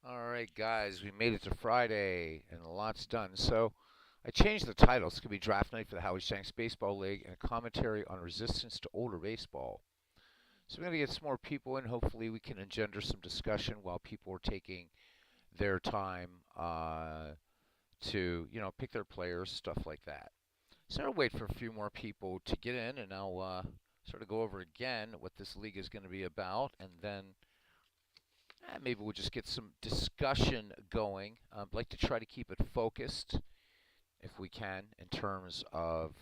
All right, guys, we made it to Friday, and a lot's done. So I changed the title. It's going to be Draft Night for the Howie Shanks Baseball League and a commentary on resistance to older baseball. So we're going to get some more people in. Hopefully, we can engender some discussion while people are taking their time to, pick their players, stuff like that. So I'll wait for a few more people to get in, and I'll sort of go over again what this league is going to be about, and then maybe we'll just get some discussion going. I'd like to try to keep it focused if we can in terms of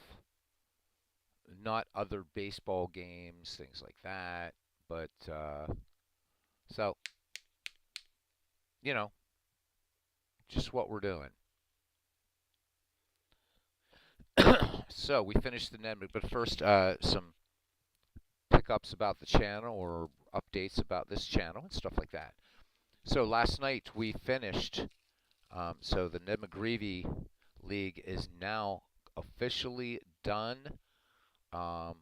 not other baseball games, things like that. But so, you know, just what we're doing. So we finished the Ned, but first, some pickups about the channel or updates about this channel and stuff like that. So last night we finished. So the Ned McGreevy League is now officially done. I'll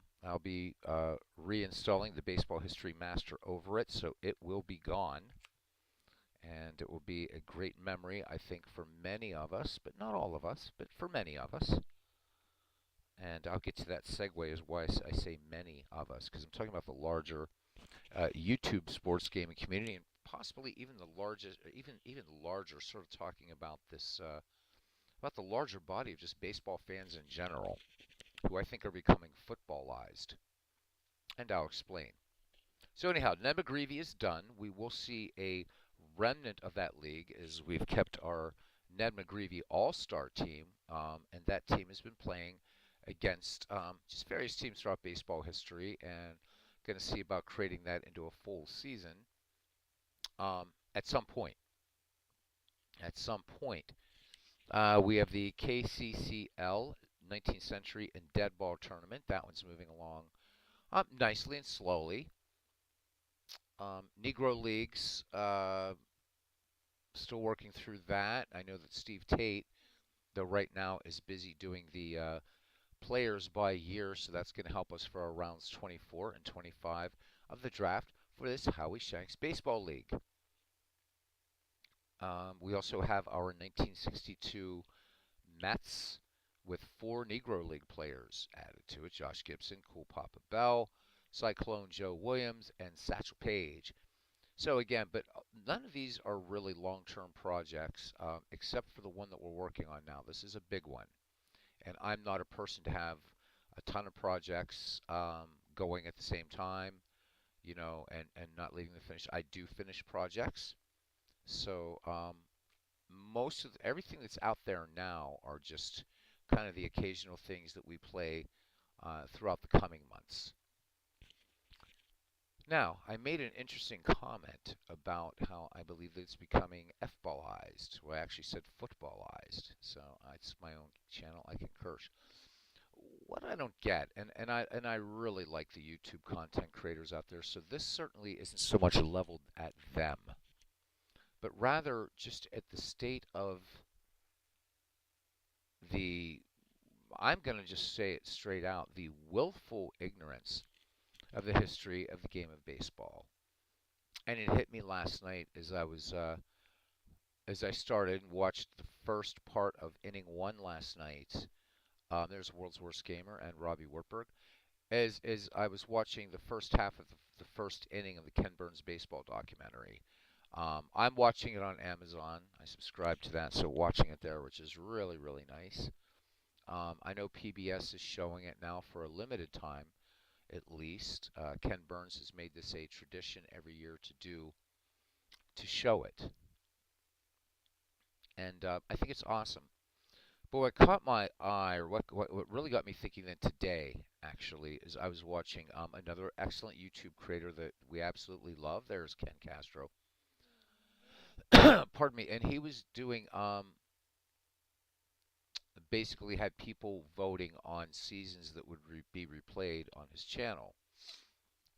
be reinstalling the Baseball History Master over it, so it will be gone. And it will be a great memory, I think, for many of us, but not all of us, but for many of us. And I'll get to that segue as why I say many of us, because I'm talking about the larger YouTube sports gaming community, and possibly even the largest, even larger, sort of talking about this, about the larger body of just baseball fans in general, who I think are becoming footballized. And I'll explain. So anyhow, Ned McGreevy is done. We will see a remnant of that league as we've kept our Ned McGreevy All-Star team, and that team has been playing against just various teams throughout baseball history, and going to see about creating that into a full season at some point. At some point, we have the KCCL 19th Century and Dead Ball Tournament. That one's moving along nicely and slowly. Negro Leagues, still working through that. I know that Steve Tate, though right now, is busy doing the players by year, so that's going to help us for our rounds 24 and 25 of the draft for this Howie Shanks Baseball League. We also have our 1962 Mets with 4 Negro League players added to it: Josh Gibson, Cool Papa Bell, Cyclone Joe Williams, and Satchel Paige. So again, but none of these are really long-term projects, except for the one that we're working on now. This is a big one, and I'm not a person to have a ton of projects going at the same time, and not leaving them finished. I do finish projects, so most of everything that's out there now are just kind of the occasional things that we play throughout the coming months. Now, I made an interesting comment about how I believe that it's becoming F-ballized. Well, I actually said footballized, so it's my own channel. I can curse. What I don't get, and I really like the YouTube content creators out there, so this certainly isn't so much leveled at them, but rather just at the state of the, I'm going to just say it straight out, the willful ignorance of the history of the game of baseball. And it hit me last night as I started and watched the first part of inning one last night. There's World's Worst Gamer and Robbie Wartburg. As I was watching the first half of the first inning of the Ken Burns baseball documentary. I'm watching it on Amazon. I subscribe to that, so watching it there, which is really, really nice. I know PBS is showing it now for a limited time, at least. Ken Burns has made this a tradition every year to show it, and I think it's awesome. But what caught my eye, or what really got me thinking then today, actually, is I was watching another excellent YouTube creator that we absolutely love. There's Ken Castro. Pardon me, and he was doing basically had people voting on seasons that would be replayed on his channel.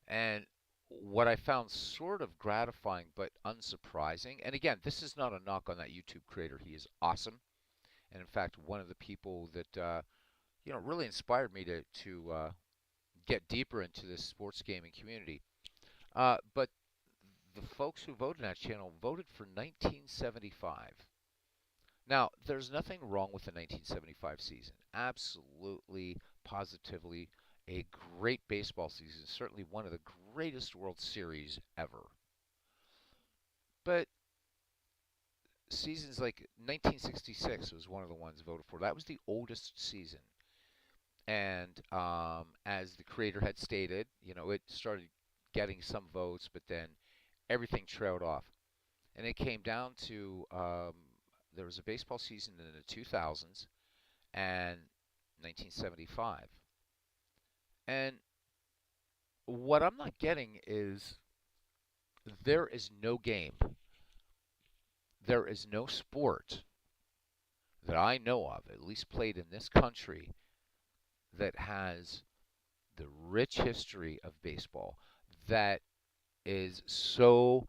And what I found sort of gratifying but unsurprising, and again, this is not a knock on that YouTube creator. He is awesome, and in fact, one of the people that really inspired me to get deeper into this sports gaming community. But the folks who voted in that channel voted for 1975. Now, there's nothing wrong with the 1975 season. Absolutely, positively, a great baseball season. Certainly one of the greatest World Series ever. But seasons like 1966 was one of the ones voted for. That was the oldest season. And as the creator had stated, it started getting some votes, but then everything trailed off. And it came down to there was a baseball season in the 2000s and 1975. And what I'm not getting is there is no game, there is no sport that I know of, at least played in this country, that has the rich history of baseball that is so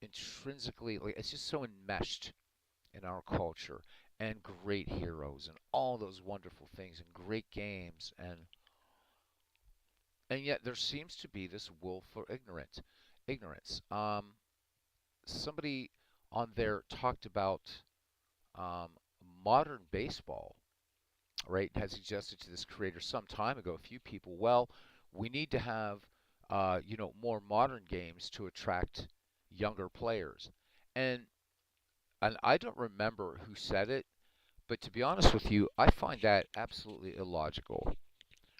intrinsically, like, it's just so enmeshed in our culture, and great heroes and all those wonderful things and great games, and yet there seems to be this willful ignorance. Somebody on there talked about um, modern baseball, right? Had suggested to this creator some time ago, a few people, well, we need to have more modern games to attract younger players, and and I don't remember who said it, but to be honest with you, I find that absolutely illogical,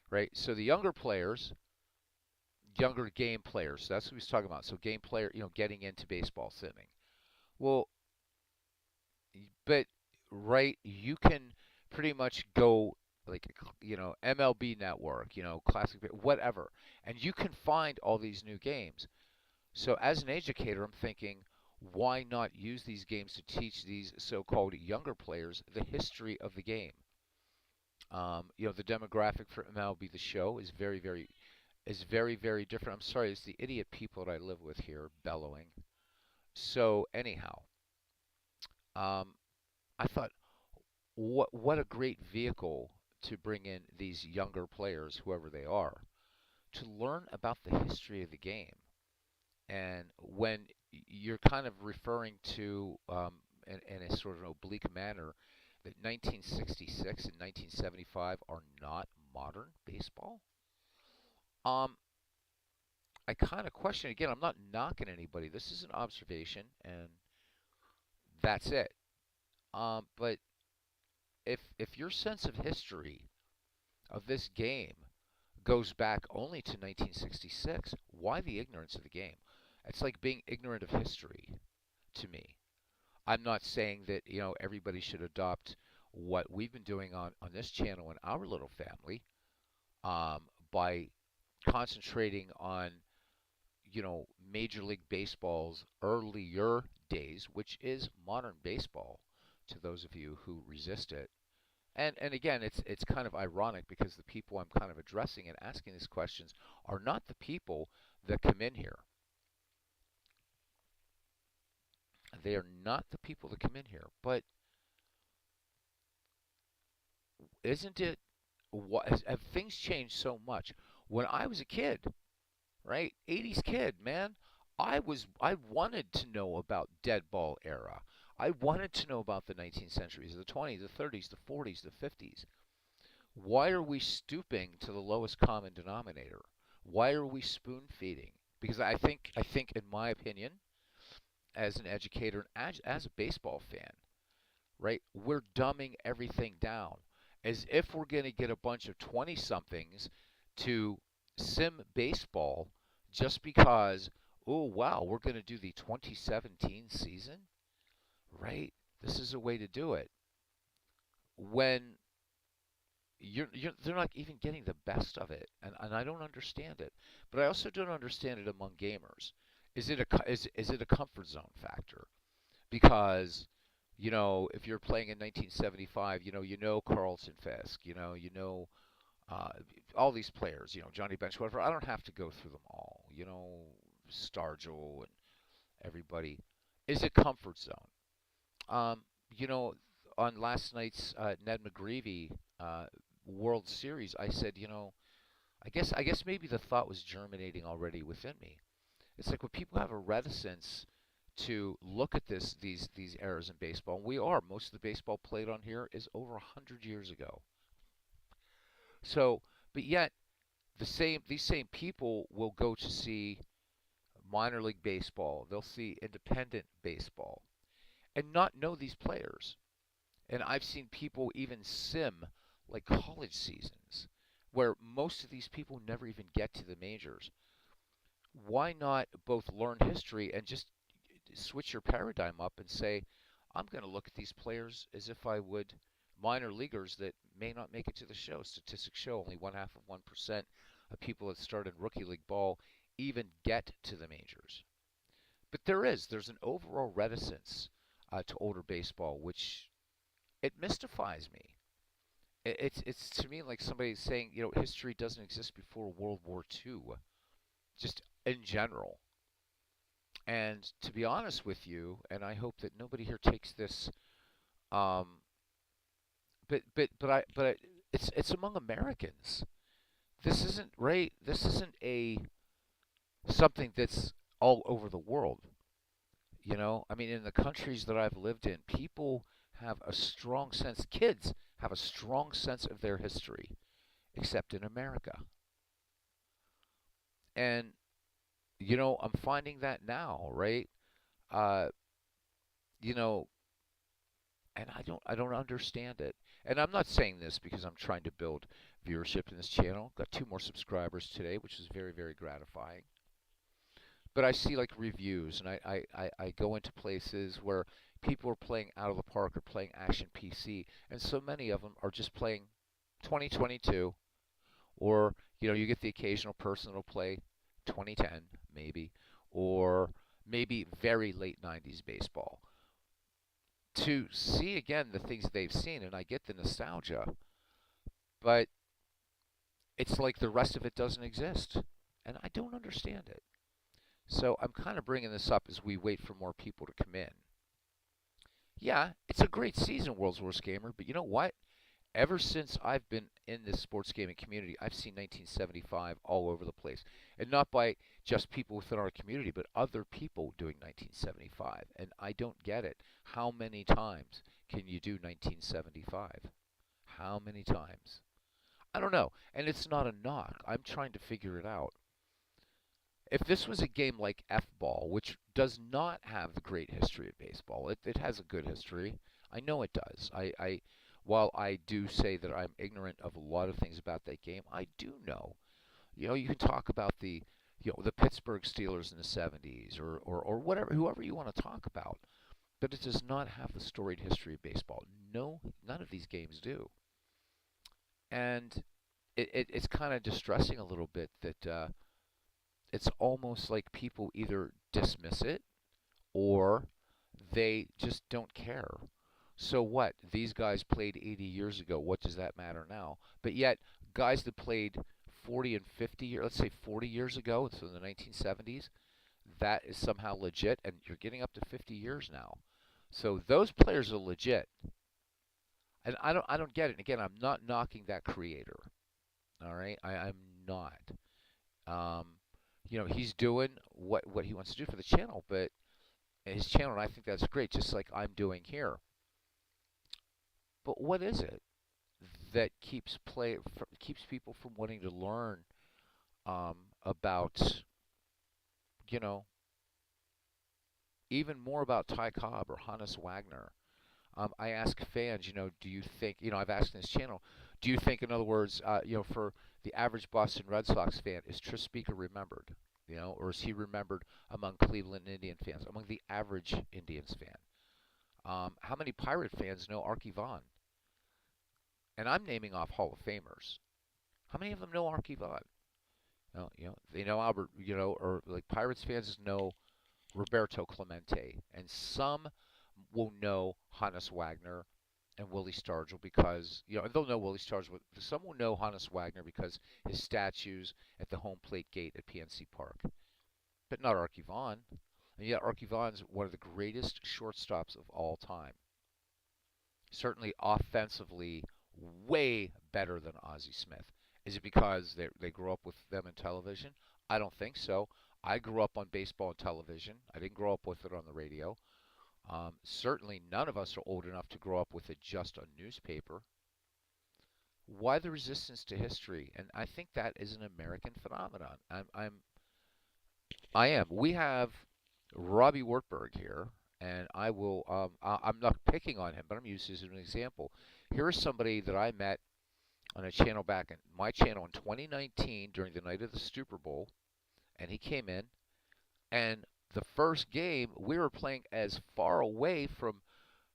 right? So the younger players, younger game players, that's what he's talking about. So game player, getting into baseball simming. Well, but right, you can pretty much go like MLB Network, Classic, whatever, and you can find all these new games. So as an educator, I'm thinking, why not use these games to teach these so-called younger players the history of the game? The demographic for MLB The Show is very, very different. I'm sorry, it's the idiot people that I live with here bellowing. So anyhow, um, I thought, what a great vehicle to bring in these younger players, whoever they are, to learn about the history of the game. And when you're kind of referring to, in a sort of an oblique manner, that 1966 and 1975 are not modern baseball, um, I kind of question again. I'm not knocking anybody. This is an observation, and that's it. But if your sense of history of this game goes back only to 1966, why the ignorance of the game? It's like being ignorant of history to me. I'm not saying that everybody should adopt what we've been doing on this channel in our little family, um, by concentrating on Major League Baseball's earlier days, which is modern baseball, to those of you who resist it. And again, it's kind of ironic because the people I'm kind of addressing and asking these questions are not the people that come in here. They are not the people that come in here. But isn't it, have things changed so much? When I was a kid, right? 80s kid, man. I wanted to know about dead ball era. I wanted to know about the 19th centuries, the 20s, the 30s, the 40s, the 50s. Why are we stooping to the lowest common denominator? Why are we spoon feeding? Because I think in my opinion, as an educator and as a baseball fan, right? We're dumbing everything down as if we're going to get a bunch of 20 somethings to sim baseball just because, oh, wow, we're going to do the 2017 season, right? This is a way to do it. When they're not even getting the best of it, and I don't understand it. But I also don't understand it among gamers. Is it a comfort zone factor? Because if you're playing in 1975, Carlton Fisk, uh, all these players, Johnny Bench, whatever. I don't have to go through them all, Stargell and everybody. Is it comfort zone? Um, you know, on last night's Ned McGreevy World Series, I said, I guess maybe the thought was germinating already within me. It's like when people have a reticence to look at these eras in baseball, and we are. Most of the baseball played on here is over 100 years ago. So, but yet these same people will go to see minor league baseball. They'll see independent baseball and not know these players. And I've seen people even sim like college seasons where most of these people never even get to the majors. Why not both learn history and just switch your paradigm up and say, I'm going to look at these players as if I would minor leaguers that may not make it to the show. Statistics show only one half of 1% of people that start in rookie league ball even get to the majors. But there's an overall reticence to older baseball, which it mystifies me. It's to me like somebody saying, history doesn't exist before World War II, just in general. And to be honest with you, and I hope that nobody here takes this, um, it's among Americans. This isn't right. This isn't a something that's all over the world. I mean, in the countries that I've lived in, people have a strong sense. Kids have a strong sense of their history, except in America. And I'm finding that now, right? Uh, you know, and I don't understand it. And I'm not saying this because I'm trying to build viewership in this channel. Got two more subscribers today, which is very, very gratifying. But I see like reviews, and I go into places where people are playing out of the park or playing action PC, and so many of them are just playing 2022, or you get the occasional person that'll play 2010 maybe, or maybe very late 90s baseball to see again the things they've seen, and I get the nostalgia, but it's like the rest of it doesn't exist, and I don't understand it. So I'm kind of bringing this up as we wait for more people to come in. Yeah, it's a great season, World's Worst Gamer, but you know what? Ever since I've been in this sports gaming community, I've seen 1975 all over the place. And not by just people within our community, but other people doing 1975. And I don't get it. How many times can you do 1975? How many times? I don't know. And it's not a knock. I'm trying to figure it out. If this was a game like F-ball, which does not have the great history of baseball, it has a good history. I know it does. While I do say that I'm ignorant of a lot of things about that game, I do know. You can talk about the Pittsburgh Steelers in the 70s or whatever, whoever you want to talk about, but it does not have the storied history of baseball. No, none of these games do. And it's kind of distressing a little bit that it's almost like people either dismiss it or they just don't care. So what? These guys played 80 years ago. What does that matter now? But yet, guys that played 40 and 50 years, let's say 40 years ago, so in the 1970s, that is somehow legit, and you're getting up to 50 years now. So those players are legit, and I don't get it. And again, I'm not knocking that creator. All right, I'm not. Um, he's doing what he wants to do for the channel, but his channel, and I think that's great, just like I'm doing here. But what is it that keeps people from wanting to learn about you know even more about Ty Cobb or Hannes Wagner? I ask fans, do you think, I've asked in this channel, do you think, in other words, for the average Boston Red Sox fan, is Tris Speaker remembered? Or is he remembered among Cleveland Indian fans, among the average Indians fan? How many Pirate fans know Arky Vaughan? And I'm naming off Hall of Famers. How many of them know Arky Vaughan? They know Albert, or like Pirates fans know Roberto Clemente, and some will know Hannes Wagner and Willie Stargell because, and they'll know Willie Stargell, but some will know Hannes Wagner because his statues at the home plate gate at PNC Park, but not Arky Vaughan. And yet Arky Vaughan's one of the greatest shortstops of all time. Certainly offensively, way better than Ozzie Smith. Is it because they grew up with them in television? I don't think so. I grew up on baseball and television. I didn't grow up with it on the radio. Certainly, none of us are old enough to grow up with it just on newspaper. Why the resistance to history? And I think that is an American phenomenon. I am. We have Robbie Wartburg here, and I will. I'm not picking on him, but I'm using this as an example. Here is somebody that I met on a channel back in my channel in 2019 during the night of the Super Bowl, and he came in, and the first game we were playing as far away from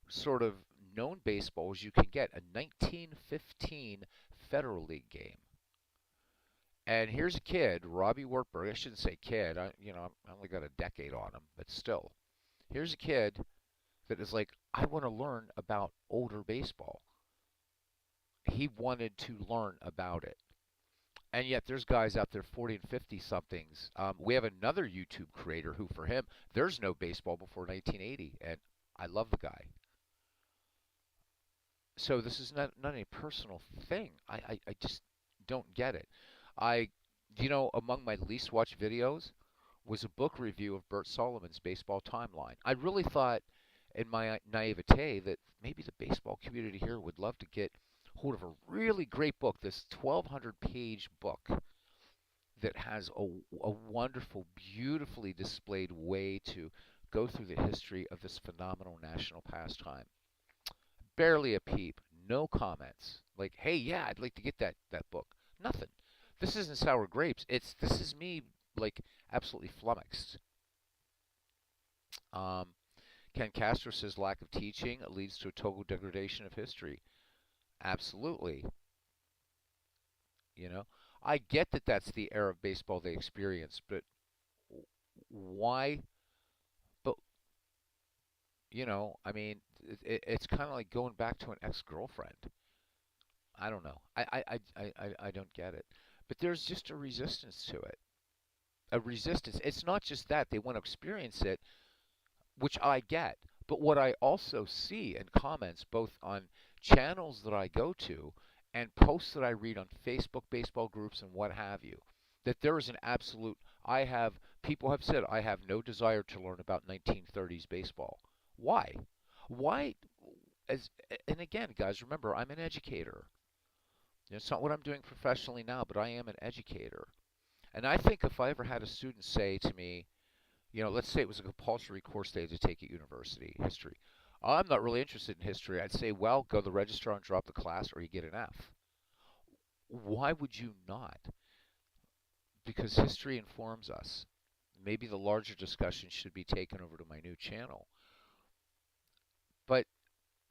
sort of known baseball as you can get, a 1915 Federal League game. And here's a kid, Robbie Wartburg. I shouldn't say kid. I only got a decade on him, but still. Here's a kid that is like, I want to learn about older baseball. He wanted to learn about it. And yet there's guys out there 40 and 50 somethings. We have another YouTube creator who, for him, there's no baseball before 1980, and I love the guy. So this is not a personal thing. I just don't get it. I, among my least watched videos was a book review of Bert Solomon's Baseball Timeline. I really thought, in my naivete, that maybe the baseball community here would love to get hold of a really great book, this 1,200-page book that has a wonderful, beautifully displayed way to go through the history of this phenomenal national pastime. Barely a peep, no comments. Like, hey, yeah, I'd like to get that book. Nothing. This isn't sour grapes. This is me like absolutely flummoxed. Um, Ken Castro says lack of teaching leads to a total degradation of history. Absolutely. You know, I get that that's the era of baseball they experience, but why? But I mean, it's kind of like going back to an ex-girlfriend. I don't know. I don't get it. But there's just a resistance to it. A resistance. It's not just that they want to experience it, which I get. But what I also see in comments, both on channels that I go to and posts that I read on Facebook, baseball groups, and what have you, that there is an absolute. People have said, I have no desire to learn about 1930s baseball. Why? Why? As and again, guys, remember, I'm an educator. It's not what I'm doing professionally now, but I am an educator. And I think if I ever had a student say to me, let's say it was a compulsory course they had to take at university, history. I'm not really interested in history. I'd say, well, go to the registrar and drop the class or you get an F. Why would you not? Because history informs us. Maybe the larger discussion should be taken over to my new channel. But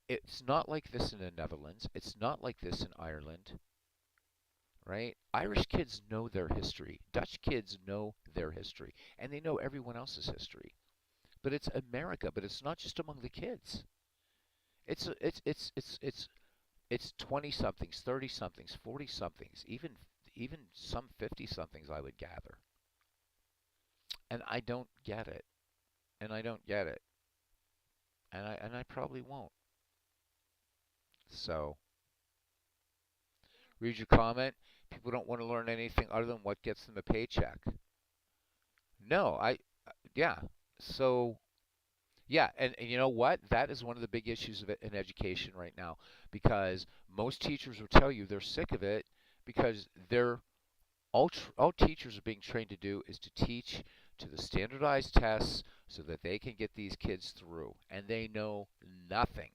it's not like this in the Netherlands. It's not like this in Ireland, right? Irish kids know their history. Dutch kids know their history. And they know everyone else's history. But it's America, but it's not just among the kids. It's 20 somethings, 30 somethings, 40 somethings, even some 50 somethings I would gather. And I don't get it. And I don't get it. And I probably won't. So, read your comment. People don't want to learn anything other than what gets them a paycheck. No, yeah. So, yeah, and you know what? That is one of the big issues of it in education right now, because most teachers will tell you they're sick of it because all teachers are being trained to do is to teach to the standardized tests so that they can get these kids through, and they know nothing.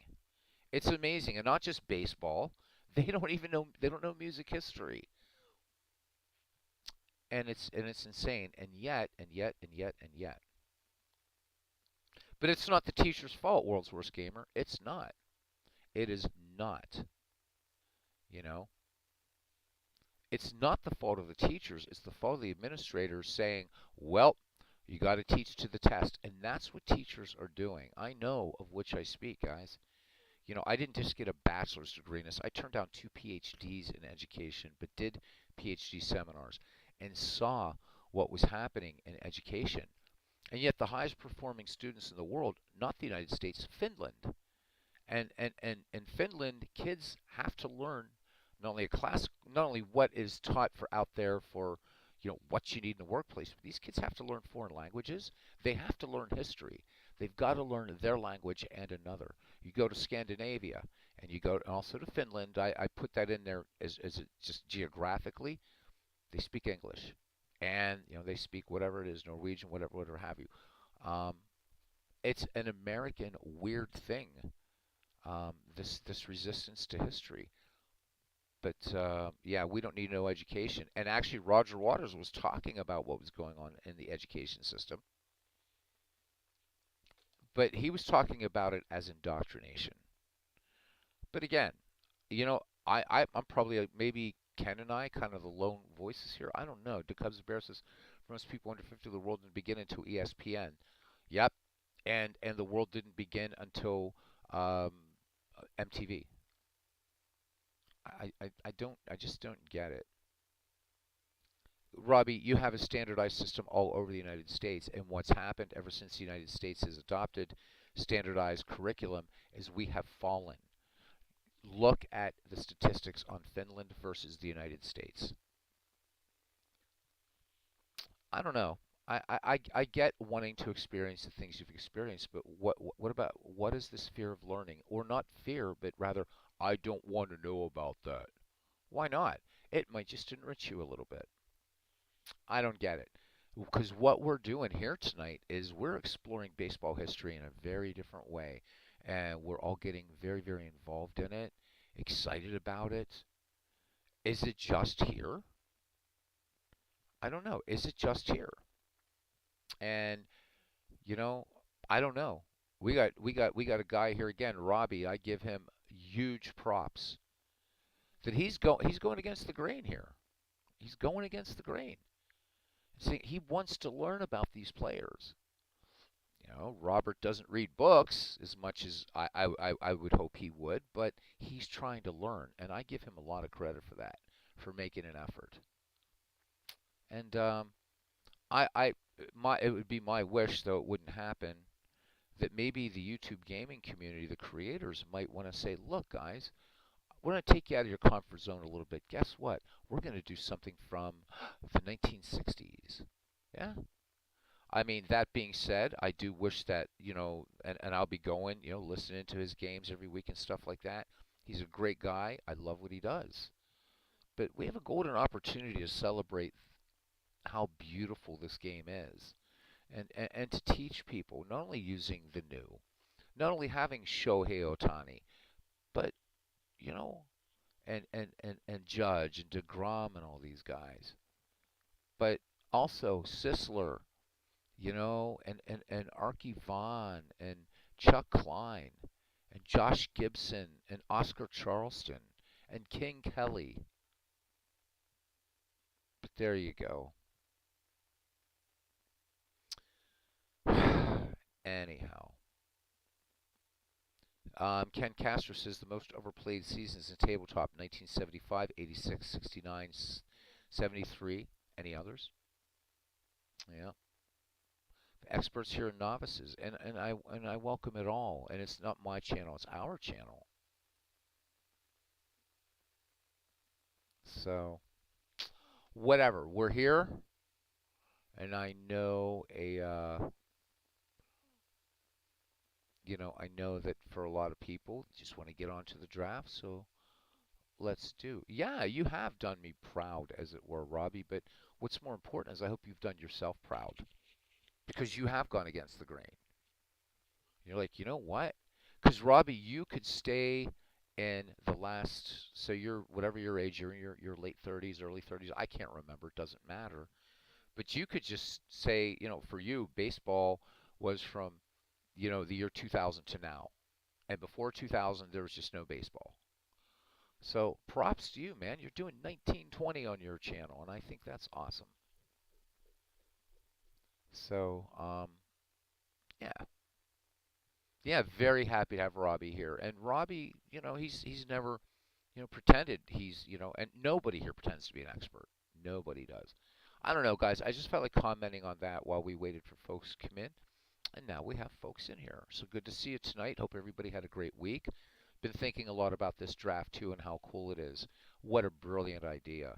It's amazing, and not just baseball. They don't know music history, and it's insane. And yet. But it's not the teacher's fault, World's Worst Gamer. It's not. It is not. You know, it's not the fault of the teachers. It's the fault of the administrators saying, well, you got to teach to the test. And that's what teachers are doing. I know of which I speak, guys. I didn't just get a bachelor's degree in this. I turned down 2 PhDs in education, but did PhD seminars and saw what was happening in education. And yet the highest performing students in the world, not the United States, Finland. And in Finland, kids have to learn not only what is taught for out there for, what you need in the workplace. These kids have to learn foreign languages. They have to learn history. They've got to learn their language and another. You go to Scandinavia and you go also to Finland. I put that in there as just geographically. They speak English, and they speak whatever it is, Norwegian, whatever have you. Um, it's an American weird thing. This resistance to history. But yeah, we don't need no education. And actually, Roger Waters was talking about what was going on in the education system, but he was talking about it as indoctrination. But again, I'm probably maybe Ken and I kind of the lone voices here. I don't know. The Cubs Bear says for most people under 50, the world didn't begin until ESPN. Yep, and the world didn't begin until um, MTV. I just don't get it. Robbie, you have a standardized system all over the United States, and what's happened ever since the United States has adopted standardized curriculum is we have fallen. Look at the statistics on Finland versus the United States. I don't know. I get wanting to experience the things you've experienced, but what about what is this fear of learning? Or not fear, but rather, I don't want to know about that. Why not? It might just enrich you a little bit. I don't get it. Because what we're doing here tonight is we're exploring baseball history in a very different way. And we're all getting very, very involved in it, excited about it. Is it just here? I don't know. Is it just here? And, you know, I don't know. We got a guy here again, Robbie. I give him huge props that he's going against the grain here. He's going against the grain. See, he wants to learn about these players. Robert doesn't read books as much as I would hope he would, but he's trying to learn, and I give him a lot of credit for that, for making an effort. And it would be my wish, though it wouldn't happen, that maybe the YouTube gaming community, the creators, might want to say, look, guys, we're going to take you out of your comfort zone a little bit. Guess what? We're going to do something from the 1960s. Yeah, I mean, that being said, I do wish that, and I'll be going, listening to his games every week and stuff like that. He's a great guy. I love what he does. But we have a golden opportunity to celebrate how beautiful this game is and to teach people, not only using the new, not only having Shohei Otani, but, you know, and Judge and DeGrom and all these guys, but also Sisler, and Arky Vaughn and Chuck Klein and Josh Gibson and Oscar Charleston and King Kelly. But there you go. Anyhow, Ken Castro says the most overplayed seasons in tabletop 1975, 86, 69, 73. Any others? Yeah. Experts here and novices, and I welcome it all. And it's not my channel; it's our channel. So whatever, we're here, and I know that for a lot of people, just want to get onto the draft. So let's do. Yeah, you have done me proud, as it were, Robbie. But what's more important is I hope you've done yourself proud because you have gone against the grain. You're like, you know what? Because Robbie, you could stay in the last, so you're whatever your age, you're in your late 30s, early 30s. I can't remember. It doesn't matter. But you could just say, for you, baseball was from, the year 2000 to now. And before 2000, there was just no baseball. So props to you, man. You're doing 1920 on your channel, and I think that's awesome. So, yeah. Yeah, very happy to have Robbie here. And Robbie, he's never, pretended and nobody here pretends to be an expert. Nobody does. I don't know, guys. I just felt like commenting on that while we waited for folks to come in. And now we have folks in here. So good to see you tonight. Hope everybody had a great week. Been thinking a lot about this draft too and how cool it is. What a brilliant idea.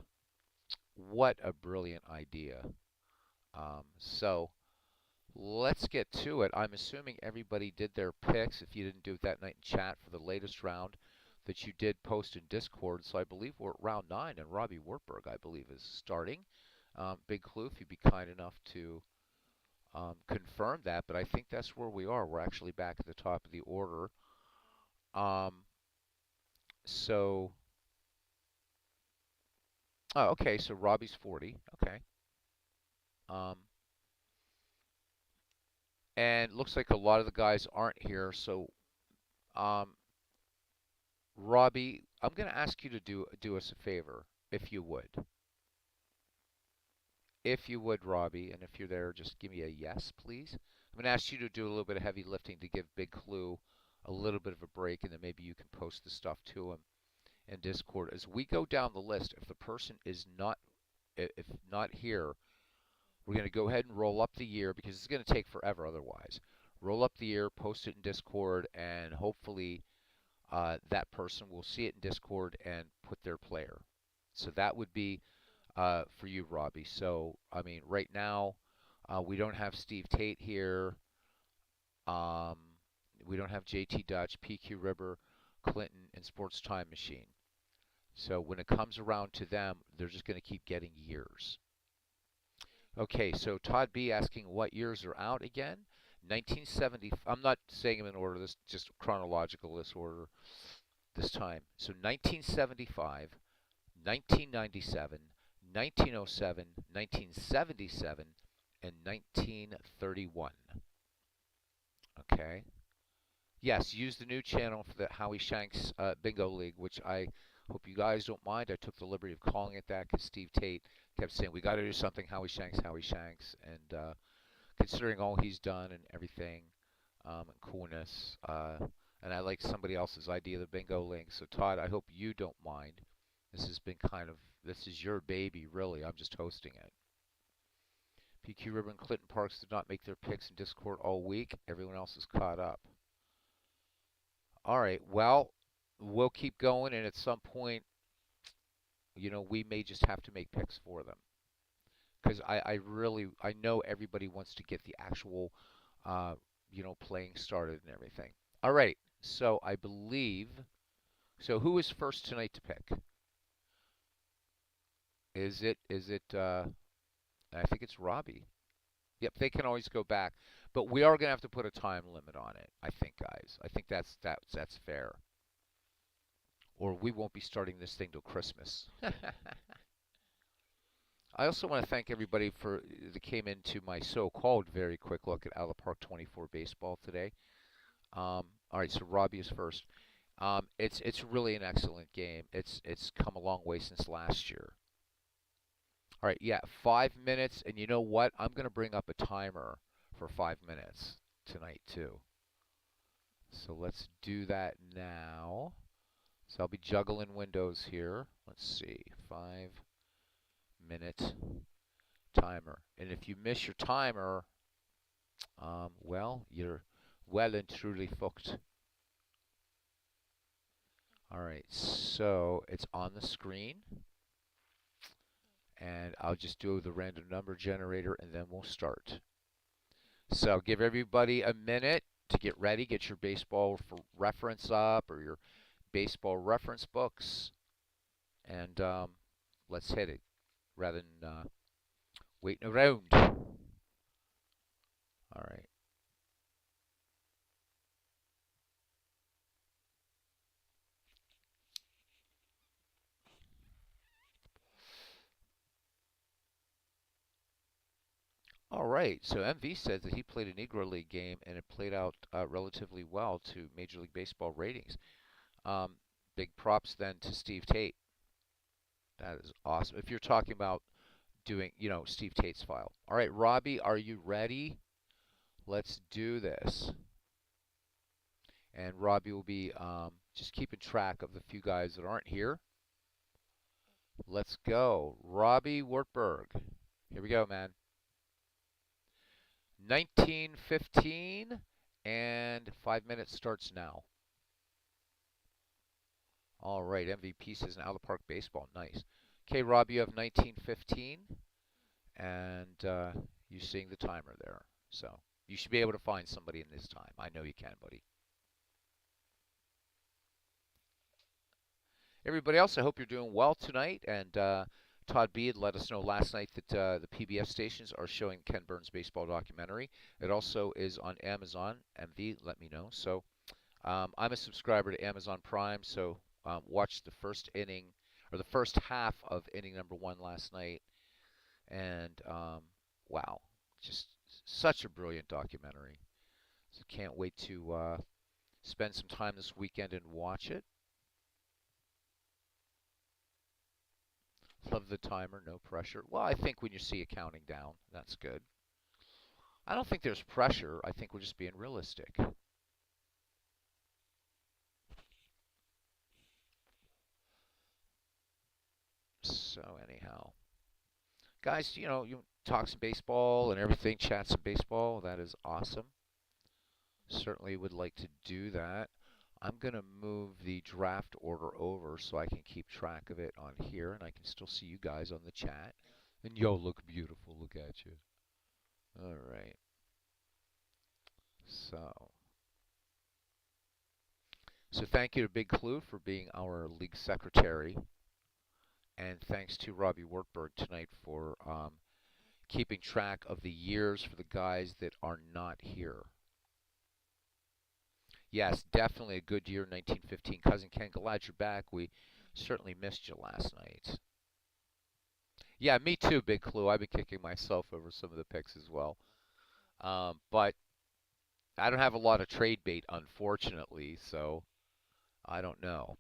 What a brilliant idea. So let's get to it. I'm assuming everybody did their picks. If you didn't do it that night in chat for the latest round, that you did post in Discord. So I believe we're at round 9, and Robbie Wartburg, I believe, is starting. Big Clue, if you'd be kind enough to confirm that, but I think that's where we are. We're actually back at the top of the order. Um, so, oh, okay, so Robbie's 40. Okay. Um, and looks like a lot of the guys aren't here. So, um, Robbie, I'm going to ask you to do us a favor, if you would. If you would, Robbie, and if you're there, just give me a yes, please. I'm going to ask you to do a little bit of heavy lifting to give Big Clue a little bit of a break, and then maybe you can post the stuff to him in Discord. As we go down the list, if the person is not if not here, we're going to go ahead and roll up the year because it's going to take forever otherwise. Roll up the year, post it in Discord, and hopefully that person will see it in Discord and put their player. So that would be for you, Robbie. So, I mean, right now, we don't have Steve Tate here. Um, we don't have JT Dutch, PQ Ribber, Clinton, and Sports Time Machine. So when it comes around to them, they're just going to keep getting years. Okay, so Todd B asking what years are out again? 1970. I'm not saying them in order. This just chronological this order this time. So 1975, 1997, 1907, 1977, and 1931. Okay. Yes, use the new channel for the Howie Shanks Bingo League, which I hope you guys don't mind. I took the liberty of calling it that because Steve Tate kept saying we got to do something Howie Shanks, Howie Shanks, and considering all he's done and everything, and coolness, and I like somebody else's idea of the Bingo League. So Todd, I hope you don't mind. This is your baby, really. I'm just hosting it. PQ River and Clinton Parks did not make their picks in Discord all week. Everyone else is caught up. All right, well, we'll keep going, and at some point, we may just have to make picks for them. Because I know everybody wants to get the actual, playing started and everything. All right, so I believe, so who is first tonight to pick? I think it's Robbie. Yep, they can always go back. But we are going to have to put a time limit on it, I think, guys. I think that's fair. Or we won't be starting this thing till Christmas. I also want to thank everybody that came into my so-called very quick look at Out of the Park 24 baseball today. All right, so Robbie is first. It's really an excellent game. It's come a long way since last year. All right, yeah, 5 minutes, and you know what? I'm going to bring up a timer for 5 minutes tonight too. So let's do that now. So I'll be juggling windows here. Let's see, 5 minute timer. And if you miss your timer, well, you're well and truly fucked. All right, so it's on the screen. And I'll just do the random number generator and then we'll start. So give everybody a minute to get ready, get your baseball reference up or your baseball reference books, and let's hit it rather than waiting around. All right. All right, so MV said that he played a Negro League game and it played out relatively well to Major League Baseball ratings. Big props then to Steve Tate. That is awesome. If you're talking about doing, Steve Tate's file. All right, Robbie, are you ready? Let's do this. And Robbie will be just keeping track of the few guys that aren't here. Let's go. Robbie Wartburg. Here we go, man. 1915, and 5 minutes starts now. All right, MVP says an out of the park baseball. Nice. Okay, Rob, you have 1915, and you're seeing the timer there. So you should be able to find somebody in this time. I know you can, buddy. Everybody else, I hope you're doing well tonight. And Todd B had let us know last night that the PBS stations are showing Ken Burns' baseball documentary. It also is on Amazon. MV let me know. So I'm a subscriber to Amazon Prime, so watched the first inning or the first half of inning number one last night, and wow, just such a brilliant documentary. So can't wait to spend some time this weekend and watch it. Love the timer, no pressure. Well, I think when you see it counting down, that's good. I don't think there's pressure. I think we're just being realistic. So anyhow, guys, you talk some baseball and everything, chat some baseball. That is awesome. Certainly would like to do that. I'm going to move the draft order over so I can keep track of it on here and I can still see you guys on the chat. And yo, look beautiful. Look at you. All right. So, so thank you to Big Clue for being our league secretary. And thanks to Robbie Wartburg tonight for keeping track of the years for the guys that are not here. Yes, definitely a good year, 1915. Cousin Ken, glad you're back. We certainly missed you last night. Yeah, me too, Big Clue. I've been kicking myself over some of the picks as well. But I don't have a lot of trade bait, unfortunately, so I don't know.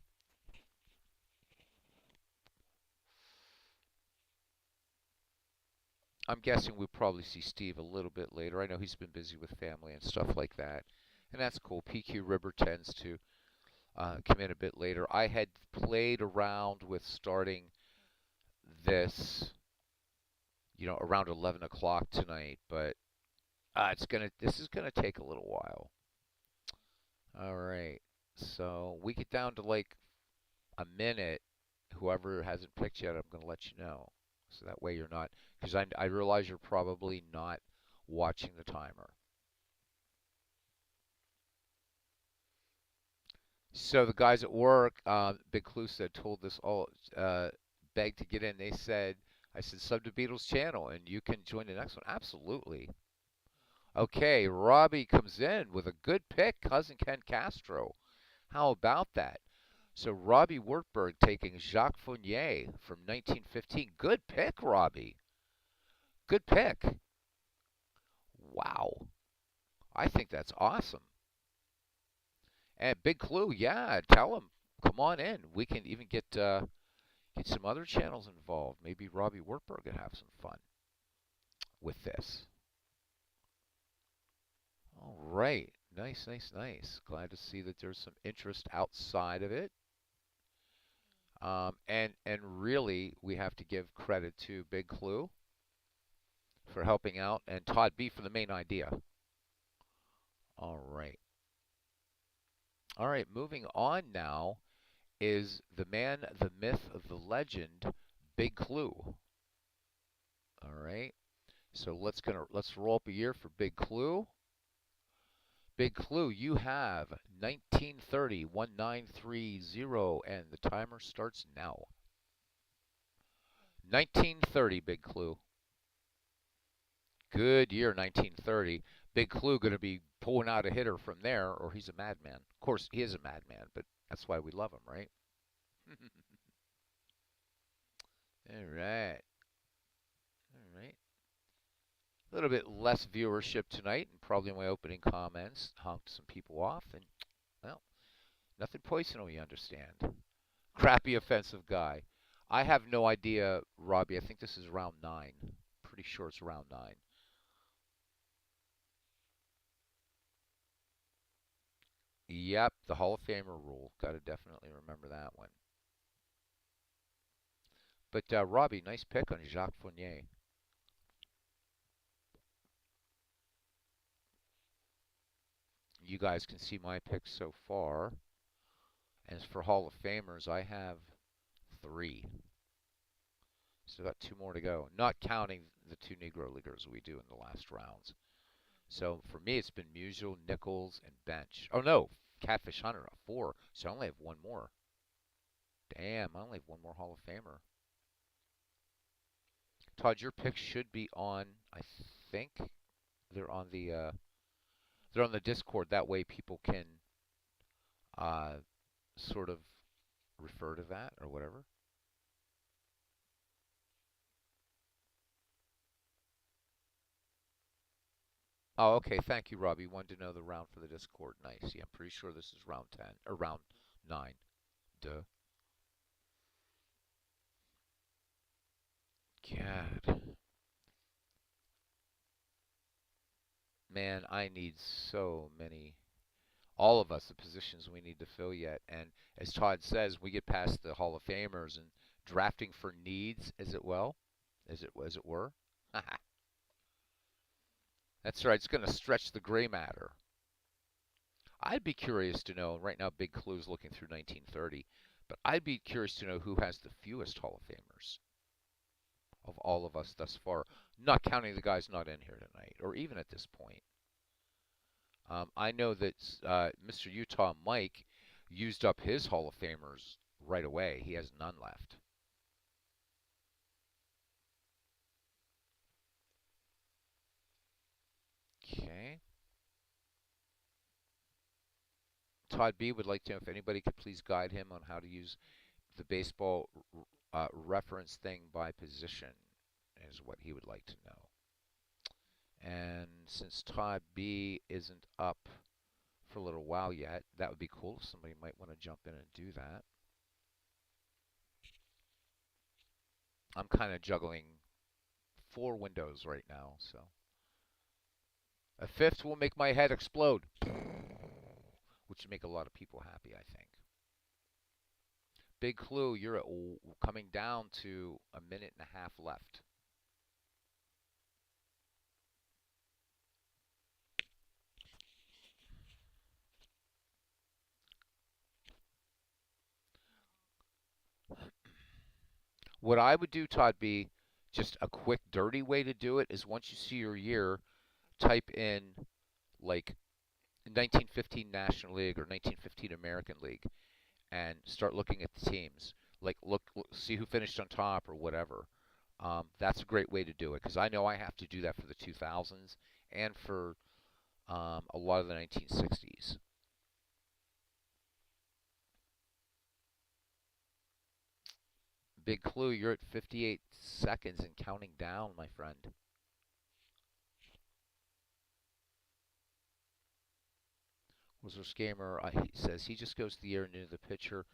I'm guessing we'll probably see Steve a little bit later. I know he's been busy with family and stuff like that, and that's cool. PQ River tends to come in a bit later. I had played around with starting this, around 11 o'clock tonight, but this is gonna take a little while. All right, so we get down to like a minute. Whoever hasn't picked yet, I'm gonna let you know. So that way you're not, because I realize you're probably not watching the timer. So the guys at work, Big Clue said, told us all, begged to get in. I said, sub to Beatles channel and you can join the next one. Absolutely. Okay, Robbie comes in with a good pick, cousin Ken Castro. How about that? So Robbie Wartburg taking Jacques Fournier from 1915. Good pick, Robbie. Good pick. Wow. I think that's awesome. And Big Clue, yeah, tell him, come on in. We can even get some other channels involved. Maybe Robbie Wartburg could have some fun with this. All right. Nice, nice, nice. Glad to see that there's some interest outside of it. And really, we have to give credit to Big Clue for helping out and Todd B for the main idea. All right. All right, moving on now is the man, the myth, the legend, Big Clue. All right. So let's roll up a year for Big Clue. Big Clue, you have 1930, 1930, and the timer starts now. 1930, Big Clue. Good year, 1930. Big Clue going to be pulling out a hitter from there, or he's a madman. Of course, he is a madman, but that's why we love him, right? All right. All right. A little bit less viewership tonight, and probably my opening comments honked some people off, and, well, nothing personal, you understand. Crappy offensive guy. I have no idea, Robbie. I think this is round 9. Pretty sure it's round 9. Yep, the Hall of Famer rule. Got to definitely remember that one. But Robbie, nice pick on Jacques Fournier. You guys can see my picks so far. As for Hall of Famers, I have 3. So got two more to go, not counting the two Negro Leaguers we do in the last rounds. So for me, it's been Musial, Nichols, and Bench. Oh no, Catfish Hunter, four. So I only have one more. Damn, I only have one more Hall of Famer. Todd, your picks should be on. I think they're on the Discord. That way people can uh, sort of refer to that or whatever. Oh, okay. Thank you, Robbie. You wanted to know the round for the Discord. Nice. Yeah, I'm pretty sure this is round 10 or round 9. Duh. God, man, I need so many. All of us, the positions we need to fill yet. And as Todd says, we get past the Hall of Famers and drafting for needs, as it were. That's right. It's going to stretch the gray matter. I'd be curious to know. Right now, Big Clue's looking through 1930, but I'd be curious to know who has the fewest Hall of Famers of all of us thus far, not counting the guys not in here tonight, or even at this point. I know that Mr. Utah Mike used up his Hall of Famers right away. He has none left. Okay. Todd B would like to know if anybody could please guide him on how to use the baseball reference thing by position, is what he would like to know. And since Todd B isn't up for a little while yet, that would be cool. Somebody might want to jump in and do that. I'm kind of juggling four windows right now, so a fifth will make my head explode, which would make a lot of people happy, I think. Big clue, you're coming down to a minute and a half left. What I would do, Todd B, just a quick, dirty way to do it is once you see your year, type in like 1915 National League or 1915 American League and start looking at the teams. Like look see who finished on top or whatever. That's a great way to do it because I know I have to do that for the 2000s and for a lot of the 1960s. Big clue, you're at 58 seconds and counting down, my friend. Was a scammer? He says he just goes to the air into the pitcher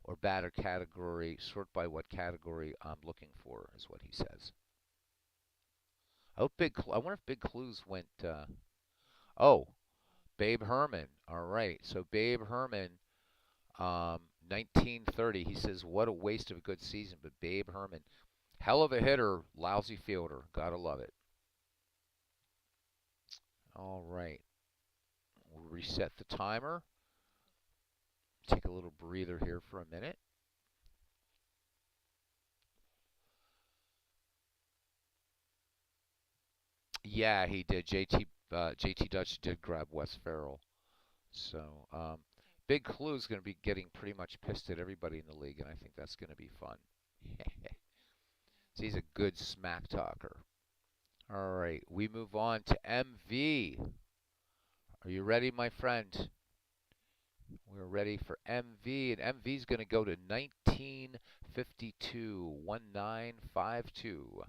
or batter category, sort by what category I'm looking for, is what he says. Oh, I wonder if Big Clues went. Oh, Babe Herman. All right. So Babe Herman, 1930. He says, what a waste of a good season. But Babe Herman, hell of a hitter, lousy fielder. Gotta love it. All right. We'll reset the timer. Take a little breather here for a minute. Yeah, he did. JT Dutch did grab Wes Farrell. So, Big Clue's going to be getting pretty much pissed at everybody in the league, and I think that's going to be fun. So he's a good smack talker. All right, we move on to MV. Are you ready, my friend? We're ready for MV, and MV's going to go to 1952, 1952.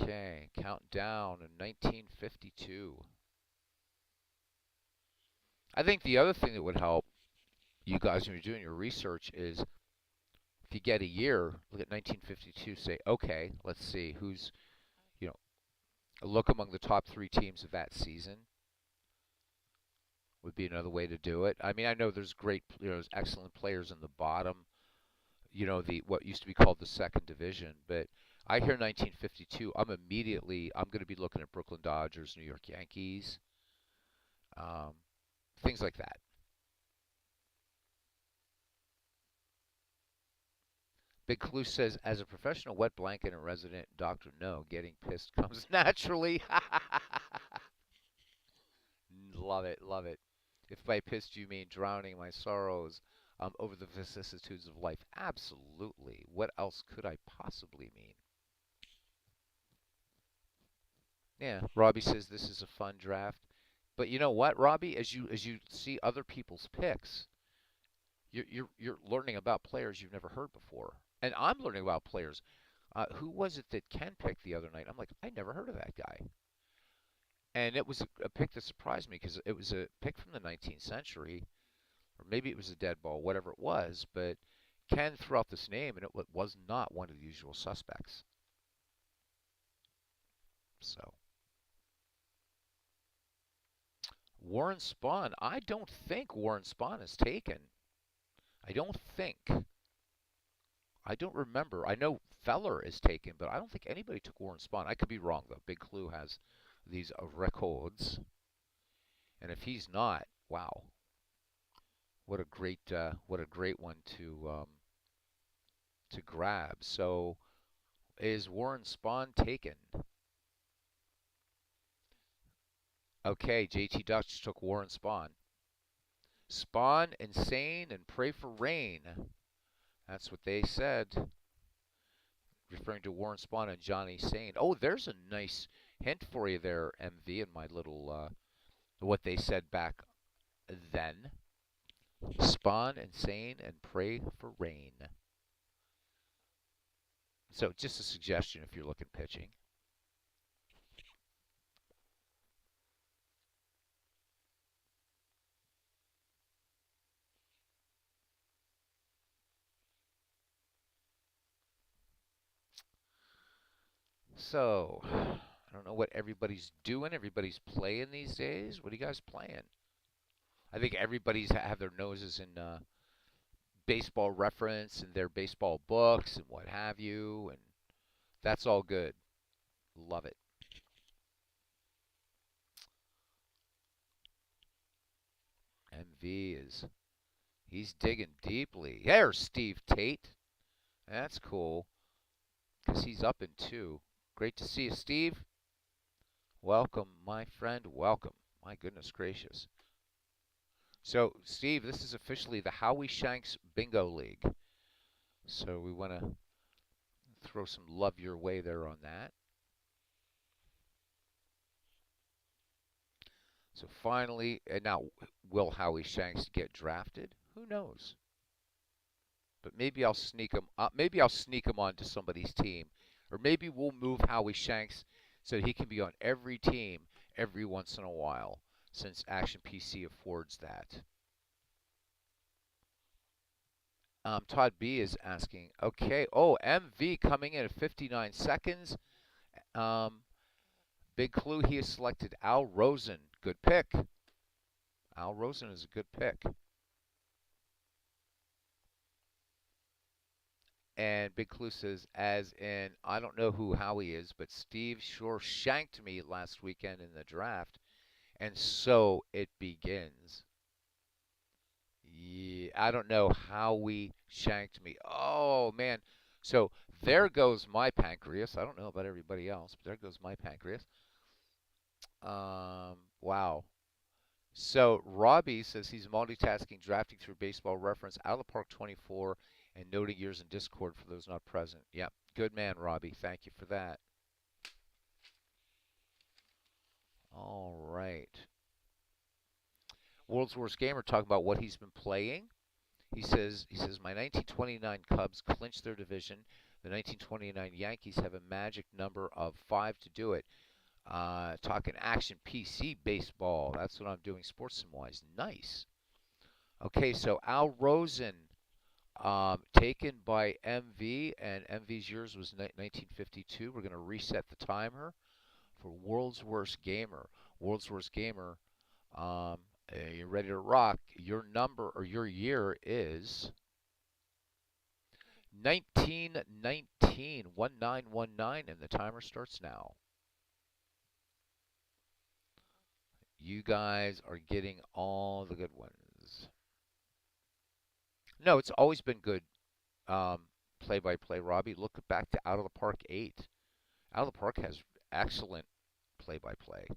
Okay, count down in 1952. I think the other thing that would help you guys when you're doing your research is if you get a year, look at 1952, say, okay, let's see who's, you know, look among the top three teams of that season would be another way to do it. I mean, I know there's great, there's excellent players in the bottom, the what used to be called the second division, but I hear 1952, I'm going to be looking at Brooklyn Dodgers, New York Yankees, um, things like that. Big Clue says, as a professional wet blanket and resident doctor, no, getting pissed comes naturally. Love it, love it. If by pissed you mean drowning my sorrows over the vicissitudes of life, absolutely. What else could I possibly mean? Yeah, Robbie says this is a fun draft. But you know what, Robbie? As you see other people's picks, you're learning about players you've never heard before, and I'm learning about players. Who was it that Ken picked the other night? I'm like, I never heard of that guy, and it was a pick that surprised me because it was a pick from the 19th century, or maybe it was a dead ball, whatever it was. But Ken threw out this name, and it was not one of the usual suspects. So Warren Spahn, I don't think Warren Spahn is taken. I don't think. I don't remember. I know Feller is taken, but I don't think anybody took Warren Spahn. I could be wrong though. Big Clue has these records, and if he's not, wow, what a great one to grab. So is Warren Spahn taken? Okay, JT Dutch took Warren Spahn. Spawn insane and pray for rain. That's what they said, referring to Warren Spahn and Johnny Sane. Oh, there's a nice hint for you there, MV, in my little what they said back then. Spawn insane and pray for rain. So just a suggestion if you're looking pitching. So I don't know what everybody's doing. Everybody's playing these days. What are you guys playing? I think everybody's have their noses in baseball reference and their baseball books and what have you, and that's all good. Love it. MV is he's digging deeply. There's Steve Tate. That's cool because he's up in two. Great to see you, Steve. Welcome, my friend. Welcome. My goodness gracious. So, Steve, this is officially the Howie Shanks Bingo League. So we want to throw some love your way there on that. So finally, and now will Howie Shanks get drafted? Who knows? But maybe I'll sneak him. Maybe I'll sneak him onto somebody's team, or maybe we'll move Howie Shanks so he can be on every team every once in a while, since Action PC affords that. Todd B is asking, okay, oh, MV coming in at 59 seconds. Um, Big clue, he has selected Al Rosen. Good pick. Al Rosen is a good pick. And Big Clue says, as in, I don't know who Howie is, but Steve sure shanked me last weekend in the draft. And so it begins. Yeah, I don't know how we shanked me. Oh, man. So there goes my pancreas. I don't know about everybody else, but there goes my pancreas. Wow. So Robbie says he's multitasking, drafting through Baseball Reference, Out of the Park 24, and noting yours in Discord for those not present. Yep, good man, Robbie. Thank you for that. All right. World's Worst Gamer talking about what he's been playing. He says my 1929 Cubs clinched their division. The 1929 Yankees have a magic number of 5 to do it. Talking action PC baseball. That's what I'm doing sports sim wise. Nice. Okay, so Al Rosen, taken by MV, and MV's yours was 1952. We're going to reset the timer for World's Worst Gamer. World's Worst Gamer, you're ready to rock. Your number or your year is 1919, 1919, and the timer starts now. You guys are getting all the good ones. No, it's always been good. Um, play-by-play, Robbie, look back to Out of the Park 8. Out of the Park has excellent play-by-play.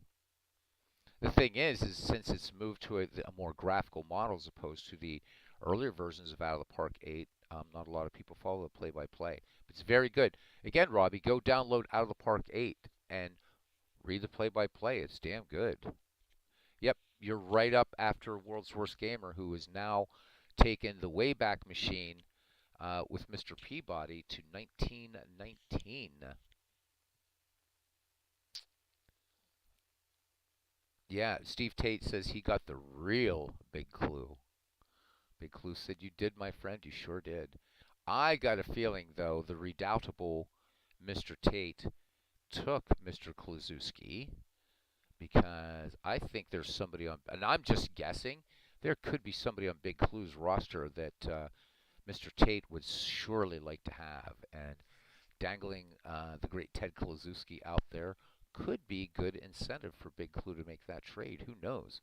The thing is since it's moved to a more graphical model as opposed to the earlier versions of Out of the Park 8, not a lot of people follow the play-by-play. But it's very good. Again, Robbie, go download Out of the Park 8 and read the play-by-play. It's damn good. Yep, you're right up after World's Worst Gamer, who is now taken the Wayback Machine with Mr. Peabody to 1919. Yeah, Steve Tate says he got the real Big Clue. Big Clue said, "You did, my friend. You sure did." I got a feeling, though, the redoubtable Mr. Tate took Mr. Kluszewski because I think there's somebody on, and I'm just guessing, there could be somebody on Big Clue's roster that Mr. Tate would surely like to have. And dangling the great Ted Kluszewski out there could be good incentive for Big Clue to make that trade. Who knows?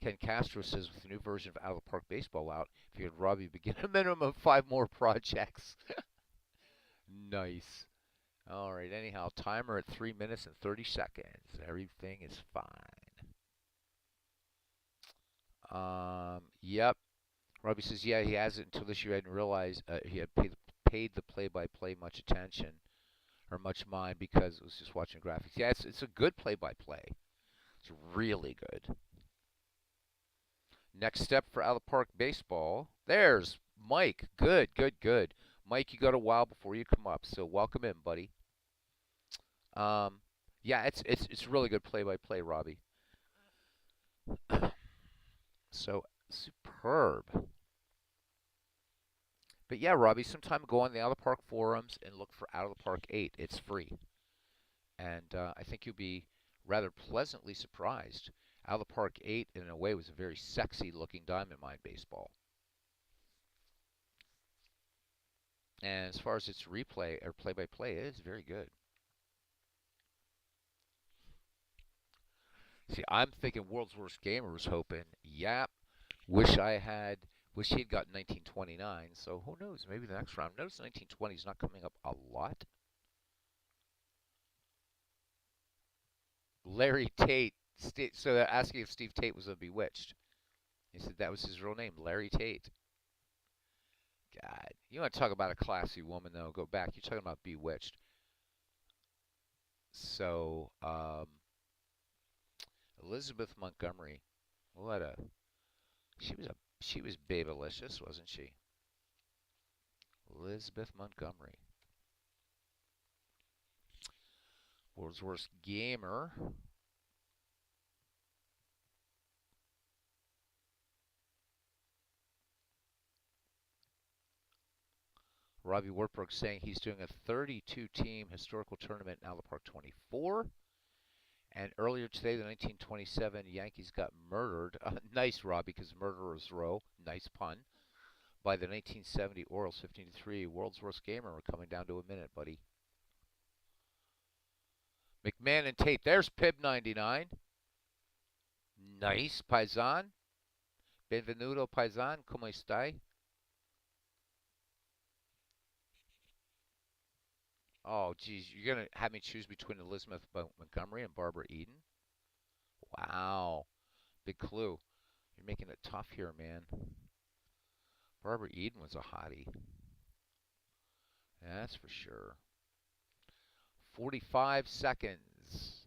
Ken Castro says with the new version of Out of the Park Baseball out, if you could Robbie begin a minimum of 5 more projects. Nice. All right, anyhow, timer at 3 minutes and 30 seconds. Everything is fine. Yep. Robbie says, yeah, he hasn't until this year. I didn't realize he had paid the play-by-play much attention or much mind because it was just watching graphics. Yeah, it's a good play-by-play. It's really good. Next step for Out of the Park Baseball. There's Mike. Good, good, good. Mike, you got a while before you come up, so welcome in, buddy. Yeah, it's really good play-by-play, Robbie. So superb. But yeah, Robbie, sometime go on the Out of the Park forums and look for Out of the Park 8. It's free. And I think you'll be rather pleasantly surprised. Out of the Park 8, in a way, was a very sexy looking Diamond Mine baseball. And as far as its replay or play-by-play, it is very good. See, I'm thinking World's Worst Gamer was hoping, yep, wish he had gotten 1929. So who knows? Maybe the next round. Notice 1920 is not coming up a lot. Larry Tate. So they're asking if Steve Tate was a Bewitched. He said that was his real name, Larry Tate. God, you want to talk about a classy woman, though? Go back. You're talking about Bewitched. So, Elizabeth Montgomery, what a she was babylicious, wasn't she? Elizabeth Montgomery, World's Worst Gamer. Robbie Wartburg saying he's doing a 32-team historical tournament in Out of the Park 24. And earlier today, the 1927 Yankees got murdered. Nice, Robbie, because Murderer's Row. Nice pun. By the 1970 Orioles 15-3. World's Worst Gamer. We're coming down to a minute, buddy. McMahon and Tate. There's Pib 99. Nice, Paisan. Benvenuto, Paisan. ¿Cómo está? Oh, geez. You're going to have me choose between Elizabeth Montgomery and Barbara Eden? Wow. Big clue. You're making it tough here, man. Barbara Eden was a hottie. That's for sure. 45 seconds,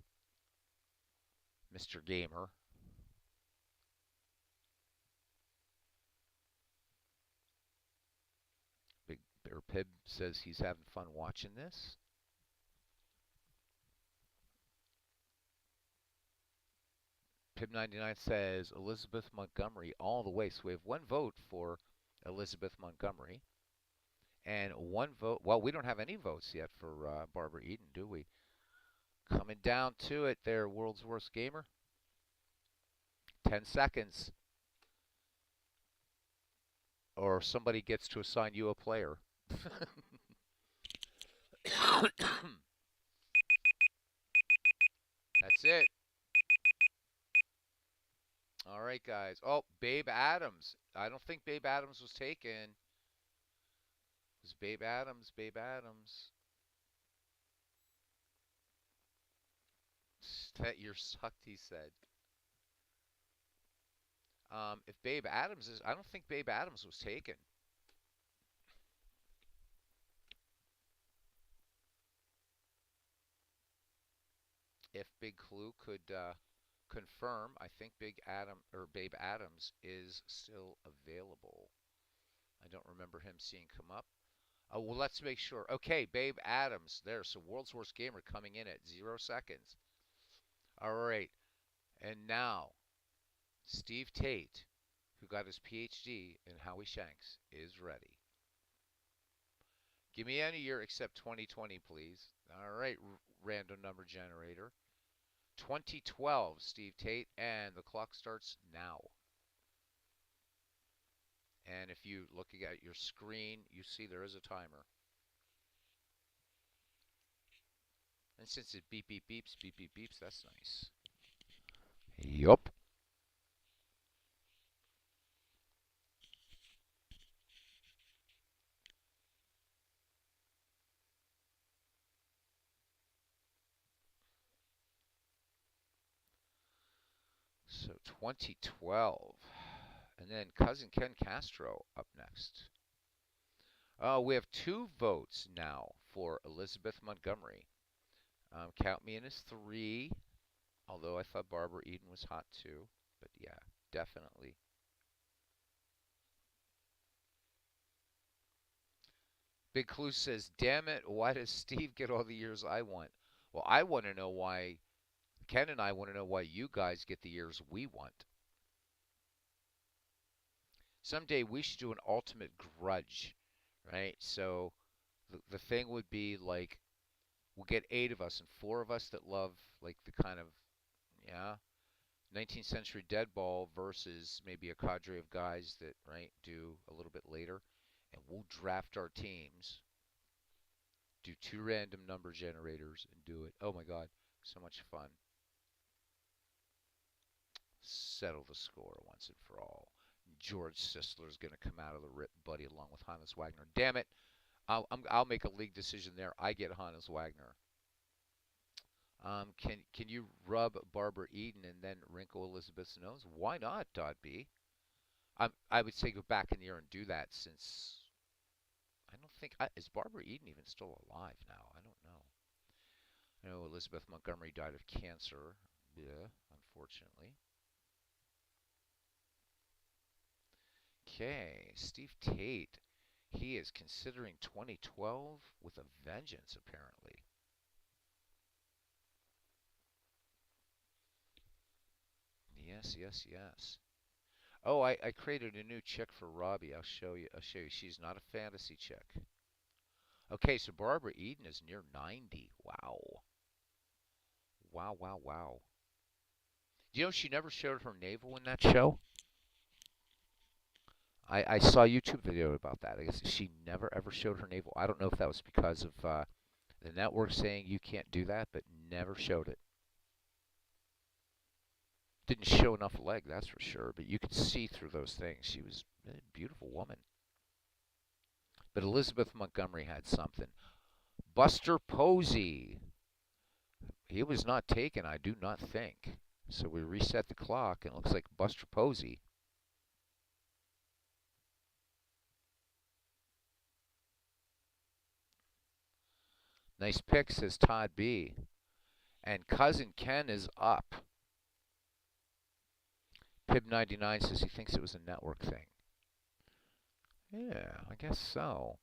Mr. Gamer. Big Bear Pib says he's having fun watching this. Pib99 says Elizabeth Montgomery all the way. So we have one vote for Elizabeth Montgomery. And one vote. Well, we don't have any votes yet for Barbara Eden, do we? Coming down to it there, World's Worst Gamer. 10 seconds. Or somebody gets to assign you a player. That's it. All right, guys. Oh, Babe Adams. I don't think Babe Adams was taken. was Babe Adams. Babe Adams. That year sucked, he said. If Babe Adams is, I don't think Babe Adams was taken. If Big Clue could confirm, I think Big Adam or Babe Adams is still available. I don't remember him seeing come up. Oh, well, let's make sure. Okay, Babe Adams there. So World's Worst Gamer coming in at 0 seconds. All right. And now, Steve Tate, who got his PhD in Howie Shanks, is ready. Give me any year except 2020, please. All right, random number generator. 2012, Steve Tate, and the clock starts now. And if you looking at your screen, you see there is a timer. And since it beep beep beeps, beep beep beeps, that's nice. Yup. So 2012. And then Cousin Ken Castro up next. We have 2 votes now for Elizabeth Montgomery. Count me in as 3, although I thought Barbara Eden was hot too. But yeah, definitely. Big Clue says, damn it, why does Steve get all the years I want? Well, I want to know why, Ken and I want to know why you guys get the years we want. Someday we should do an ultimate grudge, right? So the thing would be like, we'll get 8 of us and 4 of us that love like the kind of, yeah, 19th century deadball versus maybe a cadre of guys that, right, do a little bit later. And we'll draft our teams, do 2 random number generators, and do it. Oh my God, so much fun. Settle the score once and for all. George Sisler's going to come out of the rip, buddy, along with Hannes Wagner. Damn it. I'll make a league decision there. I get Hannes Wagner. Can you rub Barbara Eden and then wrinkle Elizabeth's nose? Why not, Todd B? I would say go back in the year and do that since I don't think is Barbara Eden even still alive now? I don't know. I know Elizabeth Montgomery died of cancer. Yeah, unfortunately. Okay, Steve Tate. He is considering 2012 with a vengeance, apparently. Yes, yes, yes. Oh, I created a new chick for Robbie. I'll show you. I'll show you. She's not a fantasy chick. Okay, so Barbara Eden is near 90. Wow. Wow, wow, wow. Do you know she never showed her navel in that show? I saw a YouTube video about that. I guess she never ever showed her navel. I don't know if that was because of the network saying you can't do that, but never showed it. Didn't show enough leg, that's for sure, but you could see through those things. She was a beautiful woman. But Elizabeth Montgomery had something. Buster Posey. He was not taken, I do not think. So we reset the clock, and it looks like Buster Posey. Nice pick, says Todd B. And Cousin Ken is up. Pib99 says he thinks it was a network thing. Yeah, I guess so.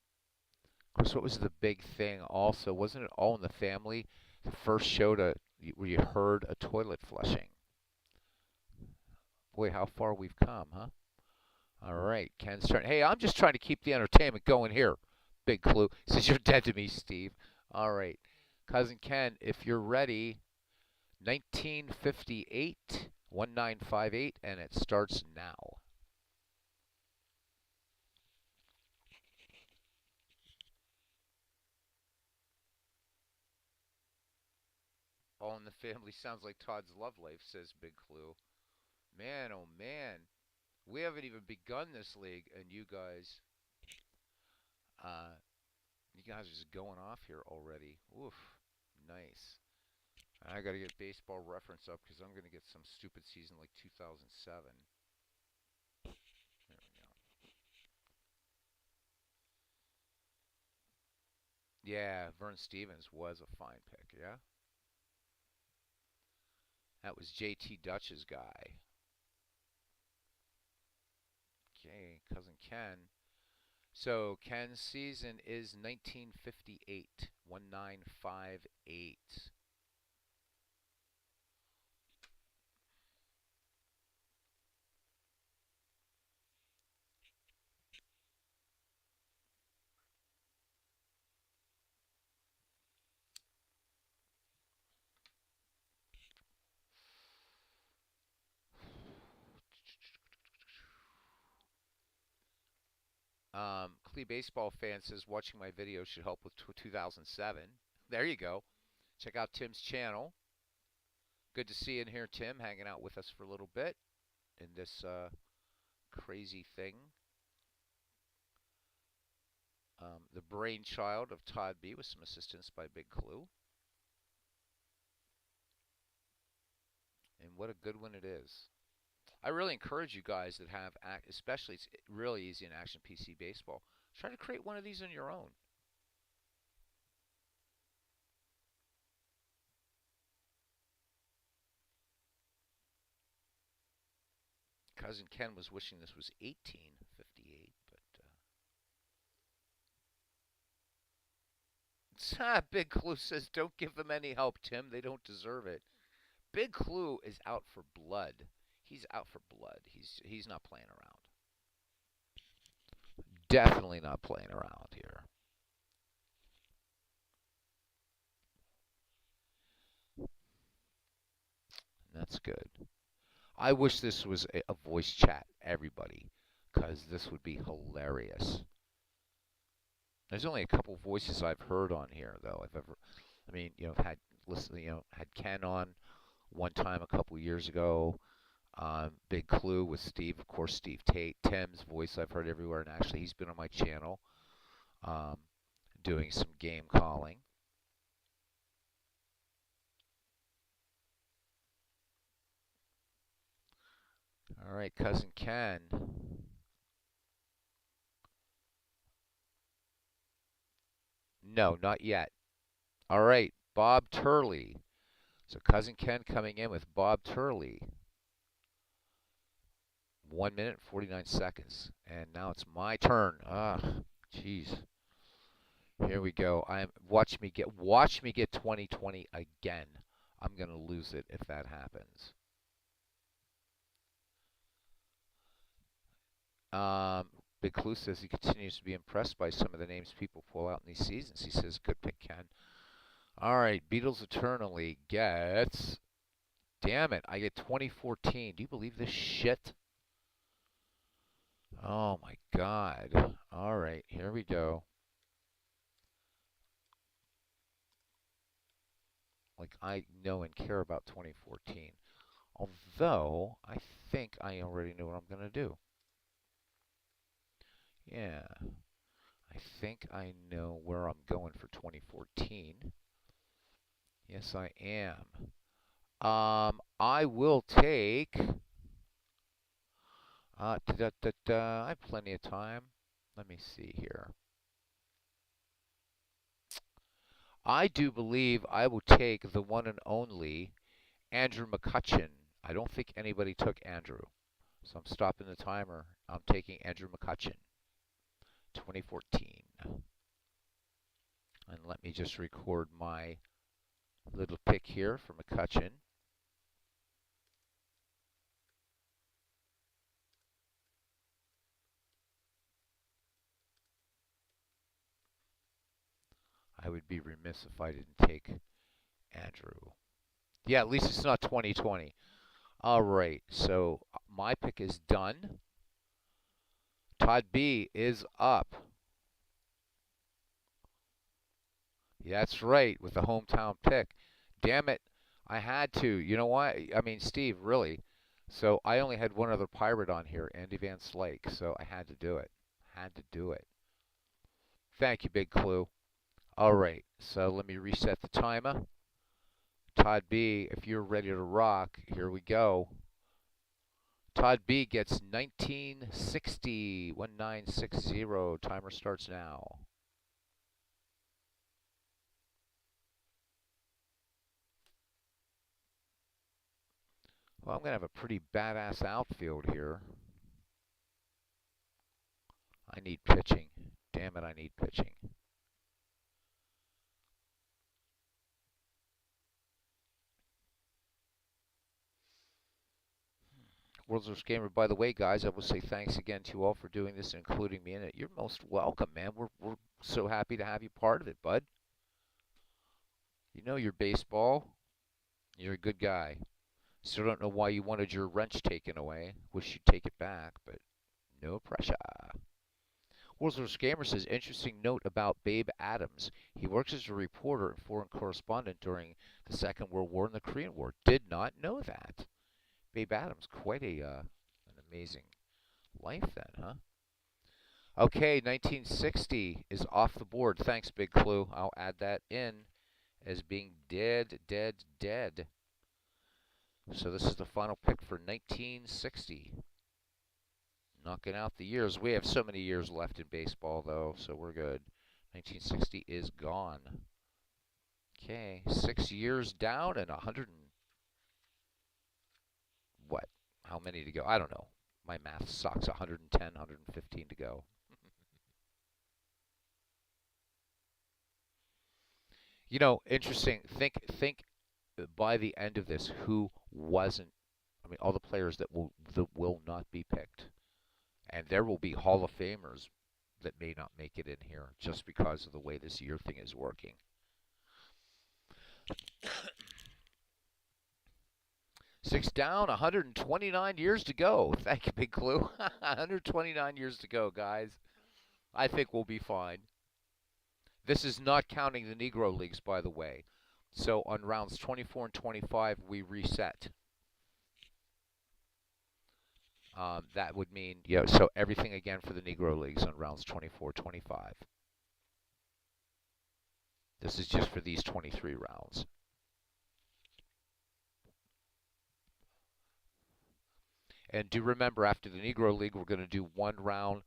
Of course, what was the big thing also? Wasn't it All in the Family? The first show where you heard a toilet flushing. Boy, how far we've come, huh? All right, Ken's turn. Hey, I'm just trying to keep the entertainment going here. Big Clue says you're dead to me, Steve. All right, Cousin Ken, if you're ready, 1958, 1958, and it starts now. All in the Family sounds like Todd's love life, says Big Clue. Man, oh man. We haven't even begun this league, and you guys You guys are just going off here already. Oof. Nice. I got to get baseball reference up because I'm going to get some stupid season like 2007. There we go. Yeah, Vern Stevens was a fine pick, yeah? That was JT Dutch's guy. Okay, cousin Ken. So Ken's season is 1958, 1958. Clee Baseball fan says watching my video should help with 2007. There you go. Check out Tim's channel. Good to see you in here, Tim, hanging out with us for a little bit in this crazy thing. The brainchild of Todd B with some assistance by Big Clue. And what a good one it is. I really encourage you guys that have, especially it's really easy in Action PC Baseball, try to create one of these on your own. Cousin Ken was wishing this was 1858, but Big Clue says, don't give them any help, Tim. They don't deserve it. Big Clue is out for blood. He's out for blood. He's not playing around. Definitely not playing around here. That's good. I wish this was a voice chat, everybody, because this would be hilarious. There's only a couple voices I've heard on here, though. I mean, had listened, had Ken on one time a couple years ago. Big Clue with Steve, of course, Steve Tate. Tim's voice I've heard everywhere, and actually he's been on my channel um, doing some game calling. All right, cousin Ken. No, not yet. All right, Bob Turley. So cousin Ken coming in with Bob Turley. 1 minute 49 seconds, and now it's my turn. Ah, jeez. Here we go. Watch me get 2020 again. I'm gonna lose it if that happens. Big Clue says he continues to be impressed by some of the names people pull out in these seasons. He says, good pick, Ken. All right, Beatles Eternally gets. Damn it, I get 2014. Do you believe this shit? Oh my god. All right, here we go. Like I know and care about 2014. Although, I think I already know what I'm going to do. Yeah, I think I know where I'm going for 2014. Yes, I am. I will take. I have plenty of time. Let me see here. I do believe I will take the one and only Andrew McCutcheon. I don't think anybody took Andrew. So I'm stopping the timer. I'm taking Andrew McCutcheon, 2014. And let me just record my little pick here for McCutcheon. I would be remiss if I didn't take Andrew. Yeah, at least it's not 2020. All right, so my pick is done. Todd B is up. Yeah, that's right, with the hometown pick. Damn it, I had to. You know what? I mean, Steve, really. So I only had one other pirate on here, Andy Van Slyke, so I had to do it. Had to do it. Thank you, Big Clue. All right, so let me reset the timer. Todd B, if you're ready to rock, here we go. Todd B gets 1960, 1960. Timer starts now. Well, I'm going to have a pretty badass outfield here. I need pitching. Damn it, I need pitching. World's Worst Gamer, by the way, guys, I will say thanks again to you all for doing this, including me in it. You're most welcome, man. We're so happy to have you part of it, bud. You know your baseball. You're a good guy. Still don't know why you wanted your wrench taken away. Wish you'd take it back, but no pressure. World's Worst Gamer says, interesting note about Babe Adams. He works as a reporter and foreign correspondent during the Second World War and the Korean War. Did not know that. Babe Adams, quite an amazing life then, huh? Okay, 1960 is off the board. Thanks, Big Clue. I'll add that in as being dead, dead, dead. So this is the final pick for 1960. Knocking out the years. We have so many years left in baseball, though, so we're good. 1960 is gone. Okay, 6 years down and 100 and what? How many to go? I don't know. My math sucks. 110, 115 to go. You know, interesting. Think by the end of this, who wasn't? I mean, all the players that will not be picked, and there will be Hall of Famers that may not make it in here just because of the way this year thing is working. Six down, 129 years to go. Thank you, Big Clue. 129 years to go, guys. I think we'll be fine. This is not counting the Negro Leagues, by the way. So on rounds 24 and 25, we reset. That would mean, so everything again for the Negro Leagues on rounds 24, 25. This is just for these 23 rounds. And do remember, after the Negro League, we're going to do one round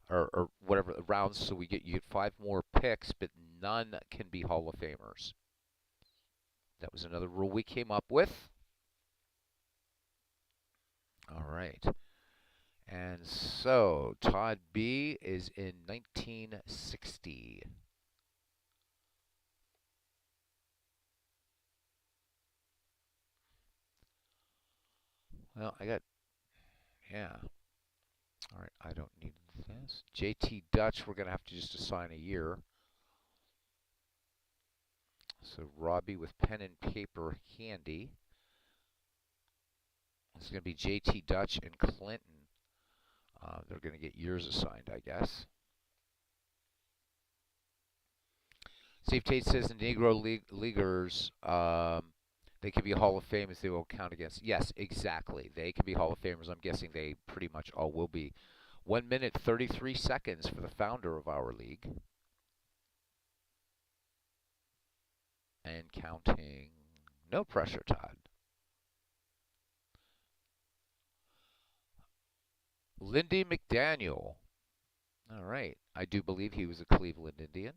or whatever rounds, so you get 5 more picks, but none can be Hall of Famers. That was another rule we came up with. All right. And so Todd B is in 1960. Well, yeah. All right, I don't need this. JT Dutch, we're going to have to just assign a year. So Robbie with pen and paper handy. It's going to be JT Dutch and Clinton. They're going to get years assigned, I guess. Steve Tate says the Negro Leaguers, they can be Hall of Famers. They will count against. Yes, exactly. They can be Hall of Famers. I'm guessing they pretty much all will be. 1 minute, 33 seconds for the founder of our league. And counting. No pressure, Todd. Lindy McDaniel. All right. I do believe he was a Cleveland Indian.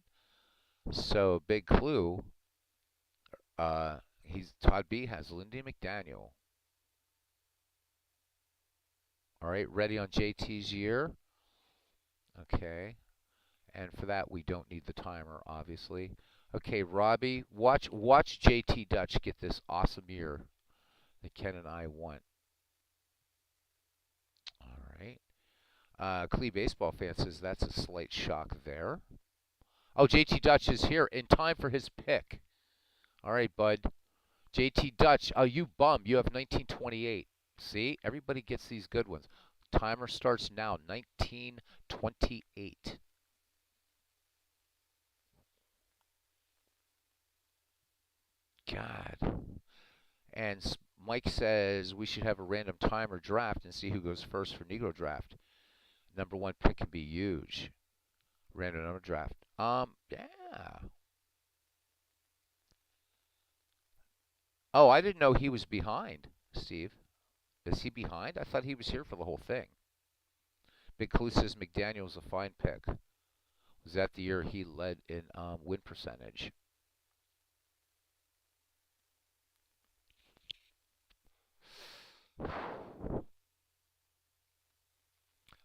So, big clue. Todd B has Lindy McDaniel. All right, ready on JT's year. Okay. And for that, we don't need the timer, obviously. Okay, Robbie, watch JT Dutch get this awesome year that Ken and I want. All right. Clee Baseball fan says that's a slight shock there. Oh, JT Dutch is here in time for his pick. All right, bud. JT Dutch, oh, you bum. You have 1928. See, everybody gets these good ones. Timer starts now, 1928. God. And Mike says we should have a random timer draft and see who goes first for Negro draft. Number 1 pick can be huge. Random number draft. Yeah. Oh, I didn't know he was behind, Steve. Is he behind? I thought he was here for the whole thing. Big Clue says McDaniel's a fine pick. Was that the year he led in win percentage?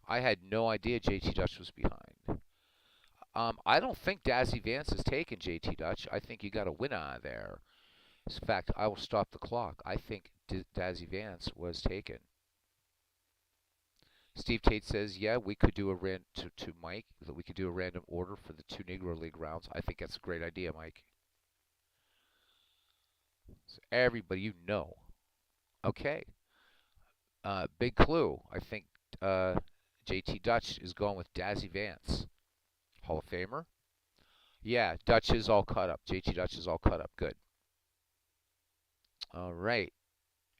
I had no idea JT Dutch was behind. I don't think Dazzy Vance has taken JT Dutch. I think you got a win out of there. In fact, I will stop the clock. I think Dazzy Vance was taken. Steve Tate says, "Yeah, we could do a to Mike that we could do a random order for the two Negro League rounds." I think that's a great idea, Mike. So everybody, you know. Okay. Big clue. I think JT Dutch is going with Dazzy Vance, Hall of Famer. Yeah, Dutch is all cut up. JT Dutch is all cut up. Good. All right.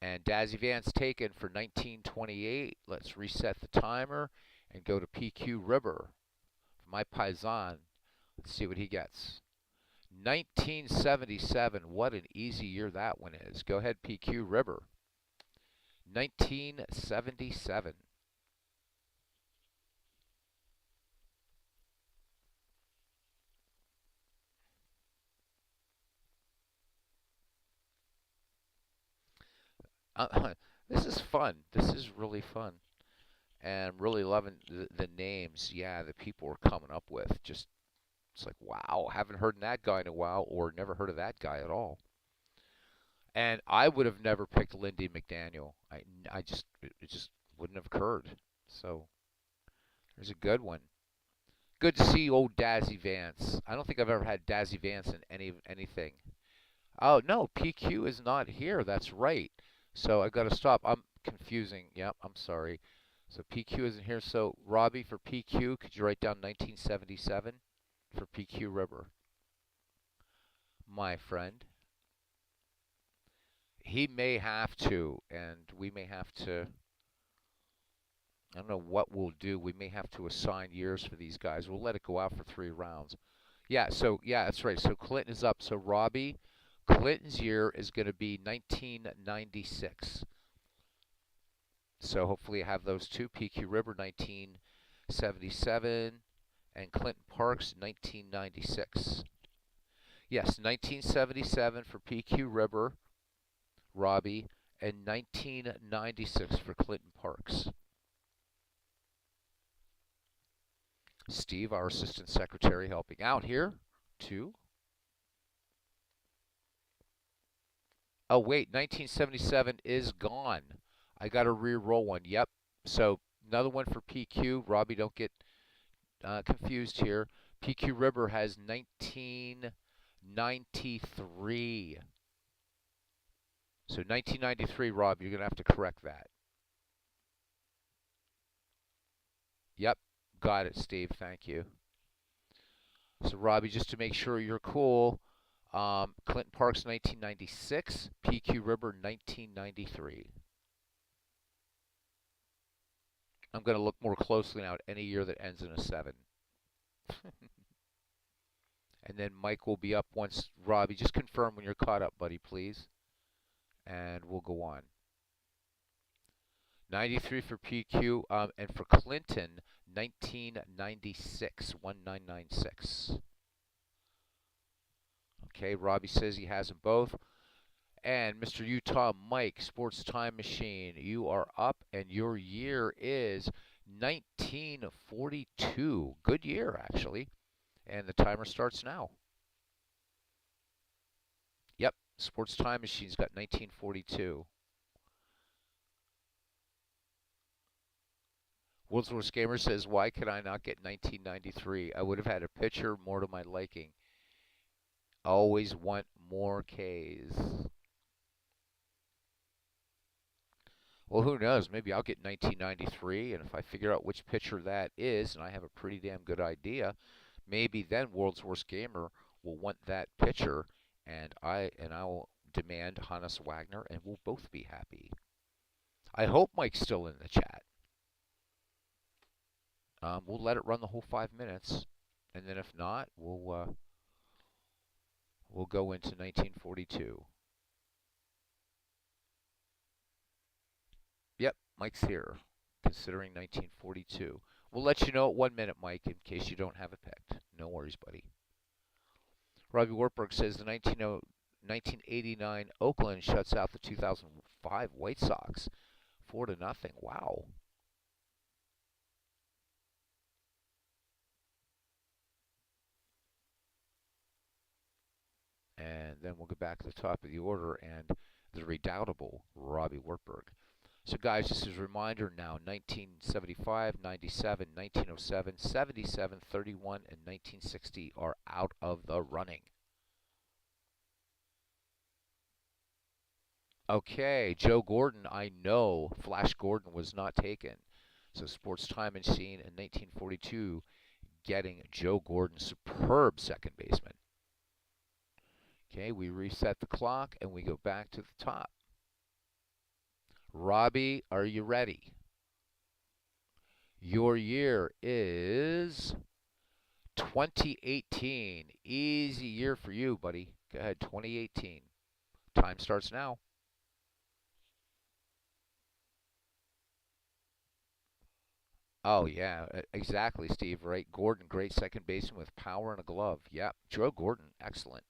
And Dazzy Vance taken for 1928. Let's reset the timer and go to PQ River. My Paisan. Let's see what he gets. 1977. What an easy year that one is. Go ahead, PQ River. 1977. This is fun. This is really fun. And I'm really loving the names, yeah, that people are coming up with. Just, it's like, wow, haven't heard of that guy in a while, or never heard of that guy at all. And I would have never picked Lindy McDaniel. I just, it just wouldn't have occurred. So there's a good one. Good to see old Dazzy Vance. I don't think I've ever had Dazzy Vance in anything. Oh no, PQ is not here. That's right. So I got to stop. I'm confusing. Yep, I'm sorry. So PQ isn't here. So Robbie, for PQ, could you write down 1977 for PQ River, my friend? He may have to, and we may have to. I don't know what we'll do. We may have to assign years for these guys. We'll let it go out for 3 rounds. Yeah. So yeah, that's right. So Clinton is up. So Robbie, Clinton's year is going to be 1996. So hopefully I have those two. PQ River 1977 and Clinton Parks 1996. Yes, 1977 for PQ River, Robbie, and 1996 for Clinton Parks. Steve, our assistant secretary, helping out here, too. Oh, wait, 1977 is gone. I got to re-roll one. Yep. So another one for PQ. Robbie, don't get confused here. PQ River has 1993. So 1993, Rob, you're going to have to correct that. Yep, got it, Steve. Thank you. So, Robbie, just to make sure you're cool, Clinton Parks 1996, PQ River 1993. I'm going to look more closely now at any year that ends in a 7. And then Mike will be up once. Robbie, just confirm when you're caught up, buddy, please. And we'll go on. 93 for PQ, and for Clinton, 1996, 1996. Okay, Robbie says he has them both. And Mr. Utah Mike, Sports Time Machine, you are up, and your year is 1942. Good year, actually. And the timer starts now. Yep, Sports Time Machine's got 1942. World's Gamer says, why could I not get 1993? I would have had a pitcher more to my liking. Always want more Ks. Well, who knows? Maybe I'll get 1993, and if I figure out which pitcher that is, and I have a pretty damn good idea, maybe then World's Worst Gamer will want that pitcher, and I will demand Hannes Wagner, and we'll both be happy. I hope Mike's still in the chat. We'll let it run the whole 5 minutes, and then if not, we'll go into 1942. Mike's here, considering 1942. We'll let you know at 1 minute, Mike, in case you don't have it picked. No worries, buddy. Robbie Wartburg says the 1989 Oakland shuts out the 2005 White Sox 4-0. Wow. And then we'll get back to the top of the order and the redoubtable Robbie Wartburg. So, guys, just as a reminder now, 1975, 97, 1907, 77, 31, and 1960 are out of the running. Okay, Joe Gordon, I know Flash Gordon was not taken. So, Sports Time Machine in 1942 getting Joe Gordon, superb second baseman. Okay, we reset the clock and we go back to the top. Robbie, are you ready? Your year is 2018. Easy year for you, buddy. Go ahead, 2018. Time starts now. Oh, yeah, exactly, Steve, right? Gordon, great second baseman with power and a glove. Yep. Joe Gordon, excellent.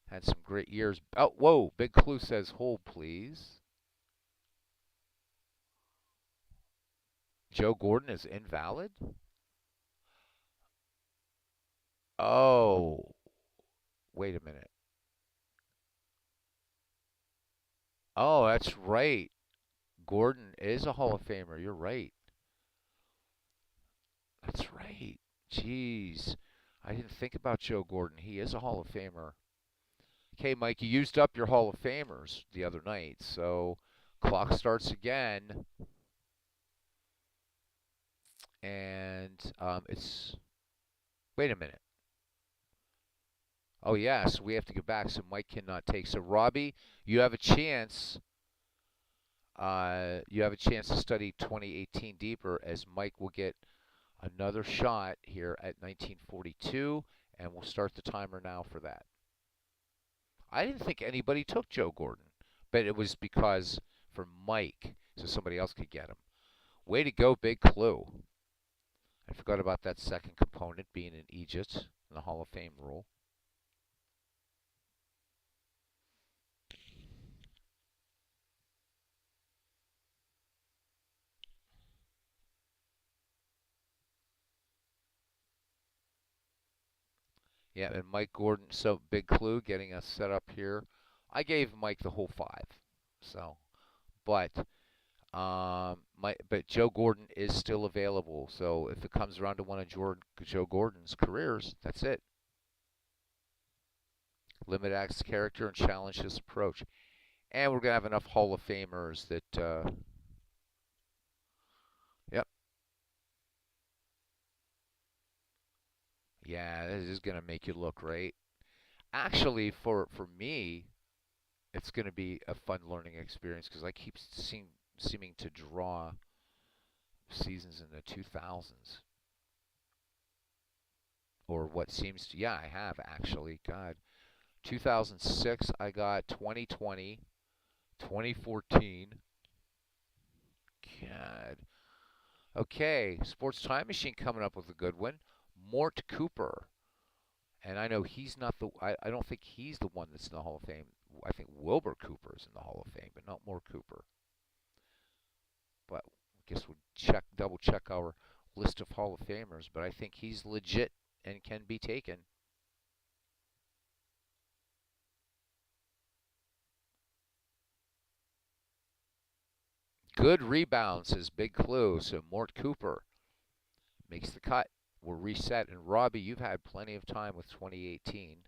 Had some great years. Oh, whoa, Big Clue says hold, please. Joe Gordon is invalid? Oh, wait a minute. Oh, that's right. Gordon is a Hall of Famer. You're right. That's right. Jeez. I didn't think about Joe Gordon. He is a Hall of Famer. Okay, Mike, you used up your Hall of Famers the other night, so clock starts again. And it's. Wait a minute. Oh, yeah, so we have to go back, so Mike cannot take. So, Robbie, you have a chance. You have a chance to study 2018 deeper, as Mike will get another shot here at 1942, and we'll start the timer now for that. I didn't think anybody took Joe Gordon, but it was because for Mike, so somebody else could get him. Way to go, Big Clue. I forgot about that second component being in Egypt in the Hall of Fame rule. Yeah, and Mike Gordon, so Big Clue getting us set up here. I gave Mike the whole five. So, but but Joe Gordon is still available. So if it comes around to one of Joe Gordon's careers, that's it. Limit acts character and challenge his approach. And we're gonna have enough Hall of Famers that yep. Yeah, this is gonna make you look right. Actually, for me, it's gonna be a fun learning experience because I keep seeming to draw seasons in the 2000s or what seems to, yeah, I have actually. God, 2006 I got 2020, 2014. God. Okay, Sports Time Machine coming up with a good one. Mort Cooper. And I know he's not I don't think he's the one that's in the Hall of Fame. I think Wilbur Cooper is in the Hall of Fame, but not Mort Cooper. But I guess we'll double check our list of Hall of Famers. But I think he's legit and can be taken. Good rebound, says Big Clue. So Mort Cooper makes the cut. We're reset. And Robbie, you've had plenty of time with 2018.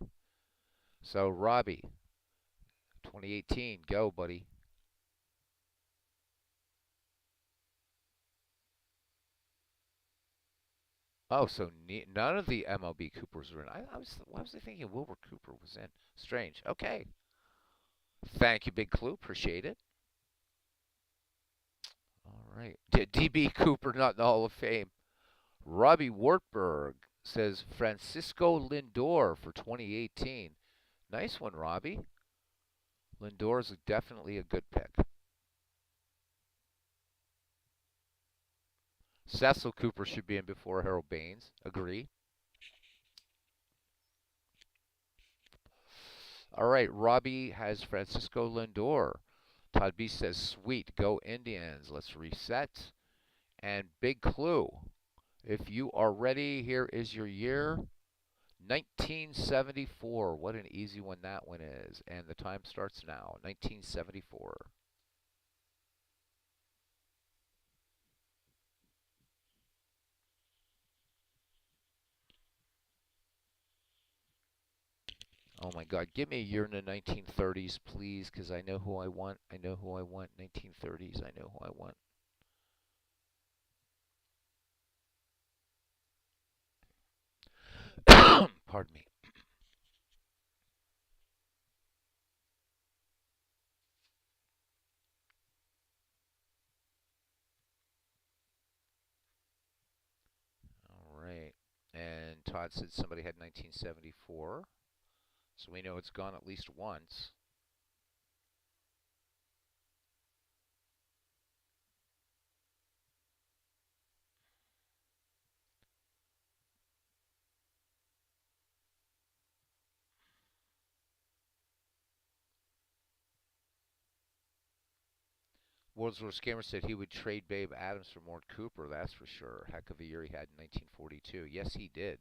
So Robbie, 2018, go, buddy. Oh, so none of the MLB Coopers were in. Why was I thinking Wilbur Cooper was in? Strange. Okay. Thank you, Big Clue. Appreciate it. All right. DB Cooper not in the Hall of Fame. Robbie Wartburg says Francisco Lindor for 2018. Nice one, Robbie. Lindor is definitely a good pick. Cecil Cooper should be in before Harold Baines. Agree. All right, Robbie has Francisco Lindor. Todd B says, sweet, go Indians. Let's reset. And big clue. If you are ready, here is your year. 1974. What an easy one that one is. And the time starts now. 1974. Oh my God. Give me a year in the 1930s, please, because I know who I want. I know who I want. 1930s. I know who I want. Pardon me. All right. And Todd said somebody had 1974. So we know it's gone at least once. Wordsworth Scammer said he would trade Babe Adams for Mort Cooper, that's for sure. Heck of a year he had in 1942. Yes, he did.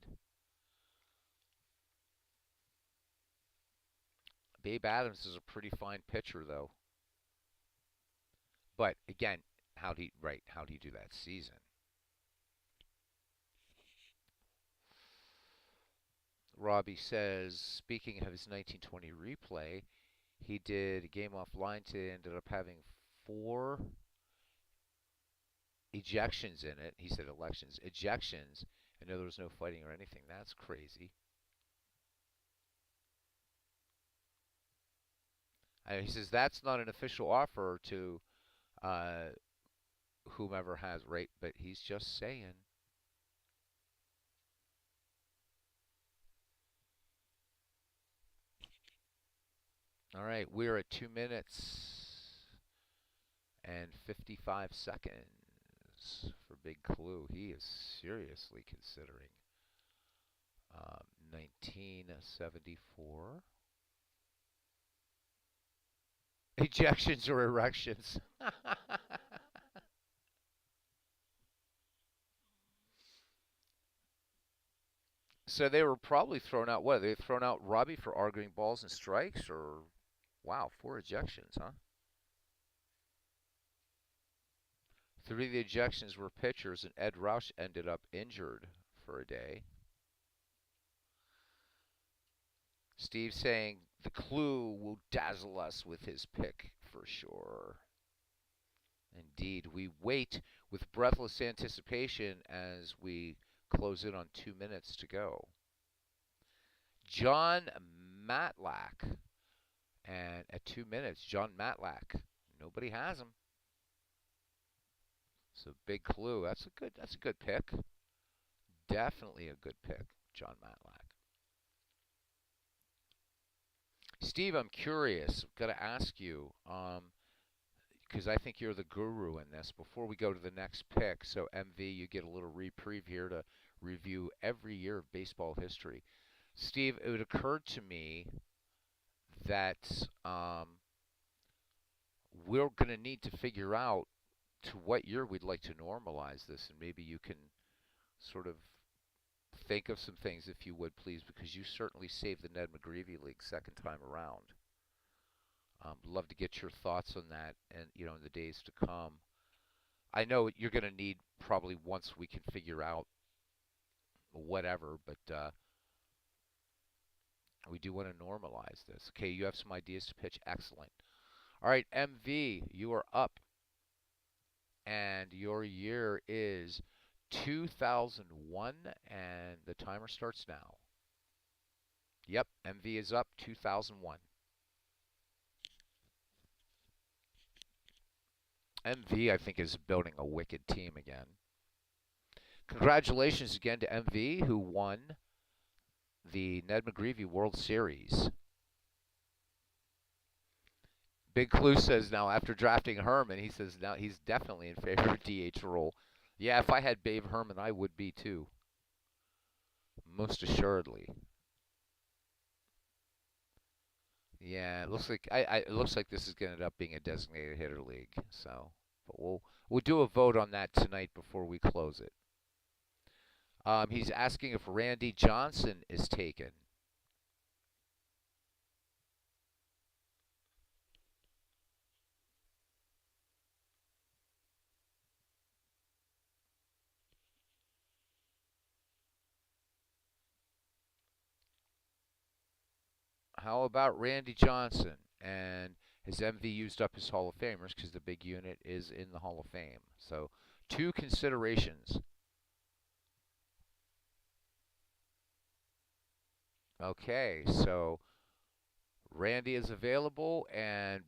Babe Adams is a pretty fine pitcher, though. But again, how do you do that season? Robbie says, speaking of his 1920 replay, he did a game offline today, ended up having four ejections in it. He said elections, ejections. I know there was no fighting or anything. That's crazy. He says that's not an official offer to uh, whomever has rate, but he's just saying. All right, we're at 2 minutes and 55 seconds for Big Clue. He is seriously considering 1974. Ejections or erections. So they were probably thrown out. What? They thrown out Robbie for arguing balls and strikes, or wow, four ejections, huh? Three of the ejections were pitchers, and Ed Roush ended up injured for a day. Steve saying the Clue will dazzle us with his pick for sure. Indeed, we wait with breathless anticipation as we close in on 2 minutes to go. John Matlack. And at 2 minutes, John Matlack. Nobody has him. So big clue. That's a good pick. Definitely a good pick, John Matlack. Steve, I'm curious. I've got to ask you, because I think you're the guru in this. Before we go to the next pick, so MV, you get a little reprieve here to review every year of baseball history. Steve, it occurred to me that we're going to need to figure out to what year we'd like to normalize this, and maybe you can sort of think of some things, if you would, please, because you certainly saved the Ned McGreevy League second time around. Love to get your thoughts on that, and in the days to come. I know you're going to need probably once we can figure out whatever, but we do want to normalize this. Okay, you have some ideas to pitch. Excellent. All right, MV, you are up, and your year is 2001, and the timer starts now. Yep, MV is up, 2001. MV, I think, is building a wicked team again. Congratulations again to MV, who won the Ned McGreevy World Series. Big Clue says now, after drafting Herman, he says now he's definitely in favor of DH role. Yeah, if I had Babe Herman, I would be too. Most assuredly. Yeah, it looks like it looks like this is going to end up being a designated hitter league. So, but we'll do a vote on that tonight before we close it. He's asking if Randy Johnson is taken. How about Randy Johnson? And has MV used up his Hall of Famers because the big unit is in the Hall of Fame? So, two considerations. Okay, so Randy is available, and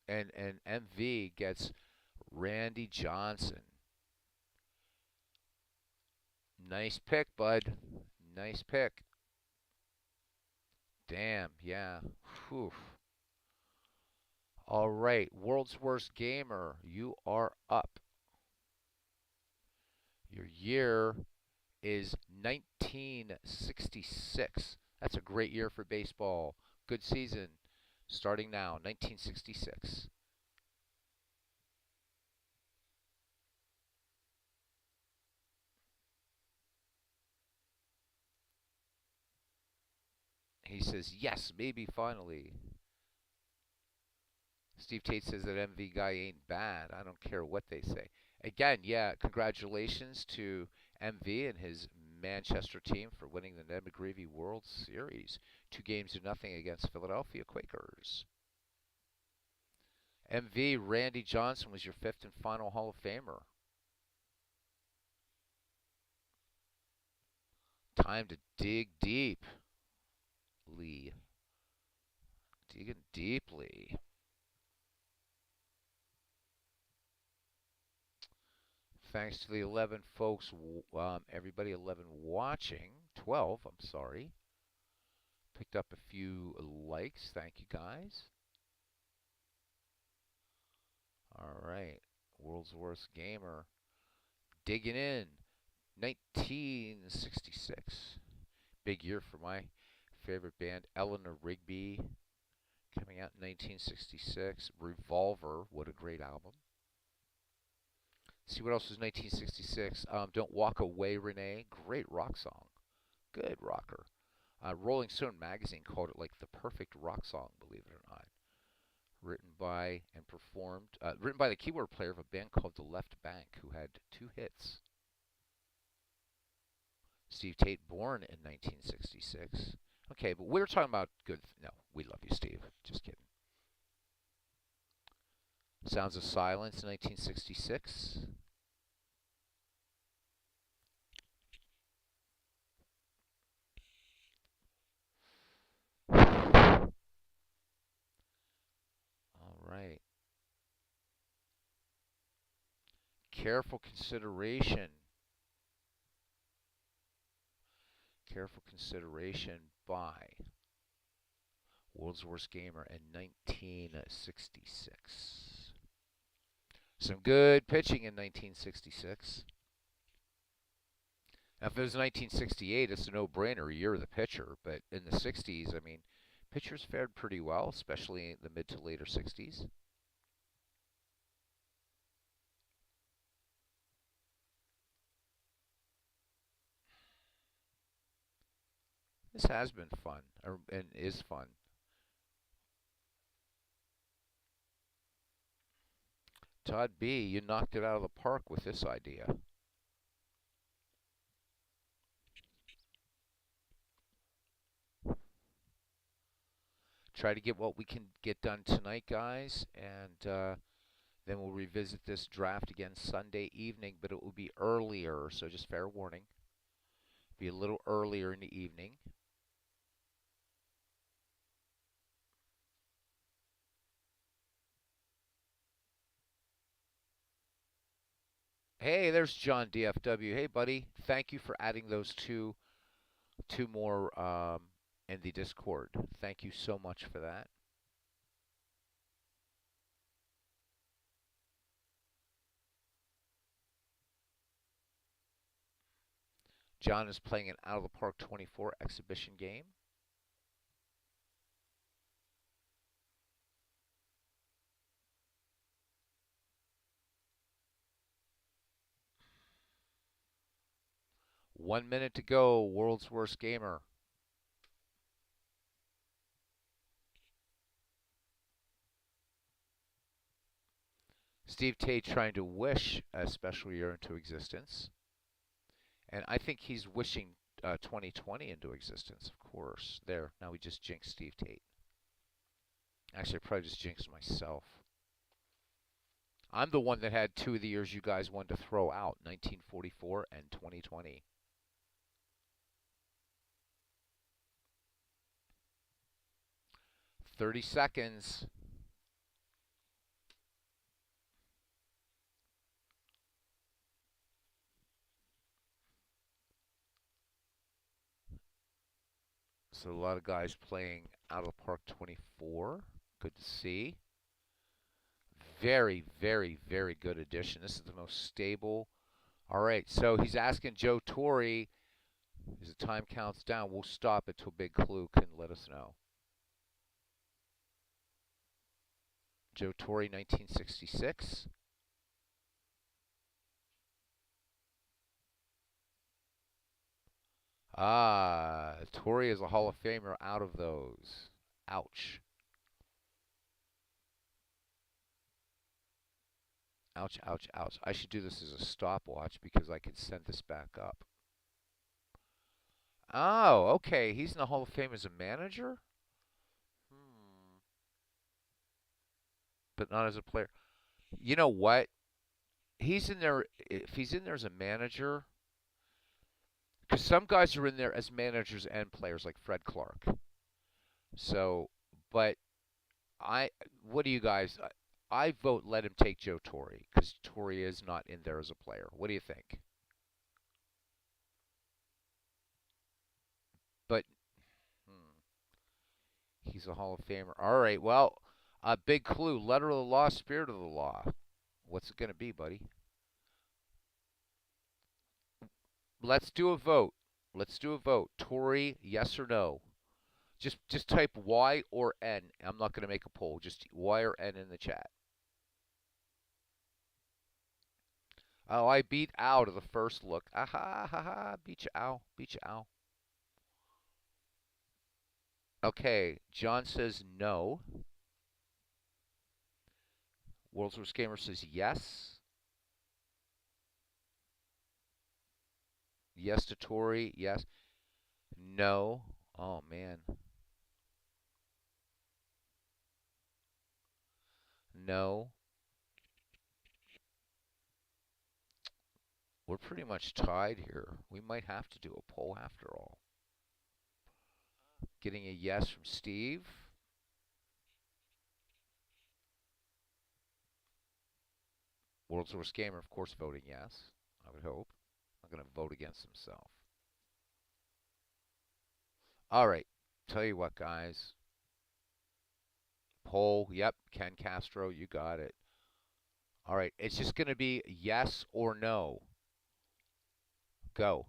and MV gets Randy Johnson. Nice pick, bud. Nice pick. Damn, yeah. Whew. All right, world's worst gamer, you are up. Your year is 1966. That's a great year for baseball. Good season starting now, 1966. He says, yes, maybe finally. Steve Tate says that MV guy ain't bad. I don't care what they say. Again, yeah, congratulations to MV and his Manchester team for winning the Ned McGreevy World Series. 2-0 against Philadelphia Quakers. MV Randy Johnson was your fifth and final Hall of Famer. Time to dig deep, Lee. Digging deeply. Thanks to the 11 folks, everybody 11 watching. 12, I'm sorry. Picked up a few likes. Thank you, guys. All right. World's Worst Gamer. Digging in. 1966. Big year for my favorite band, Eleanor Rigby. Coming out in 1966. Revolver. What a great album. See what else was 1966. Don't Walk Away, Renee. Great rock song. Good rocker. Rolling Stone magazine called it like the perfect rock song, believe it or not. Written by the keyboard player of a band called The Left Bank, who had two hits. Steve Tate, born in 1966. Okay, but we're talking about good. No, we love you, Steve. Just kidding. Sounds of Silence, 1966. All right. Careful consideration. Careful consideration by World's Worst Gamer in 1966. Some good pitching in 1966. Now, if it was 1968, it's a no-brainer. You're the pitcher. But in the 60s, I mean, pitchers fared pretty well, especially in the mid to later 60s. This has been fun, and is fun. Todd B., you knocked it out of the park with this idea. Try to get what we can get done tonight, guys, and then we'll revisit this draft again Sunday evening, but it will be earlier, so just fair warning. Be a little earlier in the evening. Hey, there's John DFW. Hey, buddy. Thank you for adding those two more in the Discord. Thank you so much for that. John is playing an out of the park 24 exhibition game. One minute to go. World's worst gamer. Steve Tate trying to wish a special year into existence. And I think he's wishing 2020 into existence, of course. There, now we just jinxed Steve Tate. Actually, I probably just jinxed myself. I'm the one that had 2 of the years you guys wanted to throw out, 1944 and 2020. $30. So a lot of guys playing out of the park 24. Good to see. Very, very, very good addition. This is the most stable. All right, so he's asking Joe Torre as the time counts down. We'll stop it till Big Clue can let us know. Joe Torre, 1966. Ah, Torre is a Hall of Famer out of those. Ouch. Ouch, ouch, ouch. I should do this as a stopwatch because I can send this back up. Oh, okay. He's in the Hall of Fame as a manager? Hmm. But not as a player. You know what? He's in there. If he's in there as a manager, because some guys are in there as managers and players, like Fred Clark. So, but I, what do you guys? I vote let him take Joe Torre because Torre is not in there as a player. What do you think? But he's a Hall of Famer. All right. Well, big clue: letter of the law, spirit of the law. What's it going to be, buddy? Let's do a vote. Let's do a vote. Torre, yes or no? Just type Y or N. I'm not going to make a poll. Just Y or N in the chat. Oh, I beat Al to the first look. Aha, ha, ha. Beat you, Al. Beat you, Al. Okay, John says no. World's Worst Gamer says yes. Yes to Torre, yes. No. Oh, man. No. We're pretty much tied here. We might have to do a poll after all. Getting a yes from Steve. World's Worst Gamer, of course, voting yes. I would hope. Not going to vote against himself. All right. Tell you what, guys. Poll. Yep. Ken Castro, you got it. All right. It's just going to be yes or no. Go.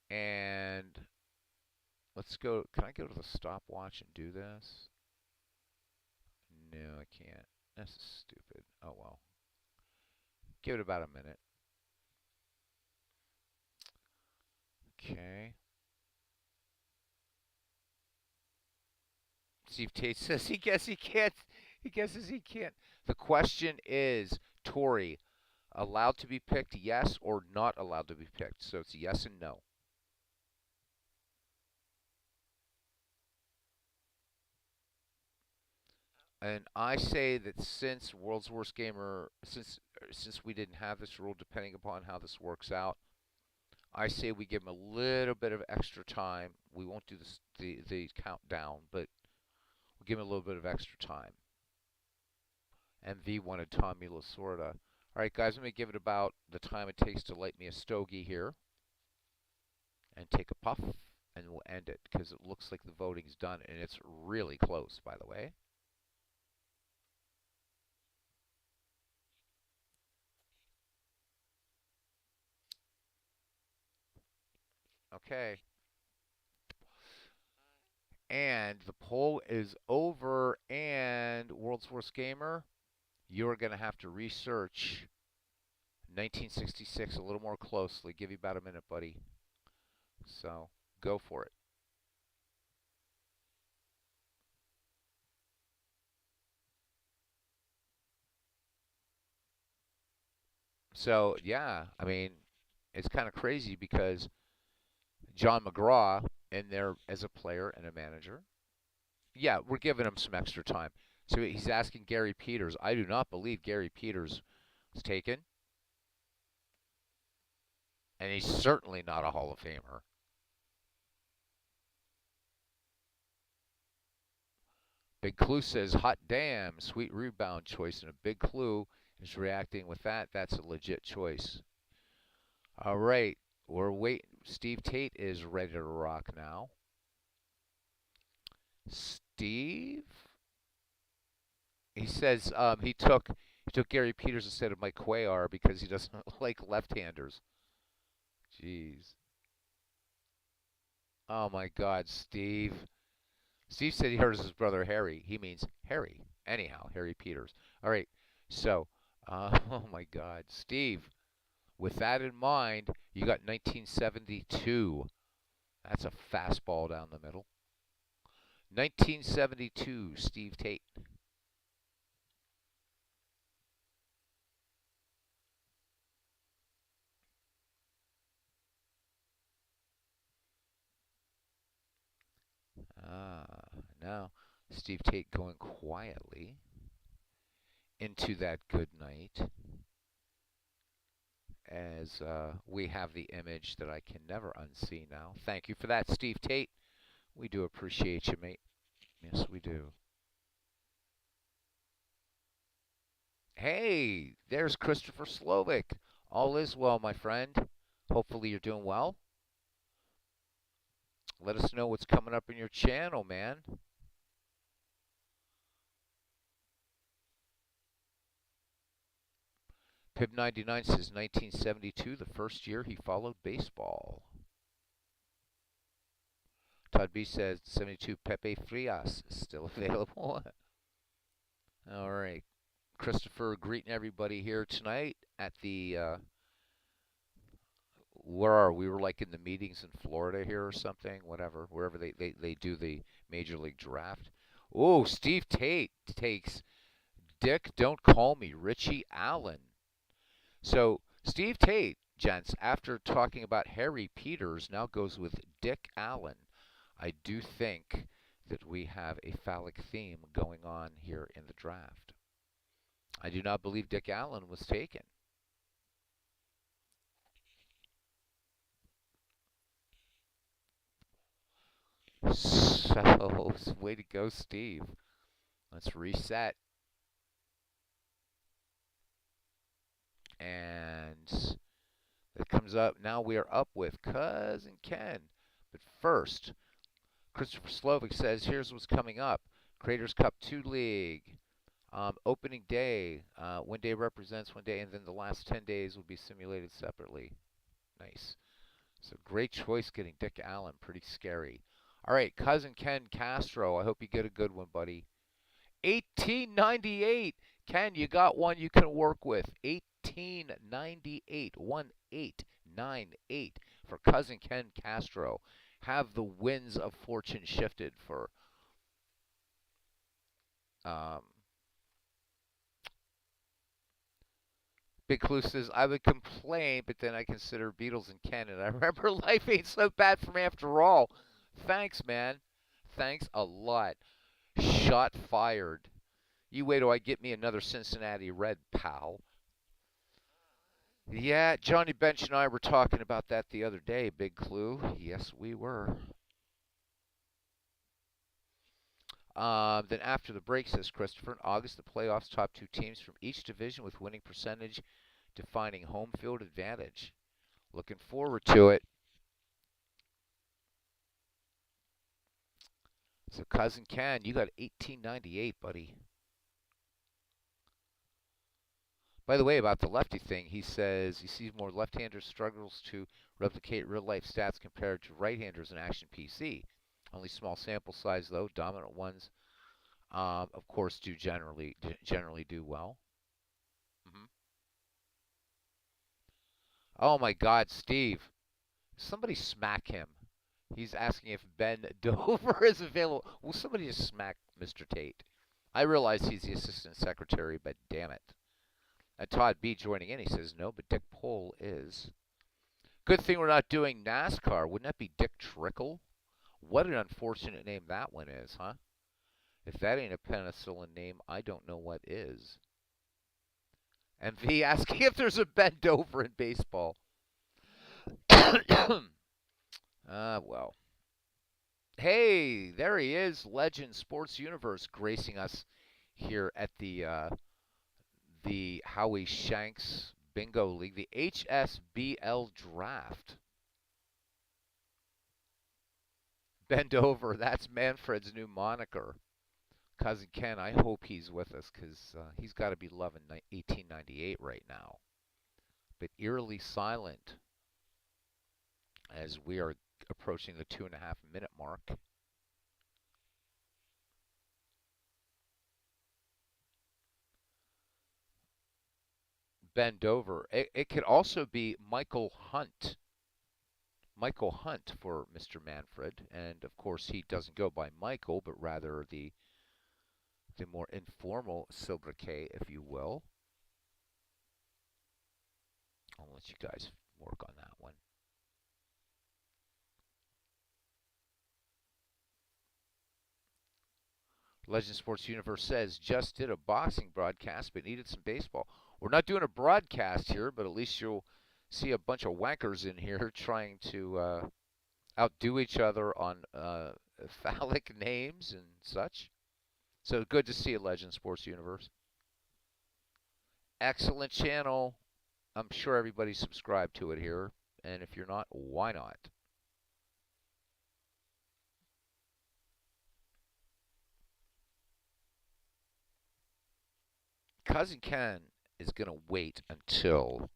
And let's go. Can I go to the stopwatch and do this? No, I can't. This is stupid. Oh, well. Give it about a minute. Okay. Steve Tate says he guesses he can't. He guesses he can't. The question is, Torre, allowed to be picked, yes, or not allowed to be picked? So it's yes and no. And I say that since World's Worst Gamer, since we didn't have this rule, depending upon how this works out, I say we give him a little bit of extra time. We won't do this, the countdown, but we'll give him a little bit of extra time. MV wanted Tommy Lasorda. All right, guys, let me give it about the time it takes to light me a stogie here and take a puff, and we'll end it because it looks like the voting's done, and it's really close, by the way. Okay. And the poll is over. And World's Worst Gamer, you're going to have to research 1966 a little more closely. Give you about a minute, buddy. So go for it. So, yeah, I mean, it's kind of crazy because John McGraw in there as a player and a manager. Yeah, we're giving him some extra time. So he's asking Gary Peters. I do not believe Gary Peters was taken, and he's certainly not a Hall of Famer. Big Clue says, hot damn, sweet rebound choice. And a Big Clue is reacting with that. That's a legit choice. All right, we're waiting. Steve Tate is ready to rock now. Steve? He says he took Gary Peters instead of Mike Cuellar because he doesn't like left-handers. Jeez. Oh my God, Steve. Steve said he heard his brother Harry. He means Harry. Anyhow, Harry Peters. All right. So, oh my God, Steve. With that in mind, you got 1972. That's a fastball down the middle. 1972, Steve Tate. Now Steve Tate going quietly into that good night as we have the image that I can never unsee now. Thank you for that, Steve Tate. We do appreciate you, mate. Yes, we do. Hey, there's Christopher Slovic. All is well, my friend. Hopefully you're doing well. Let us know what's coming up in your channel, man. Pib99 says 1972, the first year he followed baseball. Todd B says 72 Pepe Frias is still available. All right. Christopher greeting everybody here tonight at the where are we? Were like in the meetings in Florida here or something, whatever, wherever they do the Major League Draft. Oh, Steve Tate takes Dick, don't call me Richie Allen. So Steve Tate, gents, after talking about Harry Peters, now goes with Dick Allen. I do think that we have a phallic theme going on here in the draft. I do not believe Dick Allen was taken. So, way to go, Steve. Let's reset. And it comes up. Now we are up with Cousin Ken. But first, Christopher Slovic says, here's what's coming up. Creators Cup 2 League. Opening day. One day represents one day, and then the last 10 days will be simulated separately. Nice. So great choice getting Dick Allen. Pretty scary. All right, Cousin Ken Castro. I hope you get a good one, buddy. 1898. Ken, you got one you can work with. 1898. 1898 for Cousin Ken Castro. Have the winds of fortune shifted for um, Big Clue says, I would complain, but then I consider Beatles and Ken, and I remember life ain't so bad for me after all. Thanks, man. Thanks a lot. Shot fired. You wait till I get me another Cincinnati Red, pal. Yeah, Johnny Bench and I were talking about that the other day, Big Clue. Yes, we were. Then after the break, says Christopher, in August, the playoffs, top two teams from each division with winning percentage defining home field advantage. Looking forward to it. So, Cousin Ken, you got 1898, buddy. By the way, about the lefty thing, he says he sees more left-handers struggles to replicate real-life stats compared to right-handers in Action PC. Only small sample size though. Dominant ones, of course, do generally do well. Hmm. Oh my God, Steve! Somebody smack him. He's asking if Ben Dover is available. Will somebody just smack Mr. Tate? I realize he's the assistant secretary, but damn it. Todd B joining in, he says no, but Dick Pole is. Good thing we're not doing NASCAR. Wouldn't that be Dick Trickle? What an unfortunate name that one is, huh? If that ain't a penicillin name, I don't know what is. And V asking if there's a Ben Dover in baseball. Well. Hey, there he is, Legend Sports Universe, gracing us here at the Howie Shanks Bingo League, the HSBL Draft. Bend over, that's Manfred's new moniker. Cousin Ken, I hope he's with us because he's got to be loving 1898 right now. But eerily silent as we are approaching the 2.5 minute mark. Bend over. It could also be Michael Hunt. Michael Hunt for Mr. Manfred, and of course he doesn't go by Michael, but rather the more informal sobriquet, if you will. I'll let you guys work on that one. Legend Sports Universe says, just did a boxing broadcast but needed some baseball. We're not doing a broadcast here, but at least you'll see a bunch of wankers in here trying to outdo each other on phallic names and such. So good to see you, Legend Sports Universe. Excellent channel. I'm sure everybody's subscribed to it here, and if you're not, why not? Cousin Ken is going to wait until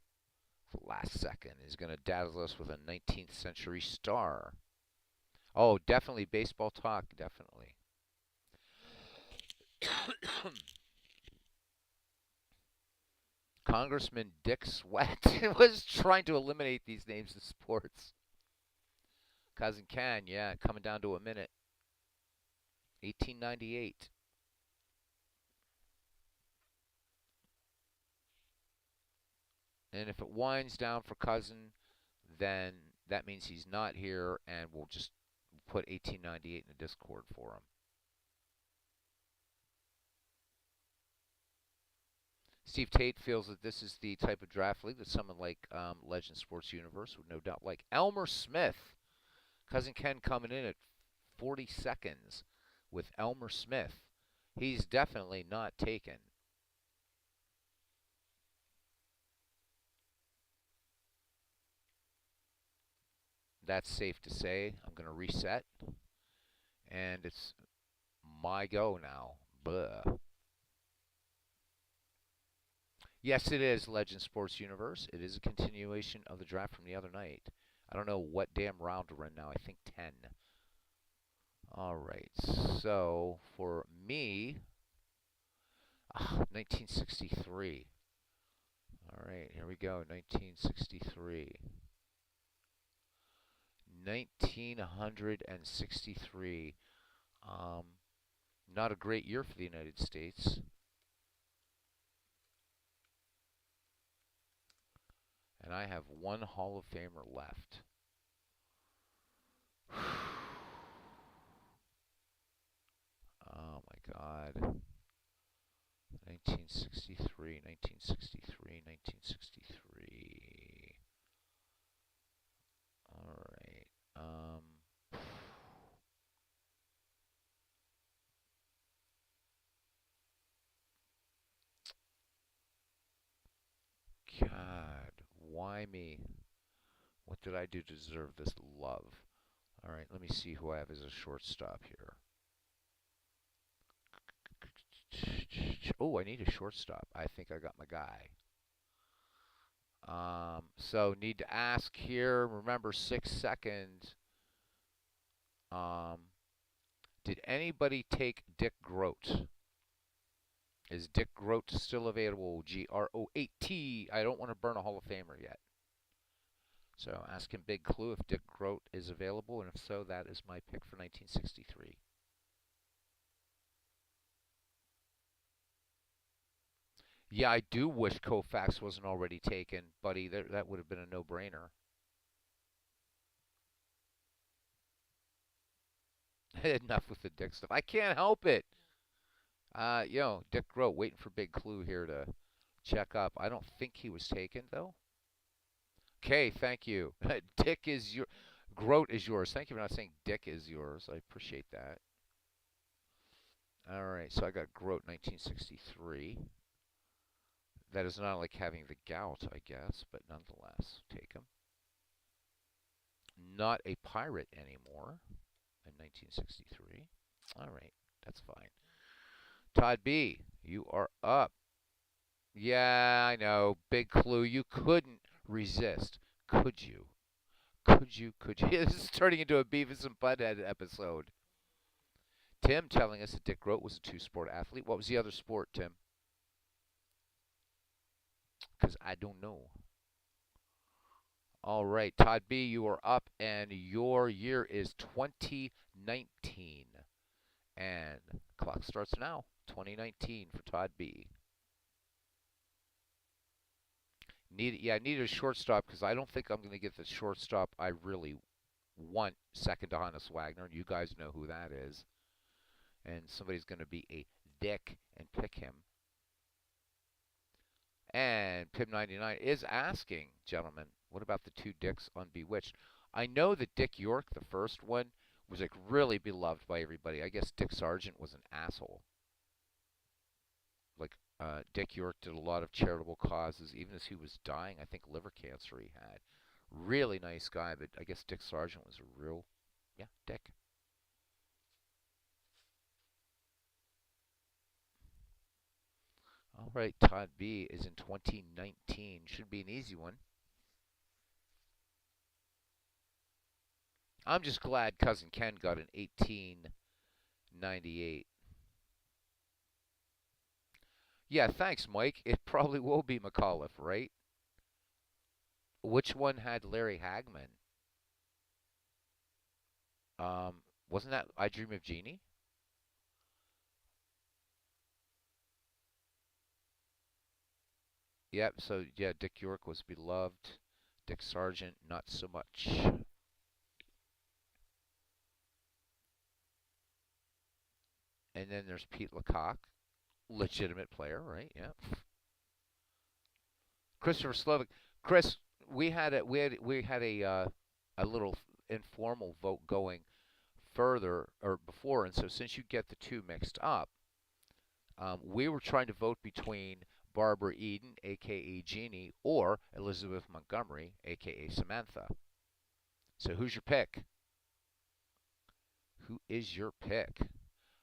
the last second. He's going to dazzle us with a 19th century star. Oh, definitely baseball talk, definitely. Congressman Dick Sweat was trying to eliminate these names in sports. Cousin Ken, yeah, coming down to a minute. 1898. And if it winds down for Cousin, then that means he's not here, and we'll just put 1898 in the Discord for him. Steve Tate feels that this is the type of draft league that someone like Legend Sports Universe would no doubt like. Elmer Smith, Cousin Ken coming in at 40 seconds with Elmer Smith. He's definitely not taken. That's safe to say. I'm going to reset. And it's my go now. Blah. Yes, it is Legend Sports Universe. It is a continuation of the draft from the other night. I don't know what damn round we're in now. I think 10. All right. So for me, 1963. All right, here we go. 1963. 1963. Um, Not a great year for the United States. And I have one Hall of Famer left. Oh my God. 1963, 1963, 1963. All right. God, why me? What did I do to deserve this love? All right, let me see who I have as a shortstop here. Oh, I need a shortstop. I think I got my guy. So need to ask here. Remember, 6 seconds. Um, did anybody take Dick Groat? Is Dick Groat still available? Groat. I don't want to burn a Hall of Famer yet. So asking Big Clue if Dick Groat is available, and if so, that is my pick for 1963. Yeah, I do wish Koufax wasn't already taken, buddy. That would have been a no-brainer. Enough with the Dick stuff. I can't help it. Dick Groat waiting for Big Clue here to check up. I don't think he was taken though. Okay, thank you. Dick is your Groat is yours. Thank you for not saying Dick is yours. I appreciate that. All right, so I got Groat 1963. That is not like having the gout, I guess, but nonetheless, take him. Not a pirate anymore in 1963. All right, that's fine. Todd B, you are up. Yeah, I know. Big clue. You couldn't resist, could you? Could you? Could you? This is turning into a Beavis and Butthead episode. Tim telling us that Dick Groat was a two-sport athlete. What was the other sport, Tim? Because I don't know. All right, Todd B, you are up, and your year is 2019. And clock starts now. 2019 for Todd B. I need a shortstop because I don't think I'm going to get the shortstop I really want, second to Honus Wagner. You guys know who that is. And somebody's going to be a dick and pick him. And Pim99 is asking, gentlemen, what about the two dicks on Bewitched? I know that Dick York, the first one, was like really beloved by everybody. I guess Dick Sargent was an asshole. Like Dick York did a lot of charitable causes, even as he was dying. I think liver cancer he had. Really nice guy, but I guess Dick Sargent was a real, yeah, dick. All right, Todd B is in 2019. Should be an easy one. I'm just glad Cousin Ken got an 1898. Yeah, thanks, Mike. It probably will be McAuliffe, right? Which one had Larry Hagman? Wasn't that I Dream of Jeannie? Yep. So yeah, Dick York was beloved. Dick Sargent, not so much. And then there's Pete Lecoq, legitimate player, right? Yeah. Christopher Slovak. Chris, we had a little informal vote going further or before, and so since you get the two mixed up, we were trying to vote between Barbara Eden, aka Jeannie, or Elizabeth Montgomery, aka Samantha. So who's your pick? Who is your pick?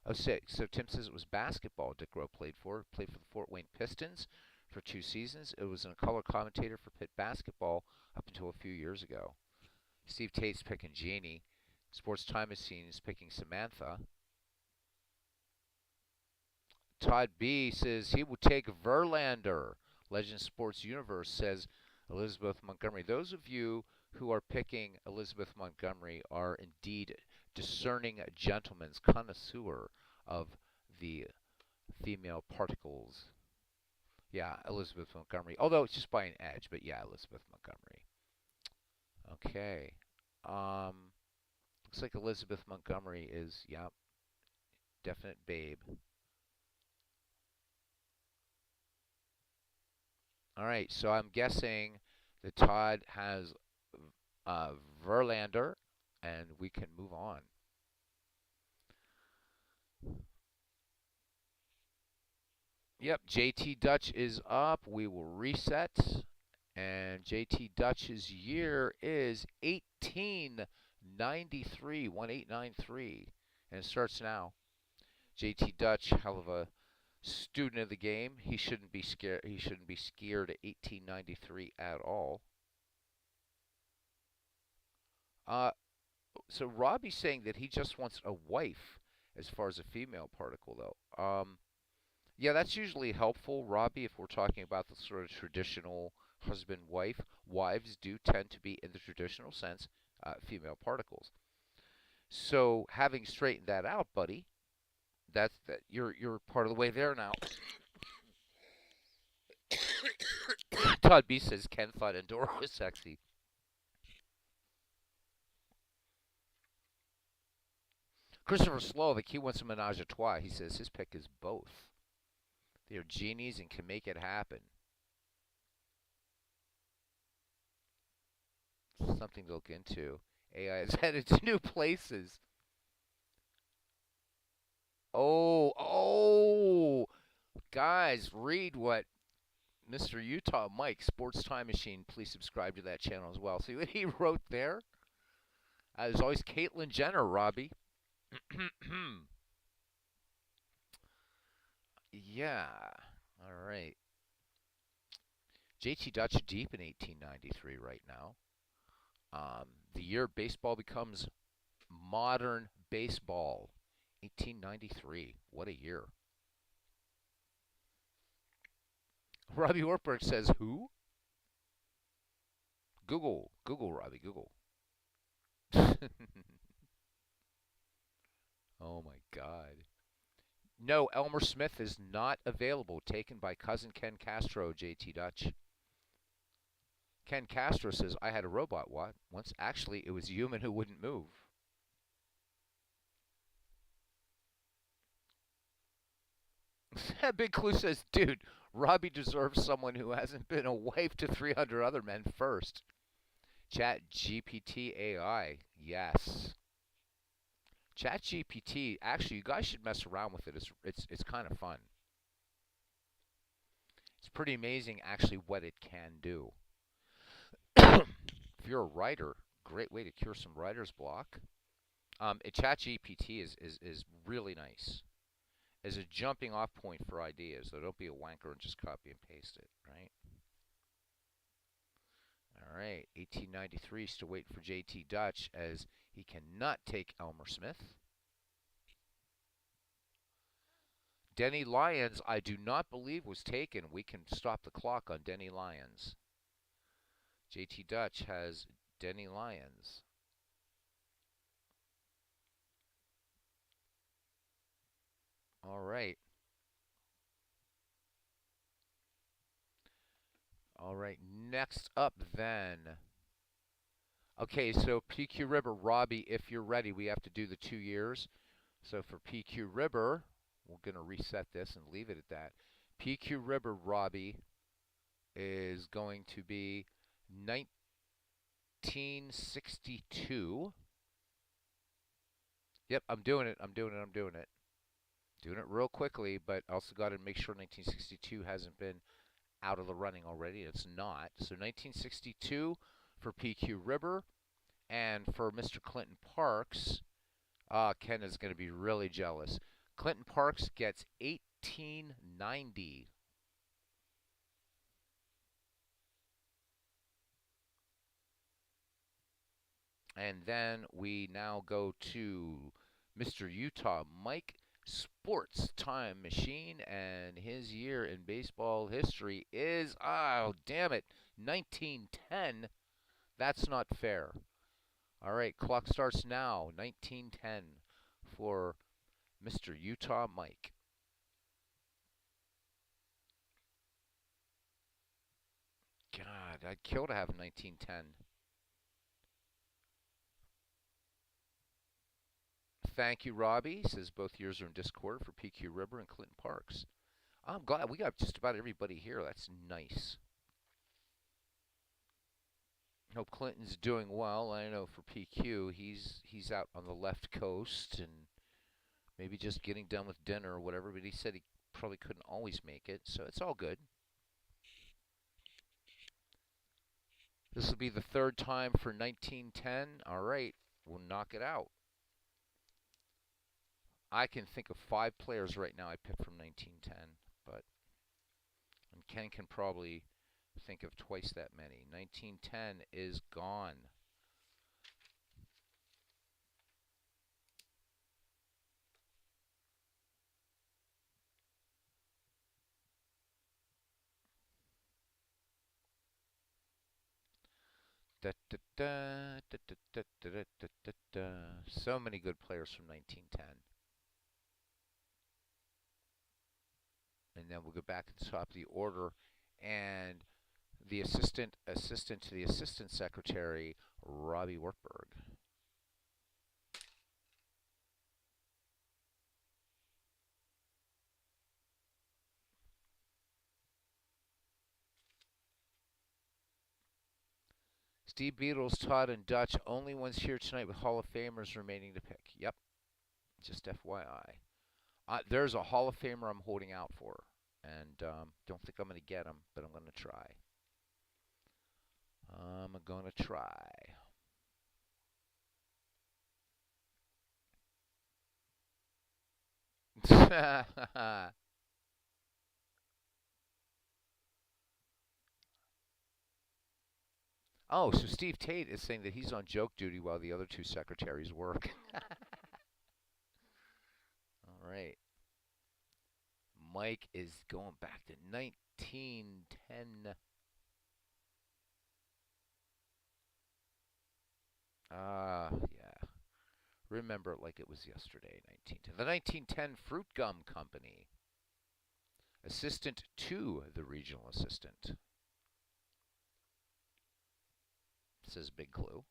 Oh, so Tim says it was basketball Dick Rowe played for the Fort Wayne Pistons for 2 seasons. It was a color commentator for Pitt basketball up until a few years ago. Steve Tate's picking Jeannie. Sports Time Machine is picking Samantha. Todd B says he would take Verlander. Legend Sports Universe says Elizabeth Montgomery. Those of you who are picking Elizabeth Montgomery are indeed discerning gentlemen, connoisseur of the female particles. Yeah, Elizabeth Montgomery. Although it's just by an edge, but yeah, Elizabeth Montgomery. Okay. Um, looks like Elizabeth Montgomery is, yeah, definite babe. All right, so I'm guessing that Todd has uh, Verlander, and we can move on. Yep, JT Dutch is up. We will reset. And JT Dutch's year is 1893, 1893. And it starts now. JT Dutch, hell of a Student of the game. He shouldn't be scared. He shouldn't be scared at 1893 at all. Uh, so Robbie's saying that he just wants a wife as far as a female particle, though. Yeah, that's usually helpful, Robbie, if we're talking about the sort of traditional husband wife. Wives do tend to be, in the traditional sense, female particles. So having straightened that out, buddy, that you're part of the way there now. Todd B says Ken thought Endora was sexy. Christopher Slovic, he wants a menage a trois. He says his pick is both. They are genies and can make it happen. Something to look into. AI is headed to new places. Oh, guys, read what Mr. Utah Mike, Sports Time Machine. Please subscribe to that channel as well. See what he wrote there? There's always Caitlyn Jenner, Robbie. Yeah. All right. JT Dutch deep in 1893 right now. The year baseball becomes modern baseball. 1893. What a year. Robbie Ortberg says, who? Google. Google, Robbie. Google. Oh my God. No, Elmer Smith is not available. Taken by cousin Ken Castro, JT Dutch. Ken Castro says, I had a robot once. Actually, it was a human who wouldn't move. Big Clue says, dude, Robbie deserves someone who hasn't been a wife to 300 other men first. Chat GPT AI. Yes. Chat GPT. Actually, you guys should mess around with it. It's kind of fun. It's pretty amazing, actually, what it can do. If you're a writer, great way to cure some writer's block. ChatGPT is really nice as a jumping off point for ideas. So don't be a wanker and just copy and paste it, right? All right, 1893 still waiting for JT Dutch as he cannot take Elmer Smith. Denny Lyons, I do not believe was taken. We can stop the clock on Denny Lyons. JT Dutch has Denny Lyons. All right. All right. Next up, then. Okay, so PQ River, Robbie, if you're ready, we have to do the 2 years. So for PQ River, we're going to reset this and leave it at that. PQ River, Robbie, is going to be 1962. Yep, I'm doing it. I'm doing it. I'm doing it. Doing it real quickly, but also got to make sure 1962 hasn't been out of the running already. It's not. So 1962 for PQ River, and for Mr. Clinton Parks, Ken is going to be really jealous. Clinton Parks gets 1890. And then we now go to Mr. Utah Mike, Sports Time Machine, and his year in baseball history is, oh, damn it, 1910. That's not fair. All right, clock starts now, 1910 for Mr. Utah Mike. God, I'd kill to have 1910. Thank you, Robbie. Says both years are in Discord for PQ River and Clinton Parks. I'm glad we got just about everybody here. That's nice. Hope Clinton's doing well. I know for PQ, he's out on the left coast and maybe just getting done with dinner or whatever. But he said he probably couldn't always make it, so it's all good. This will be the third time for 1910. All right, we'll knock it out. I can think of 5 players right now I picked from 1910, but and Ken can probably think of twice that many. 1910 is gone. Da, da, da, da, da, da, da, da, da, da, da. So many good players from 1910. And then we'll go back to the top of the order. And the assistant to the assistant secretary, Robbie Wartburg. Steve Beatles, Todd, and Dutch, only ones here tonight with Hall of Famers remaining to pick. Yep, just FYI. There's a Hall of Famer I'm holding out for, and don't think I'm going to get him, but I'm going to try. I'm going to try. Oh, so Steve Tate is saying that he's on joke duty while the other 2 secretaries work. All right. Mike is going back to 1910. Yeah. Remember it like it was yesterday, 1910. The 1910 Fruit Gum Company. Assistant to the regional assistant. Says Big Clue.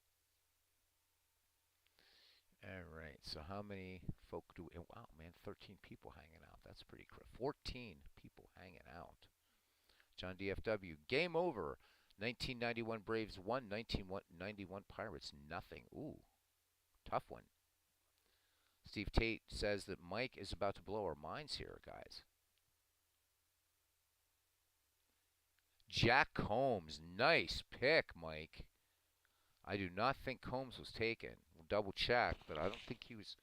All right, so how many folk do we... Wow, man, 13 people hanging out. That's pretty cool. 14 people hanging out. John DFW, game over. 1991 Braves 1, 1991 Pirates nothing. Ooh, tough one. Steve Tate says that Mike is about to blow our minds here, guys. Jack Combs, nice pick, Mike. I do not think Combs was taken. We'll double check, but I don't think he was.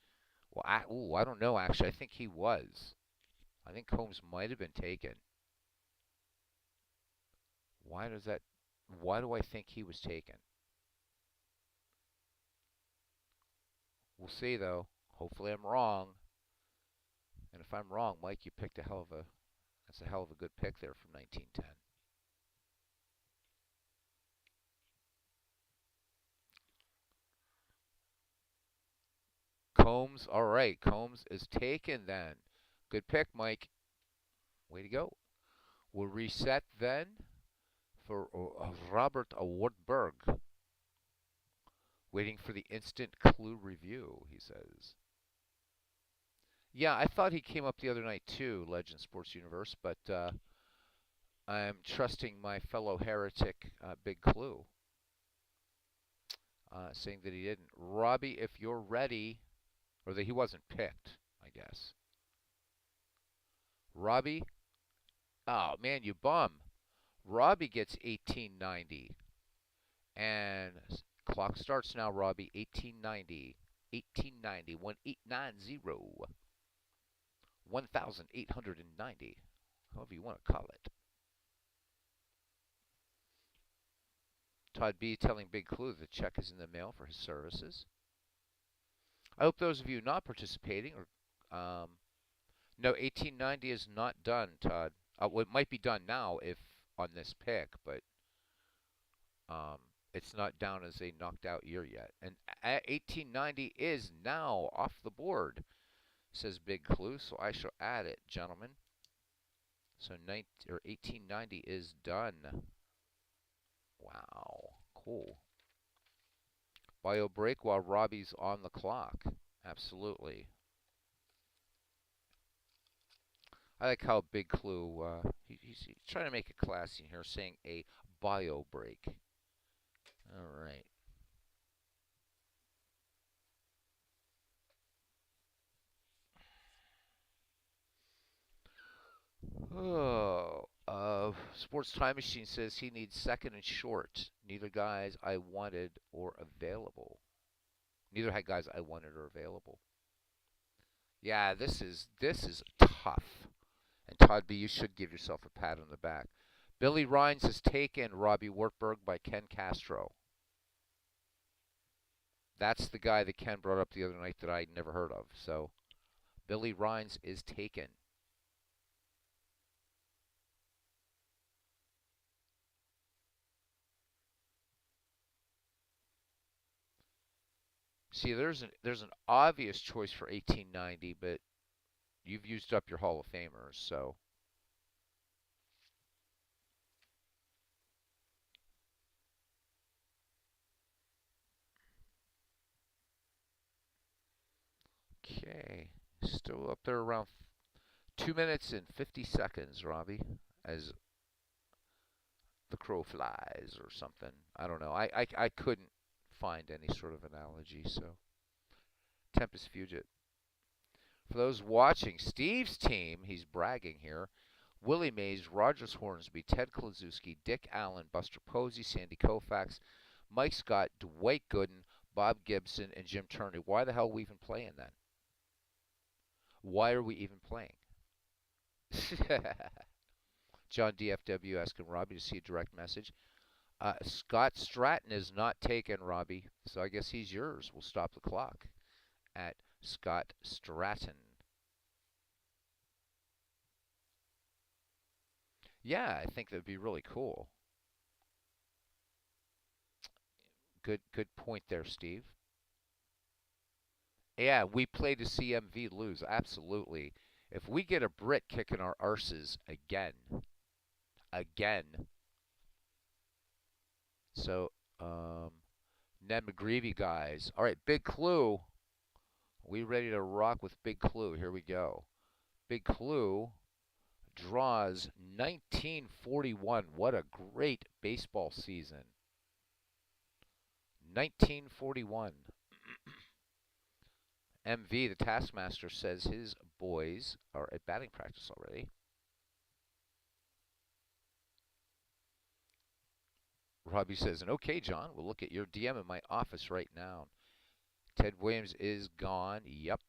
Well, I don't know, actually. I think he was. I think Combs might have been taken. Why does that. Why do I think he was taken? We'll see, though. Hopefully I'm wrong. And if I'm wrong, Mike, you picked a hell of a. That's a hell of a good pick there from 1910. Combs, all right. Combs is taken then. Good pick, Mike. Way to go. We'll reset then for Robert Wartburg. Waiting for the instant clue review, he says. Yeah, I thought he came up the other night too, Legend Sports Universe, but I'm trusting my fellow heretic, Big Clue, saying that he didn't. Robbie, if you're ready, or that he wasn't picked, I guess. Robbie, oh man, you bum. Robbie gets 1890. And clock starts now, Robbie. 1890. 1890. 1890. 1890. However you want to call it. Todd B telling Big Clue the check is in the mail for his services. I hope those of you not participating or no, 1890 is not done, Todd. Well, it might be done now if on this pick, but um, it's not down as a knocked out year yet. And 1890 is now off the board, says Big Clue, so I shall add it, gentlemen. So 1890 is done. Wow, cool. Bio break while Robbie's on the clock. Absolutely. I like how Big Clue, he's trying to make it classy here, saying a bio break. All right. Oh, Sports Time Machine says he needs second and short. Neither guys I wanted or available. Neither had guys I wanted or available. Yeah, this is tough. And Todd B, you should give yourself a pat on the back. Billy Rhines has taken Robbie Wartburg by Ken Castro. That's the guy that Ken brought up the other night that I never heard of. So Billy Rhines is taken. See, there's an obvious choice for 1890, but you've used up your Hall of Famers. So okay, still up there around 2 minutes and 50 seconds, Robbie, as the crow flies or something. I don't know. I couldn't find any sort of analogy. So Tempest Fugit. For those watching, Steve's team, he's bragging here. Willie Mays, Rogers Hornsby, Ted Kluszewski, Dick Allen, Buster Posey, Sandy Koufax, Mike Scott, Dwight Gooden, Bob Gibson, and Jim Turner. Why the hell are we even playing then? Why are we even playing? John DFW asking Robbie to see a direct message. Scott Stratton is not taken, Robbie, so I guess he's yours. We'll stop the clock at Scott Stratton. Yeah, I think that'd be really cool. Good point there, Steve. Yeah, we play to see MV lose. Absolutely. If we get a Brit kicking our arses again. So, um, Ned McGreevy guys. All right, Big Clue. We ready to rock with Big Clue? Here we go. Big Clue draws 1941. What a great baseball season. 1941. MV, the Taskmaster, says his boys are at batting practice already. Robbie says, and okay, John, we'll look at your DM in my office right now. Ted Williams is gone. Yep.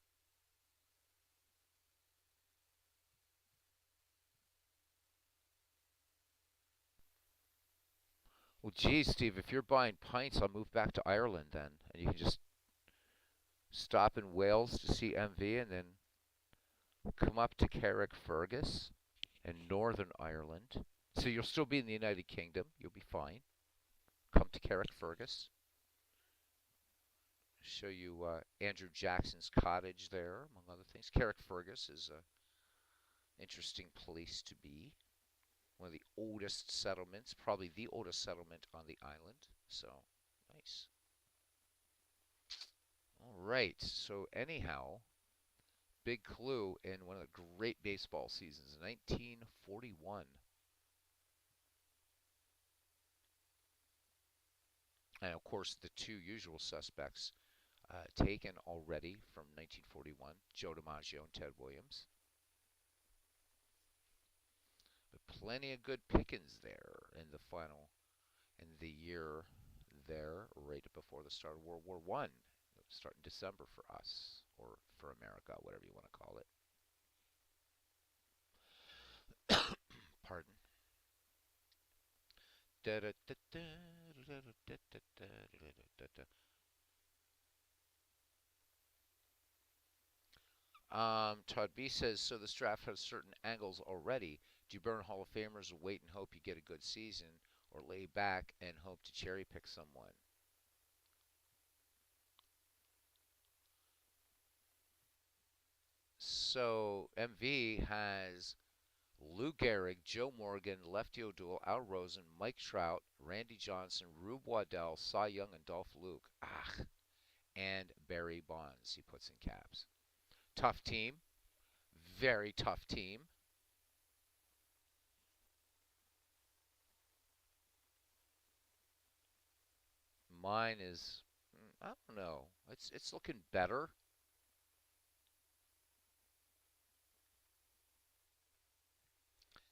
Well, geez, Steve, if you're buying pints, I'll move back to Ireland then. And you can just stop in Wales to see MV and then come up to Carrickfergus in Northern Ireland. So you'll still be in the United Kingdom. You'll be fine. Come to Carrickfergus. Show you Andrew Jackson's cottage there, among other things. Carrickfergus is an interesting place to be. One of the oldest settlements, probably the oldest settlement on the island. So, nice. All right. So, anyhow, big clue in one of the great baseball seasons, 1941. And of course, the two usual suspects taken already from 1941, Joe DiMaggio and Ted Williams. But plenty of good pickings there in the final, in the year there, right before the start of World War One. Start in December for us, or for America, whatever you want to call it. Pardon. Todd B says, so this draft has certain angles already. Do you burn Hall of Famers or wait and hope you get a good season, or lay back and hope to cherry pick someone? So MV has Lou Gehrig, Joe Morgan, Lefty O'Doul, Al Rosen, Mike Trout, Randy Johnson, Rube Waddell, Cy Young, and Dolph Luke. Ah, and Barry Bonds, he puts in caps. Tough team. Very tough team. Mine is, I don't know. It's looking better.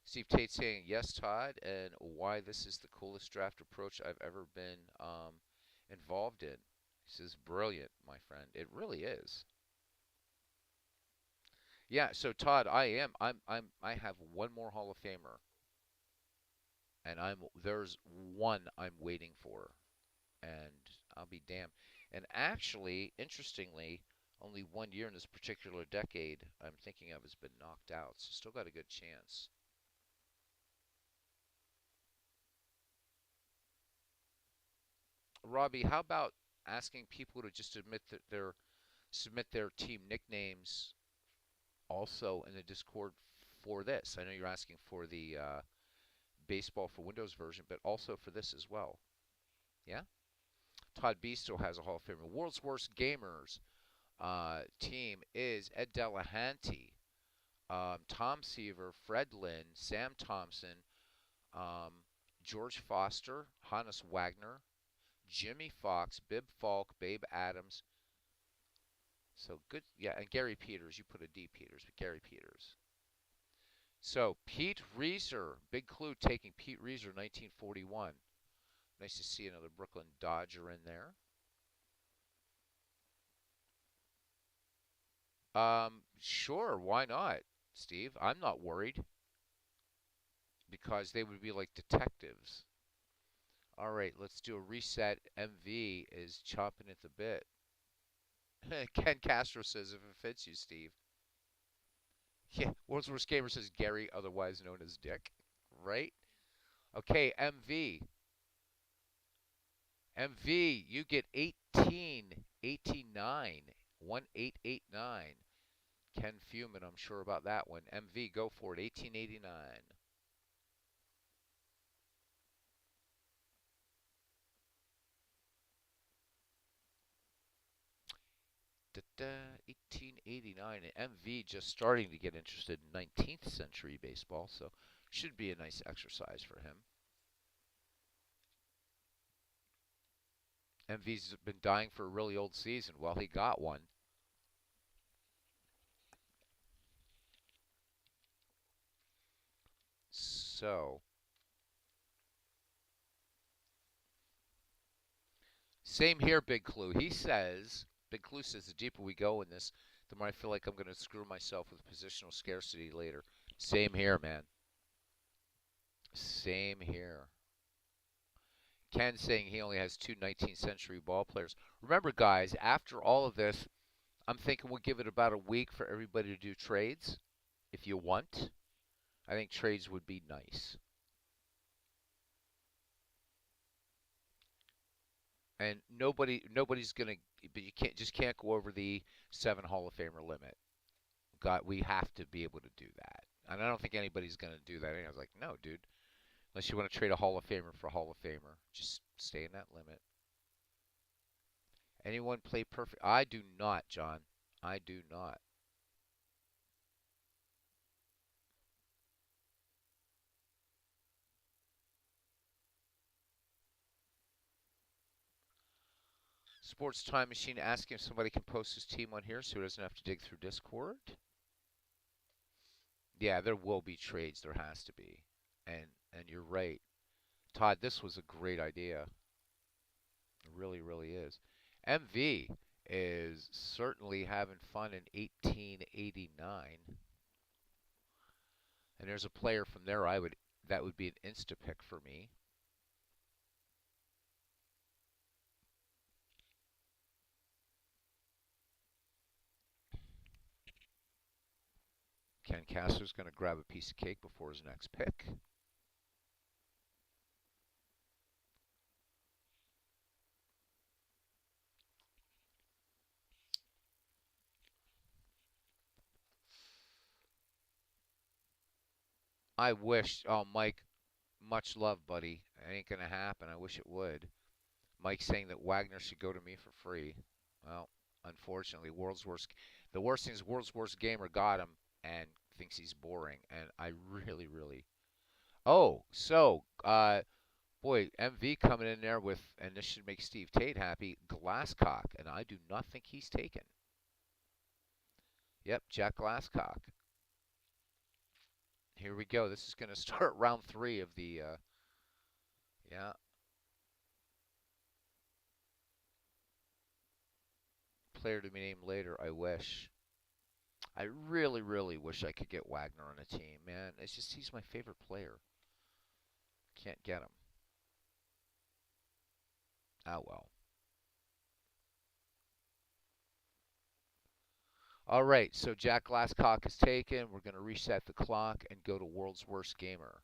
Steve Tate saying yes, Todd, and why this is the coolest draft approach I've ever been involved in. He says brilliant, my friend. It really is. Yeah, so Todd, I have one more Hall of Famer, and there's one I'm waiting for, and I'll be damned. And actually, interestingly, only 1 year in this particular decade I'm thinking of has been knocked out, so still got a good chance. Robbie, how about asking people to just admit that submit their team nicknames also in the Discord for this? I know you're asking for the baseball for Windows version, but also for this as well. Yeah? Todd B still has a Hall of Famer. World's Worst Gamers team is Ed Delahanty, Tom Seaver, Fred Lynn, Sam Thompson, um, George Foster, Hannes Wagner, Jimmy Fox, Bib Falk, Babe Adams. So good. Yeah, and Gary Peters. You put a D Peters, but Gary Peters. So Pete Reeser, big clue taking Pete Reeser, 1941. Nice to see another Brooklyn Dodger in there. Sure, why not, Steve? I'm not worried because they would be like detectives. All right, let's do a reset. MV is chomping at the bit. Ken Castro says if it fits you, Steve. Yeah, World's Worst Gamer says Gary, otherwise known as Dick. Right? Okay, MV. MV, you get 1889. 1889. Ken Fuman, I'm sure about that one. MV, go for it. 1889. Da-da, 1889. And MV just starting to get interested in 19th century baseball, so should be a nice exercise for him. MV's been dying for a really old season. Well, he got one. So, same here, Big Clue. Big Clue says, the deeper we go in this, the more I feel like I'm going to screw myself with positional scarcity later. Same here, man. Same here. Ken saying he only has two 19th century ball players. Remember, guys, after all of this, I'm thinking we'll give it about a week for everybody to do trades if you want. I think trades would be nice. And nobody's gonna, but you can't go over the seven Hall of Famer limit. God, we have to be able to do that. And I don't think anybody's gonna do that. And I was like, no, dude. Unless you want to trade a Hall of Famer for a Hall of Famer, just stay in that limit. Anyone play perfect? I do not, John. I do not. Sports Time Machine asking if somebody can post his team on here so he doesn't have to dig through Discord. Yeah, there will be trades. There has to be. And you're right. Todd, this was a great idea. It really, really is. MV is certainly having fun in 1889. And there's a player from there that would be an insta pick for me. Ken Casser's going to grab a piece of cake before his next pick. I wish, oh, Mike, much love, buddy. It ain't going to happen. I wish it would. Mike saying that Wagner should go to me for free. Well, unfortunately, the worst thing is World's Worst Gamer got him and thinks he's boring. And I really, really. Oh, so, boy, MV coming in there with, and this should make Steve Tate happy, Glasscock. And I do not think he's taken. Yep, Jack Glasscock. Here we go. This is going to start round three of the, yeah, player to be named later. I wish. I really, really wish I could get Wagner on a team, man. It's just he's my favorite player. Can't get him. Oh well. All right, so Jack Glasscock is taken. We're going to reset the clock and go to World's Worst Gamer.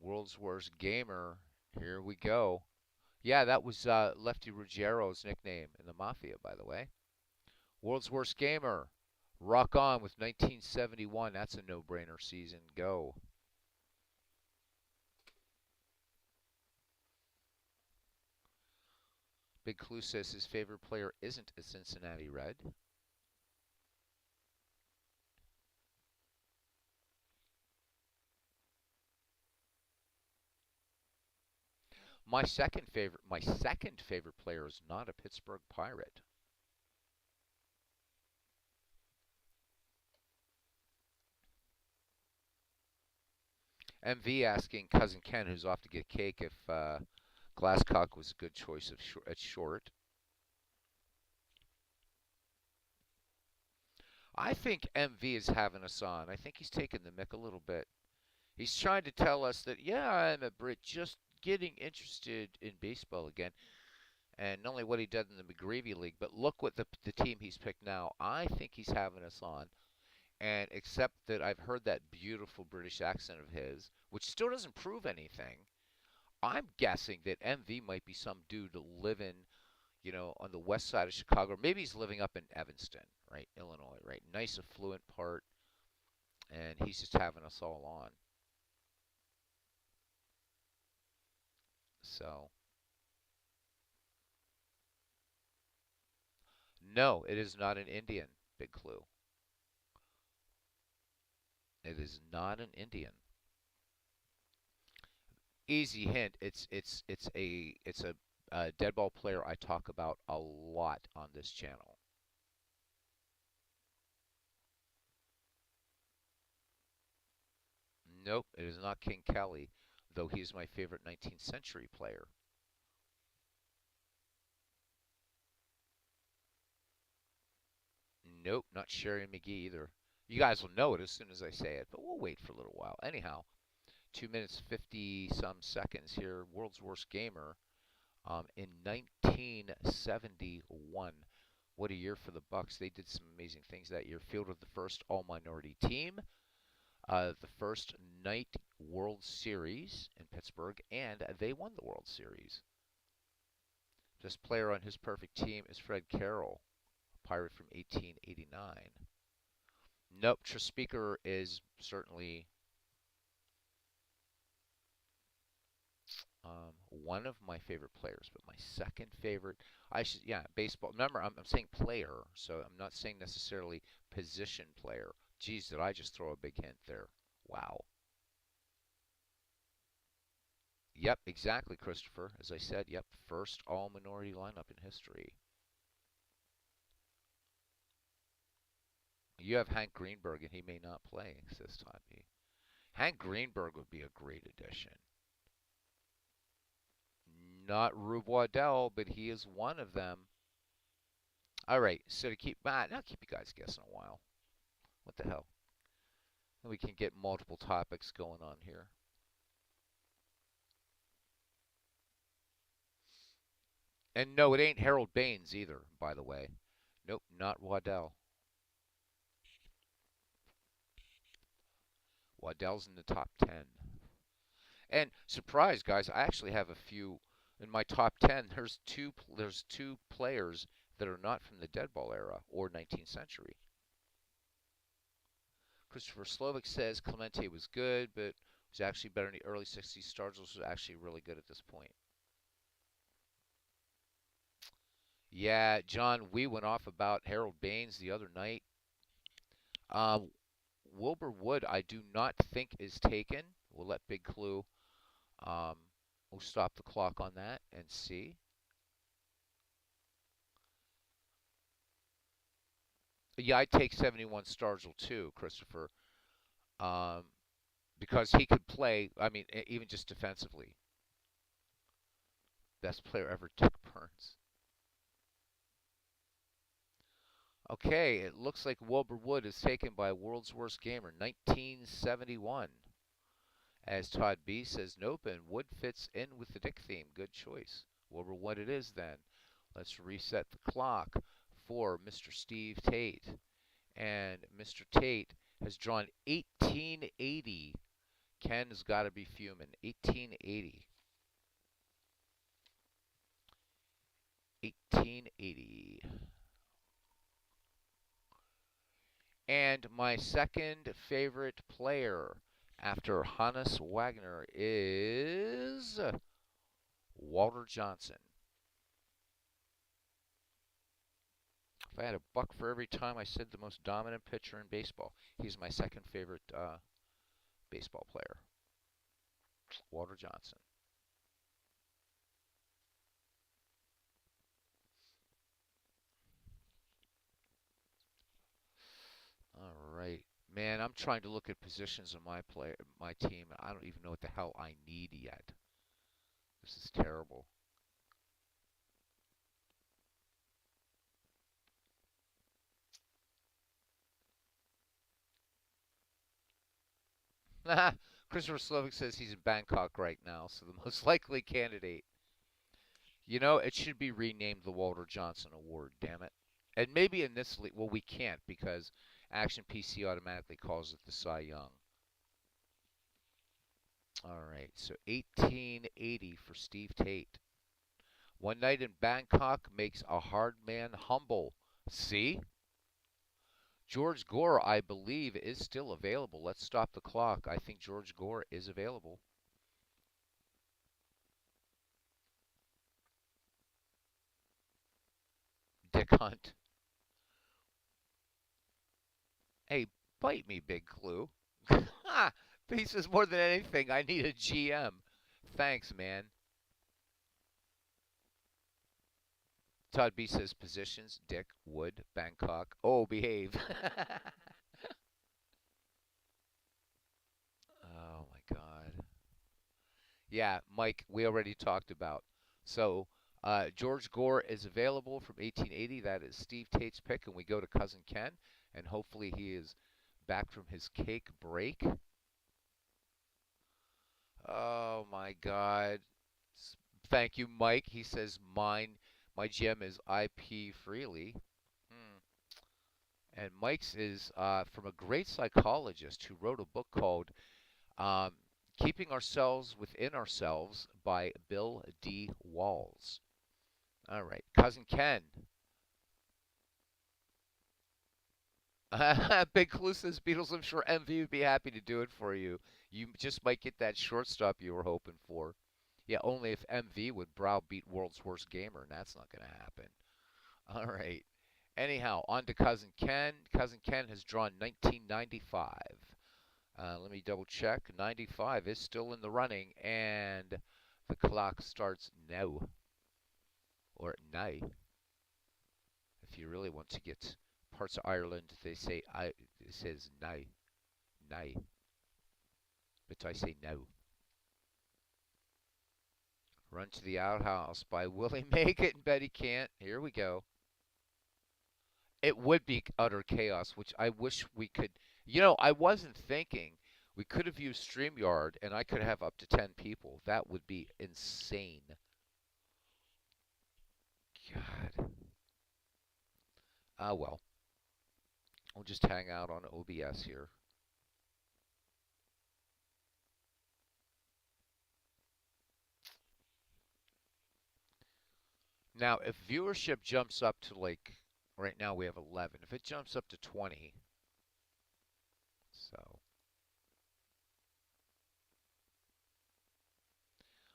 World's Worst Gamer. Here we go. Yeah, that was Lefty Ruggiero's nickname in the Mafia, by the way. World's Worst Gamer. Rock on with 1971. That's a no-brainer season. Go. Big Clue says his favorite player isn't a Cincinnati Red. My second favorite player is not a Pittsburgh Pirate. MV asking Cousin Ken, who's off to get cake, if Glasscock was a good choice at short. I think MV is having us on. I think he's taking the mick a little bit. He's trying to tell us that, yeah, I'm a Brit just getting interested in baseball again. And not only what he did in the McGreevy League, but look what the team he's picked now. I think he's having us on. And except that I've heard that beautiful British accent of his, which still doesn't prove anything, I'm guessing that MV might be some dude living, on the west side of Chicago. Maybe he's living up in Evanston, right, Illinois, right? Nice affluent part, and he's just having us all on. So, no, it is not an Indian. Big clue. It is not an Indian. Easy hint. It's a dead ball player I talk about a lot on this channel. Nope, it is not King Kelly, though he's my favorite 19th century player. Nope, not Sherry McGee either. You guys will know it as soon as I say it, but we'll wait for a little while. Anyhow, 2 minutes 50 some seconds here. World's Worst Gamer in 1971. What a year for the Bucks! They did some amazing things that year. Fielded the first all-minority team, the first night World Series in Pittsburgh, and they won the World Series. This player on his perfect team is Fred Carroll, a Pirate from 1889. Nope, Trespeaker is certainly one of my favorite players, but my second favorite, yeah, baseball. Remember, I'm saying player, so I'm not saying necessarily position player. Geez, did I just throw a big hint there? Wow. Yep, exactly, Christopher. As I said, yep, first all minority lineup in history. You have Hank Greenberg, and he may not play this time. Hank Greenberg would be a great addition. Not Rube Waddell, but he is one of them. All right, so to keep now keep you guys guessing a while. What the hell? We can get multiple topics going on here. And no, it ain't Harold Baines either, by the way. Nope, not Waddell. Waddell's in the top 10. And surprise, guys, I actually have a few in my top 10. There's two players that are not from the dead ball era or 19th century. Christopher Slovic says Clemente was good, but was actually better in the early 60s. Stargels was actually really good at this point. Yeah, John, we went off about Harold Baines the other night. Um, Wilbur Wood, I do not think is taken. We'll let Big Clue. Um, we'll stop the clock on that and see. Yeah, I'd take 71 Stargel too, Christopher, um, because he could play. I mean, even just defensively, best player ever, Dick Burns. Okay, it looks like Wilbur Wood is taken by World's Worst Gamer, 1971. As Todd B says, nope, and Wood fits in with the Dick theme. Good choice. Wilbur Wood it is then. Let's reset the clock for Mr. Steve Tate. And Mr. Tate has drawn 1880. Ken's got to be fuming. 1880. 1880. And my second favorite player after Hannes Wagner is Walter Johnson. If I had a buck for every time I said the most dominant pitcher in baseball, he's my second favorite baseball player. Walter Johnson. All right. Man, I'm trying to look at positions on my team, and I don't even know what the hell I need yet. This is terrible. Christopher Slovic says he's in Bangkok right now, so the most likely candidate. You know, it should be renamed the Walter Johnson Award, damn it. And maybe in this league, well, we can't because Action PC automatically calls it the Cy Young. All right, so 1880 for Steve Tate. One night in Bangkok makes a hard man humble. See? George Gore, I believe, is still available. Let's stop the clock. I think George Gore is available. Dick Hunt. Hey, bite me, Big Clue. He says more than anything, I need a GM. Thanks, man. Todd B says positions, Dick, Wood, Bangkok. Oh, behave. Oh my God. Yeah, Mike, we already talked about. So George Gore is available from 1880. That is Steve Tate's pick, and we go to Cousin Ken, and hopefully he is back from his cake break. Oh my God. Thank you, Mike. He says my GM is IP Freely. Hmm. And Mike's is from a great psychologist who wrote a book called um, Keeping Ourselves Within Ourselves by Bill D. Walls. All right, Cousin Ken. Big Clue says Beatles. I'm sure MV would be happy to do it for you. You just might get that shortstop you were hoping for. Yeah, only if MV would browbeat World's Worst Gamer, and that's not going to happen. All right. Anyhow, on to Cousin Ken. Cousin Ken has drawn 1995. Let me double check. 95 is still in the running, and the clock starts now, or now. If you really want to get parts of Ireland, they say it says now, now, but I say now. Run to the Outhouse by Willie Make It and Betty Can't. Here we go. It would be utter chaos, which I wish we could. You know, I wasn't thinking we could have used StreamYard and I could have up to 10 people. That would be insane. God. Ah, well. We'll just hang out on OBS here. Now, if viewership jumps up to like, right now we have 11. If it jumps up to 20, so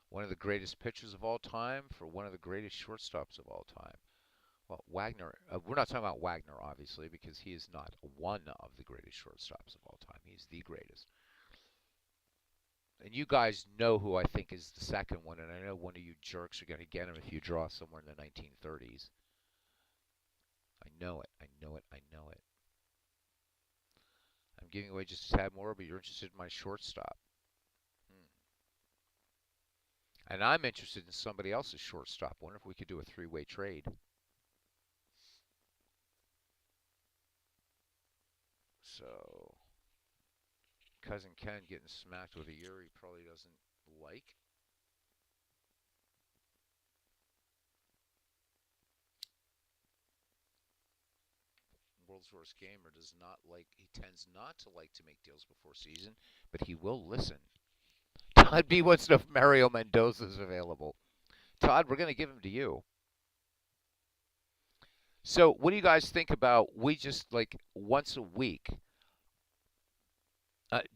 one of the greatest pitchers of all time for one of the greatest shortstops of all time. Well, Wagner, we're not talking about Wagner, obviously, because he is not one of the greatest shortstops of all time. He's the greatest. And you guys know who I think is the second one, and I know one of you jerks are going to get him if you draw somewhere in the 1930s. I know it. I know it. I know it. I'm giving away just a tad more, but you're interested in my shortstop. Hmm. And I'm interested in somebody else's shortstop. Wonder if we could do a three-way trade. So, Cousin Ken getting smacked with a year he probably doesn't like. World's Worst Gamer does not like, he tends not to like to make deals before season, but he will listen. Todd B wants to know if Mario Mendoza's available. Todd, we're going to give him to you. So, what do you guys think about we just like once a week?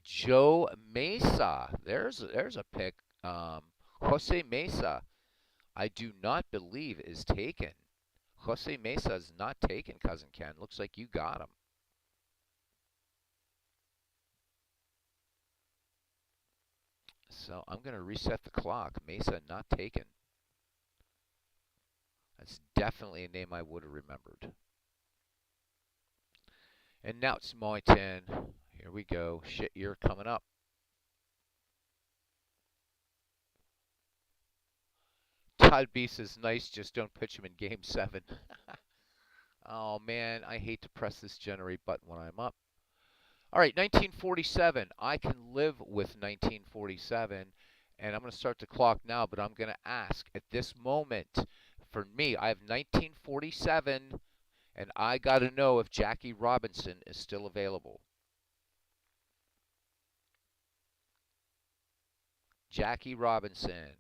Joe Mesa, there's a pick. Jose Mesa, I do not believe is taken. Jose Mesa is not taken, Cousin Ken. Looks like you got him. So I'm going to reset the clock. Mesa not taken. That's definitely a name I would have remembered. And now it's my turn. Here we go. Shit, you're coming up. Todd B says, nice, just don't pitch him in game 7. Oh, man, I hate to press this generate button when I'm up. All right, 1947. I can live with 1947, and I'm going to start the clock now, but I'm going to ask at this moment, for me, I have 1947, and I got to know if Jackie Robinson is still available. Jackie Robinson.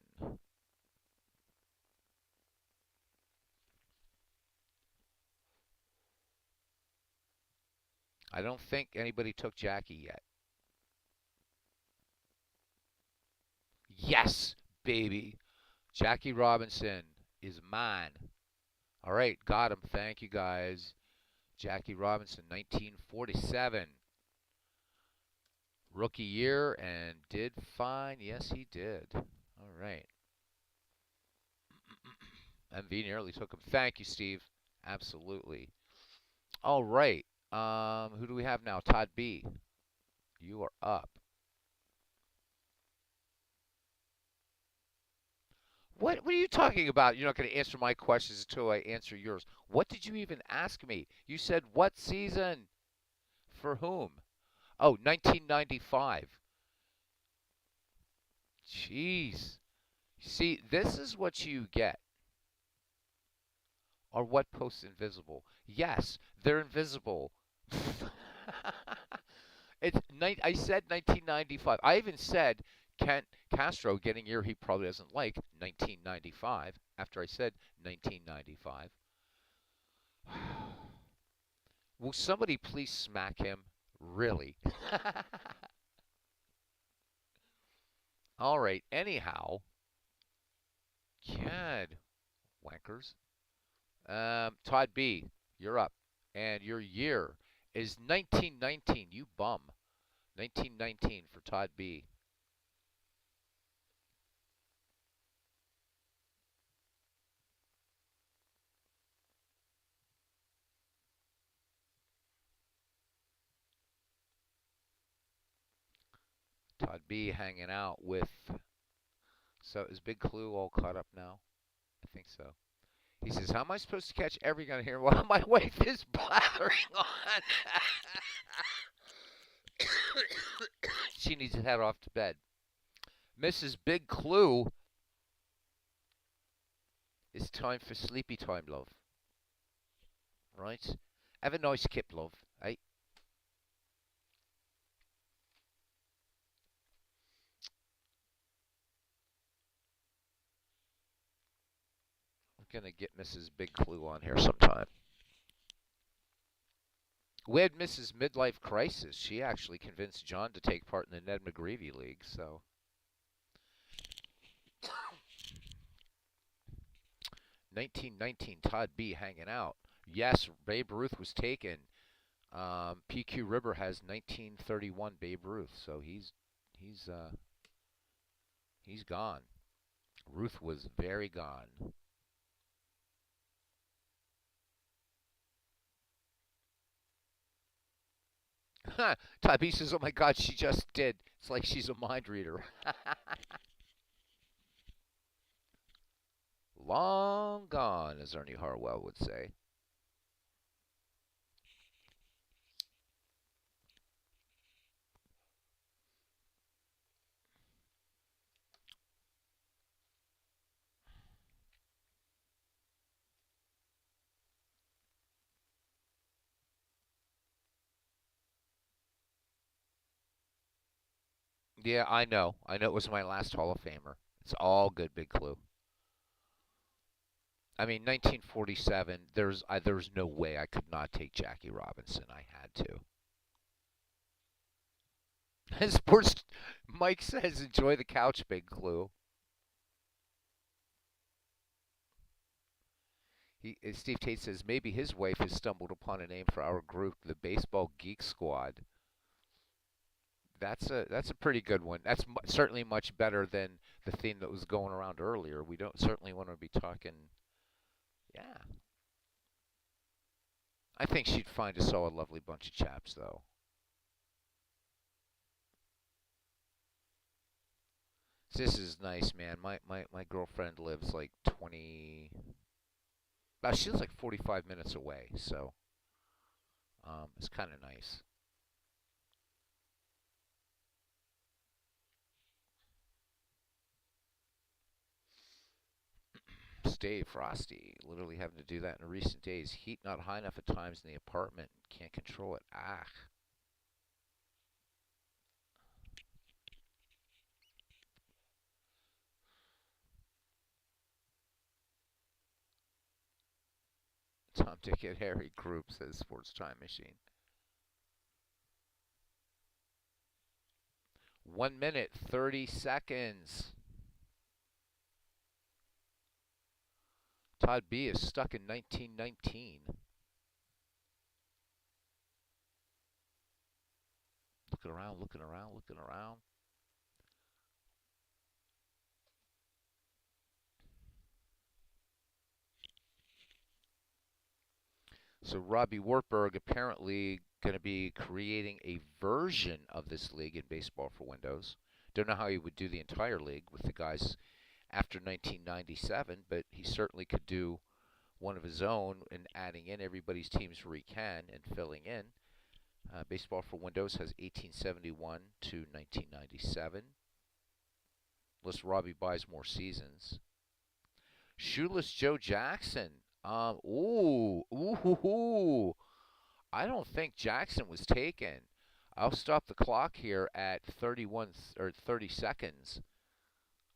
I don't think anybody took Jackie yet. Yes, baby. Jackie Robinson is mine. All right, got him. Thank you, guys. Jackie Robinson, 1947. Rookie year and did fine. Yes, he did. All right. MV nearly took him. Thank you, Steve. Absolutely. All right. Who do we have now? Todd B. You are up. What are you talking about? You're not going to answer my questions until I answer yours. What did you even ask me? You said what season? For whom? Oh, 1995. Jeez. See, this is what you get. Or what posts invisible? Yes, they're invisible. I said 1995. I even said Kent Castro getting a year he probably doesn't like, 1995, after I said 1995. Will somebody please smack him? Really? All right, anyhow. God, wankers. Todd B, you're up. And your year is 1919. You bum. 1919 for Todd B. Todd B hanging out with. So is Big Clue all caught up now? I think so. He says, how am I supposed to catch every gun here while my wife is blathering on? She needs to head off to bed. Mrs. Big Clue, it's time for sleepy time, love. Right? Have a nice kip, love. Hey, I'm gonna get Mrs. Big Clue on here sometime. We had Mrs. Midlife Crisis. She actually convinced John to take part in the Ned McGreevy League, so 1919, Todd B hanging out. Yes, Babe Ruth was taken. PQ River has 1931 Babe Ruth, so he's uh, he's gone. Ruth was very gone. Todd B says, "Oh my God, she just did." It's like she's a mind reader. Long gone, as Ernie Harwell would say. Yeah, I know. I know it was my last Hall of Famer. It's all good, Big Clue. I mean, 1947. There's no way I could not take Jackie Robinson. I had to. Sports. Mike says, "Enjoy the couch, Big Clue." Steve Tate says maybe his wife has stumbled upon a name for our group, the Baseball Geek Squad. That's a pretty good one. That's certainly much better than the theme that was going around earlier. We don't certainly want to be talking. Yeah, I think she'd find us all a lovely bunch of chaps, though. This is nice, man. My girlfriend lives like 20. She lives like 45 minutes away, so it's kind of nice. Stay frosty. Literally having to do that in recent days. Heat not high enough at times in the apartment. Can't control it. Ah. Tom, Dick, and Harry group says Sports Time Machine. 1 minute, 30 seconds. Todd B is stuck in 1919. Looking around, looking around, looking around. So Robbie Wartburg apparently going to be creating a version of this league in Baseball for Windows. Don't know how he would do the entire league with the guys after 1997, but he certainly could do one of his own and adding in everybody's teams where he can and filling in. Baseball for Windows has 1871 to 1997. Unless Robbie buys more seasons. Shoeless Joe Jackson. Ooh. I don't think Jackson was taken. I'll stop the clock here at 31 or 30 seconds.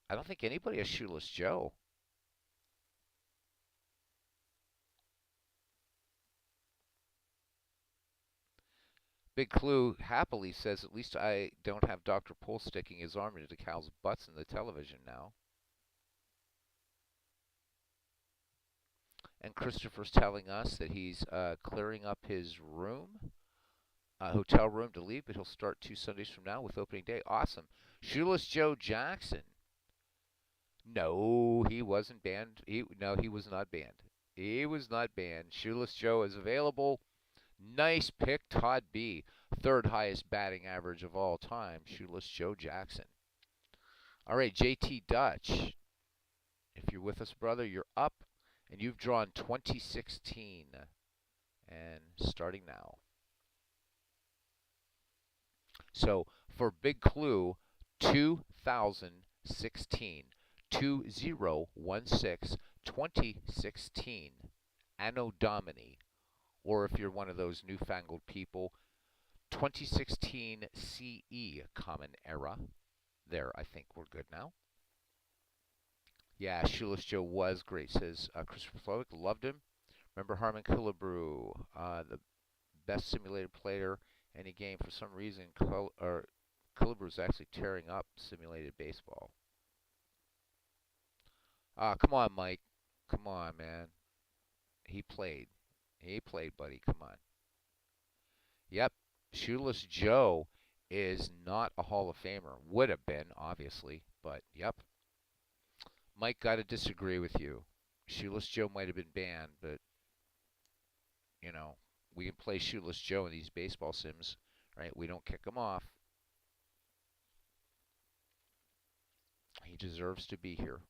I don't think anybody has Shoeless Joe. Big Clue happily says, at least I don't have Dr. Pole sticking his arm into Cal's butts in the television now. And Christopher's telling us that he's clearing up his room, hotel room to leave, but he'll start 2 Sundays from now with opening day. Awesome. Shoeless Joe Jackson. No, he wasn't banned. No, he was not banned. He was not banned. Shoeless Joe is available. Nice pick, Todd B. Third highest batting average of all time, Shoeless Joe Jackson. All right, JT Dutch. If you're with us, brother, you're up, and you've drawn 2016. And starting now. So for Big Clue, 2016, 2016, 2016, Anno Domini, or if you're one of those newfangled people, 2016 CE Common Era. There, I think we're good now. Yeah, Shoeless Joe was great, says Christopher Slovic. Loved him. Remember Harmon Killebrew, the best simulated player any game. For some reason, Killebrew is actually tearing up simulated baseball. Come on, Mike. Come on, man. He played. He played, buddy. Come on. Yep. Shoeless Joe is not a Hall of Famer. Would have been, obviously, but yep. Mike, gotta disagree with you. Shoeless Joe might have been banned, but you know, we can play Shoeless Joe in these baseball sims, right? We don't kick him off. He deserves to be here.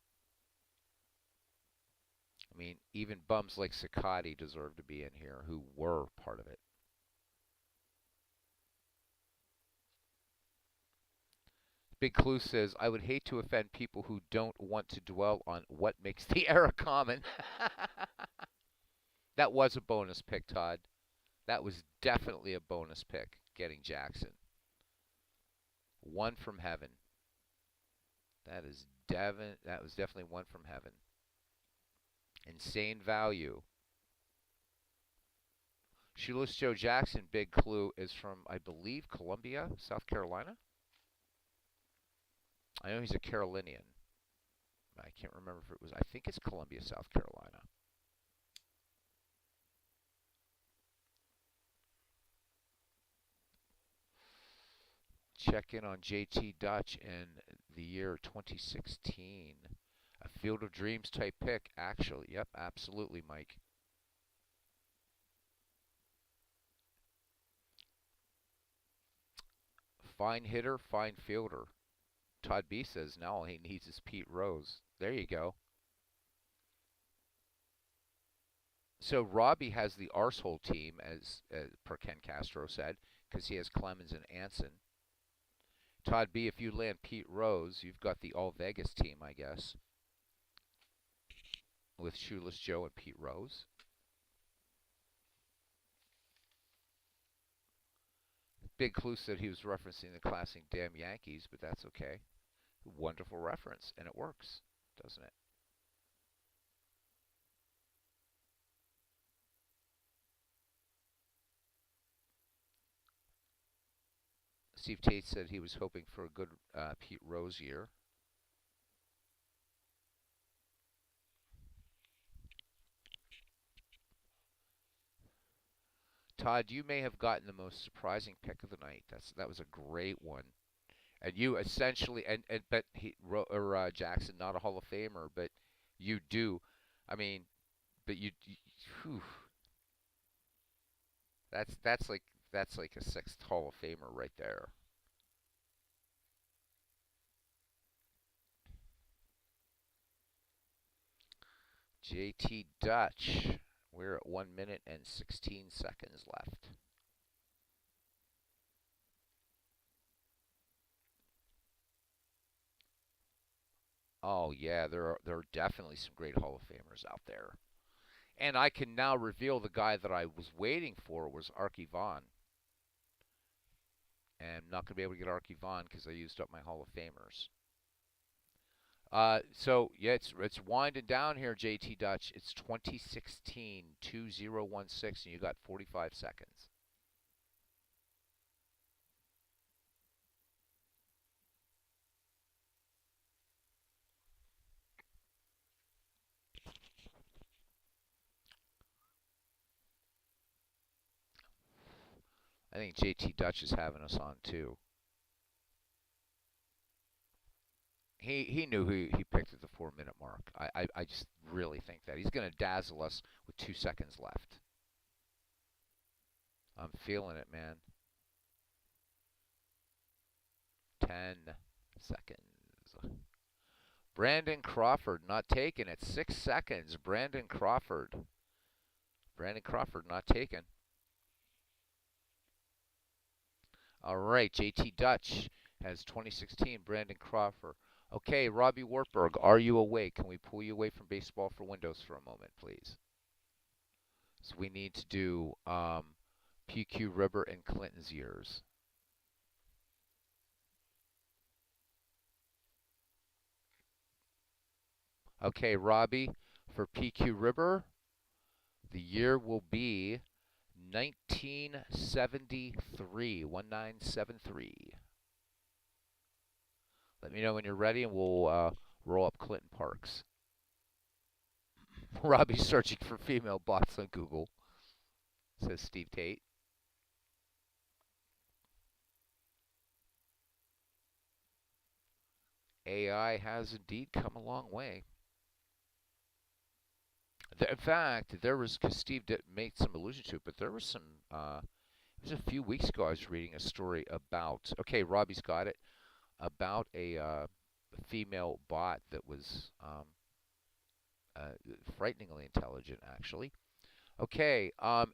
I mean, even bums like Sakati deserve to be in here who were part of it. Big Clue says, I would hate to offend people who don't want to dwell on what makes the era common. That was a bonus pick, Todd. That was definitely a bonus pick, getting Jackson. One from heaven. That was definitely one from heaven. Insane value. Shoeless Joe Jackson, big clue, is from, I believe, Columbia, South Carolina. I know he's a Carolinian. I can't remember if it was, I think it's Columbia, South Carolina. Check in on JT Dutch in the year 2016. A Field of Dreams type pick, actually. Yep, absolutely, Mike. Fine hitter, fine fielder. Todd B says now all he needs is Pete Rose. There you go. So Robbie has the arsehole team, as per Ken Castro said, because he has Clemens and Anson. Todd B, if you land Pete Rose, you've got the All Vegas team, I guess, with Shoeless Joe and Pete Rose. Big Clue said he was referencing the classic Damn Yankees, but that's okay. Wonderful reference, and it works, doesn't it? Steve Tate said he was hoping for a good Pete Rose year. Todd, you may have gotten the most surprising pick of the night. That was a great one. And you essentially, and but Jackson, not a Hall of Famer, but you do. I mean, but whew, that's like a sixth Hall of Famer right there. JT Dutch. We're at 1 minute and 16 seconds left. Oh yeah, there are definitely some great Hall of Famers out there. And I can now reveal the guy that I was waiting for was Archie Vaughn. And I'm not going to be able to get Archie Vaughn because I used up my Hall of Famers. So yeah, it's winding down here, JT Dutch. It's 2016 2016, and you got 45 seconds. I think JT Dutch is having us on too. He knew he picked at the 4 minute mark. I just really think that he's going to dazzle us with 2 seconds left. I'm feeling it, man. 10 seconds. Brandon Crawford not taken at 6 seconds. Brandon Crawford. Brandon Crawford not taken. All right, JT Dutch has 2016. Brandon Crawford. Okay, Robbie Wartburg, are you awake? Can we pull you away from baseball for Windows for a moment, please? So we need to do PQ Ribber and Clinton's years. Okay, Robbie, for PQ Ribber, the year will be 1973, 1973. Let me know when you're ready, and we'll roll up Clinton Parks. Robbie's searching for female bots on Google, says Steve Tate. AI has indeed come a long way. In fact, there was, because Steve did make some allusion to it, but there was some, it was a few weeks ago I was reading a story about, okay, Robbie's got it, about a female bot that was frighteningly intelligent, actually. Okay,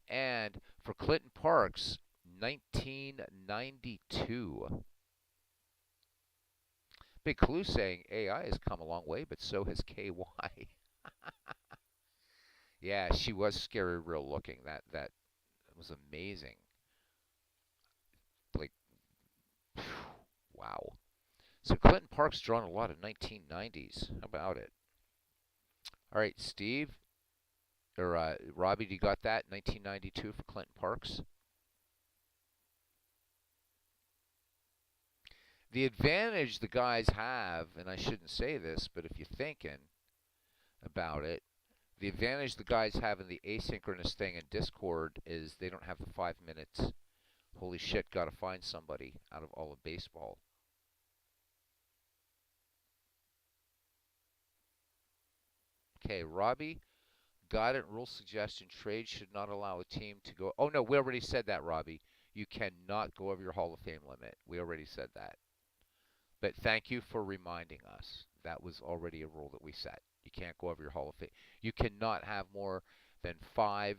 and for Clinton Parks, 1992. Big Clue saying AI has come a long way, but so has KY. Yeah, she was scary real looking. That was amazing. Like, wow. So Clinton Park's drawn a lot of 1990s. How about it? All right, Steve or Robbie, do you got that? 1992 for Clinton Parks. The advantage the guys have, and I shouldn't say this, but if you're thinking about it, the advantage the guys have in the asynchronous thing in Discord is they don't have the 5 minutes. Holy shit, gotta find somebody out of all of baseball. Okay, Robbie, got it. Rule suggestion: trade should not allow a team to go. Oh no, we already said that, Robbie. You cannot go over your Hall of Fame limit. We already said that. But thank you for reminding us. That was already a rule that we set. You can't go over your Hall of Fame. You cannot have more than 5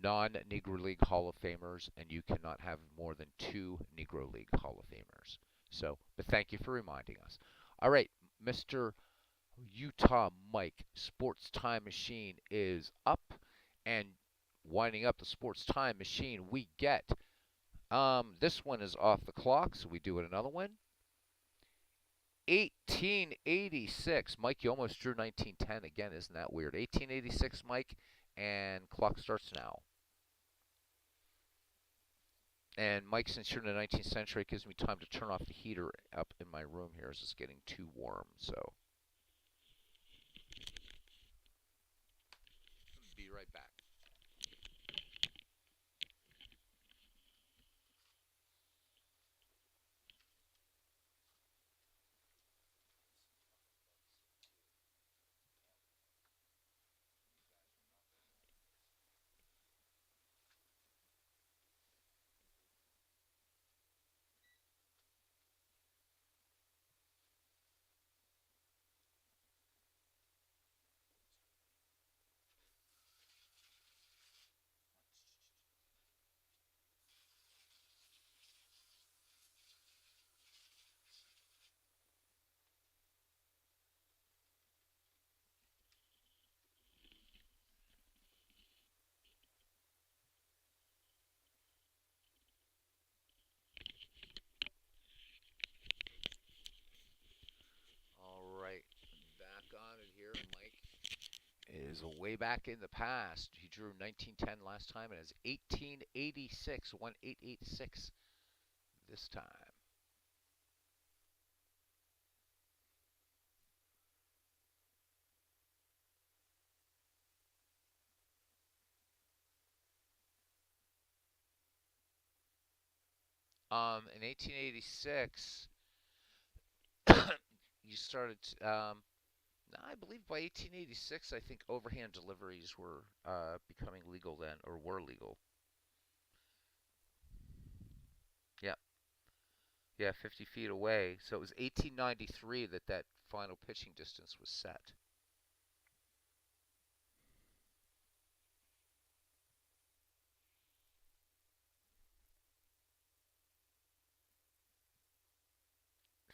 non-Negro League Hall of Famers, and you cannot have more than 2 Negro League Hall of Famers. So, but thank you for reminding us. All right, Mr. Utah Mike, Sports Time Machine is up, and winding up the Sports Time Machine, we get this one is off the clock, so we do it another one. 1886. Mike, you almost drew 1910 again. Isn't that weird? 1886, Mike, and clock starts now. And Mike, since you're in the 19th century, it gives me time to turn off the heater up in my room here as it's getting too warm. So, be right back. All right, back on it here. Mike is way back in the past. He drew 1910 last time, and it's 1886, 1886 this time. In 1886, you started. I believe by 1886, I think overhand deliveries were becoming legal then, or were legal. Yeah, yeah, 50 feet away. So it was 1893 that that final pitching distance was set.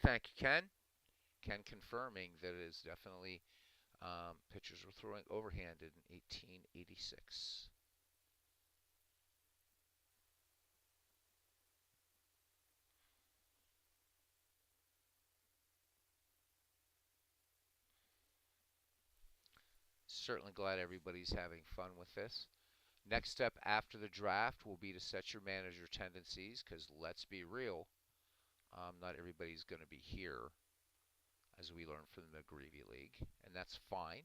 Thank you, Ken. Ken confirming that it is definitely pitchers were throwing overhand in 1886. Certainly glad everybody's having fun with this. Next step after the draft will be to set your manager tendencies because let's be real, not everybody's going to be here, as we learned from the McGreevy League, and that's fine.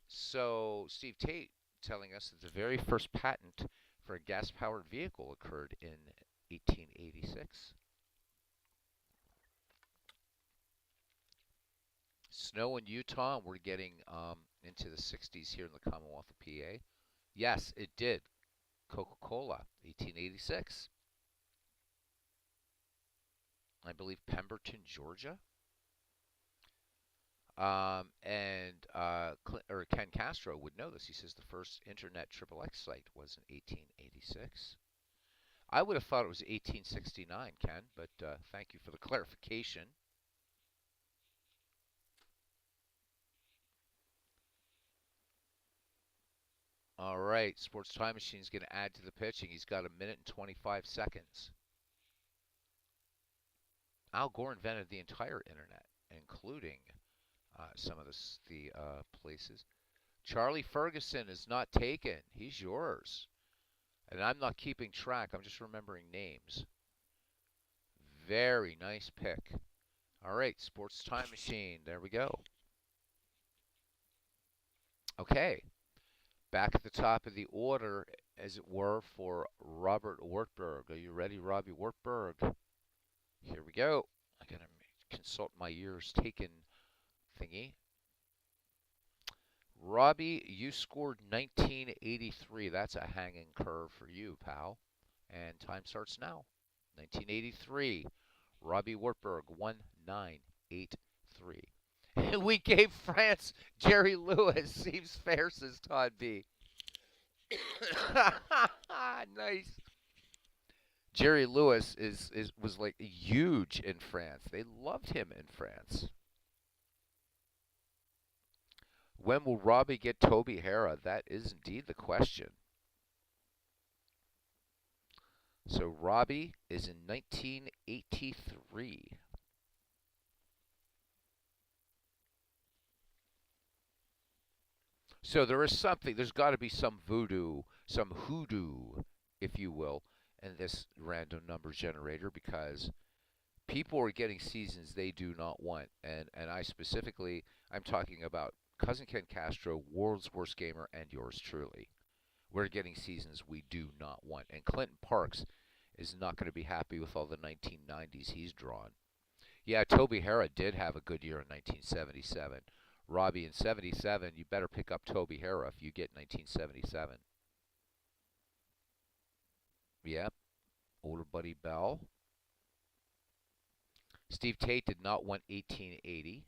So, Steve Tate telling us that the very first patent for a gas powered vehicle occurred in 1886. Snow in Utah, and we're getting into the 60s here in the Commonwealth of PA. Yes, it did. Coca Cola, 1886. I believe Pemberton, Georgia. Or Ken Castro would know this. He says the first internet triple X site was in 1886. I would have thought it was 1869, Ken, but thank you for the clarification. All right, Sports Time Machine's going to add to the pitching. He's got a minute and 25 seconds. Al Gore invented the entire internet, including some of the places. Charlie Ferguson is not taken. He's yours. And I'm not keeping track. I'm just remembering names. Very nice pick. All right, Sports Time Machine. There we go. Okay, back at the top of the order, as it were, for Robert Wartburg. Are you ready, Robbie Wartburg? Here we go. I gotta consult my years taken thingy. Robbie, you scored 1983. That's a hanging curve for you, pal. And time starts now. 1983. Robbie Wartburg, 1983. We gave France Jerry Lewis. Seems fair, says Todd B. Nice. Jerry Lewis was like huge in France. They loved him in France. When will Robbie get Toby Harrah? That is indeed the question. So Robbie is in 1983. So there is something, there's got to be some voodoo, some hoodoo, if you will, in this random number generator because people are getting seasons they do not want. And I specifically, I'm talking about Cousin Ken Castro, World's Worst Gamer, and yours truly. We're getting seasons we do not want. And Clinton Parks is not going to be happy with all the 1990s he's drawn. Yeah, Toby Harrah did have a good year in 1977. Robbie, in 77, you better pick up Toby Harrah if you get 1977. Yep, older buddy Bell. Steve Tate did not want 1880.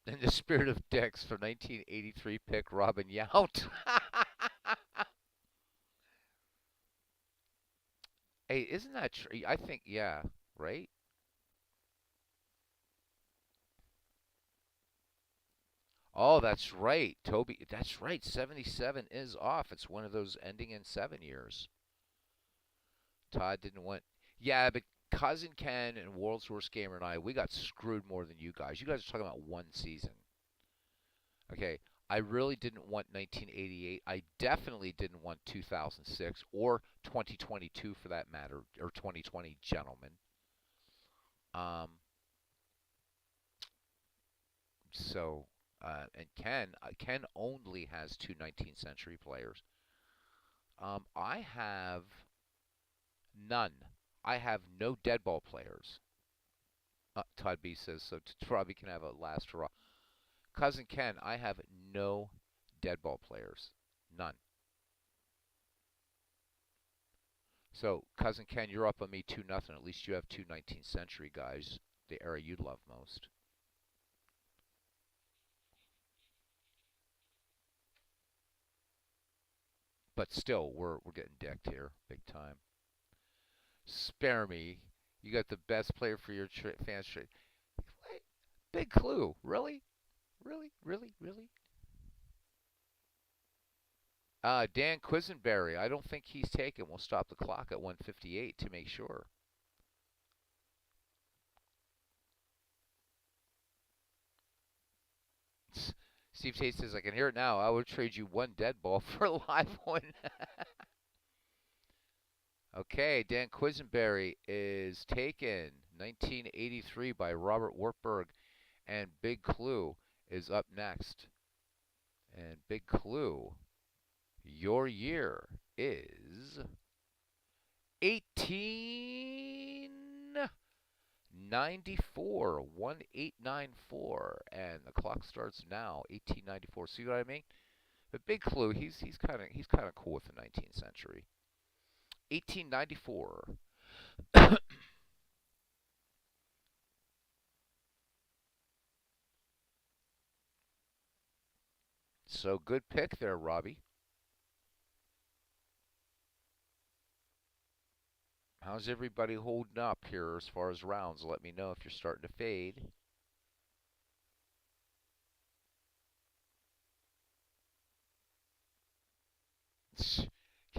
In the spirit of dicks, for 1983 pick Robin Yount. Hey, isn't that true? I think, yeah, right? Oh, that's right. Toby, that's right. 77 is off. It's one of those ending in 7 years. Todd didn't want. Yeah, but Cousin Ken and World's Worst Gamer and I, we got screwed more than you guys. You guys are talking about one season. Okay, I really didn't want 1988. I definitely didn't want 2006 or 2022 for that matter, or 2020, gentlemen. Um, so, and Ken only has two 19th century players. I have none. I have no dead ball players. Todd B says so. Robbie can have a last hurrah. Cousin Ken, I have no dead ball players. None. So, Cousin Ken, you're up on me 2-0. At least you have two 19th century guys, the era you love most. But still, we're getting decked here, big time. Spare me. You got the best player for your fans trade. Big clue. Really? Really? Really? Really? Dan Quisenberry. I don't think he's taken. We'll stop the clock at 1:58 to make sure. Steve Tate says, I can hear it now. I would trade you one dead ball for a live one. Okay, Dan Quisenberry is taken. 1983 by Robert Wartburg. And Big Clue is up next. And Big Clue, your year is 1894, 1894, and the clock starts now. 1894. See what I mean? But Big Clue, he's kind of cool with the 19th century. 1894. So good pick there, Robbie. How's everybody holding up here as far as rounds? Let me know if you're starting to fade.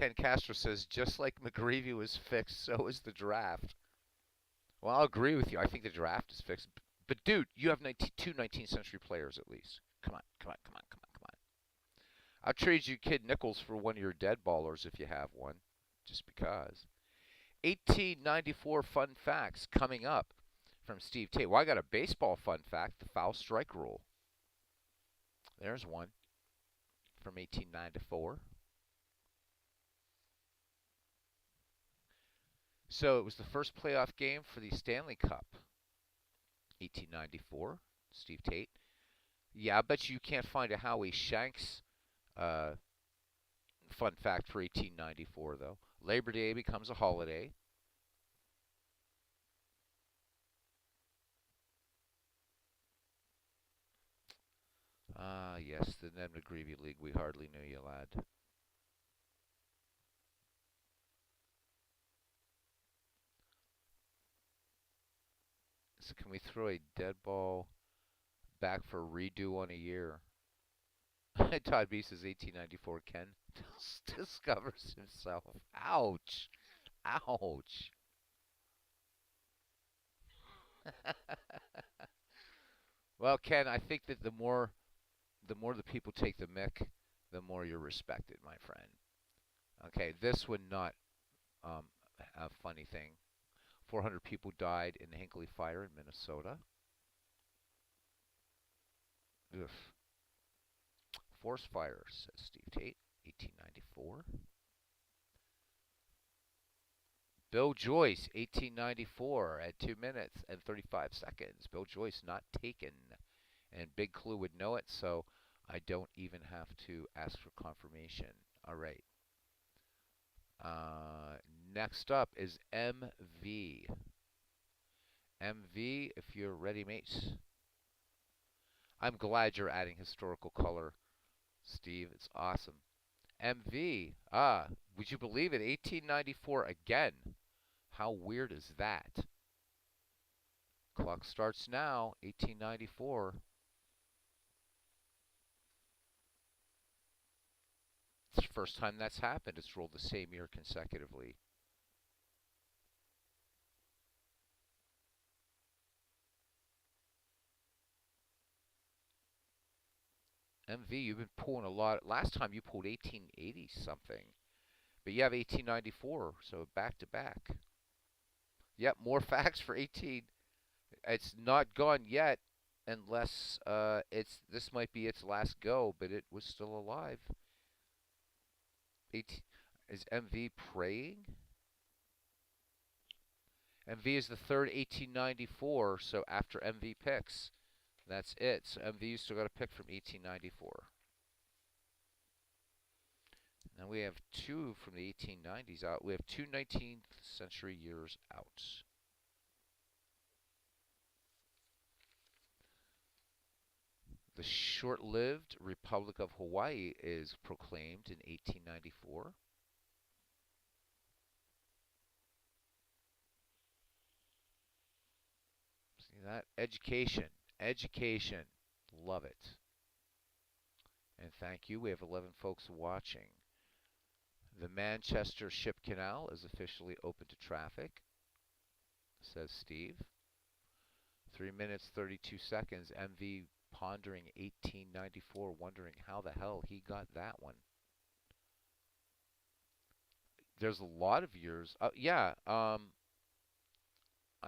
Ken Castro says, just like McGreevy was fixed, so is the draft. Well, I'll agree with you. I think the draft is fixed. But dude, you have 19th century players at least. Come on, come on, come on, come on, come on. I'll trade you Kid Nichols for one of your dead ballers if you have one, just because. 1894 fun facts coming up from Steve Tate. Well, I got a baseball fun fact: the foul strike rule. There's one from 1894. So it was the first playoff game for the Stanley Cup. 1894. Steve Tate. Yeah, I bet you can't find a Howie Shanks uh, fun fact for 1894, though. Labor Day becomes a holiday. Ah, yes, the Ned McGreevy League. We hardly knew you, lad. So can we throw a dead ball back for redo on a year? Todd B says 1894. Ken discovers himself. Ouch. Ouch. Well, Ken, I think that the more the people take the mick, the more you're respected, my friend. Okay, this would not um, a funny thing. 400 people died in the Hinckley fire in Minnesota. Ugh. Forest fire, says Steve Tate, 1894. Bill Joyce, 1894, at 2 minutes and 35 seconds. Bill Joyce not taken. And Big Clue would know it, so I don't even have to ask for confirmation. All right. Uh, Next up is MV. MV, if you're ready, mates. I'm glad you're adding historical color, Steve. It's awesome. MV. Would you believe it? 1894 again. How weird is that? Clock starts now, 1894. It's the first time that's happened. It's rolled the same year consecutively. MV, you've been pulling a lot. Last time you pulled 1880 something. But you have 1894, so back to back. Yep, more facts for 18. It's not gone yet unless it's this might be its last go, but it was still alive. 18, is MV praying? MV is the third 1894, so after MV picks, that's it. So MV still got a pick from 1894. Now we have two from the 1890s out. We have two 19th century years out. The short-lived Republic of Hawaii is proclaimed in 1894. See that? Education. Education. Love it. And thank you. We have 11 folks watching. The Manchester Ship Canal is officially open to traffic, says Steve. 3 minutes, 32 seconds. MV pondering 1894, wondering how the hell he got that one. There's a lot of years. Yeah, I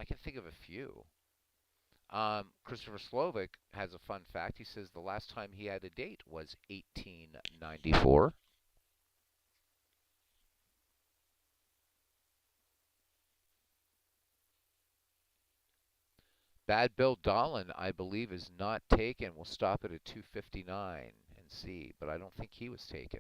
can think of a few. Christopher Slovic has a fun fact. He says the last time he had a date was 1894. Bad Bill Dolan, I believe, is not taken. We'll stop it at 259 and see, but I don't think he was taken.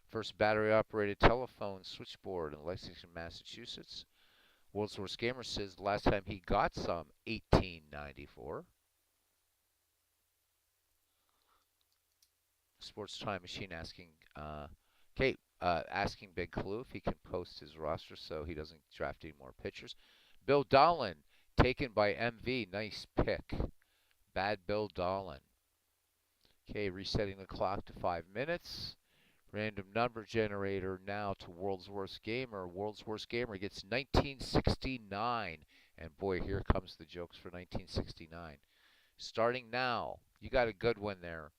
First battery-operated telephone switchboard in Lexington, Massachusetts. World Source Gamer says the last time he got some, 1894. Sports Time Machine asking Kate, asking Big Clue if he can post his roster so he doesn't draft any more pitchers. Bill Dolan, Taken by MV. Nice pick. Bad Bill Dolan. Okay, resetting the clock to 5 minutes. Random number generator now to World's Worst Gamer. World's Worst Gamer gets 1969. And boy, here comes the jokes for 1969. Starting now. You got a good one there.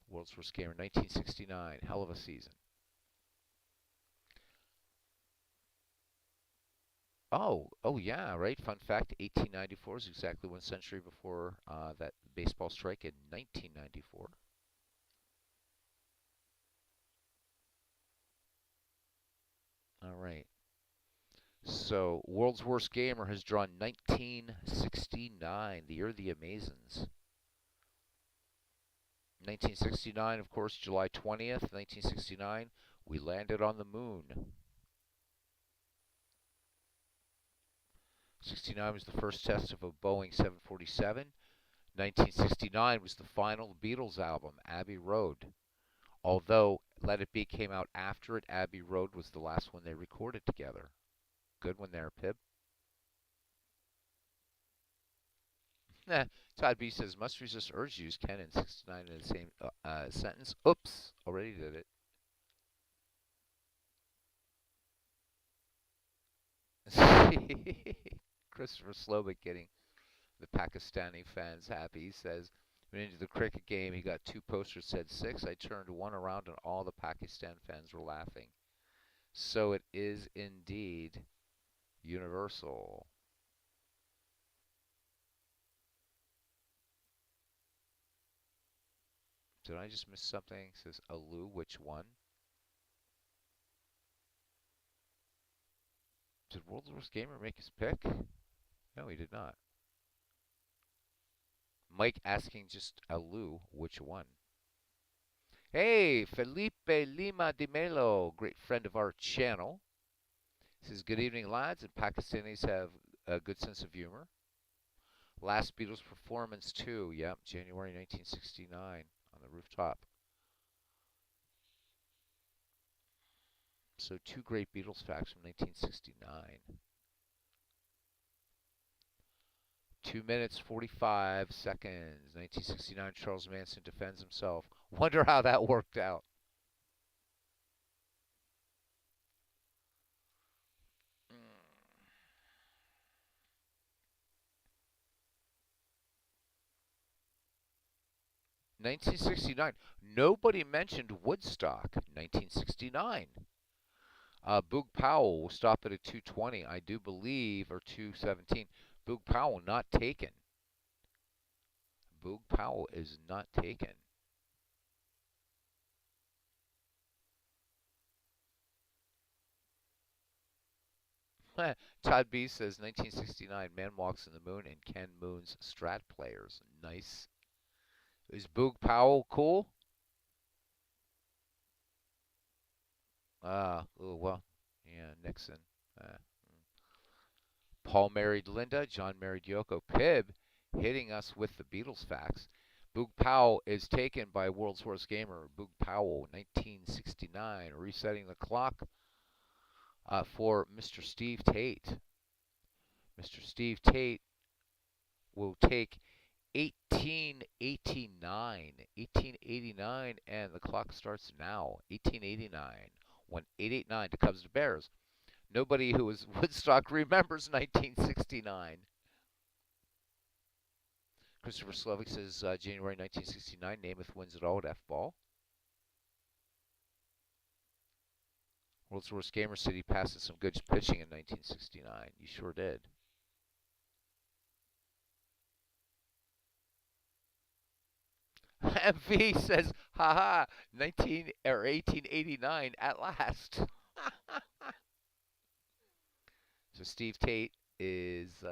World's Worst Gamer, 1969. Hell of a season. Oh yeah, right. Fun fact: 1894 is exactly 1 century before that baseball strike in 1994. All right. So, World's Worst Gamer has drawn 1969, the year of the Amazons. 1969, of course, July 20th, 1969, we landed on the moon. 69 was the first test of a Boeing 747. 1969 was the final Beatles album, Abbey Road. Although Let It Be came out after it, Abbey Road was the last one they recorded together. Good one there, Pib. Todd B says, must resist urge use Ken and 69 in the same sentence. Oops, already did it. Christopher Slovic getting the Pakistani fans happy. He says, went into the cricket game, he got two posters said 6. I turned one around and all the Pakistan fans were laughing. So it is indeed universal. Did I just miss something? It says Alu, which one? Did World's Worst Gamer make his pick? No, he did not. Mike asking just Alu, which one? Hey, Felipe Lima de Melo, great friend of our channel. Says, good evening, lads, and Pakistanis have a good sense of humor. Last Beatles performance, too. Yep, January 1969 on the rooftop. So, two great Beatles facts from 1969. 2 minutes, 45 seconds. 1969, Charles Manson defends himself. Wonder how that worked out. 1969. Nobody mentioned Woodstock. 1969. Boog Powell will stop it at 220, I do believe, or 217. Boog Powell not taken. Boog Powell is not taken. Todd B says 1969 Man Walks in the Moon and Ken Moon's Strat Players. Nice. Is Boog Powell cool? Oh well, yeah, Nixon. Uh, Paul married Linda, John married Yoko. Pib hitting us with the Beatles facts. Boog Powell is taken by World's Worst Gamer. Boog Powell, 1969. Resetting the clock for Mr. Steve Tate. Mr. Steve Tate will take 1889. 1889, and the clock starts now. 1889. 1889 to Cubs to Bears. Nobody who was Woodstock remembers 1969. Christopher Slovic says January 1969, Namath wins it all at F-ball. World's Worst Gamer City passes some good pitching in 1969. You sure did. MV says, haha, 1889 at last. So Steve Tate is,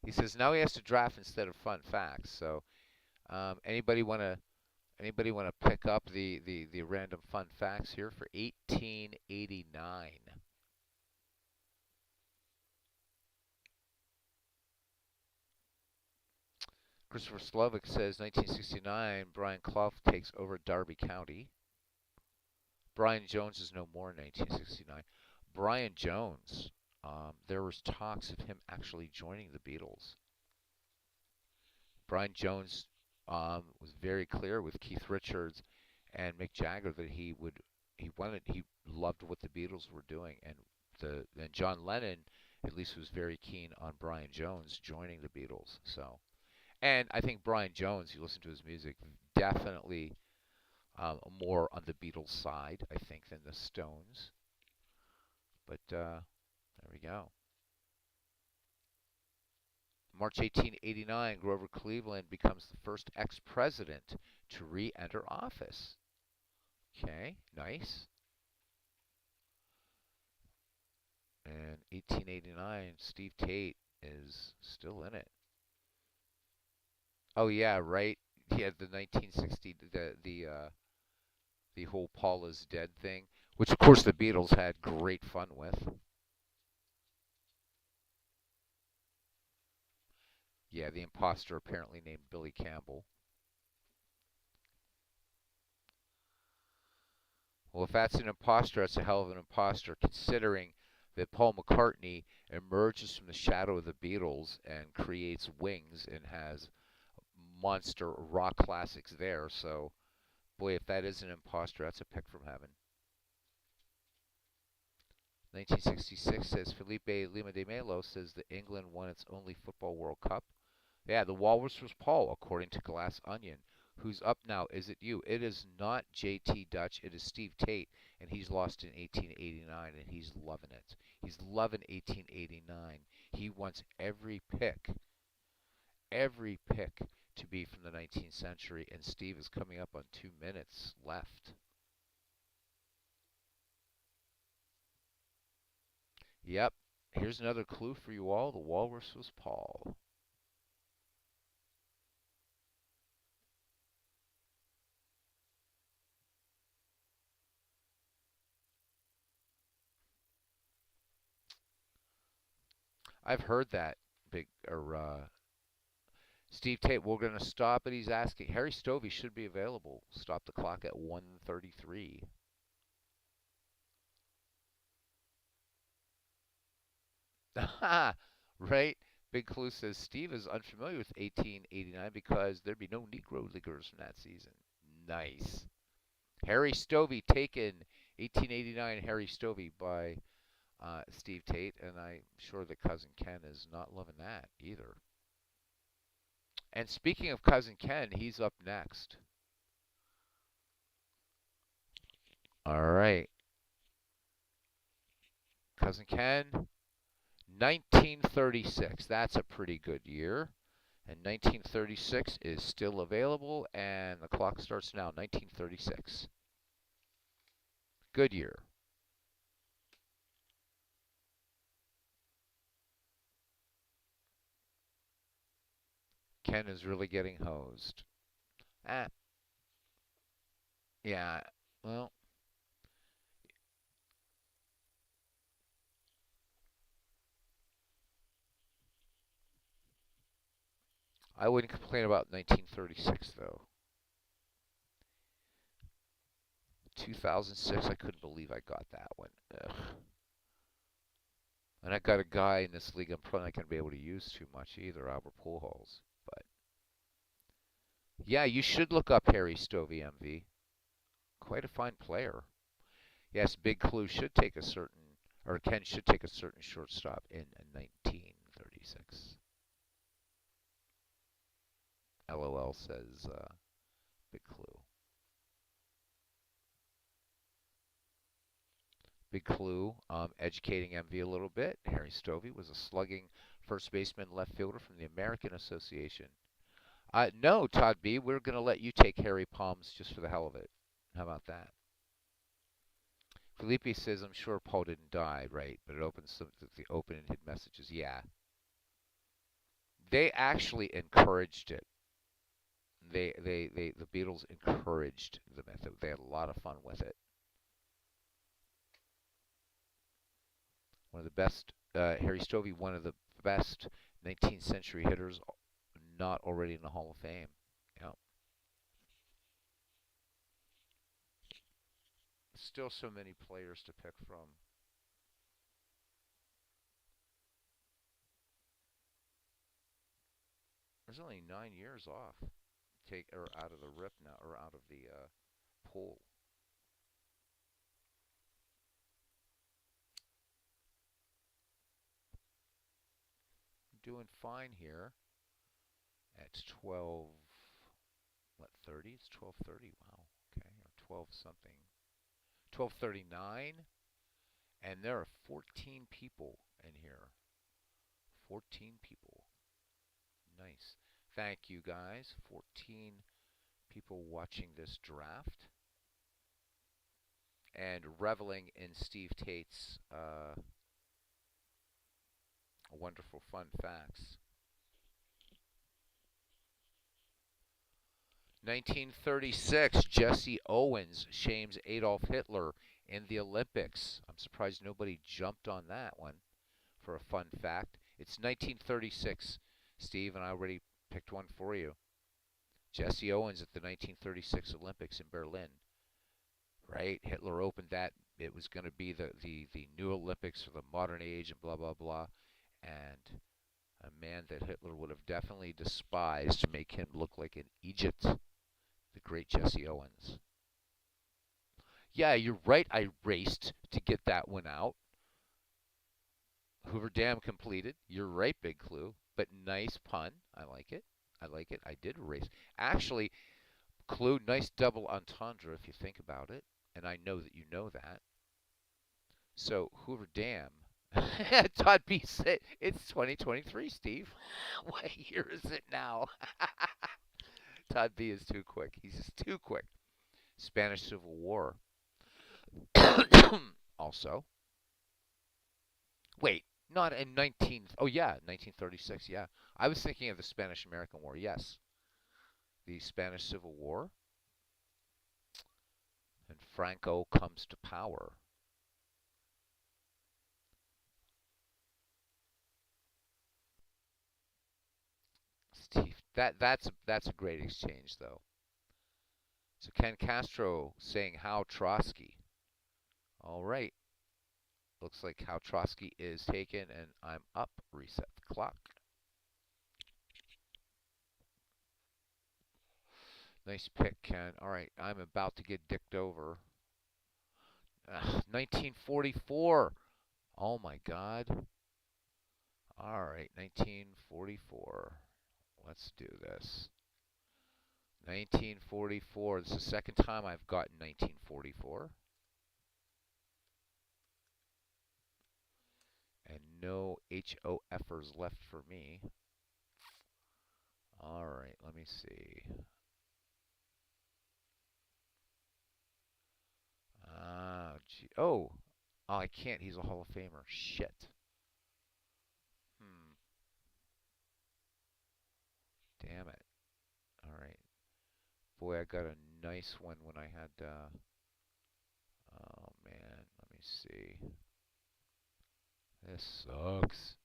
he says now he has to draft instead of fun facts. So anybody want to pick up the random fun facts here for 1889? Christopher Slovic says 1969, Brian Clough takes over Derby County. Brian Jones is no more in 1969. Brian Jones. there was talks of him actually joining the Beatles. Brian Jones was very clear with Keith Richards and Mick Jagger that he loved what the Beatles were doing, and John Lennon at least was very keen on Brian Jones joining the Beatles. So, and I think Brian Jones, you listen to his music, definitely more on the Beatles side, I think, than the Stones. But there we go. March 1889, Grover Cleveland becomes the first ex-president to re-enter office. Okay, nice. And 1889, Steve Tate is still in it. Oh yeah, right. Yeah, the 1960 the whole Paul is dead thing, which of course the Beatles had great fun with. Yeah, the imposter apparently named Billy Campbell. Well, if that's an imposter, that's a hell of an imposter, considering that Paul McCartney emerges from the shadow of the Beatles and creates Wings and has monster rock classics there. So, boy, if that is an imposter, that's a pick from heaven. 1966 says Felipe Lima de Melo says that England won its only football World Cup. Yeah, the walrus was Paul, according to Glass Onion. Who's up now? Is it you? It is not JT Dutch. It is Steve Tate, and he's lost in 1889, and he's loving it. He's loving 1889. He wants every pick to be from the 19th century, and Steve is coming up on 2 minutes left. Yep. Here's another clue for you all. The walrus was Paul. I've heard that big or Steve Tate. We're going to stop it. He's asking. Harry Stovey should be available. Stop the clock at 1:33. Right? Big Clue says Steve is unfamiliar with 1889 because there'd be no Negro Leaguers from that season. Nice. Harry Stovey taken 1889 Harry Stovey by Steve Tate, and I'm sure that Cousin Ken is not loving that either. And speaking of Cousin Ken, he's up next. All right. Cousin Ken, 1936. That's a pretty good year. And 1936 is still available, and the clock starts now. 1936. Good year. Ken is really getting hosed. Ah, yeah. Well, I wouldn't complain about 1936 though. 2006, I couldn't believe I got that one. Ugh. And I got a guy in this league I'm probably not going to be able to use too much either, Albert Pujols. But yeah, you should look up Harry Stovey, MV. Quite a fine player. Yes, Big Clue should take a certain, or Ken should take a certain shortstop in 1936. LOL says Big Clue. Big Clue, educating MV a little bit. Harry Stovey was a slugging first baseman, left fielder from the American Association. No, Todd B, we're going to let you take Harry Palms just for the hell of it. How about that? Felipe says, I'm sure Paul didn't die, right? But it opens some the open and hid messages. Yeah. They actually encouraged it. The Beatles encouraged the method. They had a lot of fun with it. One of the best, Harry Stovey, one of the best 19th century hitters, not already in the Hall of Fame. Yeah. Still so many players to pick from. was only 9 years off. Take or out of the rip now, or out of the pool. Doing fine here at 12. What 30? It's 12:30. Wow. Okay, or 12 something. 12:39, and there are 14 people in here. 14 people. Nice. Thank you guys. 14 people watching this draft and reveling in Steve Tate's wonderful fun facts. 1936, Jesse Owens shames Adolf Hitler in the Olympics. I'm surprised nobody jumped on that one for a fun fact. It's 1936, Steve, and I already picked one for you. Jesse Owens at the 1936 Olympics in Berlin. Right? Hitler opened that. It was going to be the new Olympics for the modern age and blah, blah, blah. And a man that Hitler would have definitely despised to make him look like an Egypt, the great Jesse Owens. Yeah, you're right. I raced to get that one out. Hoover Dam completed. You're right, Big Clue. But nice pun. I like it. I like it. I did race. Actually, Clue, nice double entendre if you think about it. And I know that you know that. So, Hoover Dam. Todd B said it's 2023, Steve. What year is it now? Todd B is too quick. He's just too quick. Spanish Civil War. Also. Wait, not in 19. Oh, yeah, 1936. Yeah. I was thinking of the Spanish American War. Yes. The Spanish Civil War. And Franco comes to power. Steve, that's a great exchange though. So Ken Castro saying how Trotsky. All right. Looks like how Trotsky is taken and I'm up. Reset the clock. Nice pick, Ken. All right, I'm about to get dicked over. 1944. Oh my God. All right, 1944. Let's do this. 1944. This is the second time I've gotten 1944. And no HOFers left for me. All right, let me see. Gee. Oh, I can't. He's a Hall of Famer. Shit. Hmm. Damn it. All right. Boy, I got a nice one when I had. Oh man, let me see. This sucks.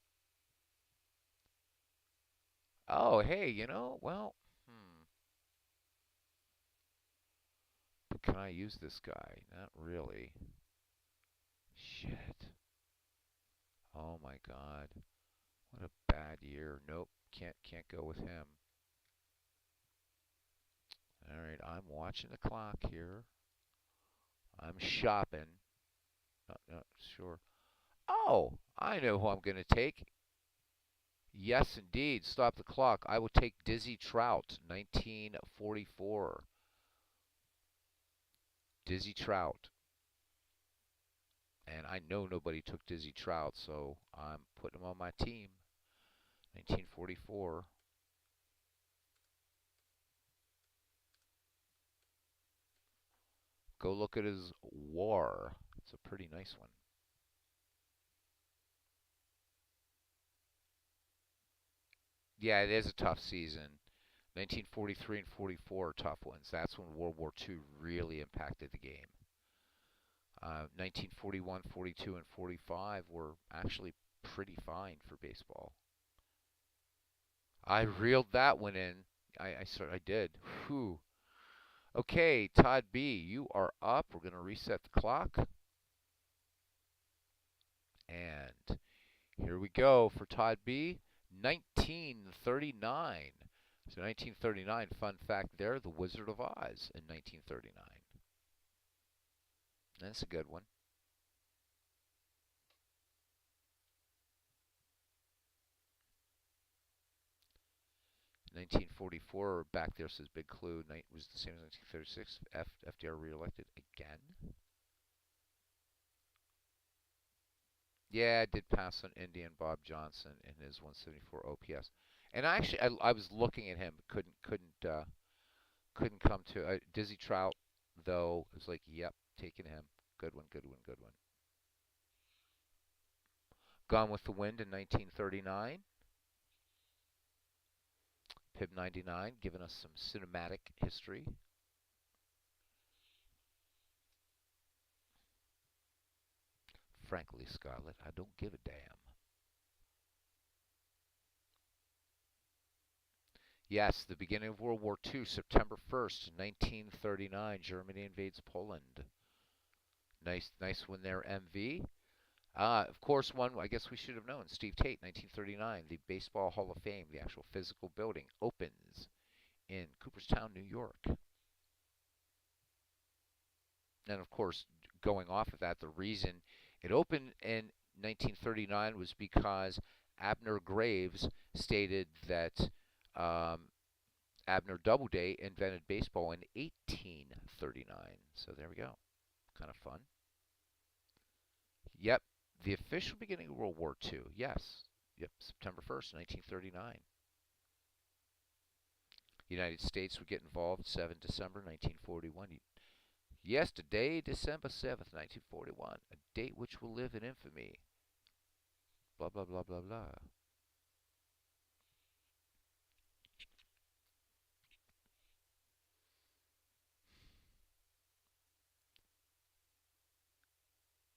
Oh, hey, well, but can I use this guy? Not really. Shit. Oh my God. What a bad year. Nope, can't go with him. All right, I'm watching the clock here. I'm shopping. Not sure. Oh, I know who I'm going to take. Yes, indeed. Stop the clock. I will take Dizzy Trout, 1944. Dizzy Trout. And I know nobody took Dizzy Trout, so I'm putting him on my team. 1944. Go look at his WAR. It's a pretty nice one. Yeah, it is a tough season. 1943 and 44 are tough ones. That's when World War II really impacted the game. 1941, 42, and 45 were actually pretty fine for baseball. I reeled that one in. I did. Whew. Okay, Todd B, you are up. We're going to reset the clock. And here we go for Todd B. 1939. So 1939, fun fact there, The Wizard of Oz in 1939. That's a good one. 1944, back there says Big Clue, was the same as 1936. FDR reelected again. Yeah, I did pass on Indian Bob Johnson in his 174 OPS. And I was looking at him, couldn't come to Dizzy Trout though. It was like, yep, taking him. Good one, good one, good one. Gone with the Wind in 1939. Pib 99, giving us some cinematic history. Frankly, Scarlett, I don't give a damn. Yes, the beginning of World War II, September 1st, 1939, Germany invades Poland. Nice one there, MV. Of course, one I guess we should have known. Steve Tate, 1939, the Baseball Hall of Fame, the actual physical building, opens in Cooperstown, New York. And of course, going off of that, the reason it opened in 1939 was because Abner Graves stated that Abner Doubleday invented baseball in 1839. So there we go. Kind of fun. Yep, the official beginning of World War II. Yes. Yep, September 1st, 1939. United States would get involved 7 December 1941. Yes, today, December 7th, 1941, a date which will live in infamy. Blah, blah, blah, blah, blah.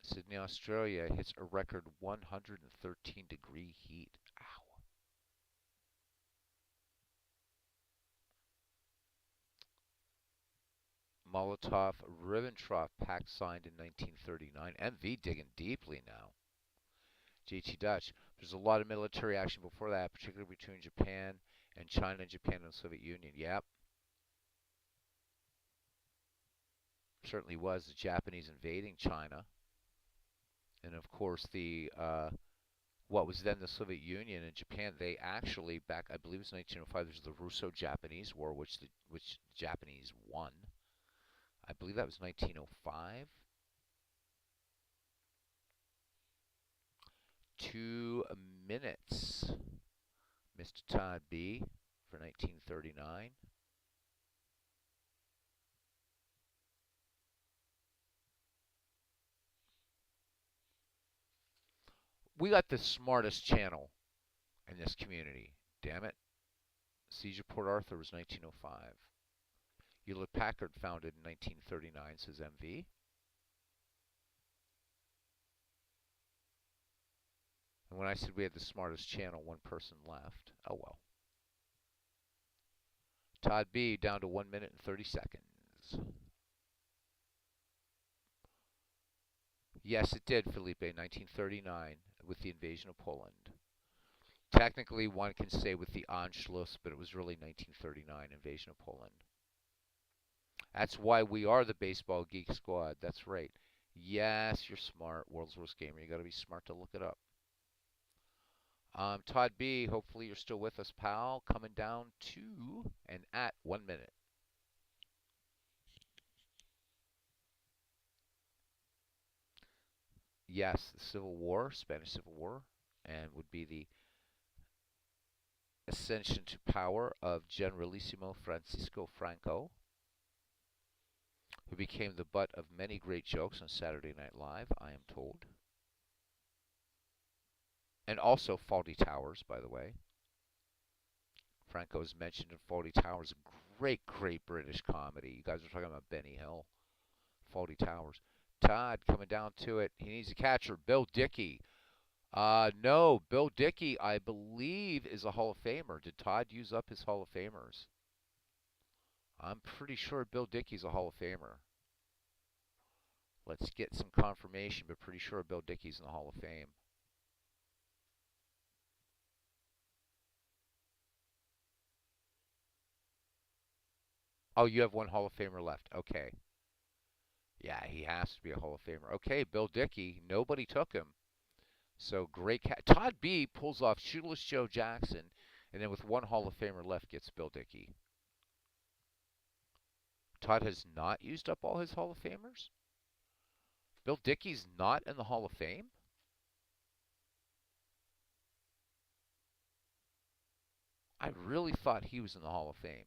Sydney, Australia hits a record 113-degree heat. Ow. Molotov-Ribbentrop Pact signed in 1939. MV digging deeply now. JT Dutch. There's a lot of military action before that, particularly between Japan and China and Japan and the Soviet Union. Yep. Certainly was the Japanese invading China. And of course, what was then the Soviet Union and Japan, they actually back, I believe it was 1905. There's the Russo-Japanese War, which the Japanese won. I believe that was 1905. 2 minutes, Mr. Todd B. for 1939. We got the smartest channel in this community. Damn it. Siege of Port Arthur was 1905. Hewlett Packard founded in 1939, says MV. And when I said we had the smartest channel, one person left. Oh well. Todd B. down to 1 minute and 30 seconds. Yes, it did, Felipe, 1939, with the invasion of Poland. Technically, one can say with the Anschluss, but it was really 1939, invasion of Poland. That's why we are the Baseball Geek Squad. That's right. Yes, you're smart, World's Worst Gamer. You got to be smart to look it up. Todd B, hopefully you're still with us, pal. Coming down to and at 1 minute. Yes, the Civil War, Spanish Civil War, and would be the ascension to power of Generalissimo Francisco Franco, who became the butt of many great jokes on Saturday Night Live, I am told. And also Fawlty Towers, by the way. Franco is mentioned in Fawlty Towers, a great British comedy. You guys are talking about Benny Hill. Fawlty Towers. Todd coming down to it. He needs a catcher. Bill Dickey. No, Bill Dickey, I believe, is a Hall of Famer. Did Todd use up his Hall of Famers? I'm pretty sure Bill Dickey's a Hall of Famer. Let's get some confirmation, but pretty sure Bill Dickey's in the Hall of Fame. Oh, you have one Hall of Famer left. Okay. Yeah, he has to be a Hall of Famer. Okay, Bill Dickey. Nobody took him. So great cat. Todd B pulls off Shoeless Joe Jackson, and then with one Hall of Famer left, gets Bill Dickey. Todd has not used up all his Hall of Famers. Bill Dickey's not in the Hall of Fame. I really thought he was in the Hall of Fame.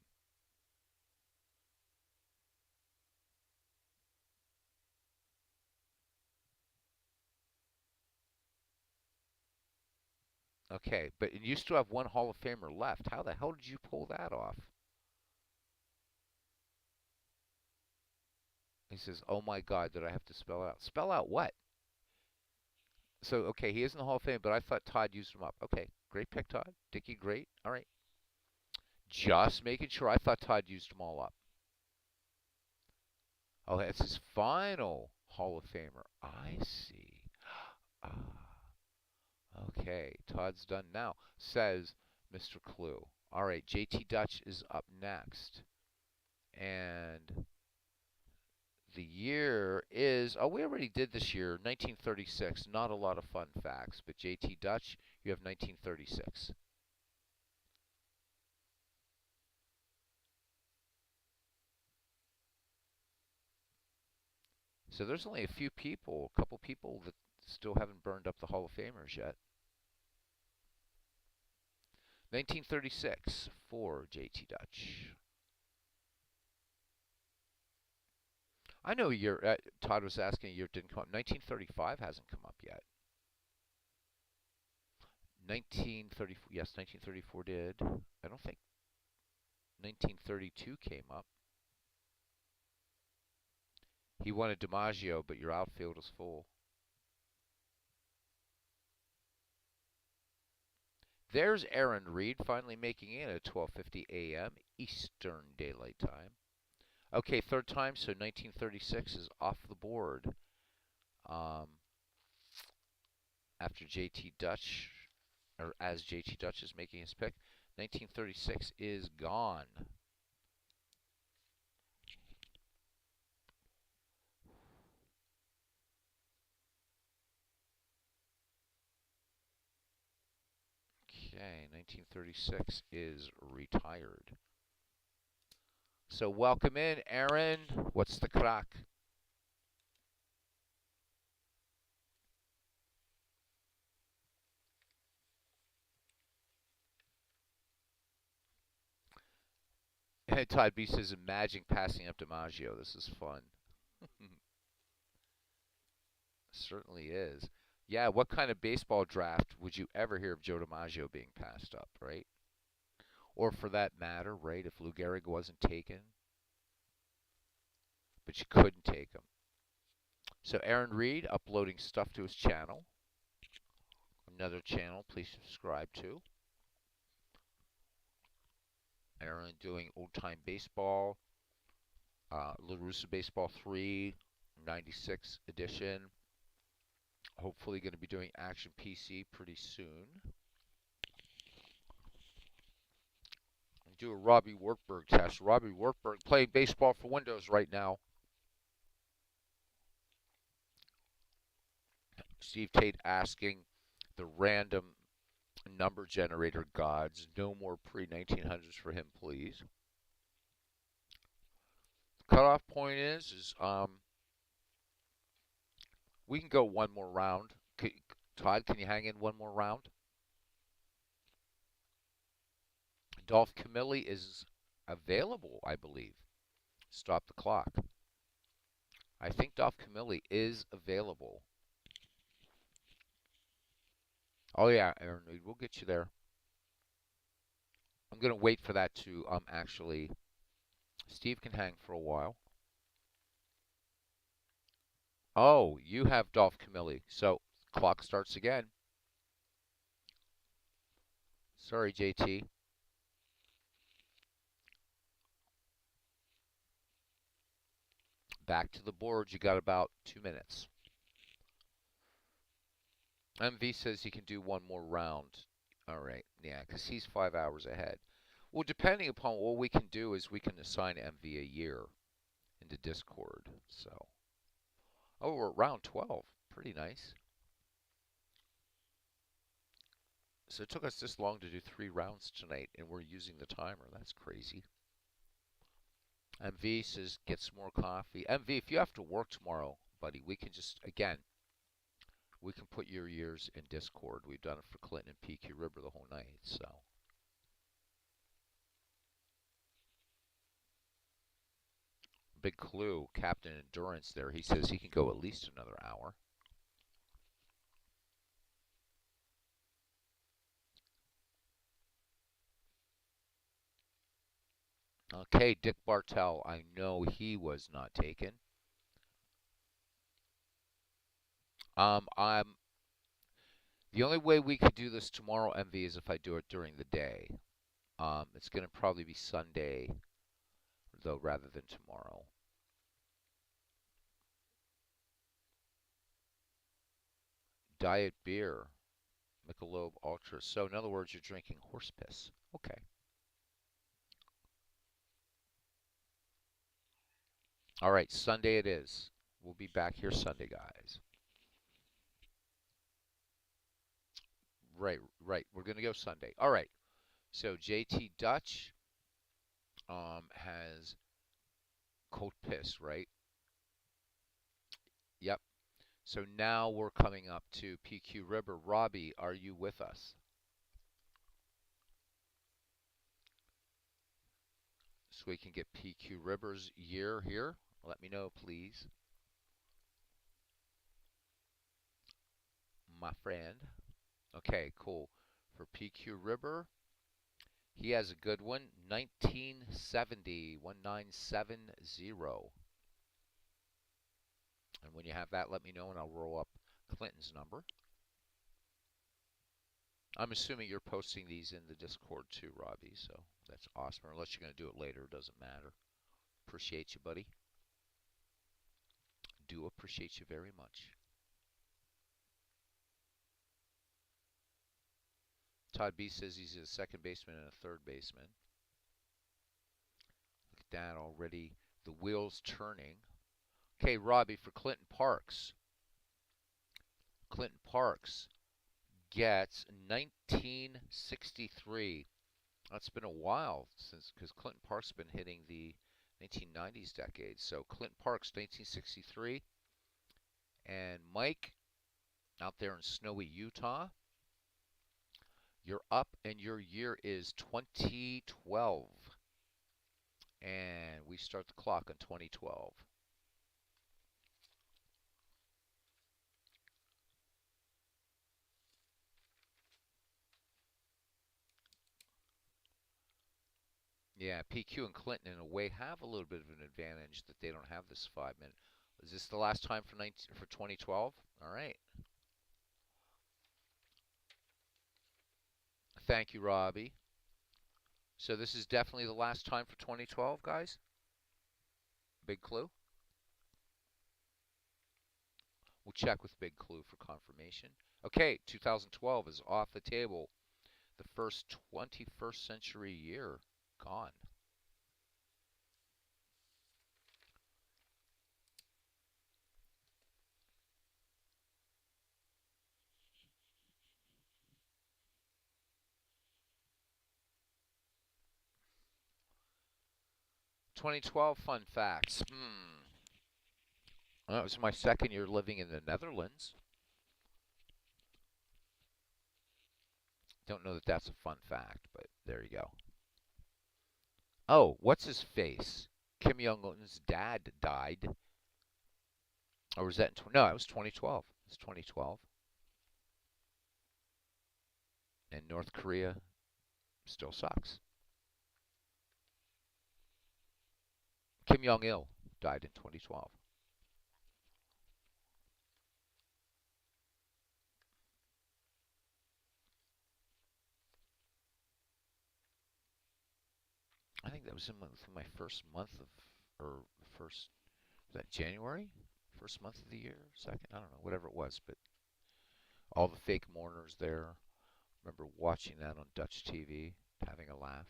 Okay, but you still have one Hall of Famer left. How the hell did you pull that off? He says, "Oh my God, did I have to spell out? Spell out what?" So okay, he is in the Hall of Fame, but I thought Todd used him up. Okay, great pick, Todd. Dickey, great. All right, just making sure. I thought Todd used them all up. Oh, that's his final Hall of Famer. I see. Ah, okay, Todd's done now, says Mr. Clue. All right, JT Dutch is up next. And the year is, oh, we already did this year, 1936. Not a lot of fun facts, but JT Dutch, you have 1936. So there's only a few people, a couple people that still haven't burned up the Hall of Famers yet. 1936 for JT Dutch. I know your Todd was asking a year didn't come up. 1935 hasn't come up yet. 1934, yes, 1934 did. I don't think 1932 came up. He wanted DiMaggio, but your outfield is full. There's Aaron Reed finally making it at 12:50 a.m. Eastern Daylight Time. Okay, third time, so 1936 is off the board. Um, after JT Dutch, or as JT Dutch is making his pick, 1936 is gone. Okay, 1936 is retired. So welcome in, Aaron. What's the crack? Todd B says, imagine passing up DiMaggio. This is fun. Certainly is. Yeah, what kind of baseball draft would you ever hear of Joe DiMaggio being passed up, right? Or for that matter, right, if Lou Gehrig wasn't taken, but you couldn't take him. So Aaron Reed uploading stuff to his channel. Another channel, please subscribe to. Aaron doing old time baseball. LaRussa Baseball 3, 96 edition. Hopefully going to be doing Action PC pretty soon. Do a Robbie Wartburg test. Robbie Wartburg playing baseball for Windows right now. Steve Tate asking the random number generator gods, no more pre-1900s for him, please. Cutoff point is we can go one more round. Todd, can you hang in one more round? Dolph Camilli is available, I believe. Stop the clock. I think Dolph Camilli is available. Oh yeah, Aaron, we'll get you there. I'm gonna wait for that to actually. Steve can hang for a while. Oh, you have Dolph Camilli, so clock starts again. Sorry, JT. Back to the board. You got about 2 minutes. MV says he can do one more round. All right, yeah, because he's 5 hours ahead. Well, depending upon what we can do is we can assign MV a year into Discord. So, oh, we're at round 12. Pretty nice. So it took us this long to do 3 rounds tonight, and we're using the timer. That's crazy. MV says get some more coffee. MV, if you have to work tomorrow, buddy, we can just again we can put your years in Discord. We've done it for Clinton and PQ River the whole night. So big clue, Captain Endurance there. He says he can go at least another hour. Okay, Dick Bartell. I know he was not taken. I'm the only way we could do this tomorrow, MV, is if I do it during the day. It's gonna probably be Sunday though, rather than tomorrow. Diet beer, Michelob Ultra. So in other words, you're drinking horse piss. Okay. All right, Sunday it is. We'll be back here Sunday, guys. Right, right. We're gonna go Sunday. All right. So JT Dutch has cold piss, right? Yep. So now we're coming up to PQ River. Robbie, are you with us? So we can get PQ River's year here. Let me know, please, my friend. Okay, cool. For PQ River, he has a good one. 1970, 1970. And when you have that, let me know and I'll roll up Clinton's number. I'm assuming you're posting these in the Discord too, Robbie, so that's awesome. Unless you're going to do it later, it doesn't matter. Appreciate you, buddy. Do appreciate you very much. Todd B says he's a second baseman and a third baseman. Look at that already. The wheels turning. Okay, Robbie, for Clinton Parks. Clinton Parks gets 1963. That's been a while since, because Clinton Park's been hitting the 1990s decade. So Clinton Parks, 1963. And Mike, out there in snowy Utah, you're up and your year is 2012. And we start the clock on 2012. Yeah, PQ and Clinton in a way have a little bit of an advantage that they don't have this 5 minute. Is this the last time for 2012? All right. Thank you, Robbie. So this is definitely the last time for 2012, guys. Big clue. We'll check with Big Clue for confirmation. Okay, 2012 is off the table. The first 21st century year gone. 2012 fun facts. Well, that was my second year living in the Netherlands. Don't know that that's a fun fact, but there you go. Oh, what's his face? Kim Jong Un's dad died. Or was that no? It was 2012. It's 2012. And North Korea still sucks. Kim Jong Il died in 2012. I think that was in my first month of, or first, was that January? First month of the year? Second? I don't know, whatever it was. But all the fake mourners there. Remember watching that on Dutch TV, having a laugh.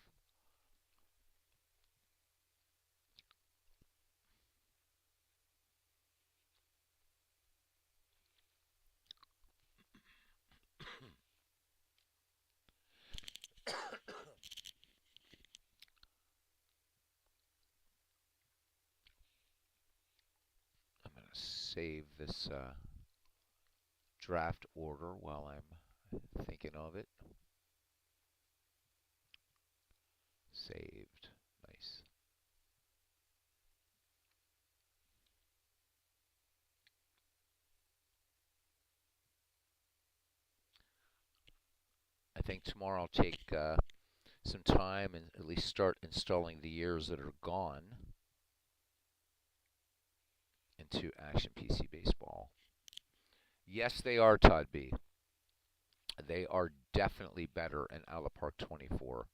save this draft order while I'm thinking of it. Saved. Nice. I think tomorrow I'll take some time and at least start installing the years that are gone into Action PC Baseball. Yes, they are, Todd B. They are definitely better in Out of the Park 24.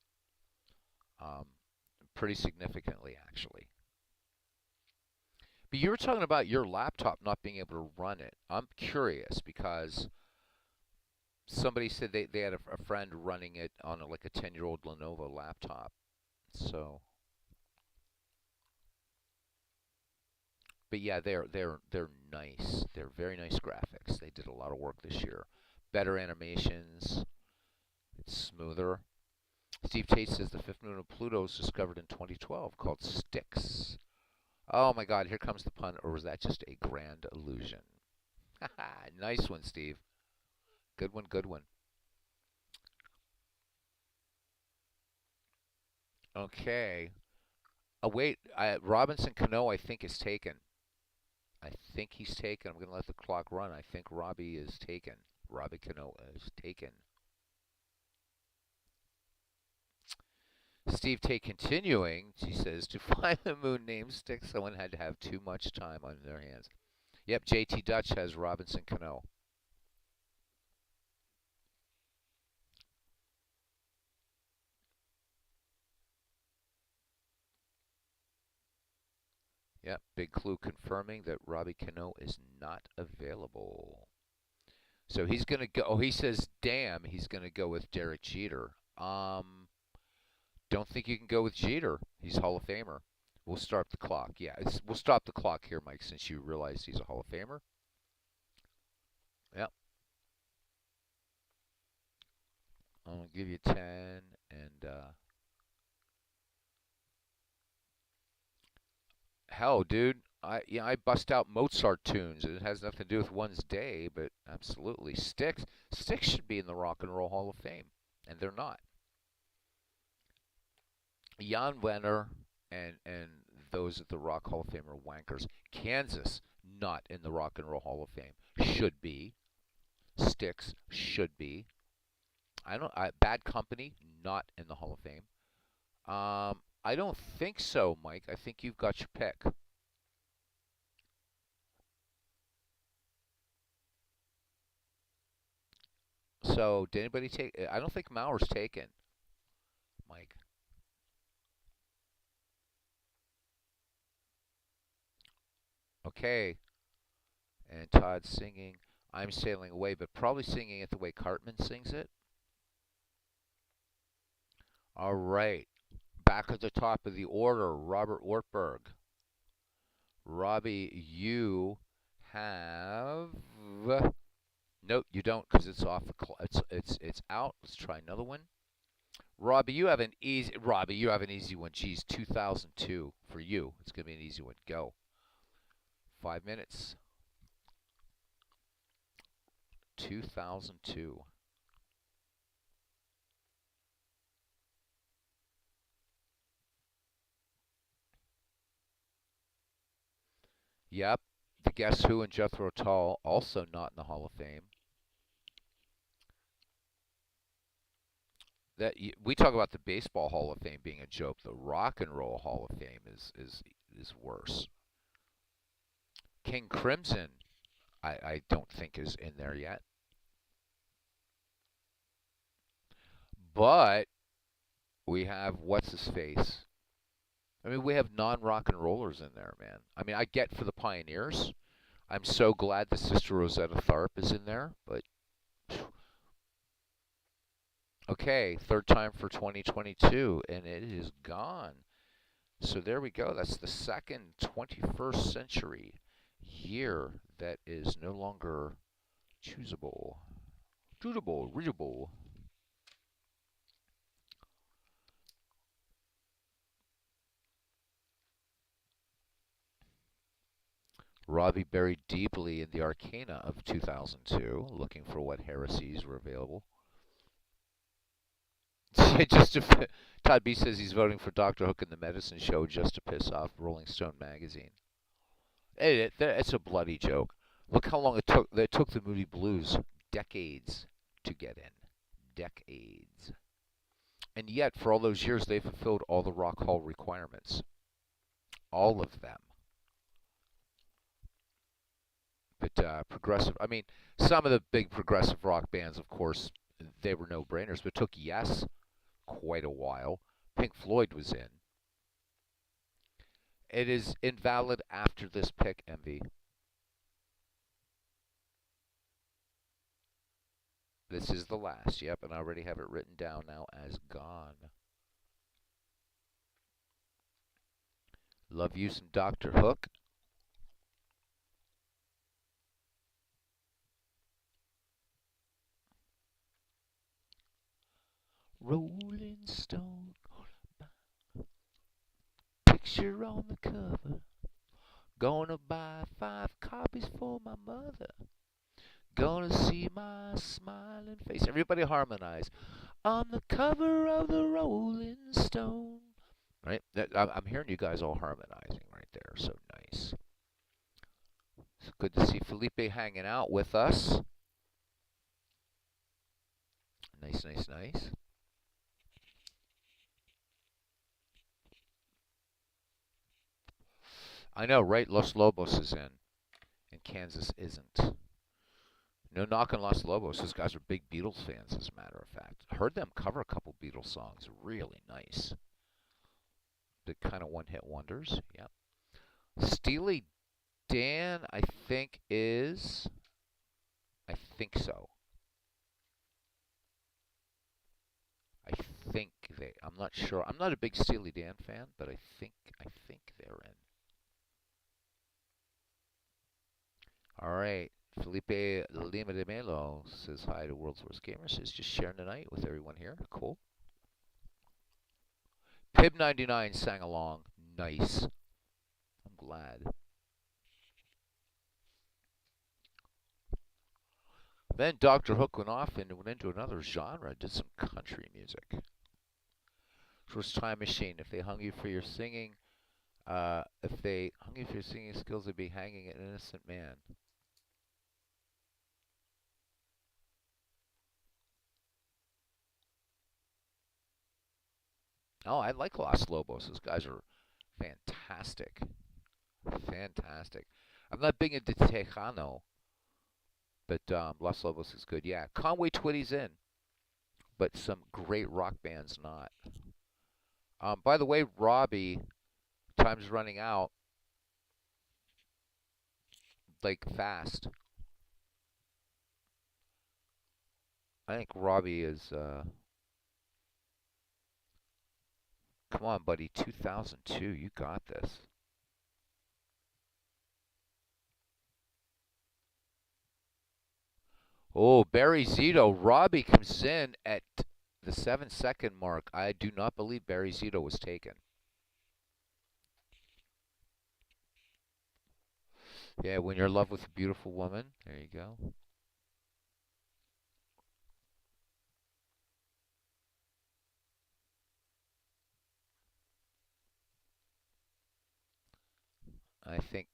Um, Pretty significantly, actually. But you were talking about your laptop not being able to run it. I'm curious because somebody said they had a friend running it on like a 10-year-old Lenovo laptop. So, but yeah, they're nice. They're very nice graphics. They did a lot of work this year. Better animations. It's smoother. Steve Tate says the fifth moon of Pluto was discovered in 2012 called Styx. Oh my God, here comes the pun, or was that just a grand illusion? Nice one, Steve. Good one, good one. Okay. Oh, wait, Robinson Cano, I think, is taken. I think he's taken. I'm going to let the clock run. I think Robbie is taken. Robbie Cano is taken. Steve Tate continuing, she says, to find the moon name stick, someone had to have too much time on their hands. Yep, JT Dutch has Robinson Cano. Yep, Big Clue confirming that Robbie Cano is not available. So he's going to go. Oh, he says, damn, he's going to go with Derek Jeter. Don't think you can go with Jeter. He's Hall of Famer. We'll start the clock. Yeah, we'll stop the clock here, Mike, since you realize he's a Hall of Famer. Yep. I'll give you 10 and hell, dude. I bust out Mozart tunes. It has nothing to do with one's day, but absolutely. Sticks should be in the Rock and Roll Hall of Fame, and they're not. Jan Wenner and those at the Rock Hall of Fame are wankers. Kansas, not in the Rock and Roll Hall of Fame. Should be. Sticks should be. Bad Company, not in the Hall of Fame. I don't think so, Mike. I think you've got your pick. So, did anybody take? I don't think Mauer's taken, Mike. Okay. And Todd singing, I'm Sailing Away, but probably singing it the way Cartman sings it. All right. Back at the top of the order, Robert Ortberg. Robbie, you have. Nope, you don't, because it's off the. It's out. Let's try another one. Robbie, you have an easy. Robbie, you have an easy one. Geez, 2002 for you. It's gonna be an easy one. Go. 5 minutes. 2002. Yep. The Guess Who and Jethro Tull also not in the Hall of Fame. That we talk about the Baseball Hall of Fame being a joke. The Rock and Roll Hall of Fame is worse. King Crimson, I don't think is in there yet. But we have what's his face. I mean, we have non-rock and rollers in there, man. I mean, I get for the Pioneers. I'm so glad the Sister Rosetta Tharpe is in there, but okay, third time for 2022, and it is gone. So there we go. That's the second 21st century year that is no longer choosable, readable. Robbie buried deeply in the arcana of 2002, looking for what heresies were available. just to, Todd B says he's voting for Dr. Hook and the Medicine Show just to piss off Rolling Stone magazine. It's a bloody joke. Look how long it took. It took the Moody Blues decades to get in. Decades. And yet, for all those years, they fulfilled all the Rock Hall requirements. All of them. But progressive, I mean, some of the big progressive rock bands, of course, they were no-brainers, but it took Yes quite a while. Pink Floyd was in. It is invalid after this pick, Envy. This is the last, yep, and I already have it written down now as gone. Love you some Dr. Hook. Rolling Stone, picture on the cover. Gonna buy 5 copies for my mother. Gonna see my smiling face. Everybody harmonize. On the cover of the Rolling Stone. Right? I'm hearing you guys all harmonizing right there. So nice. It's good to see Felipe hanging out with us. Nice, nice, nice. I know, right? Los Lobos is in, and Kansas isn't. No knock on Los Lobos. Those guys are big Beatles fans, as a matter of fact. Heard them cover a couple Beatles songs. Really nice. The kind of one-hit wonders. Yep. Steely Dan, I think is. I think so. I think they. I'm not sure. I'm not a big Steely Dan fan, but I think they're in. All right. Felipe Lima de Melo says hi to World's Worst Gamer. Says just sharing the night with everyone here. Cool. Pib99 sang along. Nice. I'm glad. Then Dr. Hook went off and went into another genre, did some country music. First Time Machine. If they hung you for your singing, if they hung you for your singing skills, they'd be hanging an innocent man. Oh, I like Los Lobos. Those guys are fantastic. Fantastic. I'm not big into Tejano, but Los Lobos is good. Yeah, Conway Twitty's in, but some great rock bands not. By the way, Robbie, time's running out, like fast. I think Robbie is. Come on, buddy. 2002. You got this. Oh, Barry Zito. Robbie comes in at the 7-second mark. I do not believe Barry Zito was taken. Yeah, when you're in love with a beautiful woman. There you go. I think.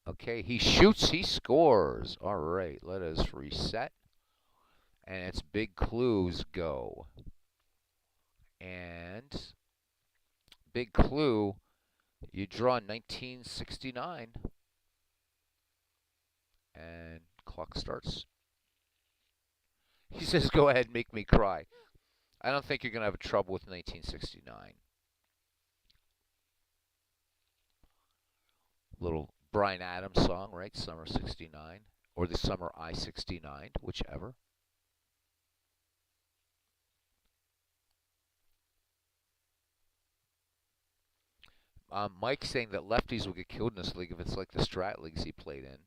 Okay, he shoots, he scores. All right, let us reset. And it's big clues go. And big clue, you draw 1969. And clock starts. He says, go ahead, make me cry. I don't think you're going to have trouble with 1969. Little Bryan Adams song, right? Summer 69. Or the Summer I 69, whichever. Mike saying that lefties will get killed in this league if it's like the Strat leagues he played in.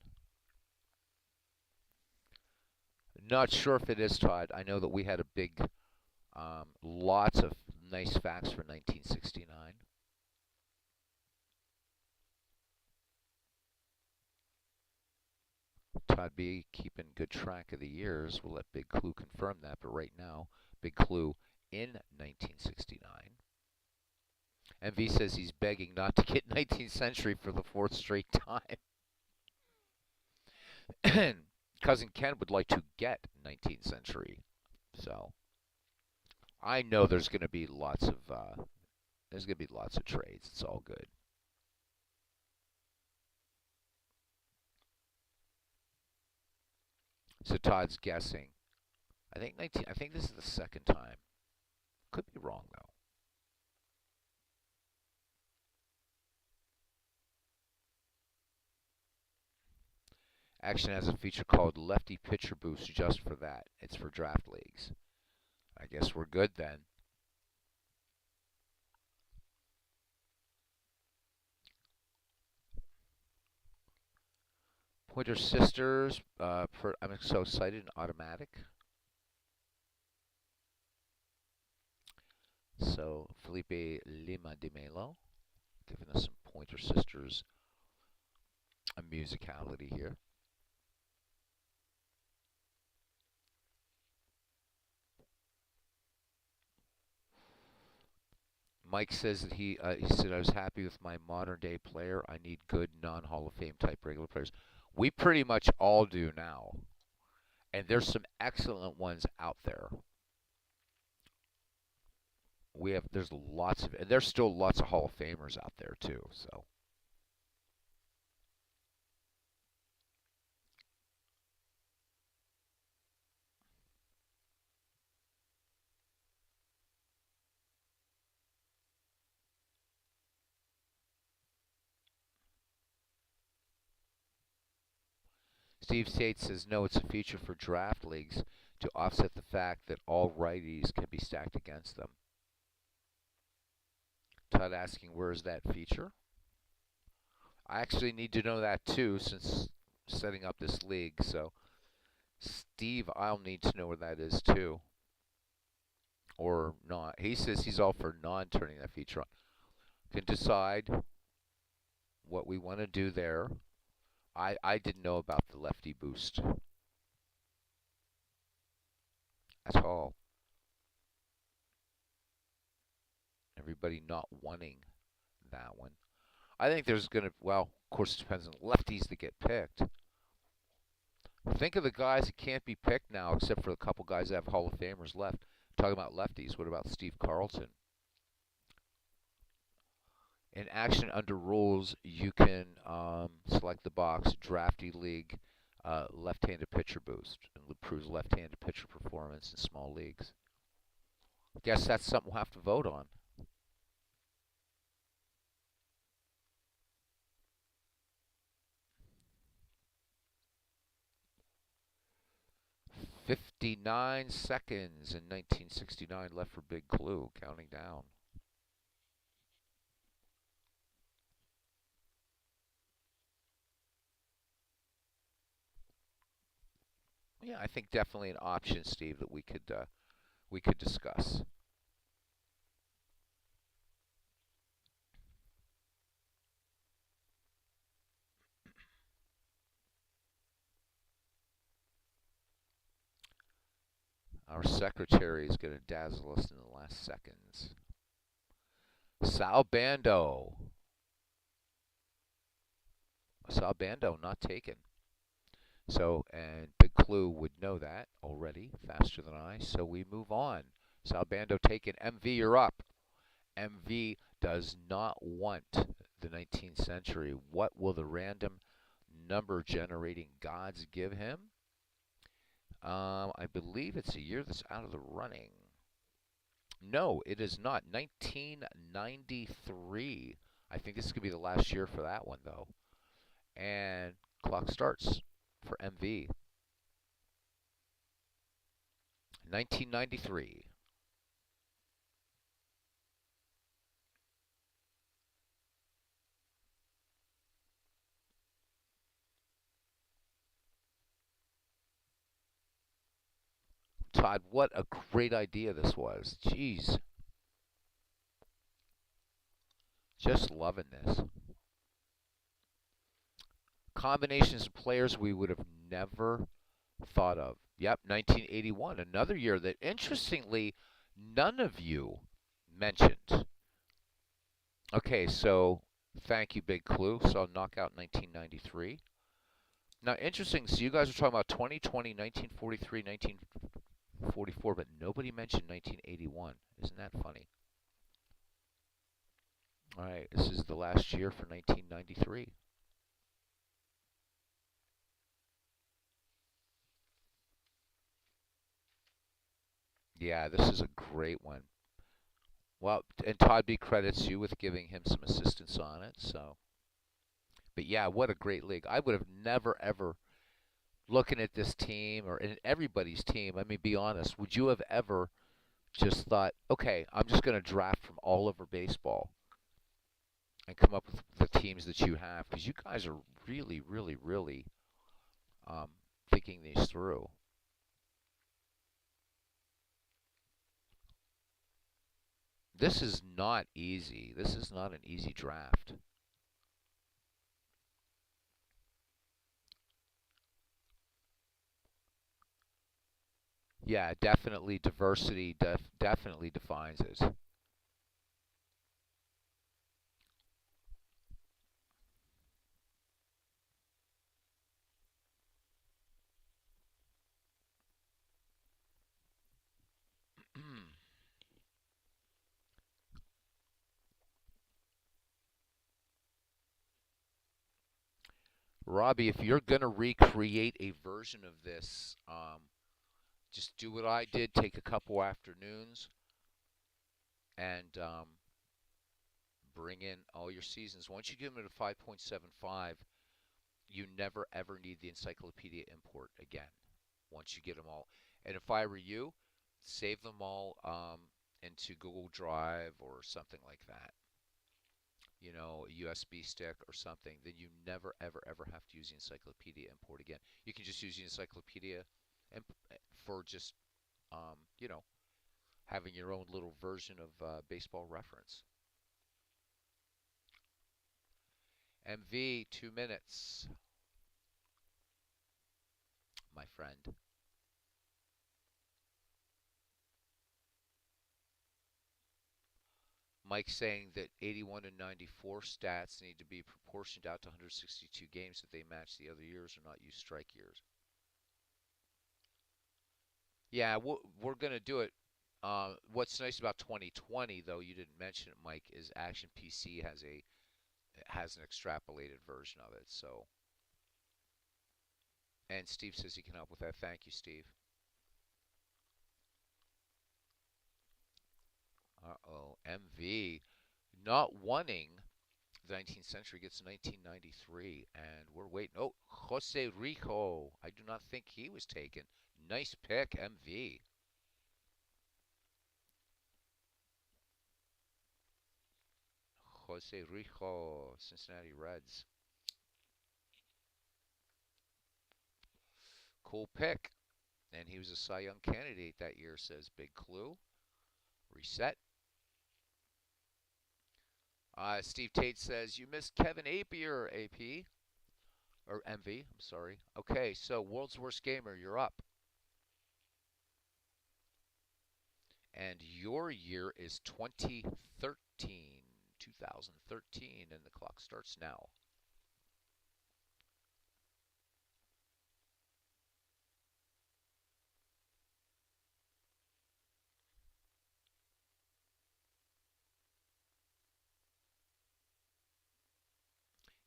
Not sure if it is, Todd. I know that we had a big, lots of nice facts for 1969. Todd B keeping good track of the years. We'll let Big Clue confirm that, but right now, Big Clue in 1969. MV says he's begging not to get 19th century for the fourth straight time. Cousin Ken would like to get 19th century. So I know there's going to be lots of trades. It's all good. So Todd's guessing. I think this is the second time. Could be wrong though. Action has a feature called Lefty Pitcher Boost just for that. It's for draft leagues. I guess we're good then. Pointer Sisters. I'm so excited and automatic. So Felipe Lima de Melo giving us some Pointer Sisters a musicality here. Mike says that he said, I was happy with my modern day player. I need good non-Hall of Fame type regular players. We pretty much all do now. And there's some excellent ones out there. There's lots of, and there's still lots of Hall of Famers out there too, so. Steve Tate says, no, it's a feature for draft leagues to offset the fact that all righties can be stacked against them. Todd asking, where is that feature? I actually need to know that too, since setting up this league. So, Steve, I'll need to know where that is too. Or not. He says he's all for non-turning that feature on. Can decide what we want to do there. I didn't know about the lefty boost at all. Everybody not wanting that one. I think there's going to, well, of course, it depends on the lefties that get picked. Think of the guys that can't be picked now, except for a couple guys that have Hall of Famers left. Talking about lefties, what about Steve Carlton? In action under rules, you can select the box, drafty league, left-handed pitcher boost, and improves left-handed pitcher performance in small leagues. Guess that's something we'll have to vote on. "59 seconds in 1969 left for Big Clue, counting down." Yeah, I think definitely an option, Steve, that we could discuss. Our secretary is going to dazzle us in the last seconds. Sal Bando. Sal Bando not taken. So, and Big Clue would know that already, faster than I. So we move on. Sal Bando taken. MV, you're up. MV does not want the 19th century. What will the random number generating gods give him? I believe it's a year that's out of the running. No, it is not. 1993. I think this could be the last year for that one, though. And clock starts for MV. 1993. Todd, what a great idea this was. Jeez. Just loving this. Combinations of players we would have never thought of. Yep, 1981, another year that interestingly none of you mentioned. Okay, so thank you, Big Clue. So knockout 1993. Now, interesting. So you guys are talking about 2020, 1943, 1944, but nobody mentioned 1981. Isn't that funny? All right, this is the last year for 1993. Yeah, this is a great one. Well, and Todd B credits you with giving him some assistance on it. So, but yeah, what a great league. I would have never ever looking at this team or in everybody's team. I mean, be honest. Would you have ever just thought, okay, I'm just going to draft from all over baseball and come up with the teams that you have? Because you guys are really, really, really um, thinking these through. This is not easy. This is not an easy draft. Yeah, definitely diversity definitely defines it. Robbie, if you're going to recreate a version of this, just do what I did. Take a couple afternoons and bring in all your seasons. Once you give them to 5.75, you never ever need the encyclopedia import again. Once you get them all, and if I were you, save them all into Google Drive or something like that. A USB stick or something. Then you never ever ever have to use the encyclopedia import again. You can just use the encyclopedia for just um, you know having your own little version of baseball reference. MV, 2 minutes, my friend. Mike saying that 81 and 94 stats need to be proportioned out to 162 games if they match the other years or not use strike years. Yeah, we're going to do it. What's nice about 2020, though, you didn't mention it, Mike, is Action PC has an extrapolated version of it. So, and Steve says he can help with that. Thank you, Steve. Uh-oh, MV not wanting the 19th century gets 1993, and we're waiting. Oh, Jose Rijo. I do not think he was taken. Nice pick, MV. Jose Rijo, Cincinnati Reds. Cool pick. And he was a Cy Young candidate that year, says Big Clue. Reset. Steve Tate says, you missed Kevin Apier, AP. Or MV, I'm sorry. Okay, so World's Worst Gamer, you're up. And your year is 2013. 2013, and the clock starts now.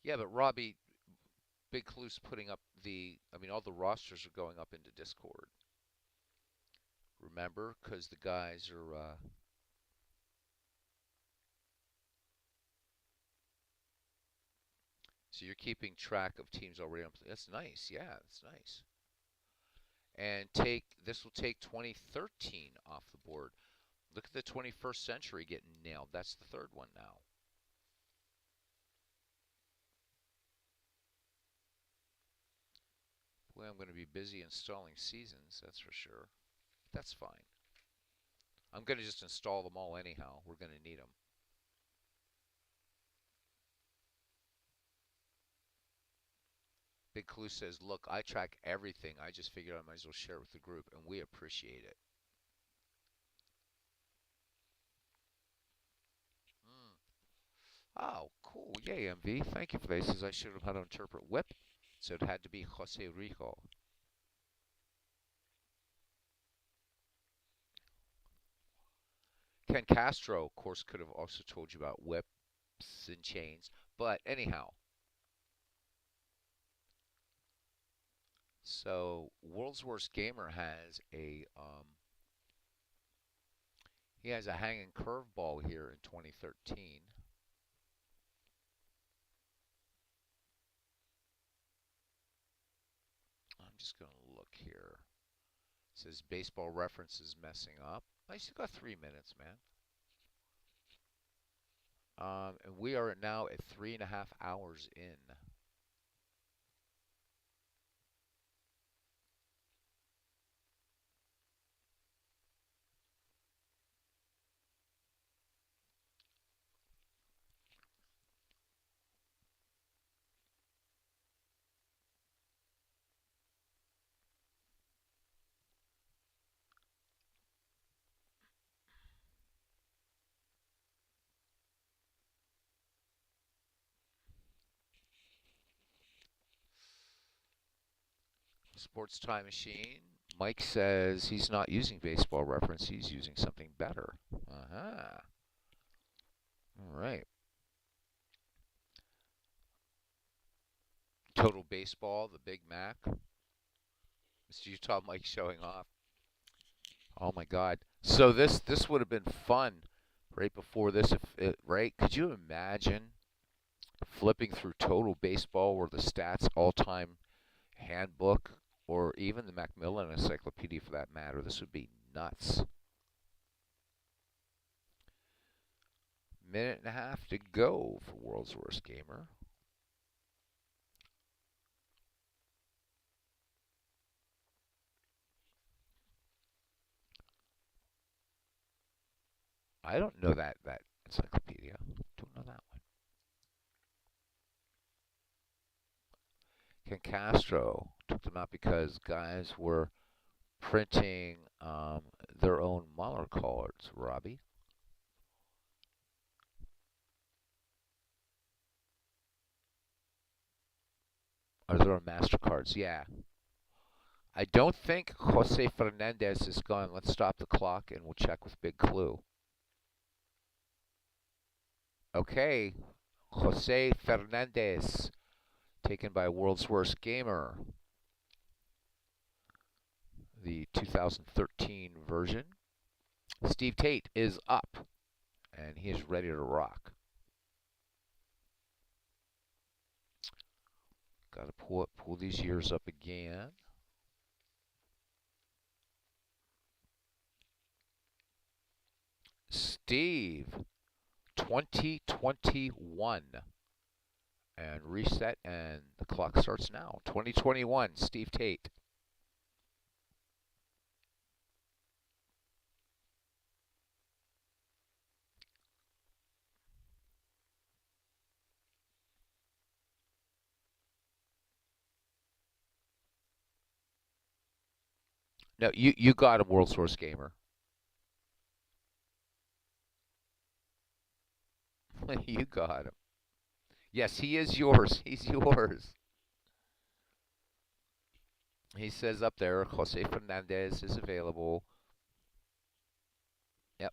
Yeah, but Robbie, Big Clue's putting up all the rosters are going up into Discord. Remember? Because the guys are, so you're keeping track of teams already on. That's nice. Yeah, that's nice. And this will take 2013 off the board. Look at the 21st century getting nailed. That's the third one now. Boy, I'm going to be busy installing seasons, that's for sure. That's fine. I'm going to just install them all anyhow. We're going to need them. Big Clue says, "Look, I track everything. I just figured I might as well share it with the group, and we appreciate it." Mm. Oh, cool. Yay, MV. Thank you for this. Says I should have had to interpret whip, so it had to be Jose Rico. Ken Castro, of course, could have also told you about whips and chains. But anyhow, so World's Worst Gamer has he has a hanging curveball here in 2013. I'm just gonna look here. It says baseball reference is messing up. I still got 3 minutes, man. And we are now at 3.5 hours in. Sports Time Machine. Mike says he's not using baseball reference. He's using something better. Uh-huh. All right. Total Baseball, the Big Mac. Mr. Utah Mike showing off. Oh my God. So this would have been fun right before this, if it, right? Could you imagine flipping through Total Baseball or the stats all-time handbook or even the Macmillan Encyclopedia for that matter? This would be nuts. Minute and a half to go for World's Worst Gamer. I don't know that encyclopedia. Don't know that one. Ken Castro took them out because guys were printing their own Mahler cards, Robbie. Or their own MasterCards, yeah. I don't think Jose Fernandez is gone. Let's stop the clock and we'll check with Big Clue. Okay, Jose Fernandez, taken by World's Worst Gamer, the 2013 version. Steve Tate is up, and he is ready to rock. Got to pull these years up again. Steve, 2021. And reset, and the clock starts now. 2021, Steve Tate. No, you got him, World Source Gamer. You got him. Yes, he is yours. He's yours. He says up there, Jose Fernandez is available. Yep.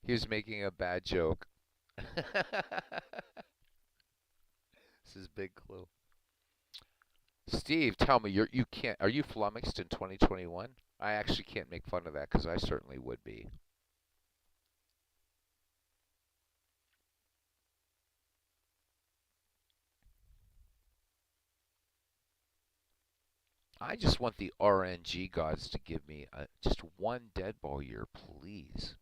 He was making a bad joke. This is Big Clue. Steve, tell me, you can't. Are you flummoxed in 2021? I actually can't make fun of that because I certainly would be. I just want the RNG gods to give me just one dead ball year, please.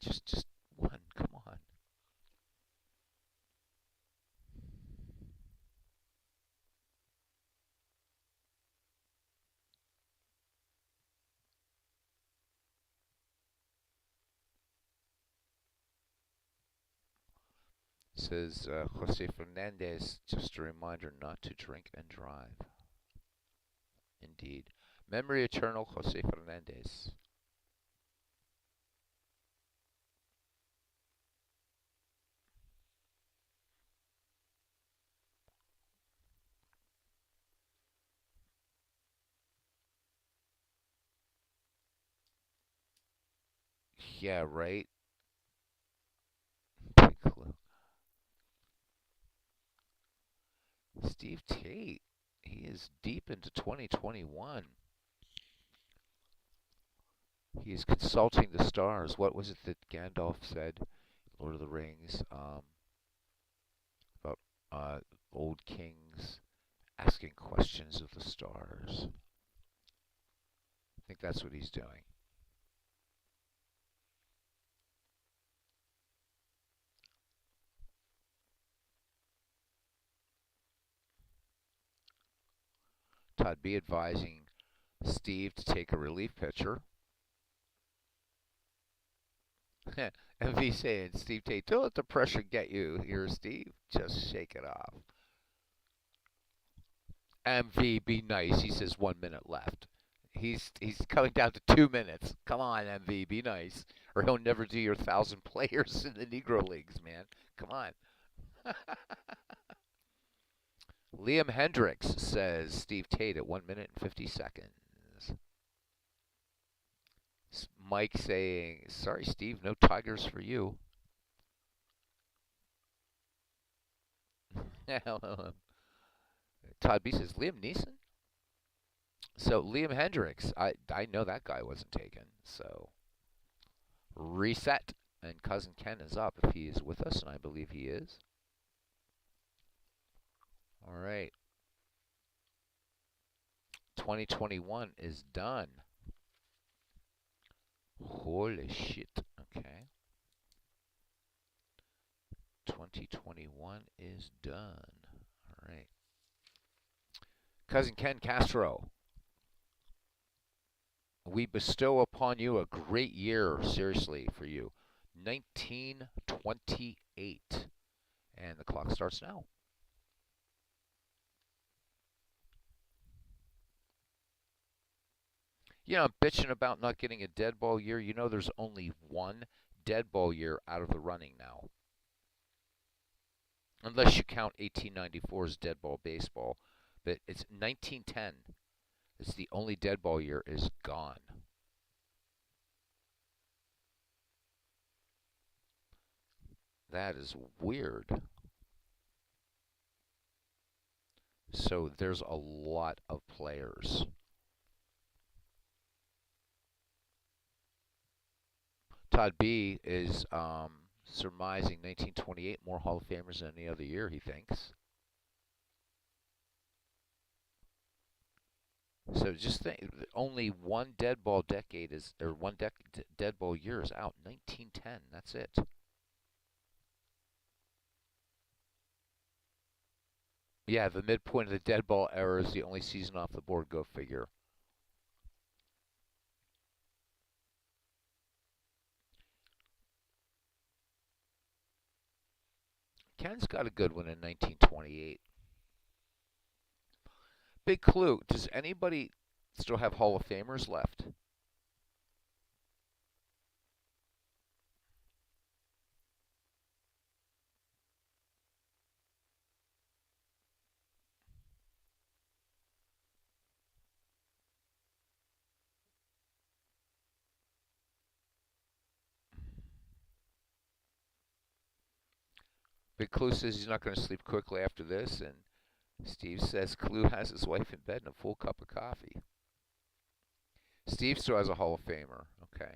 Just one. Come on. Says Jose Fernandez, just a reminder not to drink and drive. Indeed. Memory eternal, Jose Fernandez. Yeah, right? Big clue. Steve Tate. He is deep into 2021. He is consulting the stars. What was it that Gandalf said? Lord of the Rings, about old kings asking questions of the stars. I think that's what he's doing. Todd B advising Steve to take a relief pitcher. MV saying, Steve Tate, don't let the pressure get you here, Steve. Just shake it off. MV, be nice. He says 1 minute left. He's coming down to 2 minutes. Come on, MV, be nice, or he'll never do your 1,000 players in the Negro Leagues, man. Come on. Liam Hendricks says Steve Tate at 1 minute and 50 seconds. Mike saying, sorry, Steve, no Tigers for you. Todd B says, Liam Neeson? So, Liam Hendricks, I know that guy wasn't taken. So, reset. And Cousin Ken is up if he is with us, and I believe he is. All right. 2021 is done. Holy shit. Okay. 2021 is done. All right. Cousin Ken Castro, we bestow upon you a great year, seriously, for you. 1928. And the clock starts now. You know, I'm bitching about not getting a dead ball year. You know, there's only one dead ball year out of the running now. Unless you count 1894's dead ball baseball. But it's 1910. It's the only dead ball year is gone. That is weird. So there's a lot of players. Todd B is surmising 1928 more Hall of Famers than any other year, he thinks. So just think, only one dead ball decade is, or one dead ball year is out. 1910. That's it. Yeah, the midpoint of the dead ball era is the only season off the board. Go figure. Ken's got a good one in 1928. Big clue. Does anybody still have Hall of Famers left? Big Clue says he's not going to sleep quickly after this, and Steve says Clue has his wife in bed and a full cup of coffee. Steve still has a Hall of Famer. Okay.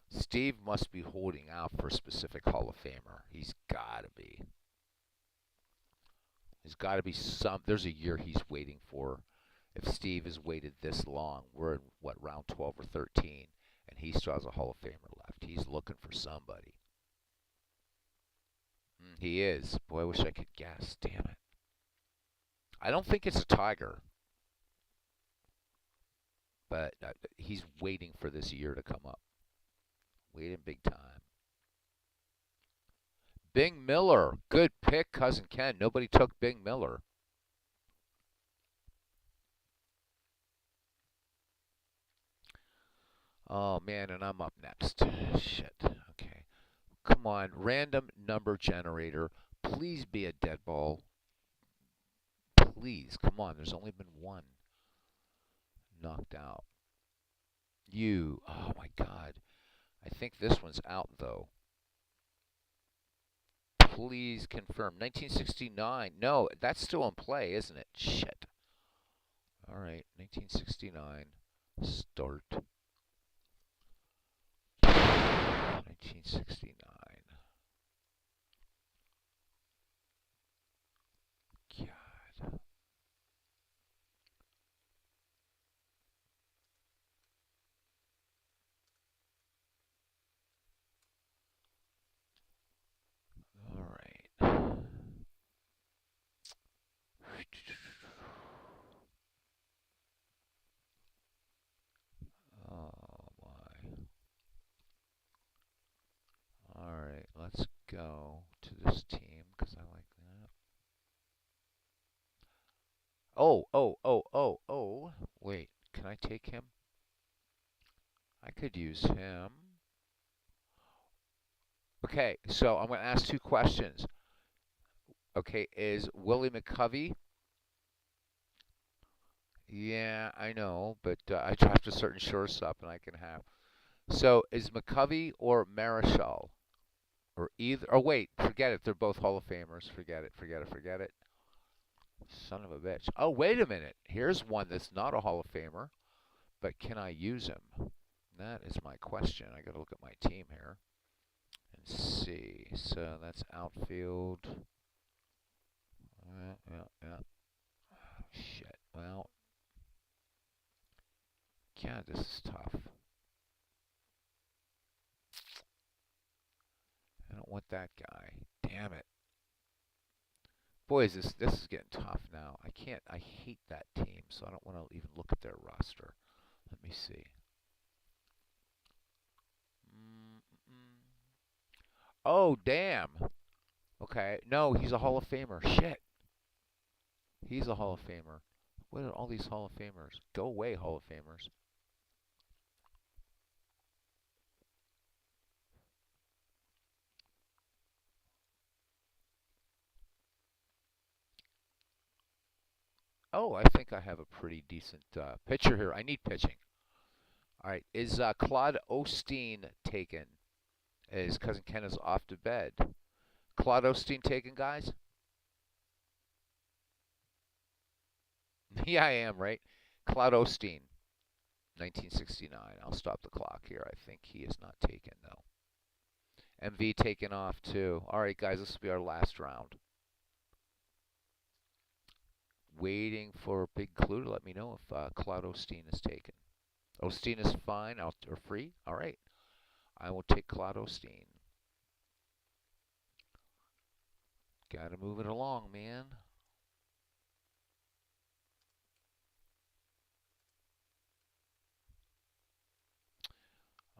Steve must be holding out for a specific Hall of Famer. He's got to be. There's got to be some. There's a year he's waiting for. If Steve has waited this long, we're in, what, round 12 or 13, and he still has a Hall of Famer left. He's looking for somebody. He is. Boy, I wish I could guess. Damn it. I don't think it's a Tiger. but he's waiting for this year to come up. Waiting big time. Bing Miller. Good pick, Cousin Ken. Nobody took Bing Miller. Oh, man, and I'm up next. Shit. Okay. Come on. Random number generator. Please be a dead ball. Please. Come on. There's only been one knocked out. You. Oh, my God. I think this one's out, though. Please confirm. 1969. No, that's still in play, isn't it? Shit. All right. 1969. Start. 1969. God. All right. Oh my. All right, let's go to this team because I like that. Oh. Wait, can I take him? I could use him. Okay, so I'm going to ask two questions. Okay, is Willie McCovey? Yeah, I know, but I draft a certain shortstop and I can have. So is McCovey or Marichal? Or either. Oh, wait, forget it. They're both Hall of Famers. Forget it. Son of a bitch. Oh, wait a minute. Here's one that's not a Hall of Famer, but can I use him? That is my question. I got to look at my team here and see. So that's outfield. Yeah. Shit. Well, God, this is tough. I don't want that guy. Damn it. Boy, this is getting tough now. I can't. I hate that team, so I don't want to even look at their roster. Let me see. Mm-mm. Oh, damn. Okay. No, he's a Hall of Famer. Shit. He's a Hall of Famer. What are all these Hall of Famers? Go away, Hall of Famers. Oh, I think I have a pretty decent pitcher here. I need pitching. All right. Is Claude Osteen taken? Is Cousin Ken is off to bed? Claude Osteen taken, guys? Yeah, I am, right? Claude Osteen, 1969. I'll stop the clock here. I think he is not taken, though. MV taken off, too. All right, guys, this will be our last round. Waiting for a big clue to let me know if Claude Osteen is taken. Osteen is fine or free? All right. I will take Claude Osteen. Gotta move it along, man.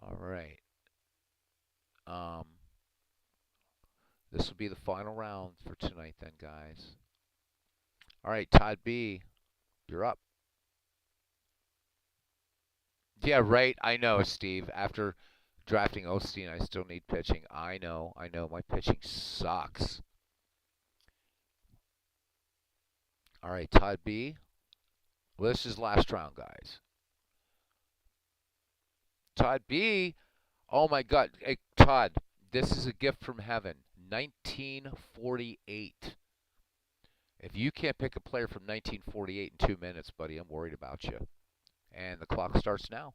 All right. Um, this will be the final round for tonight, then, guys. All right, Todd B, you're up. Yeah, right. I know, Steve. After drafting Osteen, I still need pitching. I know. My pitching sucks. All right, Todd B. Well, this is last round, guys. Todd B. Oh my God, hey, Todd. This is a gift from heaven. 1948. If you can't pick a player from 1948 in 2 minutes, buddy, I'm worried about you. And the clock starts now.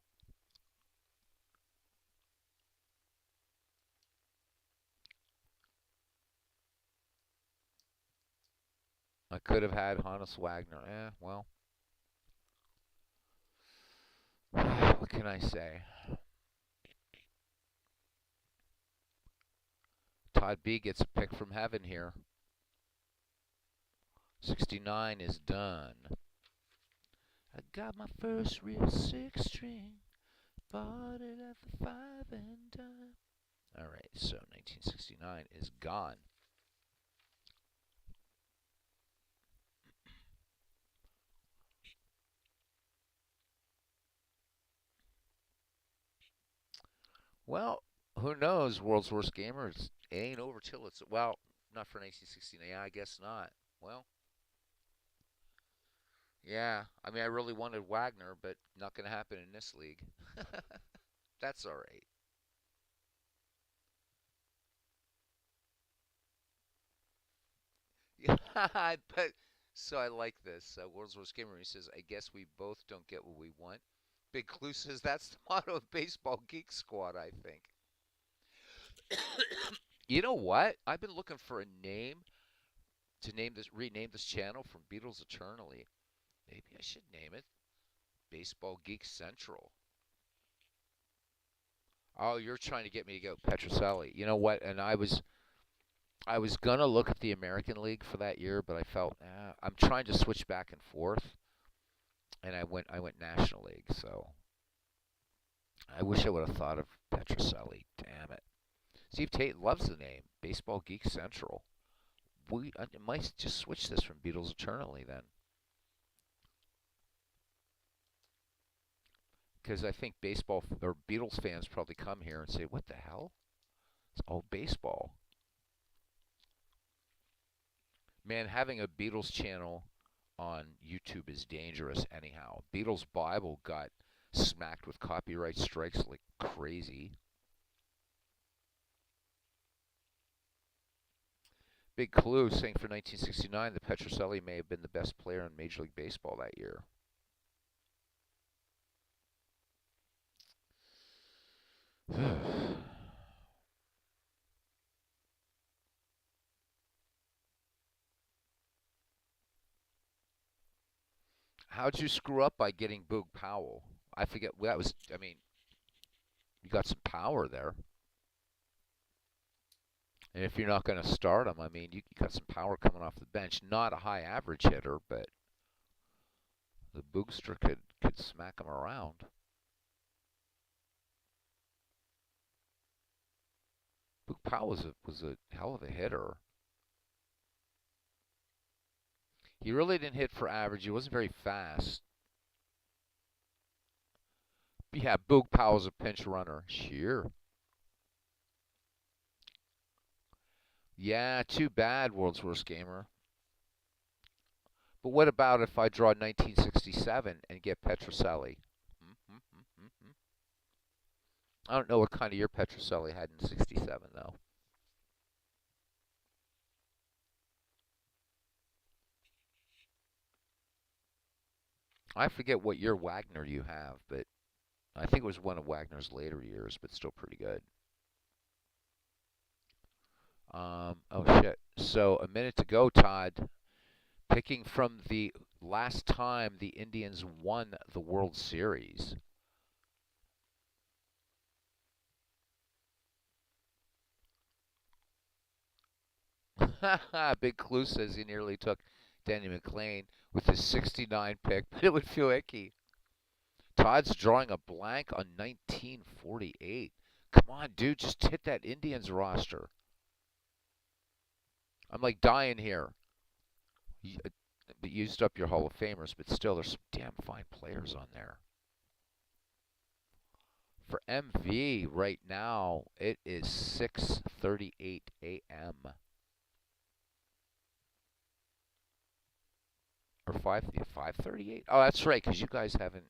I could have had Hannes Wagner. Well, what can I say? Todd B gets a pick from heaven here. 69 is done. I got my first real six string, bought it at the five and dime. All right, so 1969 is gone. Well, who knows? World's Worst Gamers. It ain't over till it's well, not for 1969. Yeah, I guess not. Well, yeah. I mean, I really wanted Wagner, but not going to happen in this league. That's all right. Yeah, but so I like this. World's Worst Gamer. He says, "I guess we both don't get what we want." Big Clue says that's the motto of Baseball Geek Squad. I think. You know what? I've been looking for a name to rename this channel from Beatles Eternally. Maybe I should name it Baseball Geek Central. Oh, you're trying to get me to go Petroselli. You know what? And I was gonna look at the American League for that year, but I felt I'm trying to switch back and forth, and I went National League. So I wish I would have thought of Petroselli. Damn it. Steve Tate loves the name Baseball Geek Central. I might just switch this from Beatles Eternally then, because I think baseball or Beatles fans probably come here and say, "What the hell? It's all baseball." Man, having a Beatles channel on YouTube is dangerous anyhow. Beatles Bible got smacked with copyright strikes like crazy. Big clue saying for 1969 that Petroselli may have been the best player in Major League Baseball that year. How'd you screw up by getting Boog Powell? I forget. That was. I mean, you got some power there. And if you're not going to start him, I mean, you got some power coming off the bench. Not a high average hitter, but the Boogster could smack him around. Boog Powell was a hell of a hitter. He really didn't hit for average. He wasn't very fast. Yeah, Boog Powell's a pinch runner. Sure. Yeah, too bad, World's Worst Gamer. But what about if I draw 1967 and get Petroselli? I don't know what kind of year Petroselli had in 67, though. I forget what year Wagner you have, but I think it was one of Wagner's later years, but still pretty good. Oh, shit. So a minute to go, Todd. Picking from the last time the Indians won the World Series. Big Clue says he nearly took Danny McLean with his 69 pick, but it would feel icky. Todd's drawing a blank on 1948. Come on, dude, just hit that Indians roster. I'm like dying here. You used up your Hall of Famers, but still, there's some damn fine players on there. For MV right now, it is 6:38 a.m. or 5:38. Oh, that's right, because you guys haven't.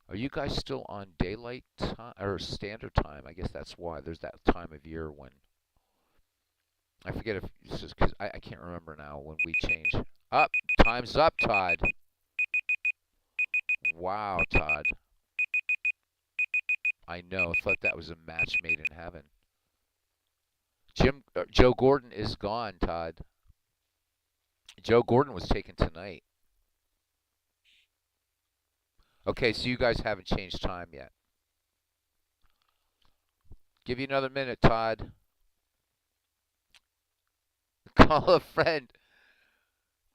Are you guys still on daylight time or standard time? I guess that's why there's that time of year when I forget if it's just because I can't remember now when we change. Up, time's up, Todd. Wow, Todd. I know. Thought that was a match made in heaven. Joe Gordon is gone, Todd. Joe Gordon was taken tonight. Okay, so you guys haven't changed time yet. Give you another minute, Todd. Call a friend.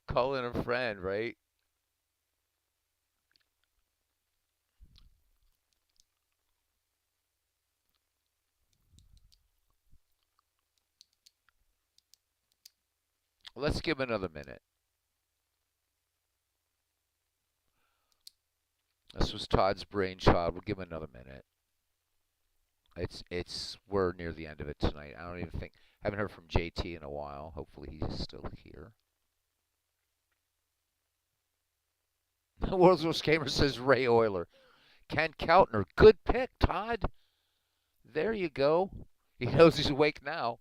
Calling a friend, right? Let's give him another minute. This was Todd's brainchild. We'll give him another minute. It's we're near the end of it tonight. I don't even think haven't heard from JT in a while. Hopefully he's still here. World's Worst Gamer says Ray Euler. Ken Keltner, good pick, Todd. There you go. He knows he's awake now.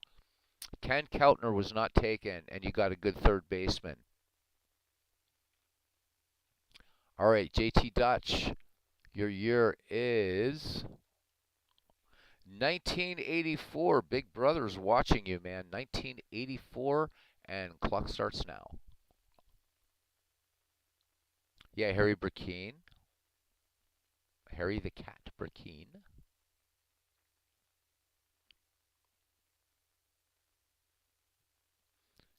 Ken Keltner was not taken, and you got a good third baseman. All right, JT Dutch, your year is 1984. Big Brother's watching you, man. 1984, and clock starts now. Yeah, Harry Burkeen. Harry the Cat Burkeen.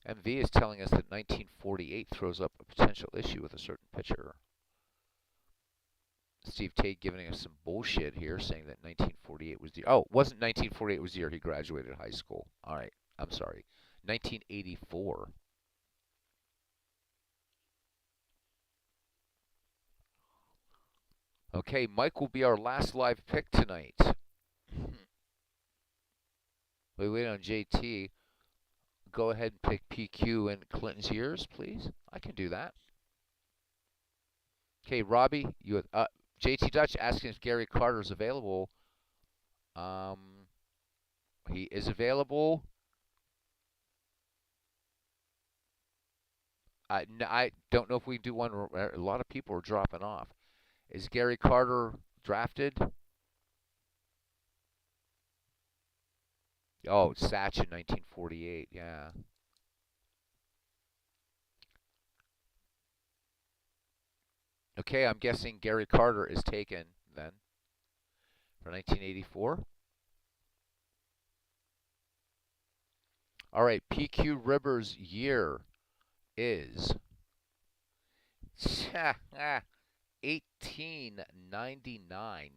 MV is telling us that 1948 throws up a potential issue with a certain pitcher. Steve Tate giving us some bullshit here, saying that 1948 was the... Oh, it wasn't 1948 was the year he graduated high school. All right, I'm sorry. 1984. Okay, Mike will be our last live pick tonight. We wait on JT. Go ahead and pick PQ in Clinton's years, please. I can do that. Okay, Robbie, you JT Dutch asking if Gary Carter is available. He is available. I don't know if we do one. A lot of people are dropping off. Is Gary Carter drafted? Oh, Satch in 1948. Yeah. Okay, I'm guessing Gary Carter is taken then for 1984. All right, PQ Rivers' year is 1899.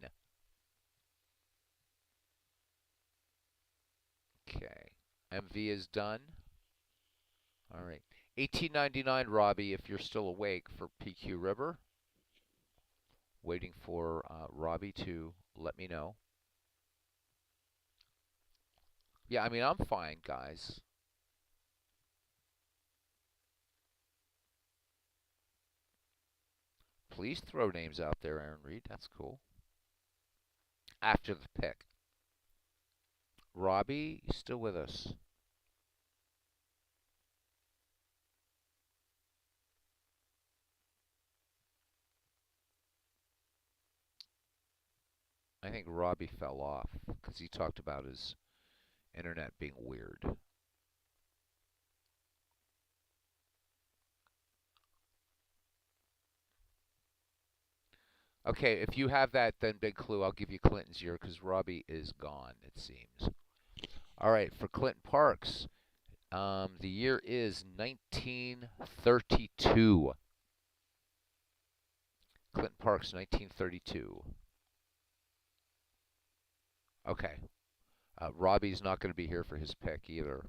Okay. MV is done. All right. 1899, Robbie, if you're still awake for PQ River. Waiting for Robbie to let me know. Yeah, I mean, I'm fine, guys. Please throw names out there, Aaron Reed. That's cool. After the pick. Robbie, you still with us? I think Robbie fell off because he talked about his internet being weird. Okay, if you have that, then big clue. I'll give you Clinton's year because Robbie is gone, it seems. All right, for Clinton Parks, the year is 1932. Clinton Parks, 1932. Okay. Robbie's not going to be here for his pick either,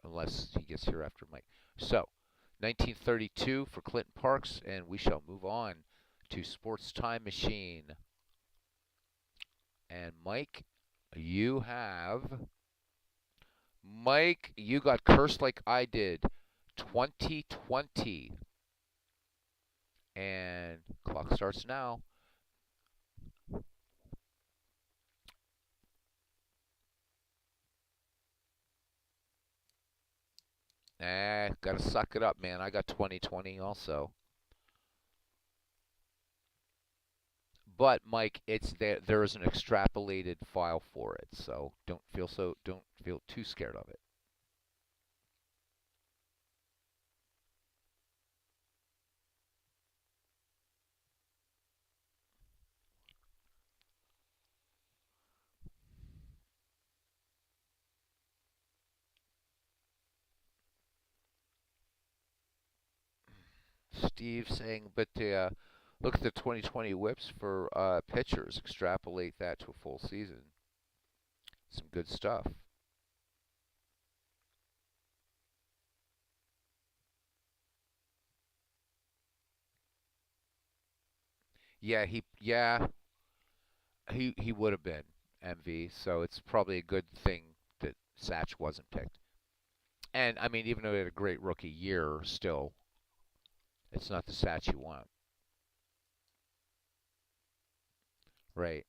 unless he gets here after Mike. So, 1932 for Clinton Parks, and we shall move on to Sports Time Machine. And Mike, you have... Mike, you got cursed like I did. 2020. And clock starts now. Gotta suck it up, man. I got 2020 also. But Mike, it's there is an extrapolated file for it, so don't feel too scared of it. Steve saying, but look at the 2020 whips for pitchers. Extrapolate that to a full season. Some good stuff. Yeah, he would have been MV. So it's probably a good thing that Satch wasn't picked. And I mean, even though he had a great rookie year, still, it's not the Satch you want, right?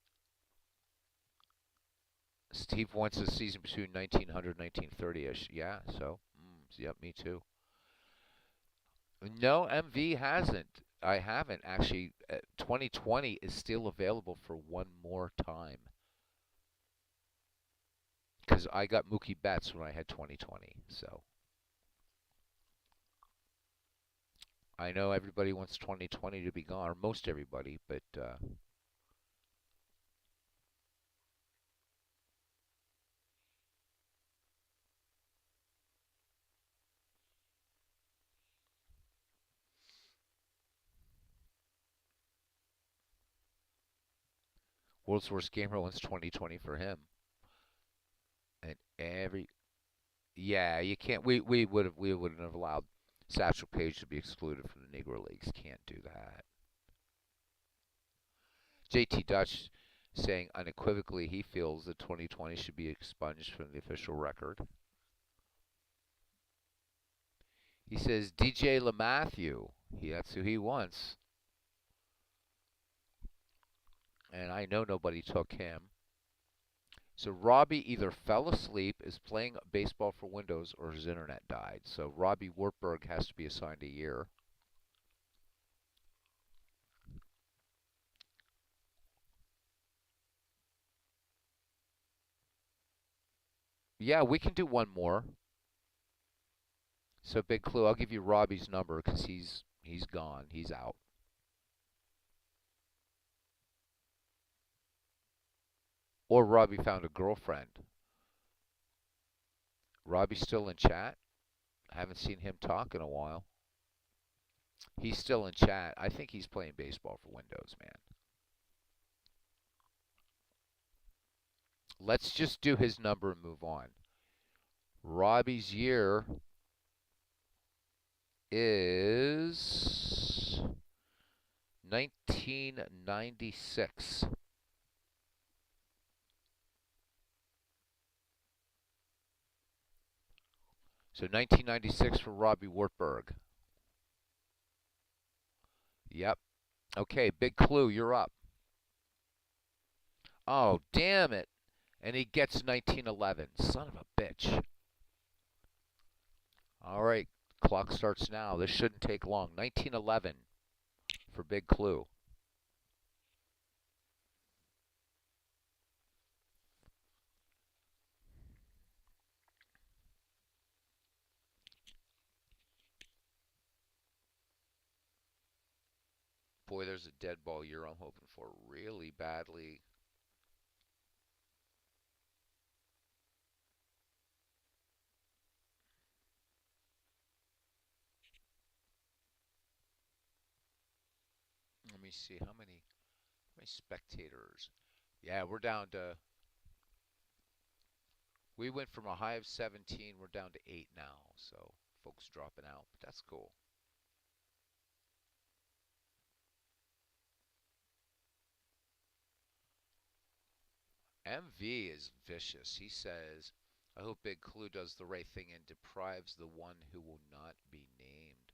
Steve wants a season between 1900 1930ish. Yeah, so yep, me too. No, MV hasn't. I haven't actually. 2020 is still available for one more time because I got Mookie Betts when I had 2020. So I know everybody wants 2020 to be gone, or most everybody, but World's Worst Gamer wants 2020 for him, and every yeah, you can't. We wouldn't have allowed Satchel Paige to be excluded from the Negro Leagues. Can't do that. JT Dutch saying unequivocally he feels that 2020 should be expunged from the official record. He says DJ LeMathew. That's who he wants, and I know nobody took him. So Robbie either fell asleep, is playing baseball for Windows, or his internet died. So Robbie Wartburg has to be assigned a year. Yeah, we can do one more. So big clue. I'll give you Robbie's number because he's gone. He's out. Or Robbie found a girlfriend. Robbie's still in chat. I haven't seen him talk in a while. He's still in chat. I think he's playing baseball for Windows, man. Let's just do his number and move on. Robbie's year is 1996. So 1996 for Robbie Wartburg. Yep. Okay, big clue. You're up. Oh, damn it. And he gets 1911. Son of a bitch. All right, clock starts now. This shouldn't take long. 1911 for big clue. Boy, there's a dead ball year I'm hoping for really badly. Let me see how many spectators. Yeah, we're down to. We went from a high of 17. We're down to 8 now. So folks dropping out, but that's cool. MV is vicious. He says, "I hope Big Clue does the right thing and deprives the one who will not be named."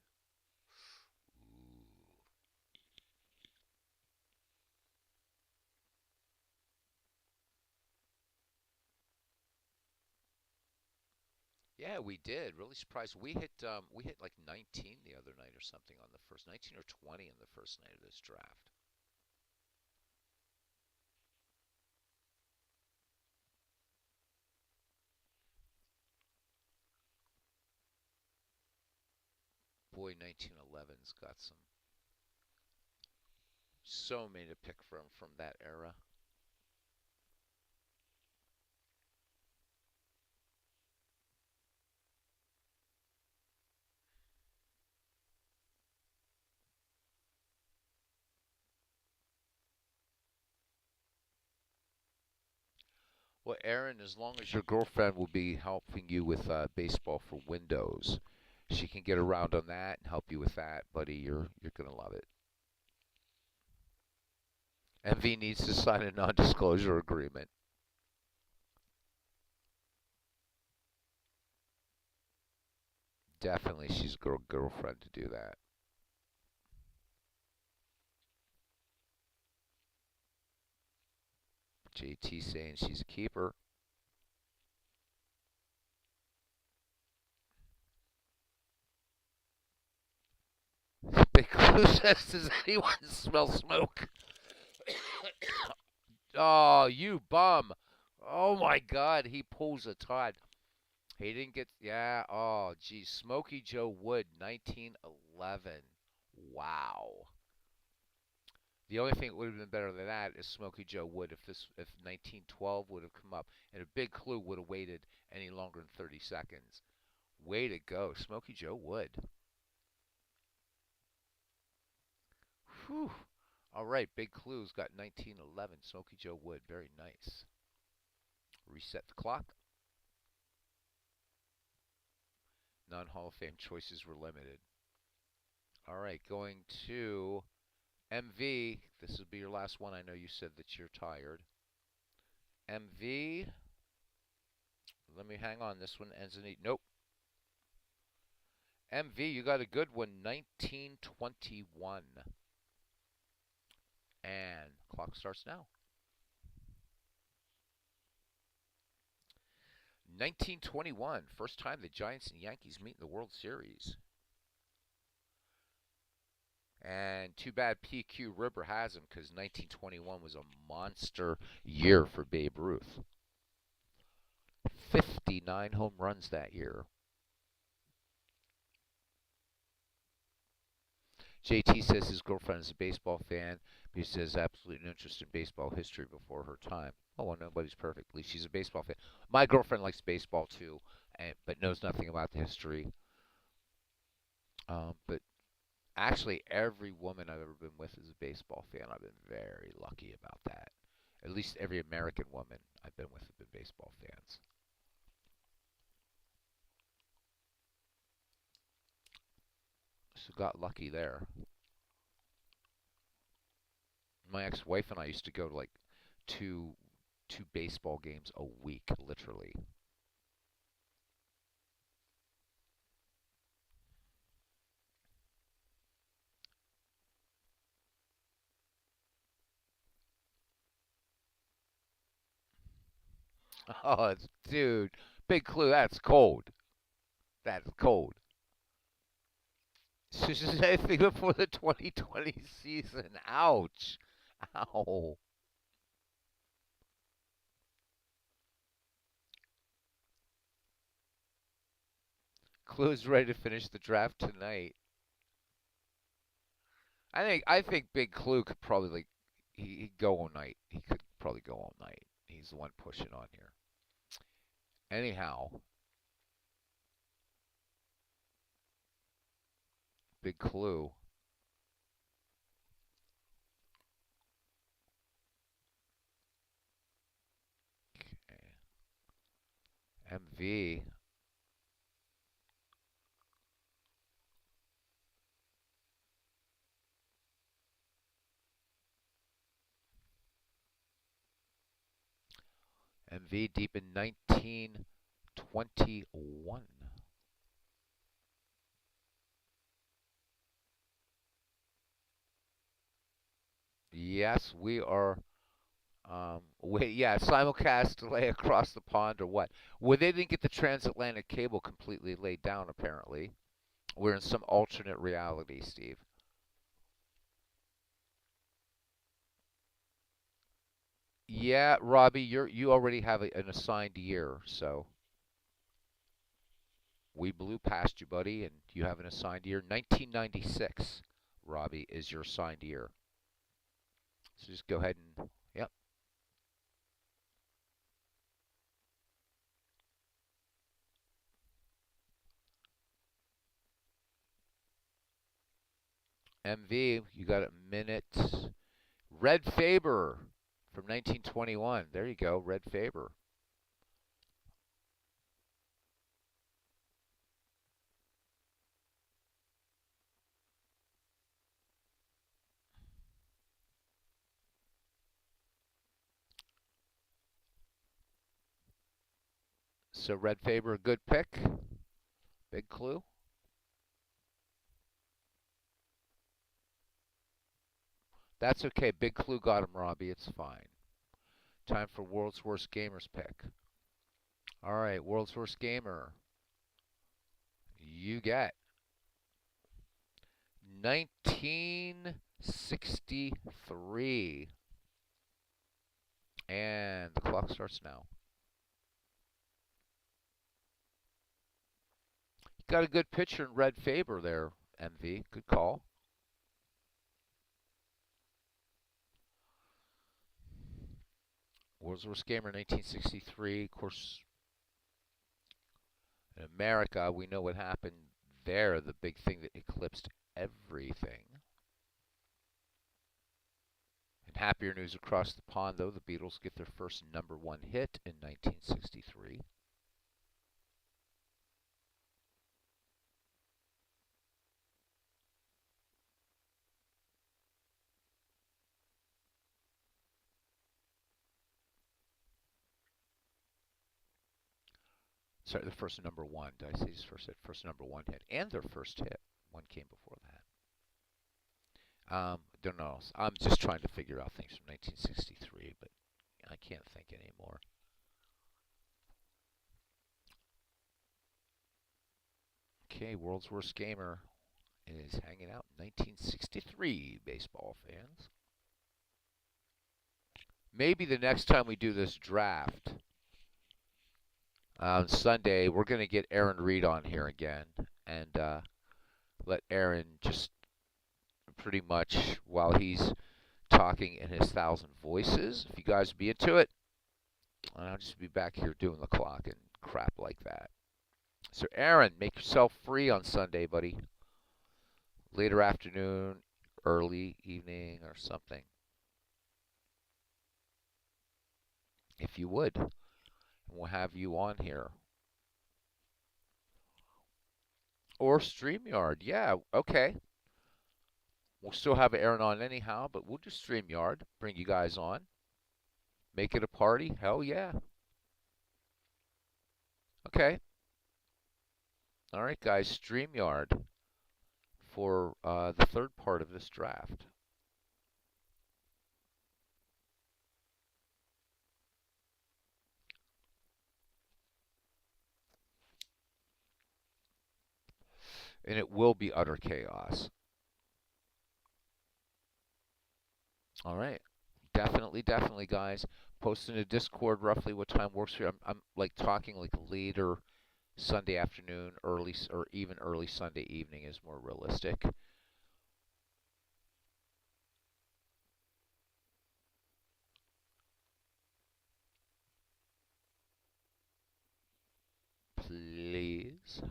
Ooh. Yeah, we did. Really surprised. We hit like 19 the other night or something on the first 19 or 20 on the first night of this draft. Boy, 1911's got so many to pick from that era. Well, Aaron, as long as your girlfriend will be helping you with baseball for Windows, she can get around on that and help you with that, buddy. You're gonna love it. MV needs to sign a non-disclosure agreement. Definitely, she's a girlfriend to do that. JT saying she's a keeper. Big Blue says, "Does anyone smell smoke?" Oh, you bum! Oh my God, he pulls a Todd. He didn't get. Yeah. Oh, geez. Smokey Joe Wood, 1911. Wow. The only thing that would have been better than that is Smokey Joe Wood if 1912 would have come up and a Big Clue would have waited any longer than 30 seconds. Way to go, Smokey Joe Wood. Whew. All right, Big Clue's got 1911. Smokey Joe Wood, very nice. Reset the clock. Non-Hall of Fame choices were limited. All right, going to MV. This will be your last one. I know you said that you're tired. MV. Let me hang on. This one ends in E. Nope. MV, you got a good one. 1921. And clock starts now. 1921. First time the Giants and Yankees meet in the World Series. And too bad PQ Ribber has him because 1921 was a monster year for Babe Ruth. 59 home runs that year. JT says his girlfriend is a baseball fan, but he says absolutely no interest in baseball history before her time. Oh, well, nobody's perfect. At least she's a baseball fan. My girlfriend likes baseball too, but knows nothing about the history. But actually, every woman I've ever been with is a baseball fan. I've been very lucky about that. At least every American woman I've been with have been baseball fans. So got lucky there. My ex-wife and I used to go to like two two baseball games a week, literally. Oh, dude, big clue. That's cold. That's cold. Just anything before the 2020 season. Ouch. Ow. Clue's ready to finish the draft tonight. I think Big Clue could probably like he'd go all night. He could probably go all night. He's the one pushing on here. Anyhow, Big Clue. Okay. MV. MV deep in 1921. Yes, we are. Wait, yeah, simulcast delay across the pond or what? Well, they didn't get the transatlantic cable completely laid down, apparently. We're in some alternate reality, Steve. Yeah, Robbie, you already have an assigned year, so we blew past you, buddy, and you have an assigned year. 1996, Robbie, is your assigned year. So just go ahead and, yep. MV, you got a minute. Red Faber from 1921. There you go, Red Faber. So Red Faber, a good pick. Big clue. That's okay. Big clue got him, Robbie. It's fine. Time for World's Worst Gamers pick. All right, World's Worst Gamer. You get 1963. And the clock starts now. Got a good picture in Red Faber there, MV. Good call. World's Worst Gamer 1963. Of course, in America, we know what happened there, the big thing that eclipsed everything. In happier news across the pond, though, the Beatles get their first #1 hit in 1963. Sorry, the first #1. Did I say his first hit? First #1 hit. And their first hit. One came before that. Don't know. I'm just trying to figure out things from 1963, but I can't think anymore. Okay, World's Worst Gamer is hanging out in 1963, baseball fans. Maybe the next time we do this draft on Sunday, we're going to get Aaron Reed on here again and let Aaron just pretty much, while he's talking in his 1,000 voices, if you guys would be into it, I'll just be back here doing the clock and crap like that. So Aaron, make yourself free on Sunday, buddy. Later afternoon, early evening, or something. If you would. And we'll have you on here. Or StreamYard. Yeah, okay. We'll still have Aaron on anyhow, but we'll do StreamYard. Bring you guys on. Make it a party. Hell yeah. Okay. All right, guys. StreamYard for the third part of this draft. And it will be utter chaos. All right. Definitely, definitely, guys. Post in the Discord roughly what time works for you. I'm like talking like later Sunday afternoon, early or even early Sunday evening is more realistic. Please.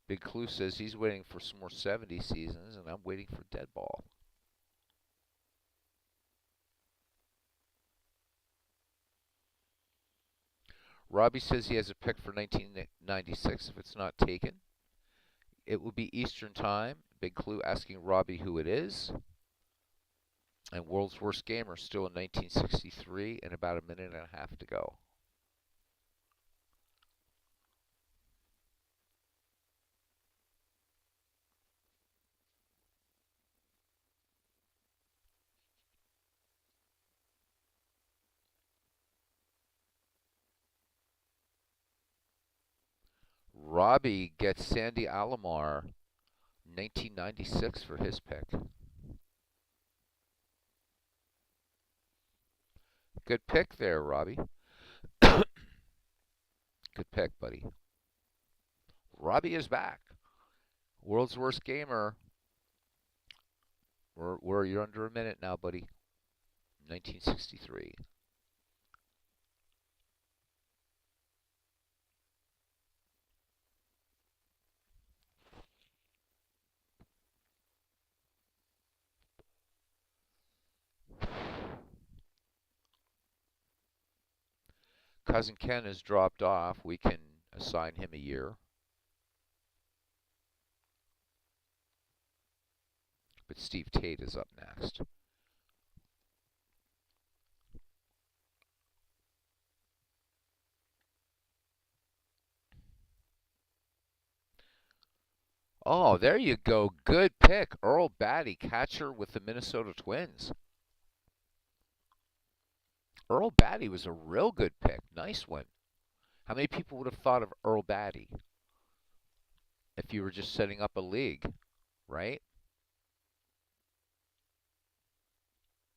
Big Clue says he's waiting for some more 70 seasons, and I'm waiting for Deadball. Robbie says he has a pick for 1996 if it's not taken. It will be Eastern Time. Big Clue asking Robbie who it is. And World's Worst Gamer still in 1963 and about a minute and a half to go. Robbie gets Sandy Alomar, 1996 for his pick. Good pick there, Robbie. Good pick, buddy. Robbie is back. World's Worst Gamer. You're under a minute now, buddy. 1963. Cousin Ken has dropped off. We can assign him a year. Steve Tate is up next. Oh, there you go. Good pick. Earl Batty, catcher with the Minnesota Twins. Earl Batty was a real good pick. Nice one. How many people would have thought of Earl Batty if you were just setting up a league, right?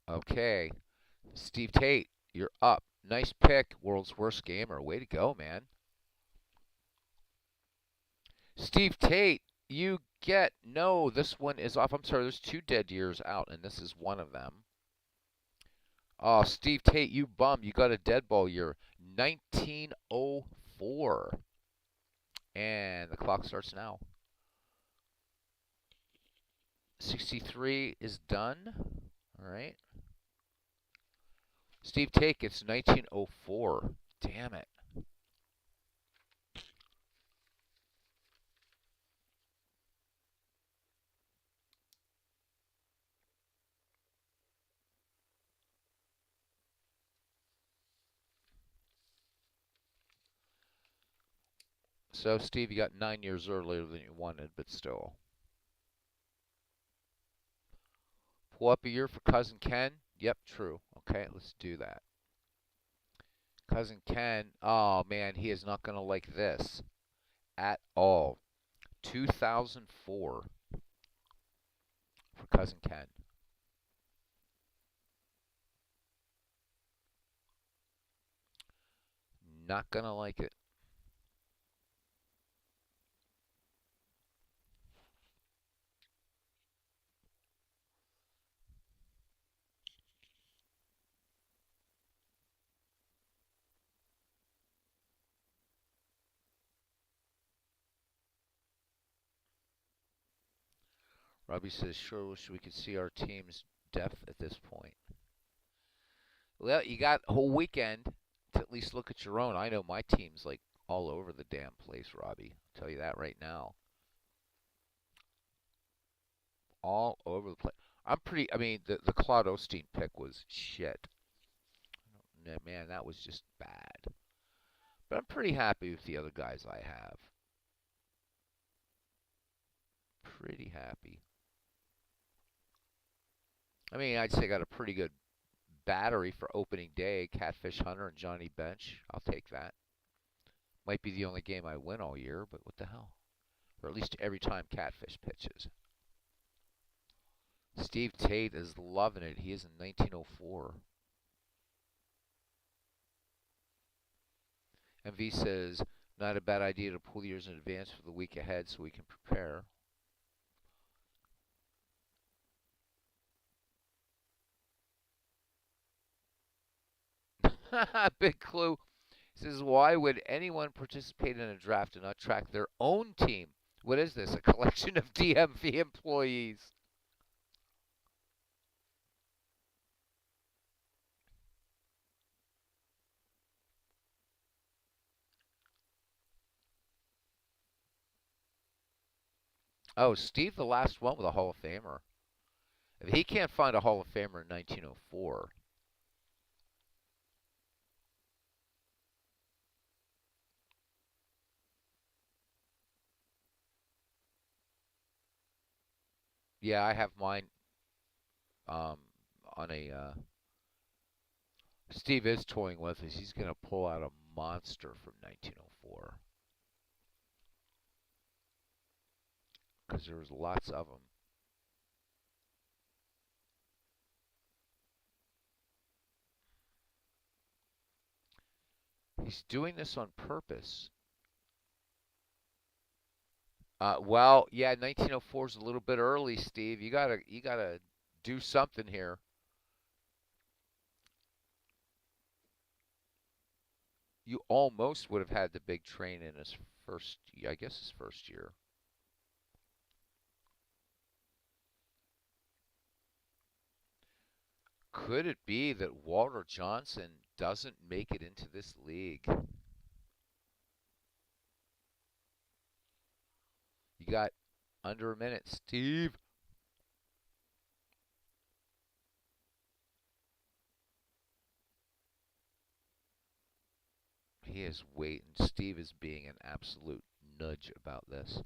Okay. Steve Tate, you're up. Nice pick. World's worst gamer. Way to go, man. Steve Tate, you get. No, this one is off. I'm sorry, there's 2 dead years out, and this is one of them. Oh, Steve Tate, you bum. You got a dead ball year. 1904. And the clock starts now. 63 is done. All right. Steve Tate gets 1904. Damn it. So, Steve, you got 9 years earlier than you wanted, but still. Pull up a year for Cousin Ken. Yep, true. Okay, let's do that. Cousin Ken, oh man, he is not going to like this at all. 2004 for Cousin Ken. Not going to like it. Robbie says, sure wish we could see our team's depth at this point. Well, you got a whole weekend to at least look at your own. I know my team's like all over the damn place, Robbie. I'll tell you that right now. All over the place. I mean, the Claude Osteen pick was shit. Man, that was just bad. But I'm pretty happy with the other guys I have. Pretty happy. I mean, I'd say I got a pretty good battery for opening day. Catfish Hunter and Johnny Bench. I'll take that. Might be the only game I win all year, but what the hell? Or at least every time Catfish pitches. Steve Tate is loving it. He is in 1904. MV says, not a bad idea to pull years in advance for the week ahead so we can prepare. Big clue. Says, why would anyone participate in a draft and not track their own team? What is this? A collection of DMV employees. Oh, Steve, the last one with a Hall of Famer. If he can't find a Hall of Famer in 1904, yeah, I have mine um, on a. Steve is toying with us. He's going to pull out a monster from 1904 because there was lots of them. He's doing this on purpose. Well, yeah, 1904 is a little bit early, Steve. You gotta do something here. You almost would have had the big train in his first, I guess, his first year. Could it be that Walter Johnson doesn't make it into this league? You got under a minute, Steve. He is waiting. Steve is being an absolute nudge about this.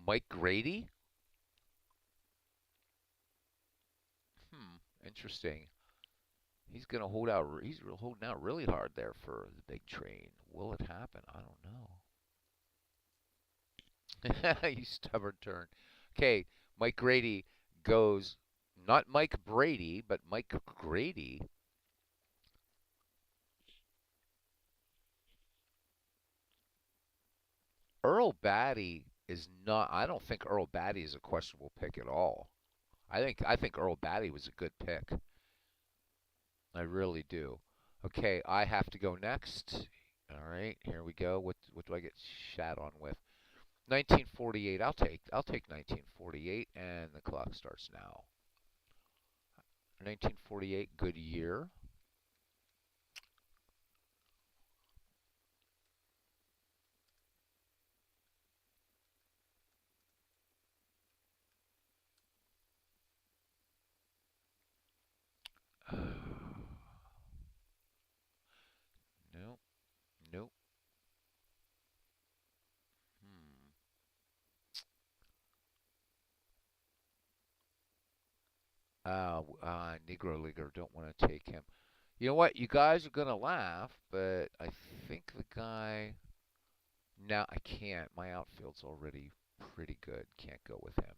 Mike Grady? Interesting. He's gonna hold out. He's holding out really hard there for the big train. Will it happen? I don't know. You stubborn turn. Okay, Mike Grady goes. Not Mike Brady, but Mike Grady. Earl Batty is not. I don't think Earl Batty is a questionable pick at all. I think Earl Batty was a good pick. I really do. Okay, I have to go next. All right, here we go. What do I get shat on with? 1948. I'll take 1948, and the clock starts now. 1948, good year. Nope, nope. Hmm. Negro Leaguer. Don't want to take him. You know what? You guys are gonna laugh, but I think the guy. Now I can't. My outfield's already pretty good. Can't go with him.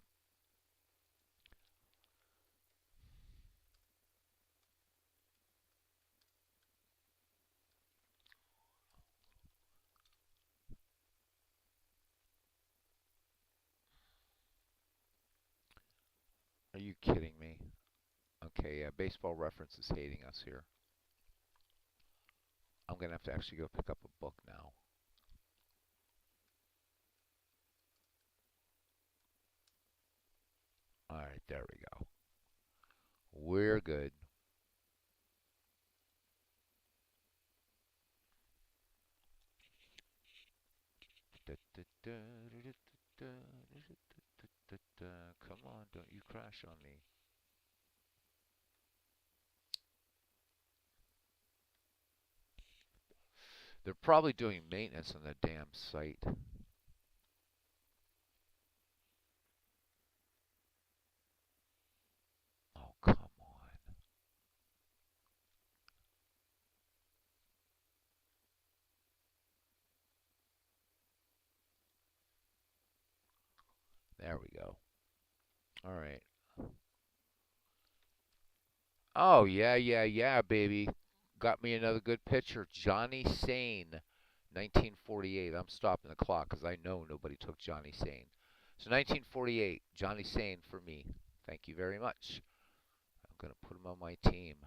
Are you kidding me? Okay, yeah. Baseball Reference is hating us here. I'm gonna have to actually go pick up a book now. All right, there we go. We're good. Come on, don't you crash on me. They're probably doing maintenance on the damn site. Oh, come on. There we go. All right. Oh, yeah, yeah, yeah, baby. Got me another good pitcher, Johnny Sane, 1948. I'm stopping the clock because I know nobody took Johnny Sane. So 1948, Johnny Sane for me. Thank you very much. I'm going to put him on my team.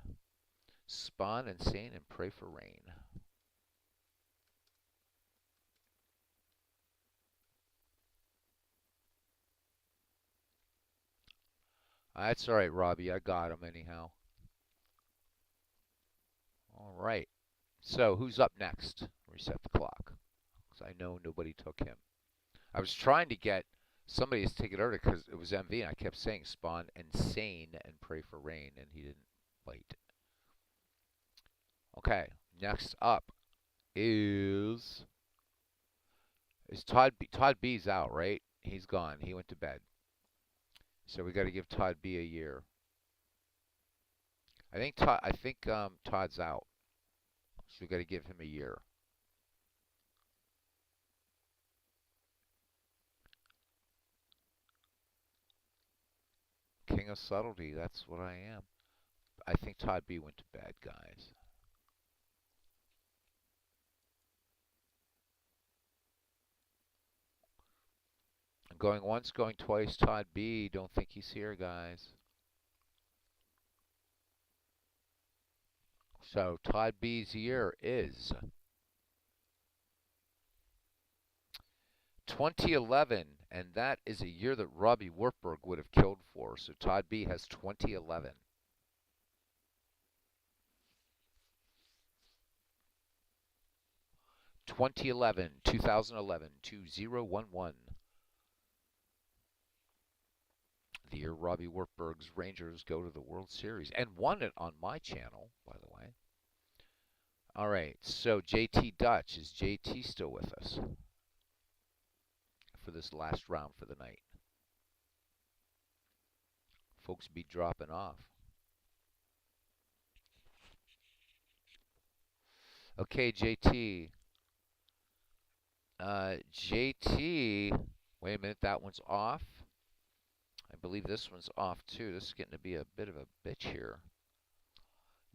Spawn and Sane and pray for rain. That's all right, Robbie. I got him anyhow. All right. So who's up next? Reset the clock. Because I know nobody took him. I was trying to get somebody to take it earlier because it was MV, and I kept saying Spawn and Sane and pray for rain, and he didn't bite. Okay. Next up is Todd B. Todd B's out, right? He's gone. He went to bed. So we got to give Todd B a year. I think Todd's out. So we got to give him a year. King of subtlety. That's what I am. I think Todd B went to bed, guys. Going once, going twice. Todd B. Don't think he's here, guys. So Todd B's year is 2011, and that is a year that Robbie Wartburg would have killed for. So Todd B has 2011. 2011, 2011, 2011. the year Robbie Wartburg's Rangers go to the World Series and won it on my channel, by the way. All right, so JT Dutch. Is JT still with us for this last round for the night? Folks be dropping off. Okay, JT. JT. Wait a minute, that one's off. I believe this one's off too. This is getting to be a bit of a bitch here.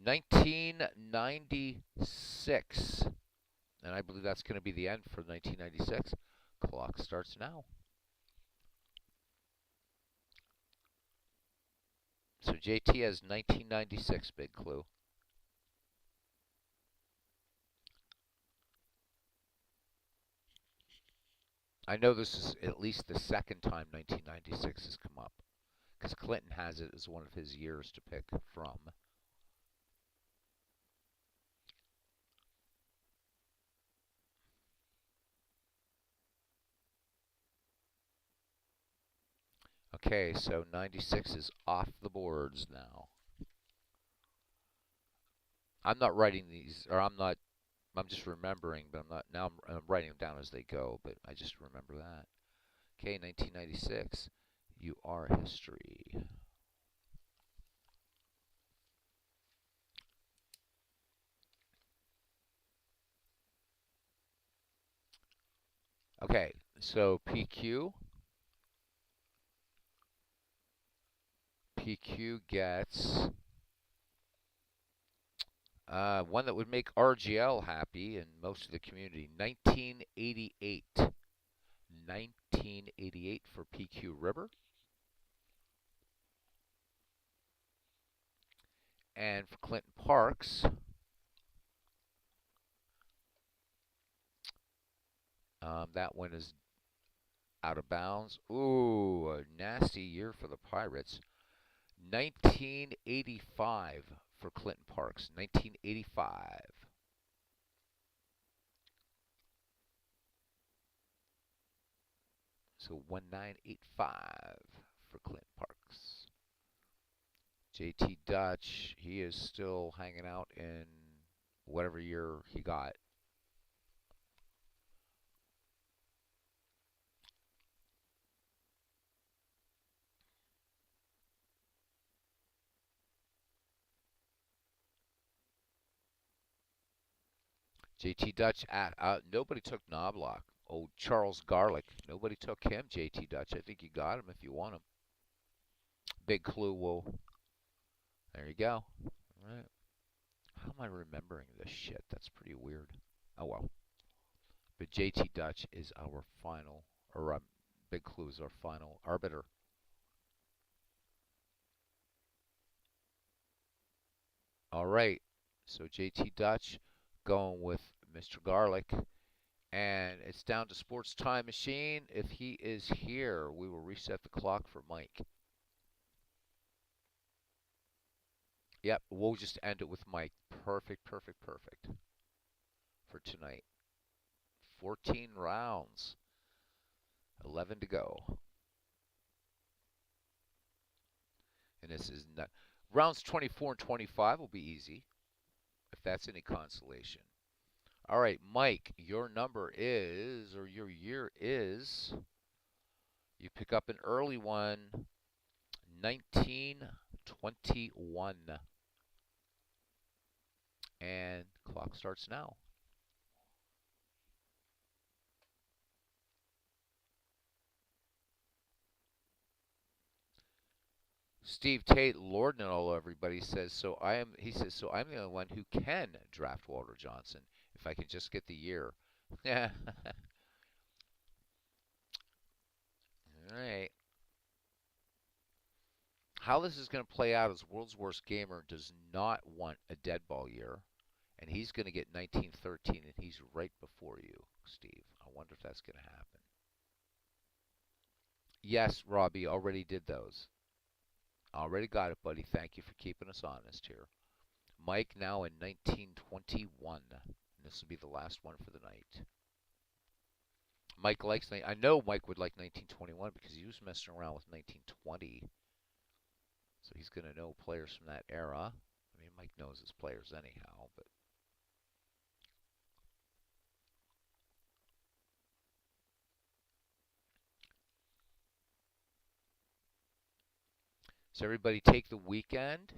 1996. And I believe that's going to be the end for 1996. Clock starts now. So JT has 1996, big clue. I know this is at least the second time 1996 has come up, because Clinton has it as one of his years to pick from. Okay, so 96 is off the boards now. I'm not writing these, or I'm just remembering, but I'm writing them down as they go, but I just remember that. Okay, 1996, you are history. Okay, so PQ gets one that would make RGL happy and most of the community. 1988. 1988 for PQ River. And for Clinton Parks, that one is out of bounds. Ooh, a nasty year for the Pirates. 1985 for Clinton Parks. 1985. So 1985 for Clinton Parks. JT Dutch, he is still hanging out in whatever year he got. JT Dutch, nobody took Knobloch. Oh, Charles Garlick, nobody took him, JT Dutch. I think you got him if you want him. Big clue, whoa. There you go. All right. How am I remembering this shit? That's pretty weird. Oh, well. But JT Dutch is our final, or Big Clue is our final arbiter. All right. So JT Dutch going with Mr. Garlic. And it's down to Sports Time Machine. If he is here, we will reset the clock for Mike. Yep, we'll just end it with Mike. Perfect, perfect, perfect for tonight. 14 rounds, 11 to go. And this is not. Rounds 24 and 25 will be easy, if that's any consolation. All right, Mike, your number is, or your year is, you pick up an early one, 1921. And clock starts now. Steve Tate, Lord and all everybody says, he says, so I'm the only one who can draft Walter Johnson if I can just get the year. Yeah. All right. How this is going to play out is World's Worst Gamer does not want a dead ball year, and he's going to get 1913, and he's right before you, Steve. I wonder if that's going to happen. Yes, Robbie, already did those. Already got it, buddy. Thank you for keeping us honest here. Mike now in 1921. And this will be the last one for the night. Mike likes. I know Mike would like 1921 because he was messing around with 1920 So he's going to know players from that era. I mean, Mike knows his players anyhow, but does everybody take the weekend?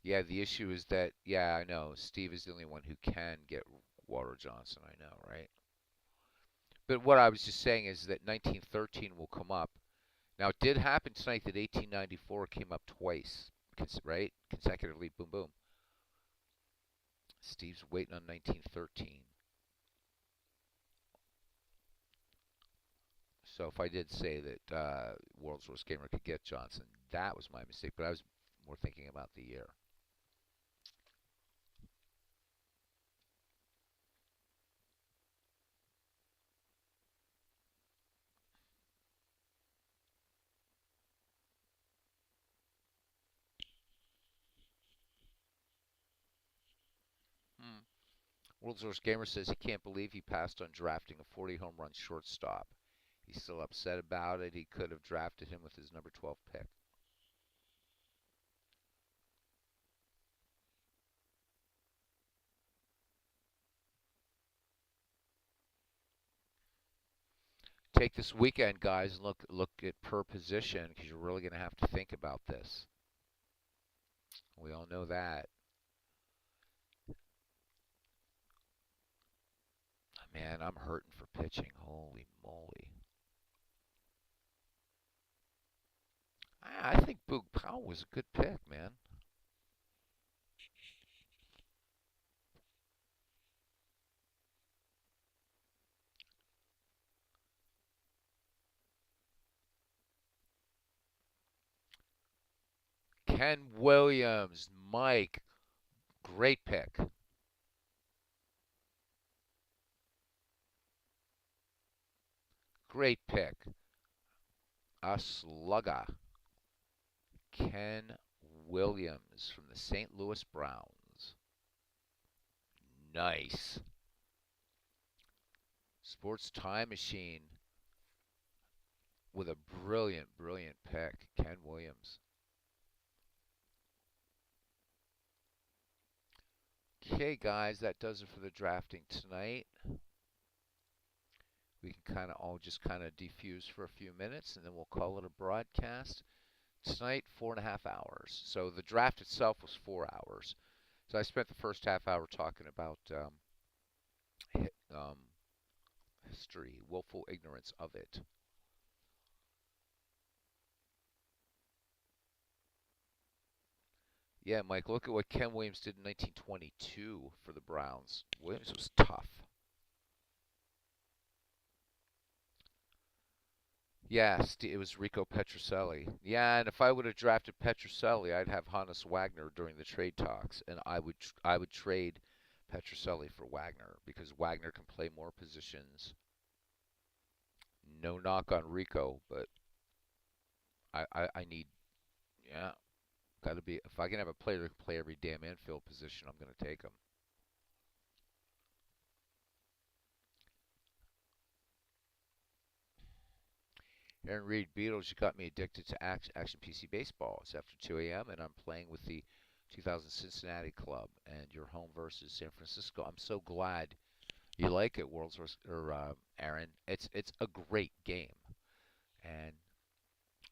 Yeah, the issue is that, yeah, I know. Steve is the only one who can get Walter Johnson, I know, right? But what I was just saying is that 1913 will come up. Now, it did happen tonight that 1894 came up twice, right? Consecutively, boom, boom. Steve's waiting on 1913. So if I did say that World's Worst Gamer could get Johnson, that was my mistake. But I was more thinking about the year. Hmm. World's Worst Gamer says he can't believe he passed on drafting a 40 home run shortstop. He's still upset about it. He could have drafted him with his number 12 pick. Take this weekend, guys, and look at per position because you're really going to have to think about this. We all know that. Man, I'm hurting for pitching. Holy moly. I think Boog Powell was a good pick, man. Ken Williams, Mike, great pick. Great pick. A slugger. Ken Williams from the St. Louis Browns. Nice. Sports Time Machine with a brilliant, brilliant pick. Ken Williams. Okay, guys, that does it for the drafting tonight. We can kind of all just kind of defuse for a few minutes and then we'll call it a broadcast. Tonight, 4.5 hours. So the draft itself was 4 hours. So I spent the first half hour talking about um, history, willful ignorance of it. Yeah, Mike, look at what Ken Williams did in 1922 for the Browns. Williams was tough. Yeah, it was Rico Petrocelli. Yeah, and if I would have drafted Petrocelli, I'd have Hannes Wagner during the trade talks, and I would trade Petrocelli for Wagner because Wagner can play more positions. No knock on Rico, but I need, yeah, got to be. If I can have a player who can play every damn infield position, I'm going to take him. Aaron Reed, Beatles, you got me addicted to Action PC Baseball. It's after 2 a.m. and I'm playing with the 2000 Cincinnati Club and your home versus San Francisco. I'm so glad you like it, World's or Aaron. It's a great game, and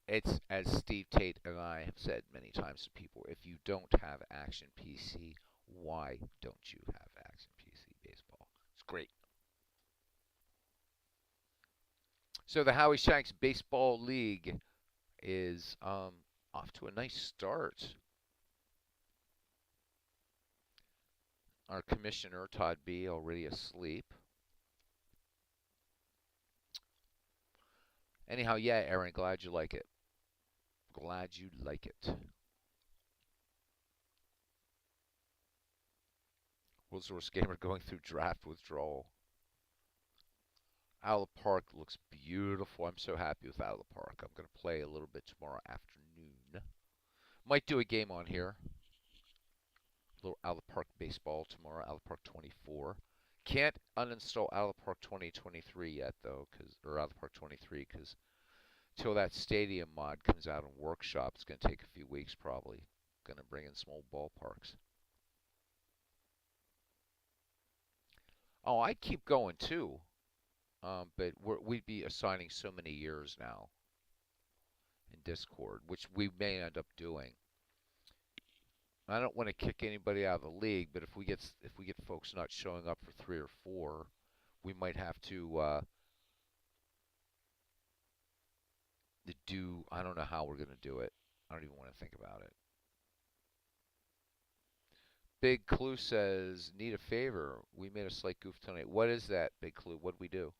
it's as Steve Tate and I have said many times to people. If you don't have Action PC, why don't you have Action PC Baseball? It's great. So the Howie Shanks Baseball League is off to a nice start. Our commissioner, Todd B., already asleep. Anyhow, yeah, Aaron, glad you like it. Glad you like it. World's Gamer going through draft withdrawal. Owl Park looks beautiful. I'm so happy with Owl Park. I'm going to play a little bit tomorrow afternoon. Might do a game on here. A little Owl Park baseball tomorrow. Owl Park 24. Can't uninstall Out of the Park 2023 yet though, or Out of the Park 23, because till that stadium mod comes out in workshop, it's gonna take a few weeks probably. Gonna bring in some old ballparks. Oh, I'd keep going too, but we'd be assigning so many years now in Discord, which we may end up doing. I don't want to kick anybody out of the league, but if we get folks not showing up for 3 or 4, we might have to do. I don't know how we're gonna do it. I don't even want to think about it. Big Clue says, need a favor. We made a slight goof tonight. What is that, Big Clue? What did we do?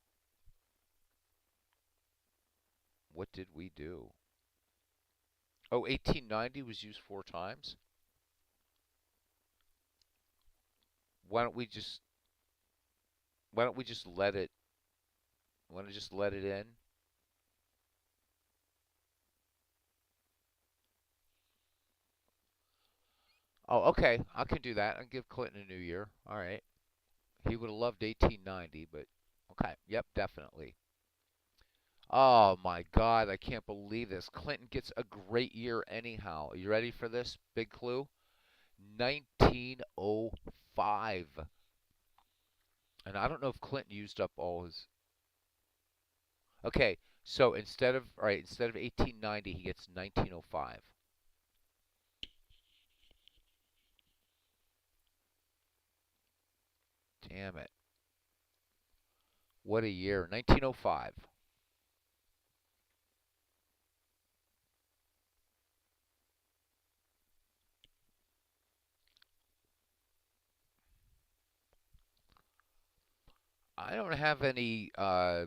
What did we do? Oh, 1890 was used 4 times. Why don't we just why don't we just let it why don't we just let it in? Oh, okay. I can do that. I can give Clinton a new year. All right. He would have loved 1890, but okay. Yep, definitely. Oh my God, I can't believe this. Clinton gets a great year anyhow. Are you ready for this? Big clue? 1905. And I don't know if Clinton used up all his. Okay, so instead of 1890, he gets 1905. Damn it. What a year. 1905. I don't have any oh,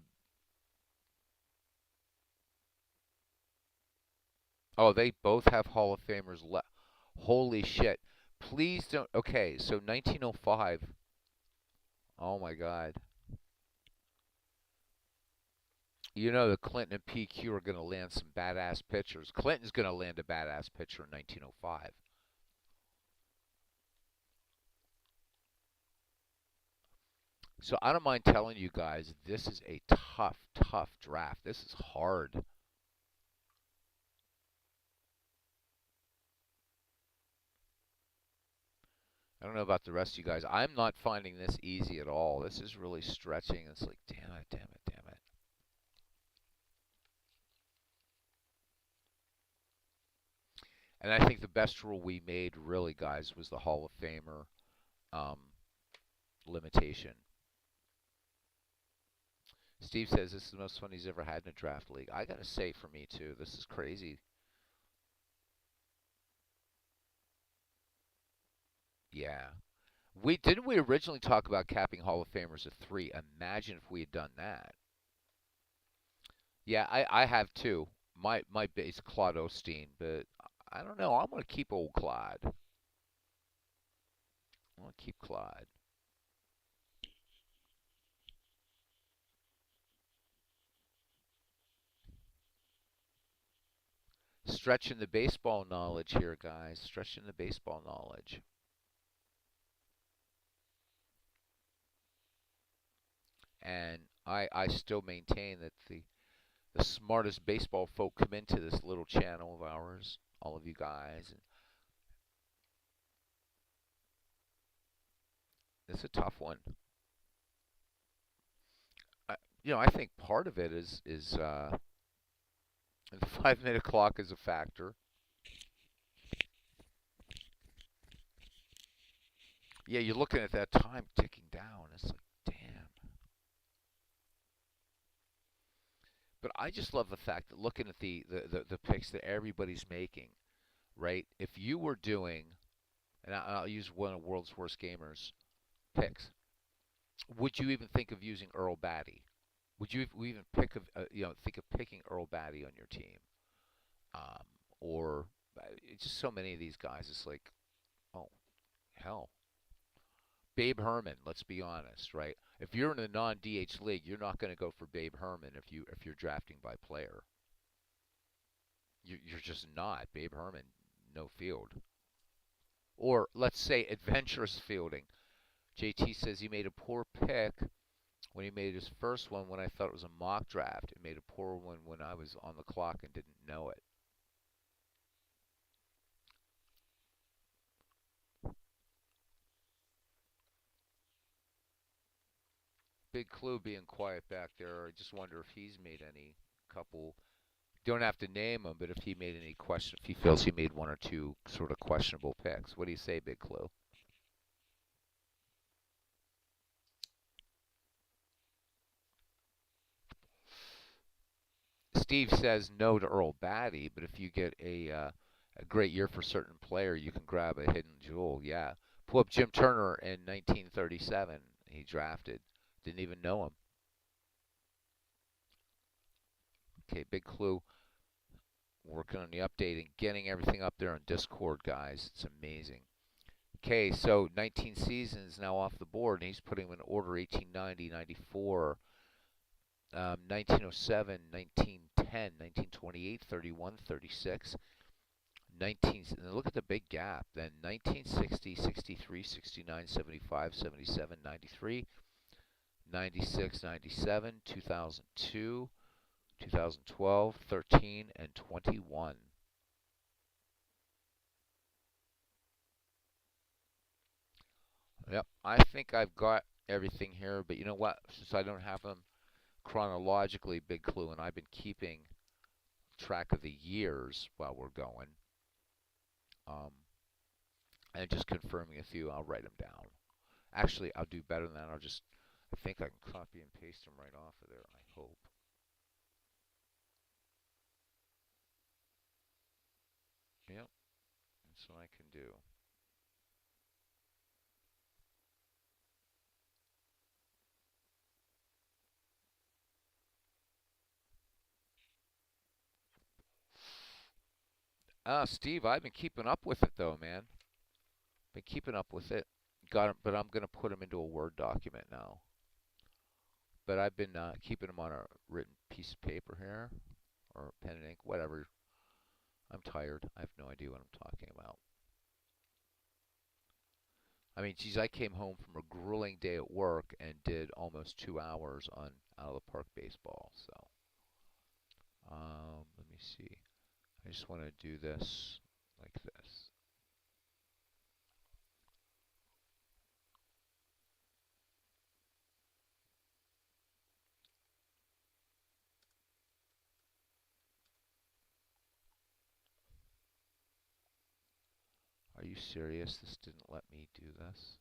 they both have Hall of Famers left. Holy shit. Please don't. Okay, so 1905. Oh my God. You know that Clinton and PQ are going to land some badass pitchers. Clinton's going to land a badass pitcher in 1905. So I don't mind telling you guys, this is a tough, tough draft. This is hard. I don't know about the rest of you guys. I'm not finding this easy at all. This is really stretching. It's like, damn it, damn it, damn it. And I think the best rule we made, really, guys, was the Hall of Famer um, limitation. Steve says this is the most fun he's ever had in a draft league. I gotta say, for me too, this is crazy. Yeah, we originally talk about capping Hall of Famers at 3. Imagine if we had done that. Yeah, I have too. My base Claude Osteen, but I don't know. I'm gonna keep old Claude. I'm gonna keep Claude. Stretching the baseball knowledge here, guys. Stretching the baseball knowledge. And I still maintain that the smartest baseball folk come into this little channel of ours, all of you guys. And it's a tough one. I think part of it is the 5 minute clock is a factor. Yeah, you're looking at that time ticking down. It's like, damn. But I just love the fact that looking at the picks that everybody's making, right? If you were doing, and I'll use one of the world's worst gamers picks, would you even think of using Earl Batty? Would you even think of picking Earl Batty on your team? Um, or it's just so many of these guys. It's like, oh hell, Babe Herman. Let's be honest, right? If you're in a non-DH league, you're not going to go for Babe Herman if you're drafting by player. You're just not Babe Herman. No field. Or let's say adventurous fielding. JT says he made a poor pick when he made his first one when I thought it was a mock draft. He made a poor one when I was on the clock and didn't know it. Big Clue being quiet back there. I just wonder if he's made any couple. Don't have to name him, but if he made any question, if he feels he made one or two sort of questionable picks. What do you say, Big Clue? Steve says no to Earl Batty, but if you get a great year for a certain player, you can grab a hidden jewel. Yeah. Pull up Jim Turner in 1937. He drafted. Didn't even know him. Okay, Big Clue. Working on the update and getting everything up there on Discord, guys. It's amazing. Okay, so 19 seasons now off the board, and he's putting them in order 1890, 94, 1907, 1910, 1928, 31, 36, 19. And look at the big gap. Then 1960, 63, 69, 75, 77, 93, 96, 97, 2002, 2012, 13, and 21. Yep, I think I've got everything here, but you know what? Since I don't have them chronologically, Big Clue, and I've been keeping track of the years while we're going, um, and just confirming a few, I'll write them down. Actually, I'll do better than that. I think I can copy and paste them right off of there, I hope. Yep, that's what I can do. Steve, I've been keeping up with it though, man. Been keeping up with it. Got 'em, but I'm gonna put them into a Word document now. But I've been keeping them on a written piece of paper here, or pen and ink, whatever. I'm tired. I have no idea what I'm talking about. I mean, geez, I came home from a grueling day at work and did almost 2 hours on out of the park baseball. So, let me see. I just want to do this like this. Are you serious? This didn't let me do this?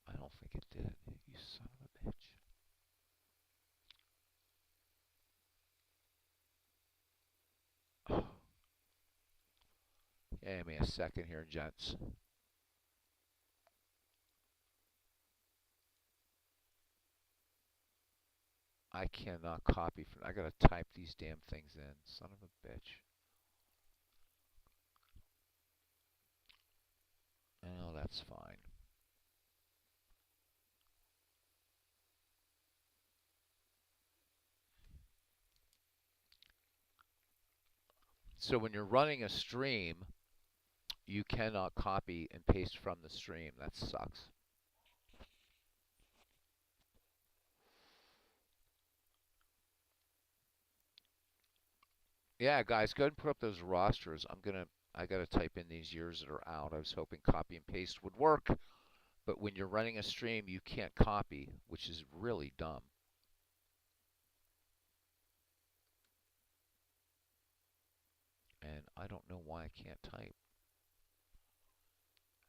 I don't think it did. You son of a bitch. Oh, give me a second here, gents. I cannot copy from. I gotta type these damn things in. Son of a bitch. Oh, that's fine. So when you're running a stream, you cannot copy and paste from the stream. That sucks. Yeah, guys, go ahead and put up those rosters. I gotta type in these years that are out. I was hoping copy and paste would work, but when you're running a stream, you can't copy, which is really dumb. And I don't know why I can't type.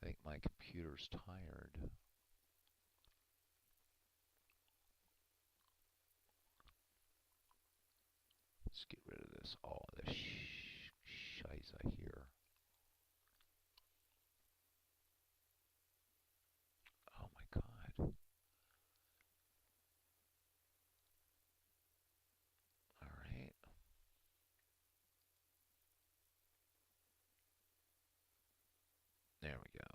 I think my computer's tired. Let's get rid of this. All this shiza here. Oh my god. All right. There we go.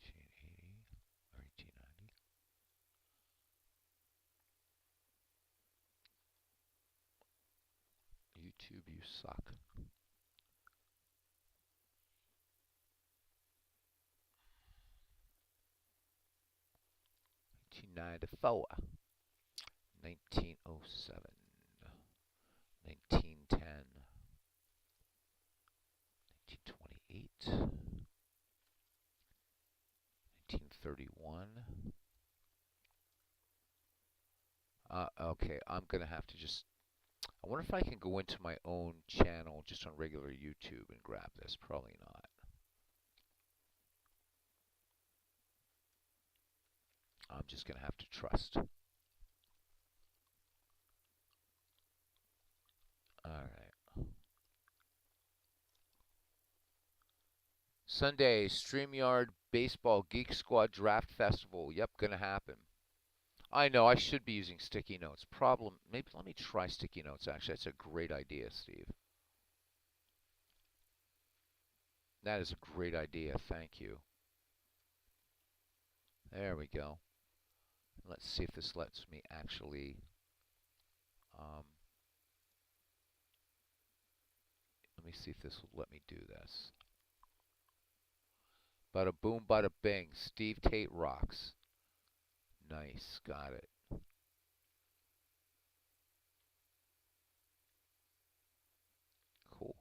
1980 or 1890. YouTube, you suck. 1994, 1907, 1910, 1928, 1931. Okay, I'm gonna have to just. I wonder if I can go into my own channel just on regular YouTube and grab this. Probably not. I'm just gonna have to trust. Alright. Sunday, StreamYard Baseball Geek Squad Draft Festival. Yep, gonna happen. I know I should be using sticky notes. Problem, maybe let me try sticky notes actually. That's a great idea, Steve. That is a great idea. Thank you. There we go. Let's see if this lets me actually. Um, Let me see if this will let me do this. Bada boom, bada bing. Steve Tate rocks. Nice, got it. Cool.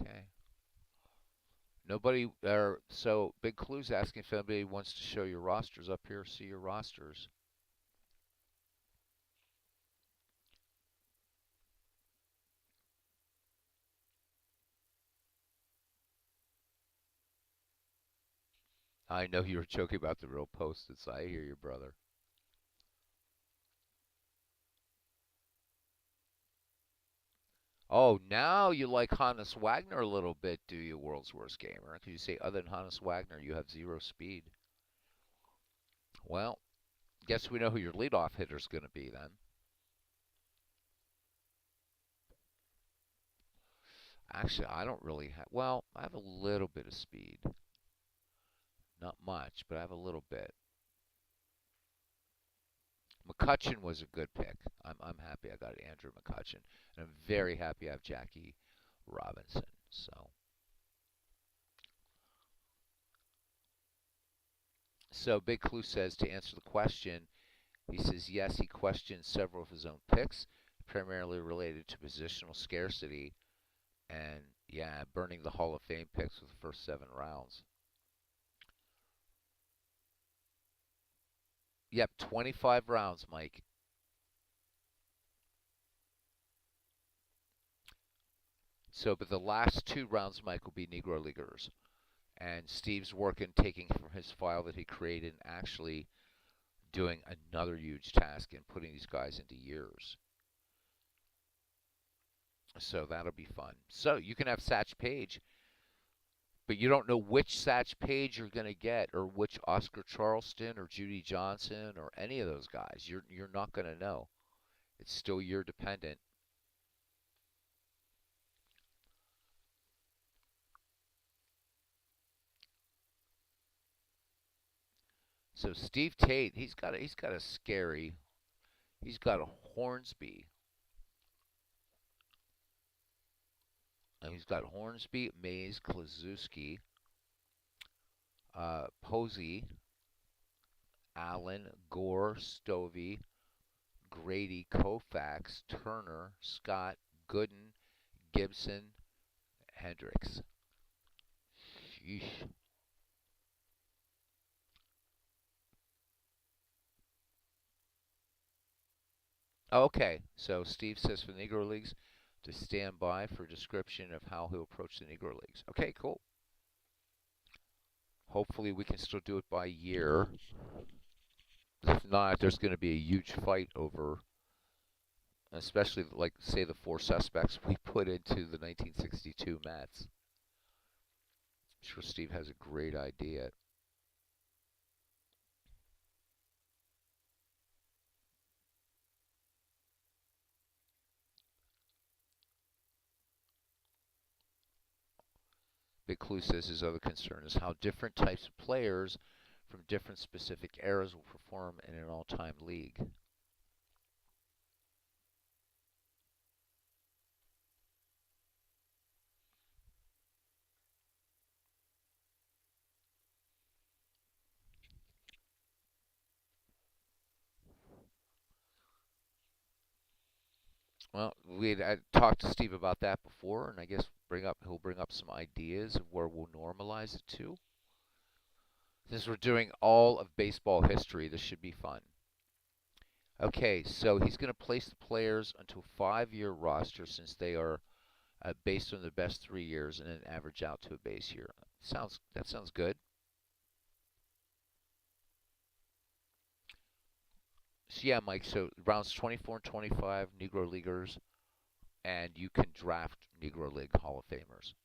Okay. Nobody, so Big Clue's asking if anybody wants to show your rosters up here. See your rosters. I know you were joking about the real Post-its. I hear you, brother. Oh, now you like Hannes Wagner a little bit, do you, World's Worst Gamer? Because you say other than Hannes Wagner, you have 0 speed. Well, guess we know who your leadoff hitter's going to be then. Actually, I don't really have. Well, I have a little bit of speed. Not much, but I have a little bit. McCutcheon was a good pick. I'm happy I got Andrew McCutcheon. And I'm very happy I have Jackie Robinson. So Big Clue says to answer the question, he says yes, he questioned several of his own picks, primarily related to positional scarcity and yeah, burning the Hall of Fame picks with the first 7 rounds. Yep, 25 rounds, Mike. So, but the last 2 rounds, Mike, will be Negro Leaguers. And Steve's working, taking from his file that he created and actually doing another huge task in putting these guys into years. So that'll be fun. So you can have Satch Paige, but you don't know which Satch Paige you're going to get, or which Oscar Charleston or Judy Johnson or any of those guys. You're not going to know. It's still year dependent. So Steve Tate, he's got a scary. He's got a Hornsby. And he's got Hornsby, Mays, Klazuski, Posey, Allen, Gore, Stovey, Grady, Koufax, Turner, Scott, Gooden, Gibson, Hendricks. Sheesh. Okay, so Steve says for the Negro Leagues to stand by for a description of how he'll approach the Negro Leagues. Okay, cool. Hopefully we can still do it by year. If not, there's going to be a huge fight over, especially like say the 4 suspects we put into the 1962 Mets. I'm sure Steve has a great idea. Big Clue says his other concern is how different types of players from different specific eras will perform in an all-time league. Well, we I talked to Steve about that before, and I guess he'll bring up some ideas of where we'll normalize it to. Since we're doing all of baseball history, this should be fun. Okay, so he's going to place the players onto a 5-year roster since they are based on the best 3 years and then average out to a base year. That sounds good. So yeah, Mike. So rounds 24 and 25, Negro Leaguers, and you can draft Negro League Hall of Famers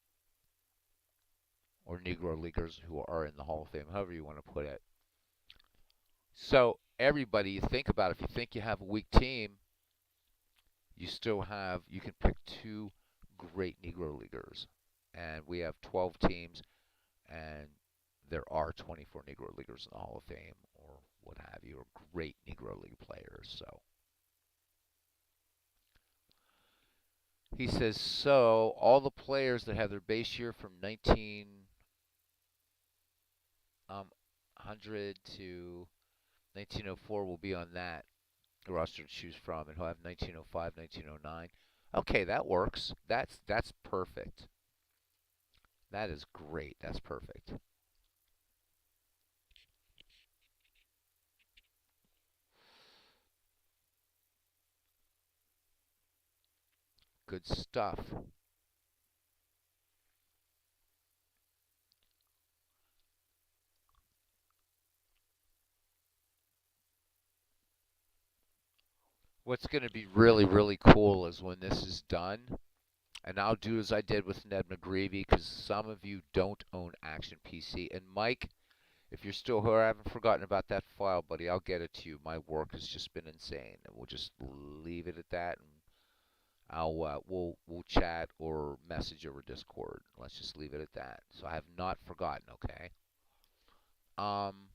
or Negro Leaguers who are in the Hall of Fame, however you want to put it. So everybody, you think about it, if you think you have a weak team, you can pick two great Negro Leaguers, and we have 12 teams, and there are 24 Negro Leaguers in the Hall of Fame or what have you, or great Negro League players. So he says, so all the players that have their base year from 1900 to 1904 will be on that roster to choose from, and he'll have 1905, 1909. Okay, that works. That's perfect. That is great. That's perfect. Good stuff. What's going to be really, really cool is when this is done, and I'll do as I did with Ned McGreevy because some of you don't own Action PC. And Mike, if you're still here, I haven't forgotten about that file, buddy. I'll get it to you. My work has just been insane, and we'll just leave it at that. And we'll chat or message over Discord. Let's just leave it at that. So I have not forgotten. Okay. Um.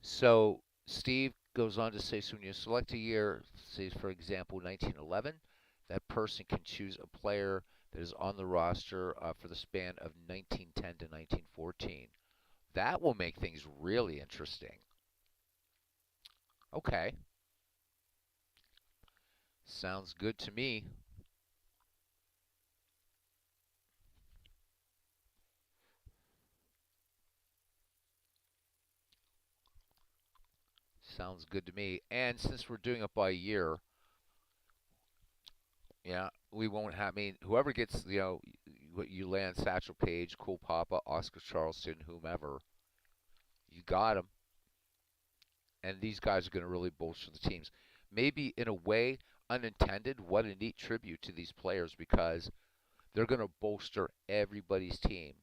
So Steve goes on to say, so when you select a year, say for example 1911, that person can choose a player that is on the roster for the span of 1910 to 1914. That will make things really interesting. Okay, sounds good to me. Sounds good to me. And since we're doing it by year, yeah, we won't have. I mean, whoever gets, what you land, Satchel Paige, Cool Papa, Oscar Charleston, whomever, you got them. And these guys are going to really bolster the teams. Maybe in a way, unintended, what a neat tribute to these players because they're going to bolster everybody's team.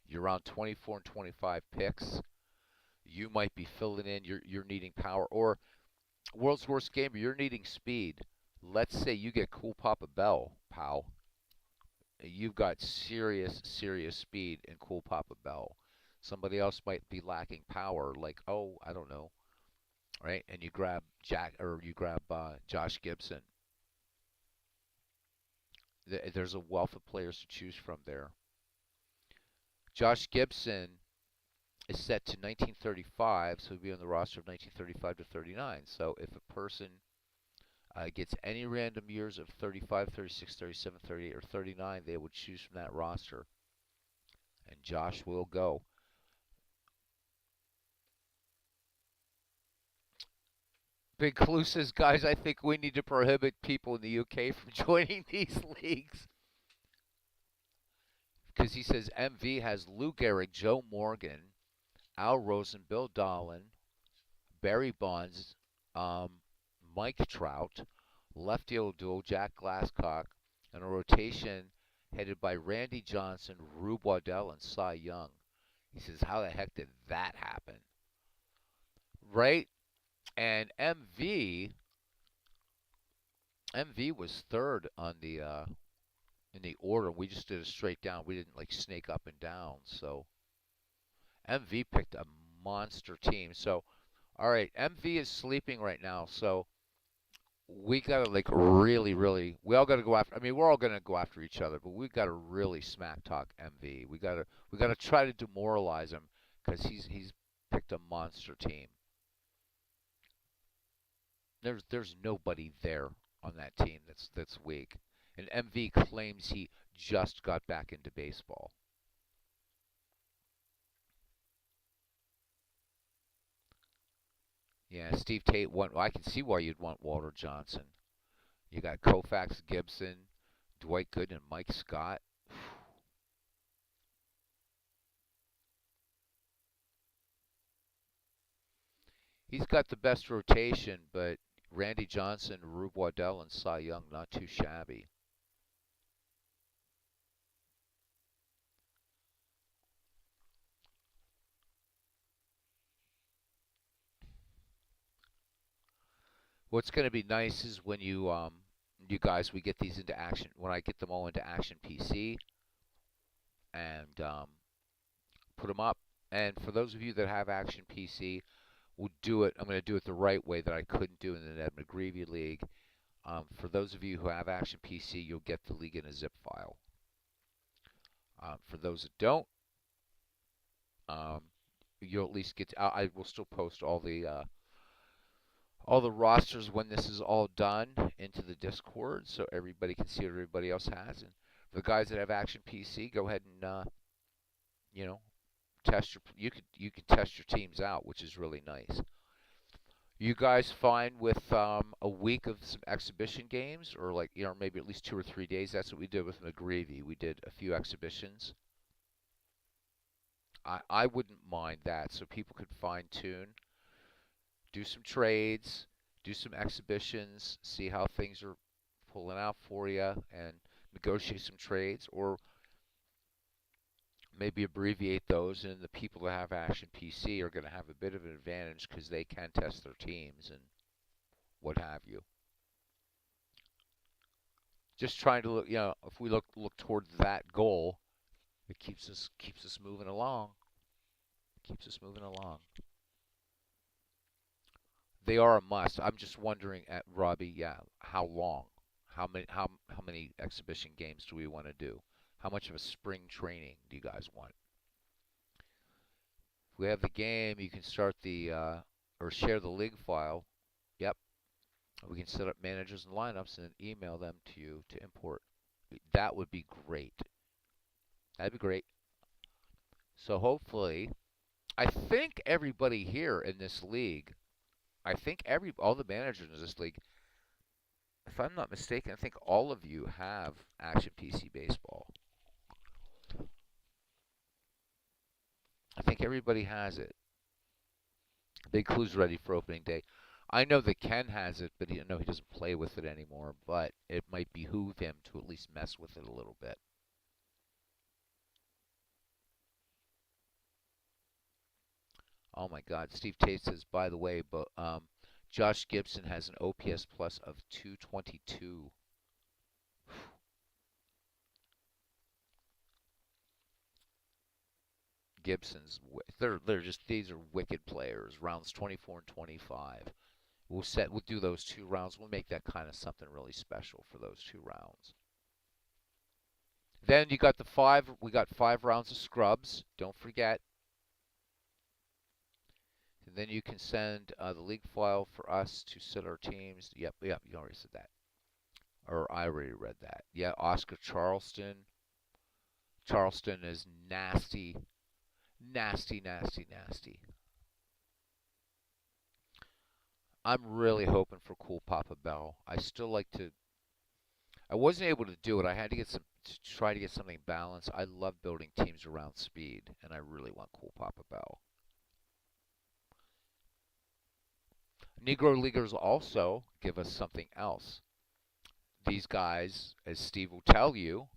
You're around 24 and 25 picks. You might be filling in. You're needing power, or world's worst gamer. You're needing speed. Let's say you get Cool Papa Bell, pal. You've got serious, serious speed in Cool Papa Bell. Somebody else might be lacking power, like, oh, I don't know, right? And you grab Josh Gibson. There's a wealth of players to choose from there. Josh Gibson is set to 1935, so he'll be on the roster of 1935 to 39. So if a person gets any random years of 35, 36, 37, 38, or 39, they would choose from that roster, and Josh will go. Big Clue says, guys, I think we need to prohibit people in the UK from joining these leagues. Because he says MV has Lou Gehrig, Joe Morgan, Al Rosen, Bill Dolan, Barry Bonds, um, Mike Trout, Lefty O'Doul, Jack Glasscock, and a rotation headed by Randy Johnson, Rube Waddell, and Cy Young. He says, how the heck did that happen? Right? And MV was third on the in the order. We just did a straight down. We didn't like snake up and down. So MV picked a monster team. So, all right, MV is sleeping right now. So we gotta like really, really. We all gotta go after. I mean, we're all gonna go after each other, but we gotta really smack talk MV. We gotta try to demoralize him because he's picked a monster team. There's nobody there on that team that's weak. And MV claims he just got back into baseball. Yeah, Steve Tate won. Well, I can see why you'd want Walter Johnson. You got Koufax, Gibson, Dwight Gooden, and Mike Scott. He's got the best rotation, but Randy Johnson, Rube Waddell, and Cy Young not too shabby. What's going to be nice is when you guys we get these into action when I get them all into Action PC and put them up. And for those of you that have Action PC, we'll do it. I'm going to do it the right way that I couldn't do in the Ned McGreevy League. For those of you who have Action PC, you'll get the league in a zip file. For those that don't, um, you'll at least get. I will still post all the rosters when this is all done into the Discord, so everybody can see what everybody else has. And for the guys that have Action PC, go ahead and you know test your. You could test your teams out, which is really nice. You guys fine with a week of some exhibition games, or like maybe at least 2 or 3 days? That's what we did with McGreevy. We did a few exhibitions. I wouldn't mind that, so people could fine tune, do some trades, do some exhibitions, see how things are pulling out for you, and negotiate some trades, or maybe abbreviate those. And the people that have Action PC are going to have a bit of an advantage because they can test their teams and what have you. Just trying to look, if we look towards that goal, it keeps us moving along. Keeps us moving along. They are a must. I'm just wondering at Robbie, yeah, how long? How many exhibition games do we want to do? How much of a spring training do you guys want? If we have the game, you can start the or share the league file. Yep. We can set up managers and lineups and then email them to you to import. That would be great. That'd be great. So hopefully, I think everybody here in this league, I think all the managers in this league, if I'm not mistaken, I think all of you have Action PC Baseball. I think everybody has it. Big Clue's ready for opening day. I know that Ken has it, but he doesn't play with it anymore. But it might behoove him to at least mess with it a little bit. Oh my God, Steve Tate says, by the way, but Josh Gibson has an OPS plus of 222. Gibson's they're just these are wicked players. Rounds 24 and 25. We'll do those 2 rounds. We'll make that kind of something really special for those 2 rounds. Then you got the five. We got 5 rounds of scrubs. Don't forget. And then you can send the league file for us to set our teams. Yep. You already said that, or I already read that. Yeah, Oscar Charleston. Charleston is nasty, nasty, nasty, nasty. I'm really hoping for Cool Papa Bell. I still like to. I wasn't able to do it. I had to try to get something balanced. I love building teams around speed, and I really want Cool Papa Bell. Negro Leaguers also give us something else. These guys, as Steve will tell you,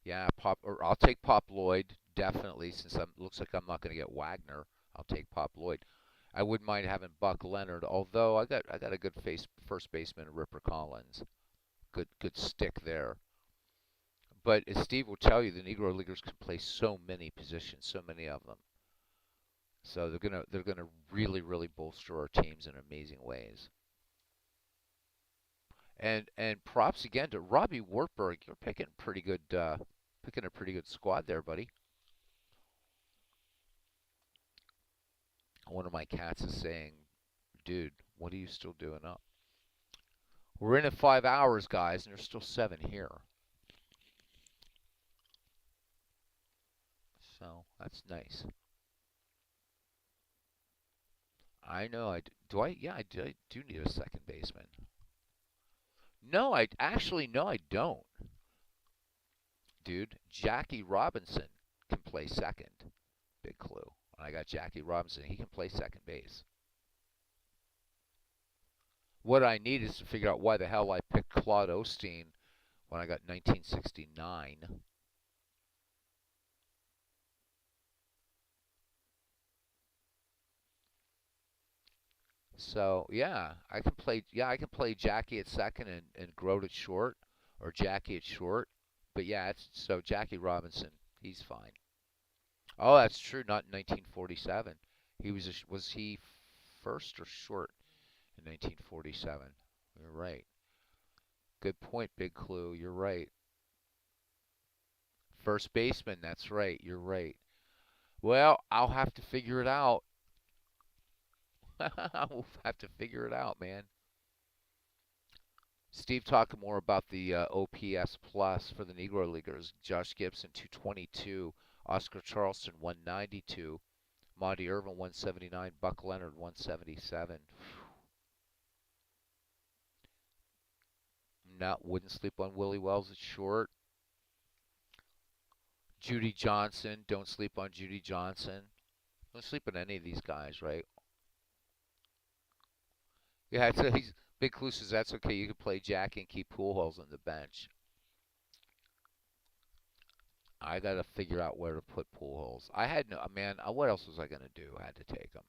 yeah, I'll take Pop Lloyd definitely, since it looks like I'm not going to get Wagner. I'll take Pop Lloyd. I wouldn't mind having Buck Leonard, although I got a good first baseman, Ripper Collins. Good stick there. But as Steve will tell you, the Negro Leaguers can play so many positions, so many of them. So they're gonna really bolster our teams in amazing ways. And props again to Robbie Wartburg. You're picking a pretty good squad there, buddy. One of my cats is saying, "Dude, what are you still doing up?" We're in at 5 hours, guys, and there's still 7 here. So that's nice. I know. Do. I yeah. I do need a second baseman. No, I actually no. I don't, dude. Jackie Robinson can play second. Big clue. I got Jackie Robinson. He can play second base. What I need is to figure out why the hell I picked Claude Osteen when I got 1969. So yeah, I can play. Yeah, I can play Jackie at second and Grote at short, or Jackie at short. But yeah, it's so Jackie Robinson. He's fine. Oh, that's true. Not in 1947. Was he first or short in 1947? You're right. Good point, Big Clue. You're right. First baseman. That's right. You're right. Well, I'll have to figure it out. I'll have to figure it out, man. Steve talking more about the OPS plus for the Negro Leaguers. Josh Gibson 222, Oscar Charleston 192, Monty Irvin 179, Buck Leonard 177. Not wouldn't sleep on Willie Wells at short. Judy Johnson, don't sleep on Judy Johnson. Don't sleep on any of these guys, right? Yeah, he's Big Clue says that's okay. You can play Jack and keep Pujols on the bench. I got to figure out where to put Pujols. I had no man. What else was I gonna do? I had to take him.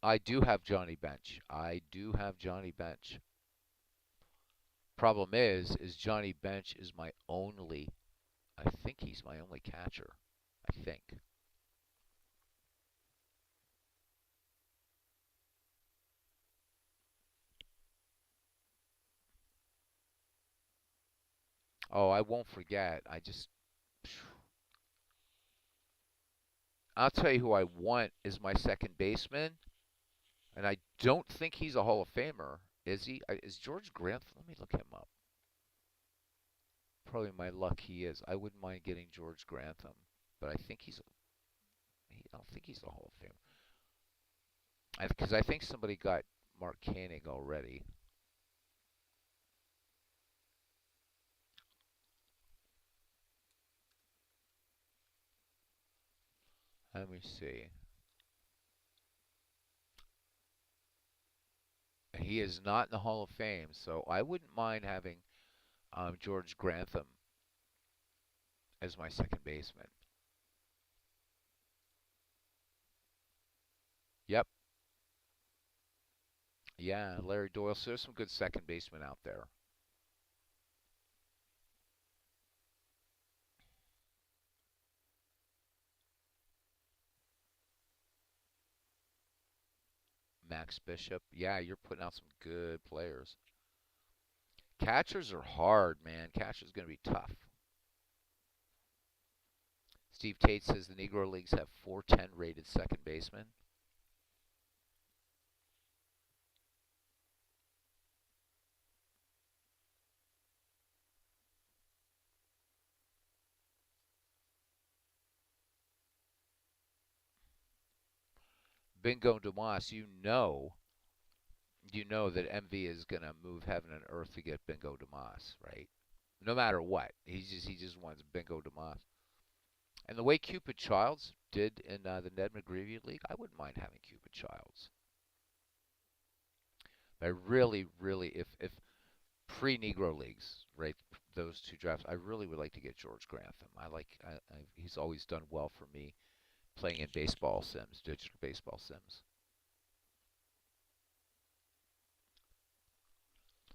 I do have Johnny Bench. I do have Johnny Bench. Problem is Johnny Bench is my only. I think he's my only catcher. I think. Oh, I won't forget. I'll tell you who I want is my second baseman, and I don't think he's a Hall of Famer. Is he? Is George Grantham? Let me look him up. Probably my luck he is. I wouldn't mind getting George Grantham, but I think I don't think he's a Hall of Famer. Because I think somebody got Mark Koenig already. Let me see. He is not in the Hall of Fame, so I wouldn't mind having George Grantham as my second baseman. Yep. Yeah, Larry Doyle. So there's some good second basemen out there. Max Bishop. Yeah, you're putting out some good players. Catchers are hard, man. Catchers going to be tough. Steve Tate says the Negro Leagues have 410 rated second basemen. Bingo Dumas, you know that MV is going to move heaven and earth to get Bingo Dumas, right? No matter what. He just wants Bingo Dumas. And the way Cupid Childs did in the Ned McGreevy League, I wouldn't mind having Cupid Childs. I really, if pre-Negro leagues, right, those two drafts, I really would like to get George Grantham. He's always done well for me playing in baseball sims, digital baseball sims.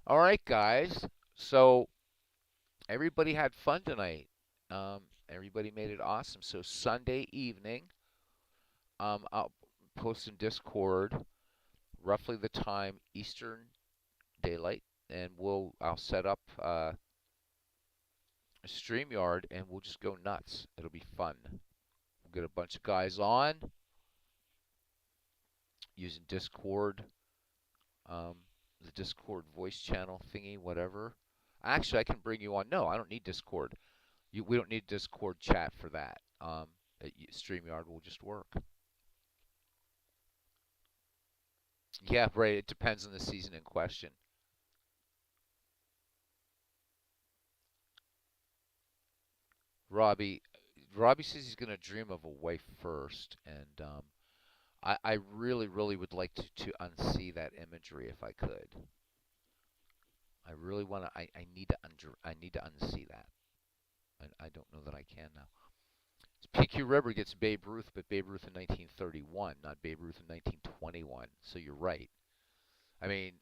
All right, guys. So everybody had fun tonight. Everybody made it awesome. So Sunday evening, I'll post in Discord roughly the time Eastern Daylight, and I'll set up a StreamYard and we'll just go nuts. It'll be fun. We'll get a bunch of guys on using Discord, um, the Discord voice channel thingy, whatever. Actually, I can bring you on. No, I don't need Discord. We don't need Discord chat for that. StreamYard will just work. Yeah, right. It depends on the season in question. Robbie, Robbie says he's gonna dream of a wife first, and I really, really would like to unsee that imagery if I could. I really want to. I need to I need to unsee that. I don't know that I can now. PQ Ribber gets Babe Ruth, but Babe Ruth in 1931, not Babe Ruth in 1921. So you're right. I mean,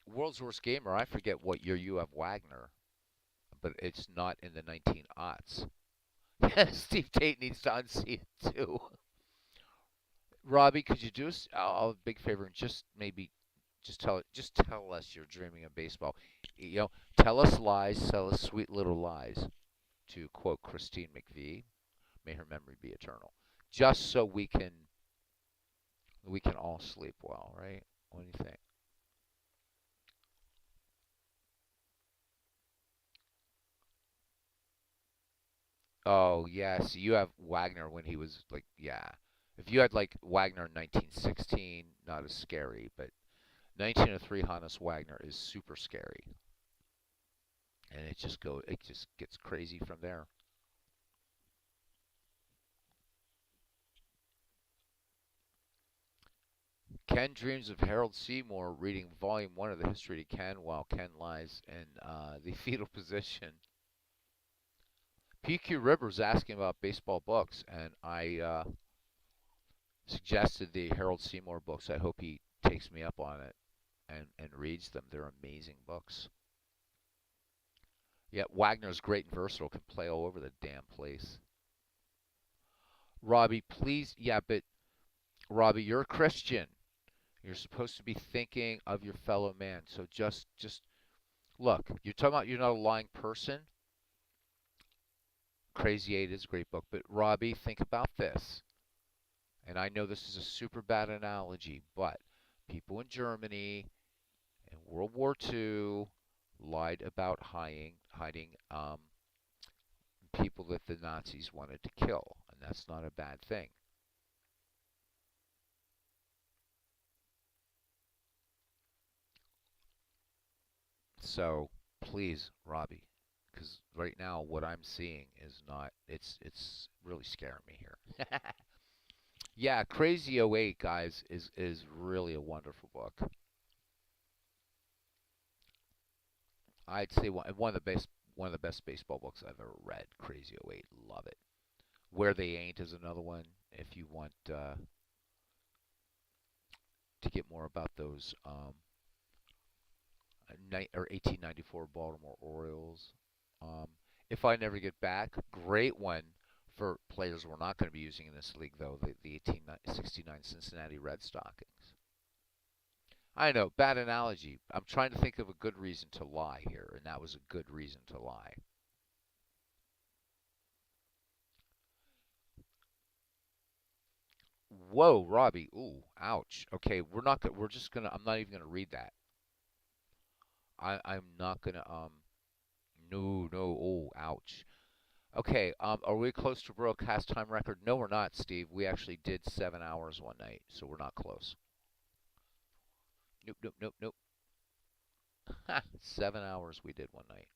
World's Worst Gamer. I forget what year you have Wagner, but it's not in the 19 aughts. Steve Tate needs to unsee it too. Robbie, could you do us a big favor and just maybe just tell us you're dreaming of baseball. You know, tell us lies, tell us sweet little lies. To quote Christine McVie, may her memory be eternal. Just so we can all sleep well, right? What do you think? Oh yes, you have Wagner when he was like yeah. If you had like Wagner in 1916, not as scary, but 1903 Hannes Wagner is super scary, and it just gets crazy from there. Ken dreams of Harold Seymour reading Volume 1 of the History to Ken while Ken lies in the fetal position. PQ Rivers asking about baseball books, and I suggested the Harold Seymour books. I hope he takes me up on it and reads them. They're amazing books. Yeah, Wagner's great and versatile, can play all over the damn place. Robbie, please, yeah, but Robbie, you're a Christian. You're supposed to be thinking of your fellow man. So just look, you're talking about you're not a lying person. Crazy Eight is a great book, but Robbie, think about this. And I know this is a super bad analogy, but people in Germany in World War II lied about hiding people that the Nazis wanted to kill, and that's not a bad thing. So please, Robbie, because right now what I'm seeing is not. It's really scaring me here. Yeah, Crazy '08, guys, is really a wonderful book. I'd say one of the best baseball books I've ever read. Crazy '08, love it. Where They Ain't is another one. If you want to get more about those 1894 Baltimore Orioles. Um, if I Never Get Back, great one for players we're not going to be using in this league, though, the 1869 Cincinnati Red Stockings. I know, bad analogy. I'm trying to think of a good reason to lie here, and that was a good reason to lie. Whoa, Robbie. Ooh, ouch. Okay, we're just gonna I'm not even gonna read that. I'm not gonna no, no. Oh, ouch. Okay, are we close to broadcast time record? No, we're not, Steve. We actually did 7 hours one night, so we're not close. Nope, nope, nope, nope. 7 hours we did one night.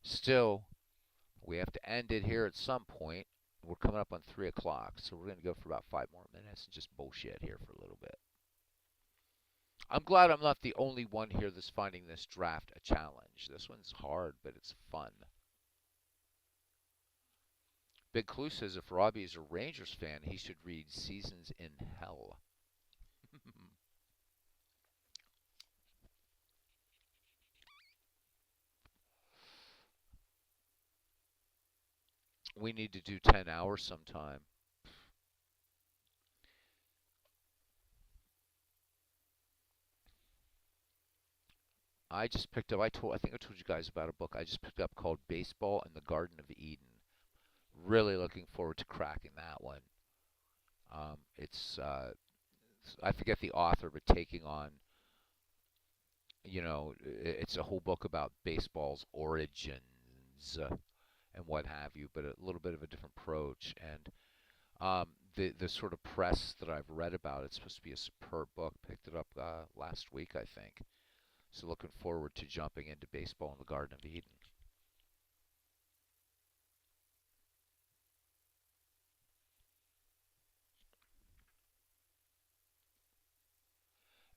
Still, we have to end it here at some point. We're coming up on 3 o'clock, so we're gonna go for about 5 more minutes and just bullshit here for a little bit. I'm glad I'm not the only one here that's finding this draft a challenge. This one's hard, but it's fun. Big Clue says if Robbie is a Rangers fan, he should read Seasons in Hell. We need to do 10 hours sometime. I just picked up. I think I told you guys about a book I just picked up called Baseball in the Garden of Eden. Really looking forward to cracking that one. It's I forget the author, but taking on, it's a whole book about baseball's origins and what have you, but a little bit of a different approach. And the sort of press that I've read about it's supposed to be a superb book. Picked it up last week, I think. So looking forward to jumping into Baseball in the Garden of Eden.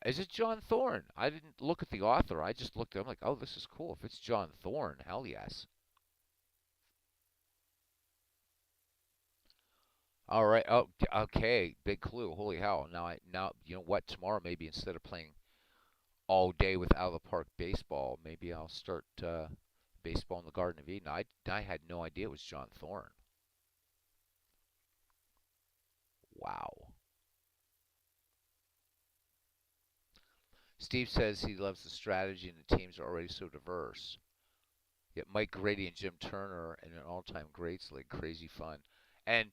Is it John Thorne? I didn't look at the author. I just looked. I'm like, oh, this is cool. If it's John Thorne, hell yes. All right. Oh, okay. Big clue. Holy hell! Now you know what? Tomorrow maybe instead of playing all day with out of the park baseball, maybe I'll start Baseball in the Garden of Eden. I had no idea it was John Thorne. Wow. Steve says he loves the strategy and the teams are already so diverse. Yet Mike Grady and Jim Turner in an all-time greats league, crazy fun. And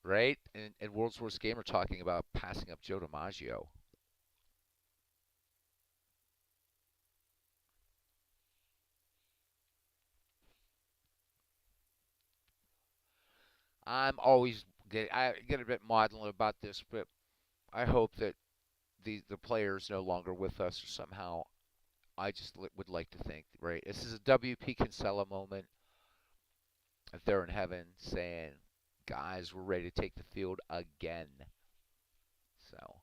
right, and World's Worst Gamer talking about passing up Joe DiMaggio. I get a bit maudlin about this, but I hope that the players no longer with us or somehow. I just would like to think, right? This is a WP Kinsella moment. If they're in heaven, saying, "Guys, we're ready to take the field again." So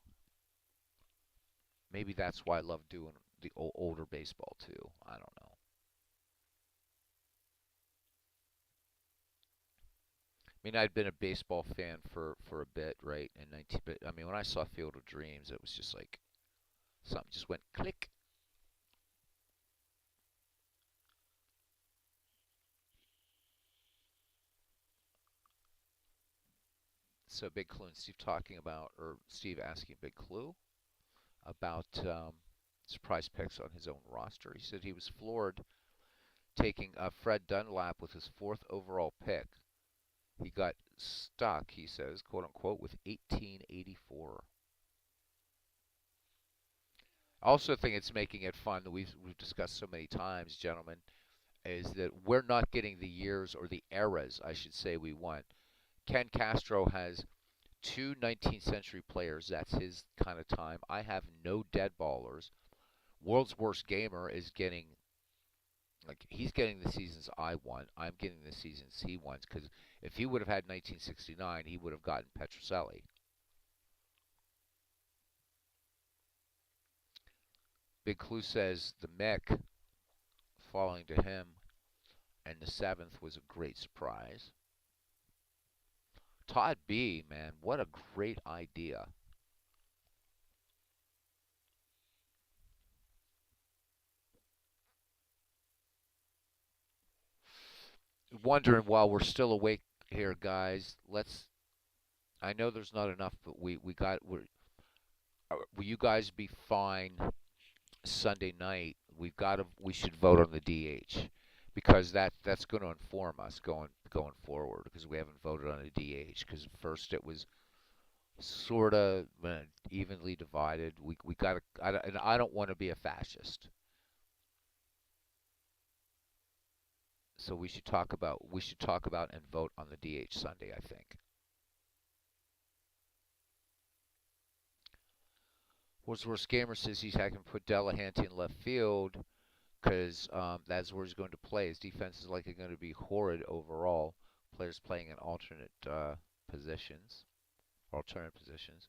maybe that's why I love doing the older baseball too. I don't know. I mean, I'd been a baseball fan for a bit, right? In 19, but I mean, when I saw Field of Dreams, it was just like something just went click. So Big Clue and Steve talking about, or Steve asking Big Clue about surprise picks on his own roster. He said he was floored taking Fred Dunlap with his fourth overall pick. He got stuck, he says, quote unquote, with 1884. I also think it's making it fun that we've discussed so many times, gentlemen, is that we're not getting the years or the eras, I should say, we want. Ken Castro has two 19th century players. That's his kind of time. I have no dead ballers. World's Worst Gamer is getting, like, he's getting the seasons I want. I'm getting the seasons he wants because if he would have had 1969, he would have gotten Petroselli. Big Clue says the Mick falling to him and the seventh was a great surprise. Todd B, man, what a great idea. Wondering while we're still awake here, guys. Let's. I know there's not enough, but we got. Will you guys be fine Sunday night? We should vote on the DH because that's going to inform us going forward because we haven't voted on a DH because first it was sort of evenly divided. We got to. And I don't want to be a fascist. So we should talk about and vote on the DH Sunday, I think. Worst Gamer says he's can put Delahanty in left field because that's where he's going to play. His defense is likely going to be horrid overall. Players playing in positions, alternate positions.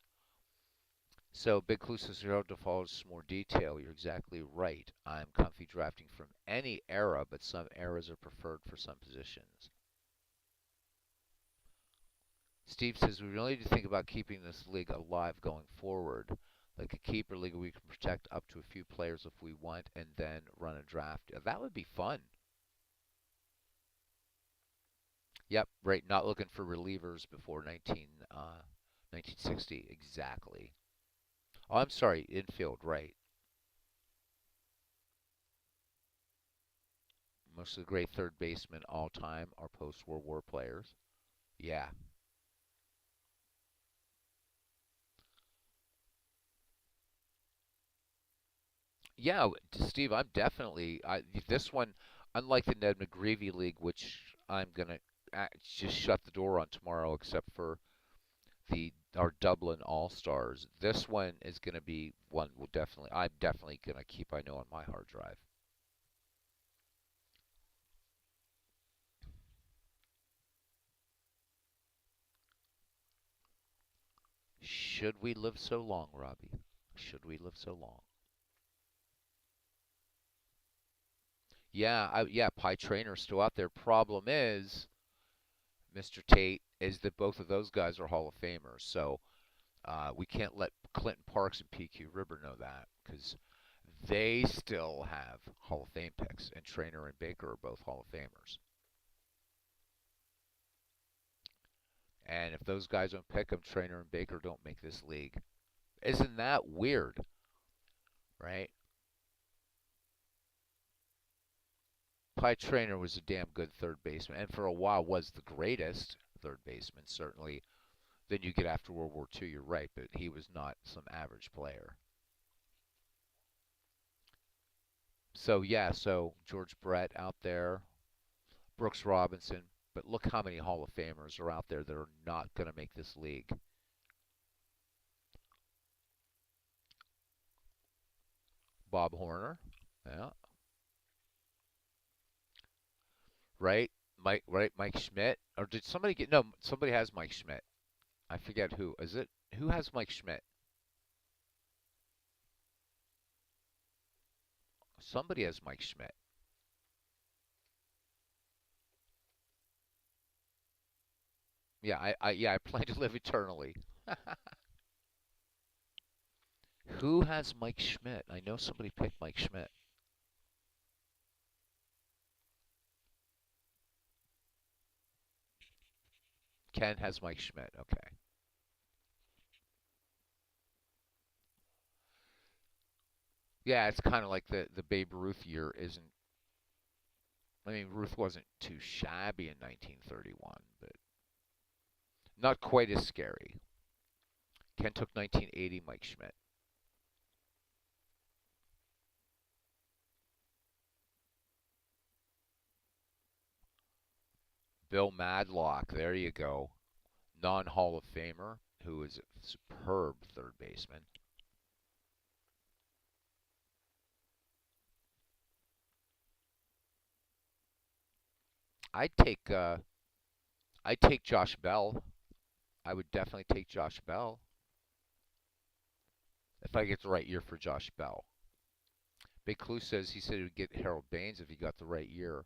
So Big Clue says here to follow some more detail. You're exactly right. I'm comfy drafting from any era, but some eras are preferred for some positions. Steve says we really need to think about keeping this league alive going forward. Like a keeper league where we can protect up to a few players if we want and then run a draft. That would be fun. Yep, right. Not looking for relievers before 1960. Exactly. Oh, I'm sorry, infield, right. Most of the great third basemen all time are post World War players. Yeah. Yeah, Steve, I'm definitely this one, unlike the Ned McGreevy League, which I'm gonna just shut the door on tomorrow, except for the our Dublin All Stars. This one is gonna be one will definitely I'm definitely gonna keep I know on my hard drive. Should we live so long, Robbie? Should we live so long? Yeah, Pie Trainer's still out there. Problem is, Mr. Tate, is that both of those guys are Hall of Famers. So we can't let Clinton Parks and PQ Ribber know that because they still have Hall of Fame picks, and Trainer and Baker are both Hall of Famers. And if those guys don't pick them, Trainer and Baker don't make this league. Isn't that weird, right? Pie Trainer was a damn good third baseman, and for a while was the greatest third baseman, certainly. Then you get after World War II, you're right, but he was not some average player. So yeah, so George Brett out there, Brooks Robinson, but look how many Hall of Famers are out there that are not going to make this league. Bob Horner, yeah, right. Mike Schmidt, or did somebody get? No, somebody has Mike Schmidt. I forget who is it. Who has Mike Schmidt? Somebody has Mike Schmidt. Yeah, I plan to live eternally. Who has Mike Schmidt? I know somebody picked Mike Schmidt. Ken has Mike Schmidt. Okay. Yeah, it's kind of like the Babe Ruth year isn't. I mean, Ruth wasn't too shabby in 1931, but not quite as scary. Ken took 1980 Mike Schmidt. Bill Madlock, there you go. Non Hall of Famer who is a superb third baseman. I'd take uh I'd take Josh Bell. I would definitely take Josh Bell if I get the right year for Josh Bell. Big Clue says he said he would get Harold Baines if he got the right year.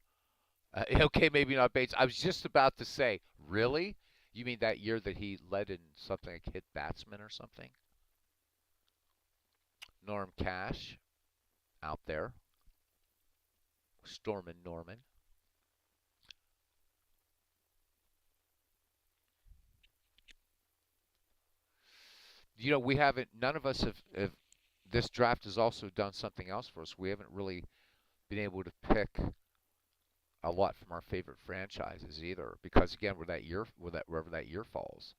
Okay, maybe not Bates. I was just about to say, really? You mean that year that he led in something like hit batsman or something? Norm Cash out there, Stormin' Norman. You know, we haven't. None of us have. This draft has also done something else for us. We haven't really been able to pick a lot from our favorite franchises either, because again, we're that year, we're that wherever that year falls.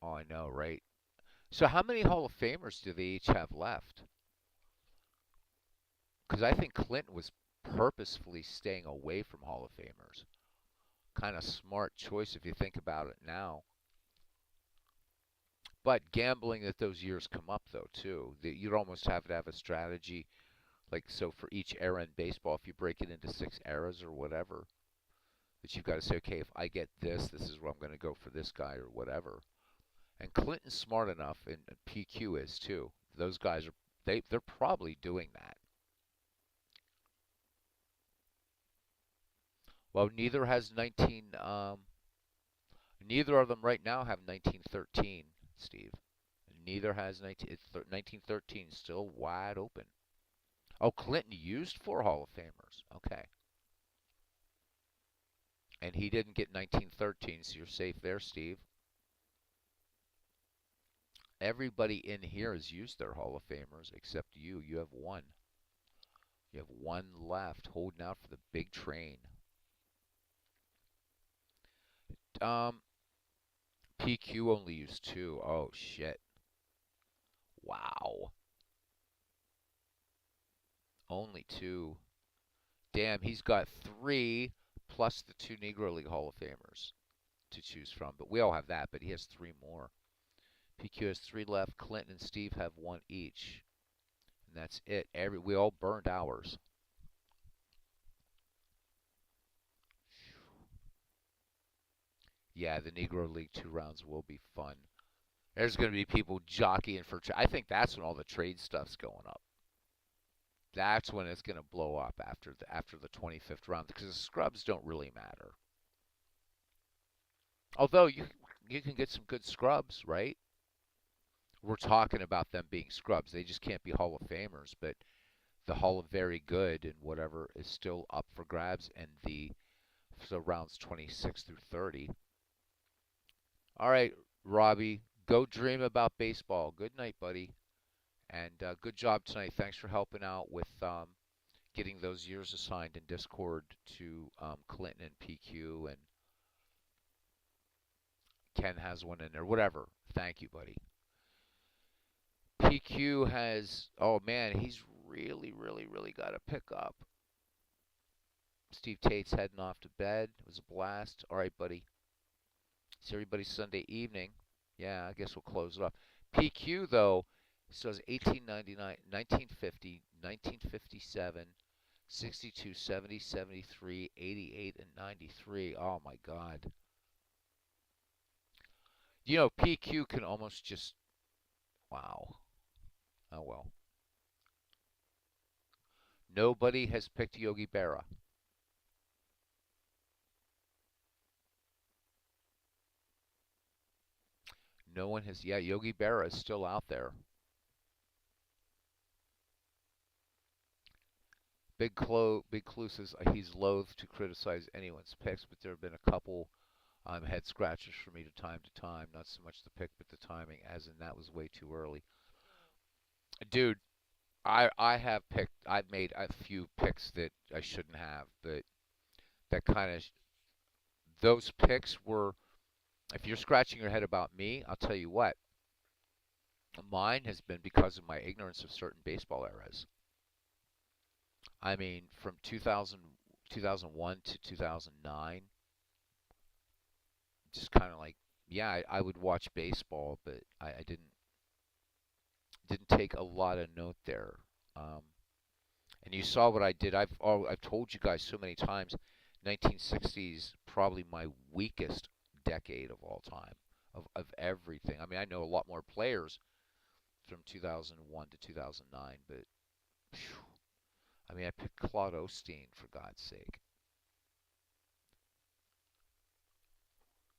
Oh, I know, right? So, how many Hall of Famers do they each have left? Because I think Clinton was purposefully staying away from Hall of Famers. Kind of smart choice if you think about it now. But gambling that those years come up though too. That you'd almost have to have a strategy like so for each era in baseball. If you break it into six eras or whatever, that you've got to say, okay, if I get this, this is where I'm going to go for this guy or whatever. And Clinton's smart enough, and PQ is too. Those guys are they're probably doing that. Well, neither has 19. Neither of them right now have 1913, Steve. Neither has 1913 still wide open. Oh, Clinton used 4 Hall of Famers. Okay. And he didn't get 1913, so you're safe there, Steve. Everybody in here has used their Hall of Famers except you. You have one. You have one left, holding out for the big train. Um, PQ only used 2. Oh, shit. Wow. Only 2. Damn, he's got 3 plus the 2 Negro League Hall of Famers to choose from. But we all have that, but he has 3 more. PQ has 3 left. Clinton and Steve have 1 each. And that's it. We all burned ours. Yeah, the Negro League 2 rounds will be fun. There's going to be people jockeying for. I think that's when all the trade stuff's going up. That's when it's going to blow up after the 25th round because the scrubs don't really matter. Although you can get some good scrubs, right? We're talking about them being scrubs. They just can't be Hall of Famers, but the Hall of Very Good and whatever is still up for grabs and the so rounds 26 through 30. All right, Robbie, go dream about baseball. Good night, buddy. And good job tonight. Thanks for helping out with getting those years assigned in Discord to Clinton and PQ, and Ken has one in there. Whatever. Thank you, buddy. PQ has. Oh man, he's really, really, really got to pick up. Steve Tate's heading off to bed. It was a blast. All right, buddy. See everybody Sunday evening. Yeah, I guess we'll close it off. PQ though says 1899, 1950, 1957, 62, 70, 73, 88, and 93. Oh my God. You know, PQ can almost just. Wow. Oh well. Nobody has picked Yogi Berra. No one has. Yeah, Yogi Berra is still out there. Big Clue says he's loath to criticize anyone's picks, but there have been a couple head scratchers for me to time. Not so much the pick, but the timing, as in that was way too early. Dude, I have picked. I've made a few picks that I shouldn't have, but that kind of those picks were. If you're scratching your head about me, I'll tell you what. Mine has been because of my ignorance of certain baseball eras. I mean, from 2000, 2001 to 2009, just kind of like, yeah, I would watch baseball, but I didn't take a lot of note there. Um, and you saw what I did. I've told you guys so many times. 1960s probably my weakest decade of all time of everything. I mean, I know a lot more players from 2001 to 2009, but phew, I mean, I picked Claude Osteen for God's sake.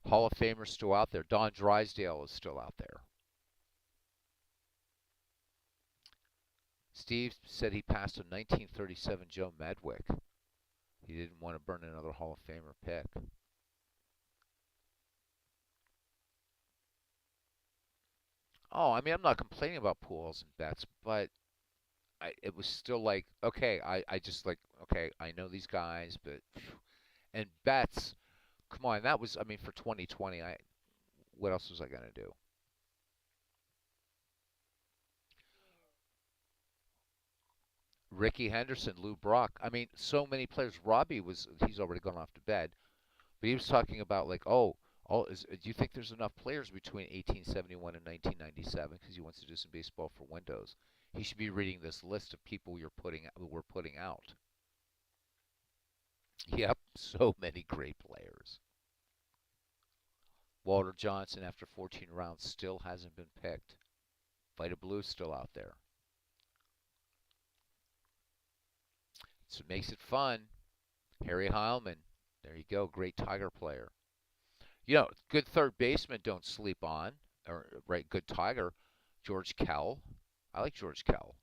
Hall of Famer's still out there. Don Drysdale is still out there. Steve said he passed a 1937 Joe Medwick. He didn't want to burn another Hall of Famer pick. Oh, I mean, I'm not complaining about Pujols and Betts, but it was still like, okay, I just like, okay, I know these guys, but and Betts, come on, that was, I mean, for 2020, what else was I gonna do? Ricky Henderson, Lou Brock. I mean, so many players. He's already gone off to bed, but he was talking about like, do you think there's enough players between 1871 and 1997? Because he wants to do some baseball for Windows. He should be reading this list of people we're putting out. Yep, so many great players. Walter Johnson, after 14 rounds, still hasn't been picked. Vita Blue's still out there. So it makes it fun. Harry Heilman, there you go, great Tiger player. You know, good third baseman don't sleep on, or right, good Tiger. George Kell. I like George Kell.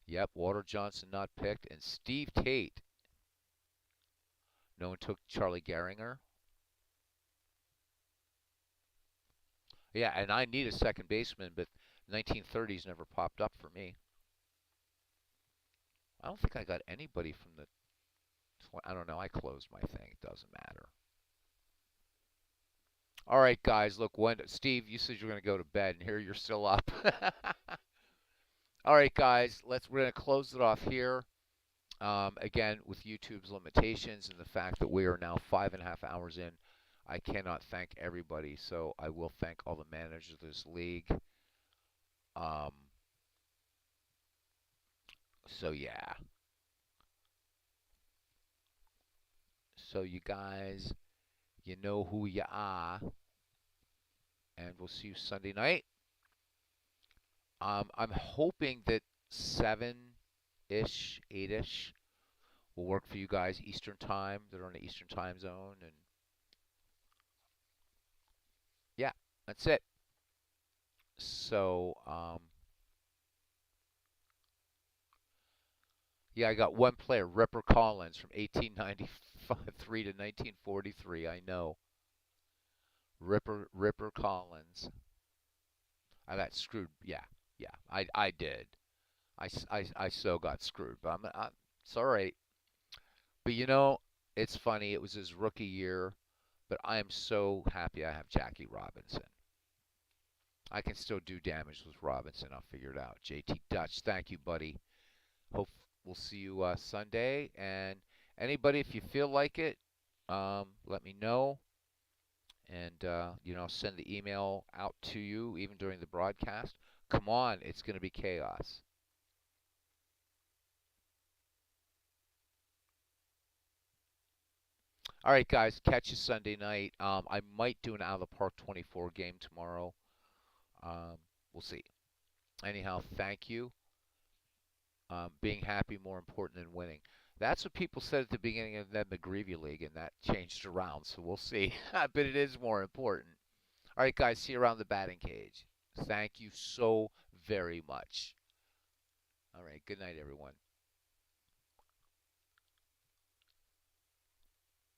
Yep, Walter Johnson not picked, and Steve Tate. No one took Charlie Gehringer. Yeah, and I need a second baseman, but 1930s never popped up for me. I don't think I got anybody from the. I don't know. I closed my thing. It doesn't matter. All right, guys. Look, when Steve, you said you're going to go to bed, and here you're still up. All right, guys. We're going to close it off here. Again, with YouTube's limitations and the fact that we are now 5.5 hours in, I cannot thank everybody. So I will thank all the managers of this league. Um, so yeah. So you guys, you know who you are, and we'll see you Sunday night. I'm hoping that 7-ish, 8-ish will work for you guys Eastern time. They're on the Eastern time zone, and yeah, that's it. So, yeah, I got one player, Ripper Collins, from 1893 to 1943. I know, Ripper Collins. I got screwed. Yeah, yeah, I did. I so got screwed, but it's all right. But it's funny. It was his rookie year, but I am so happy I have Jackie Robinson. I can still do damage with Robinson. I'll figure it out. JT Dutch, thank you, buddy. Hope we'll see you Sunday. And anybody, if you feel like it, let me know. And, send the email out to you even during the broadcast. Come on, it's going to be chaos. All right, guys, catch you Sunday night. I might do an out of the park 24 game tomorrow. Um, we'll see. Anyhow, thank you. Being happy more important than winning. That's what people said at the beginning of the McGreevy League, and that changed around. So we'll see. But it is more important. All right, guys. See you around the batting cage. Thank you so very much. All right. Good night, everyone.